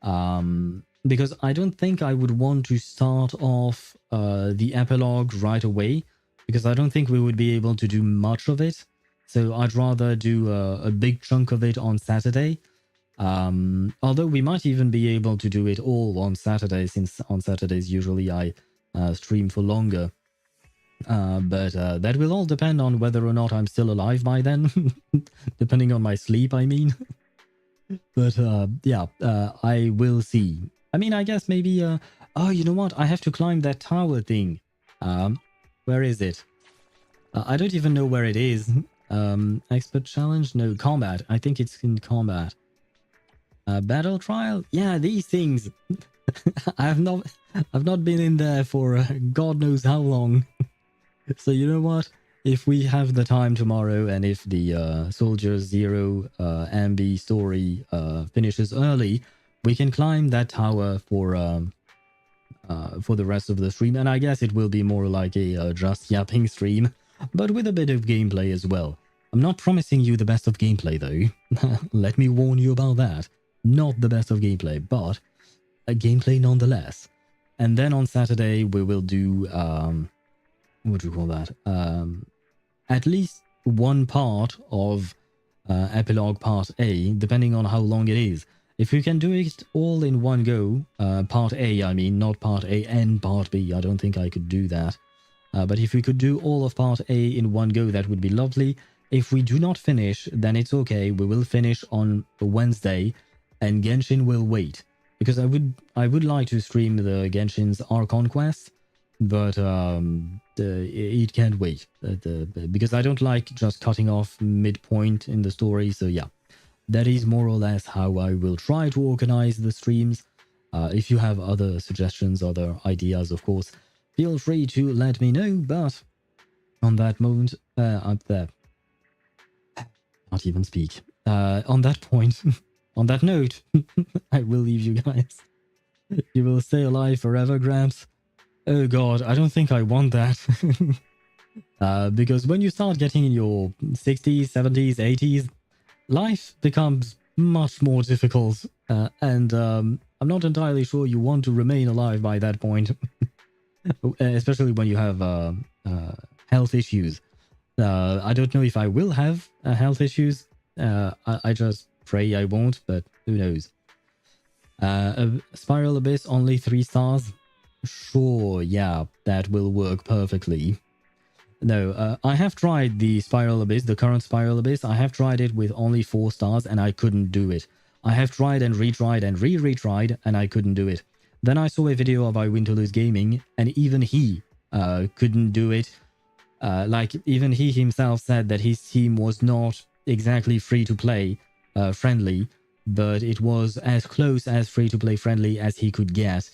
Because I don't think I would want to start off the epilogue right away, because I don't think we would be able to do much of it. So I'd rather do a big chunk of it on Saturday. Although we might even be able to do it all on Saturday, since on Saturdays usually I stream for longer. But that will all depend on whether or not I'm still alive by then, depending on my sleep, I mean. But yeah, I will see. I mean, I guess maybe, oh, you know what? I have to climb that tower thing. Where is it? I don't even know where it is. Expert challenge? No, combat. I think it's in combat. Battle trial? Yeah, these things. I've not been in there for God knows how long. So you know what? If we have the time tomorrow, and if the Soldier Zero Anby story finishes early, we can climb that tower for the rest of the stream. And I guess it will be more like a just yapping stream, but with a bit of gameplay as well. I'm not promising you the best of gameplay though. Let me warn you about that. Not the best of gameplay, but a gameplay nonetheless. And then on Saturday we will do what do you call that? At least one part of epilogue part A, depending on how long it is. If we can do it all in one go, part A, I mean, not part A and part B, I don't think I could do that. But if we could do all of part A in one go, that would be lovely. If we do not finish, then it's okay. We will finish on Wednesday, and Genshin will wait. Because I would like to stream the Genshin's Archon quest, but it can't wait. Because I don't like just cutting off midpoint in the story, so yeah. That is more or less how I will try to organize the streams. If you have other suggestions, other ideas, of course, feel free to let me know, but on that moment, up there. Not even speak. On that point, on that note, I will leave you guys. You will stay alive forever, Gramps. Oh god, I don't think I want that. Because when you start getting in your 60s, 70s, 80s, life becomes much more difficult. And I'm not entirely sure you want to remain alive by that point. Especially when you have health issues. I don't know if I will have health issues. I just pray I won't, but who knows. Spiral Abyss, only 3 stars. Sure, yeah, that will work perfectly. No, I have tried the Spiral Abyss, the current Spiral Abyss. I have tried it with only 4 stars and I couldn't do it. I have tried and retried and retried and I couldn't do it. Then I saw a video of I Win to Lose Gaming and even he couldn't do it. Like, even he himself said that his team was not exactly free-to-play friendly, but it was as close as free-to-play friendly as he could get,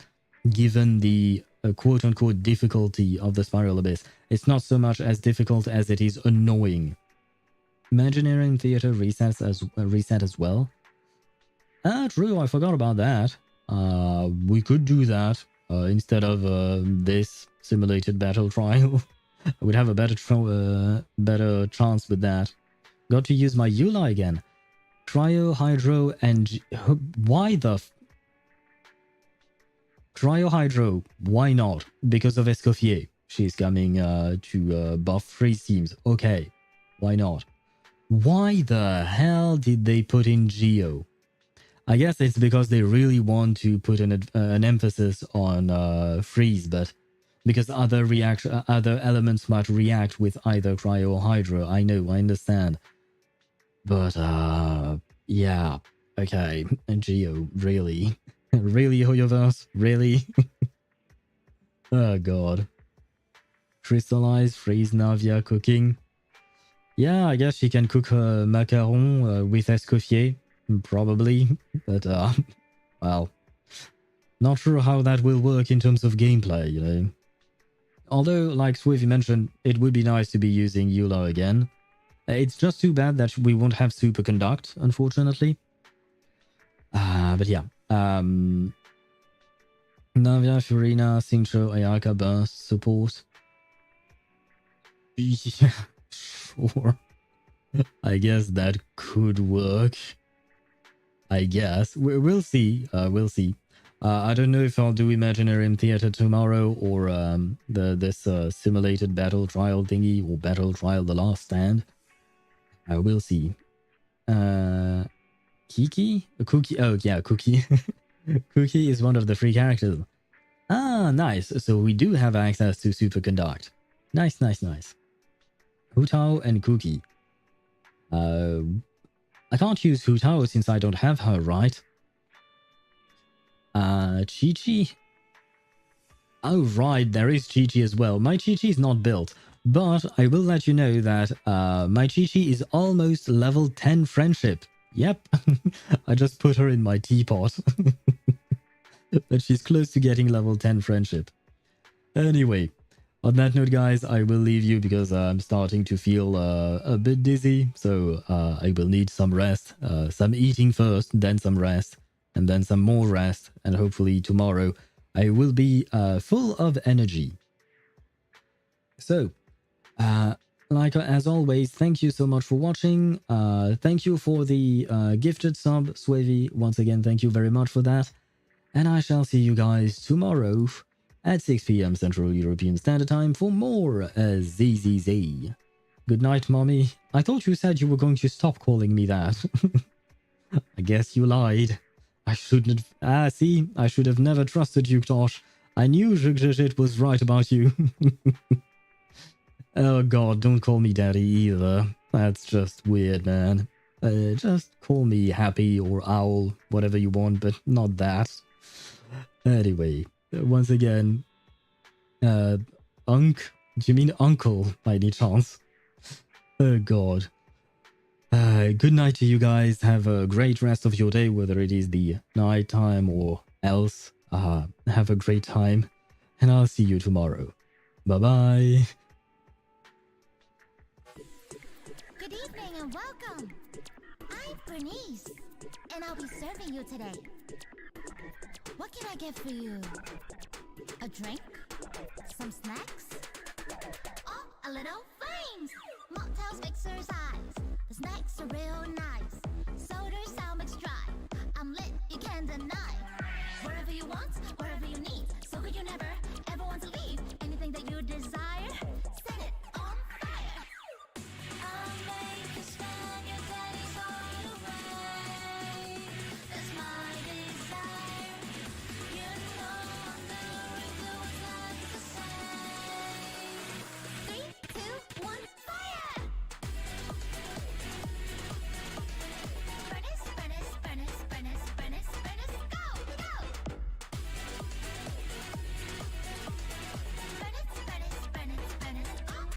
given the quote-unquote difficulty of the Spiral Abyss. It's not so much as difficult as it is annoying. Imaginarium Theater reset as well. True, I forgot about that. We could do that instead of this simulated battle trial. I would have a better chance with that. Got to use my Eula again. Cryo, Hydro, and... Why the... Cryo, Hydro. Why not? Because of Escoffier. She's coming to buff freeze teams. Okay. Why not? Why the hell did they put in Geo? I guess it's because they really want to put an emphasis on freeze, but... Because other elements might react with either Cryo or Hydro. I know, I understand. But, yeah. Okay. Geo, really? Really, HoYoVerse? Really? Oh god. Crystallize, freeze Navia cooking. Yeah, I guess she can cook her macaron with Escoffier, probably. But, well, not sure how that will work in terms of gameplay, you know. Although, like Swivy mentioned, it would be nice to be using Eula again. It's just too bad that we won't have Superconduct, unfortunately. But yeah. Navia, Furina, Singcho, Ayaka, Burst, support. Yeah, sure. I guess that could work. I guess. We'll see. We'll see. I don't know if I'll do Imaginarium Theater tomorrow or this simulated battle trial thingy or battle trial The Last Stand. I will see. Kiki? Cookie? Oh, yeah, Cookie. Cookie is one of the free characters. Ah, nice. So we do have access to Superconduct. Nice, nice, nice. Hutao and Cookie. I can't use Hutao since I don't have her, right? Chi-Chi? Oh, right, there is Chi-Chi as well. My Chi-Chi is not built, but I will let you know that my Chi-Chi is almost level 10 friendship. Yep, I just put her in my teapot. But she's close to getting level 10 friendship. Anyway, on that note, guys, I will leave you because I'm starting to feel a bit dizzy. So I will need some rest, some eating first, then some rest, and then some more rest. And hopefully tomorrow I will be full of energy. So, like as always, thank you so much for watching. Thank you for the gifted sub, Swavy. Once again, thank you very much for that. And I shall see you guys tomorrow at 6 p.m. Central European Standard Time for more ZZZ. Good night, Mommy. I thought you said you were going to stop calling me that. I guess you lied. I shouldn't have... see? I should have never trusted you, Tosh. I knew ZZZ was right about you. Oh god, don't call me daddy either. That's just weird, man. Just call me Happy or Owl, whatever you want, but not that. Anyway, once again, Unk? Do you mean uncle, by any chance? Oh god. Good night to you guys. Have a great rest of your day, whether it is the night time or else. Have a great time, and I'll see you tomorrow. Bye-bye. Good evening and welcome. I'm Bernice, and I'll be serving you today. What can I get for you? A drink? Some snacks? Oh, a little flames! Mocktails, mixers, eyes. The snacks are real nice. Sodas,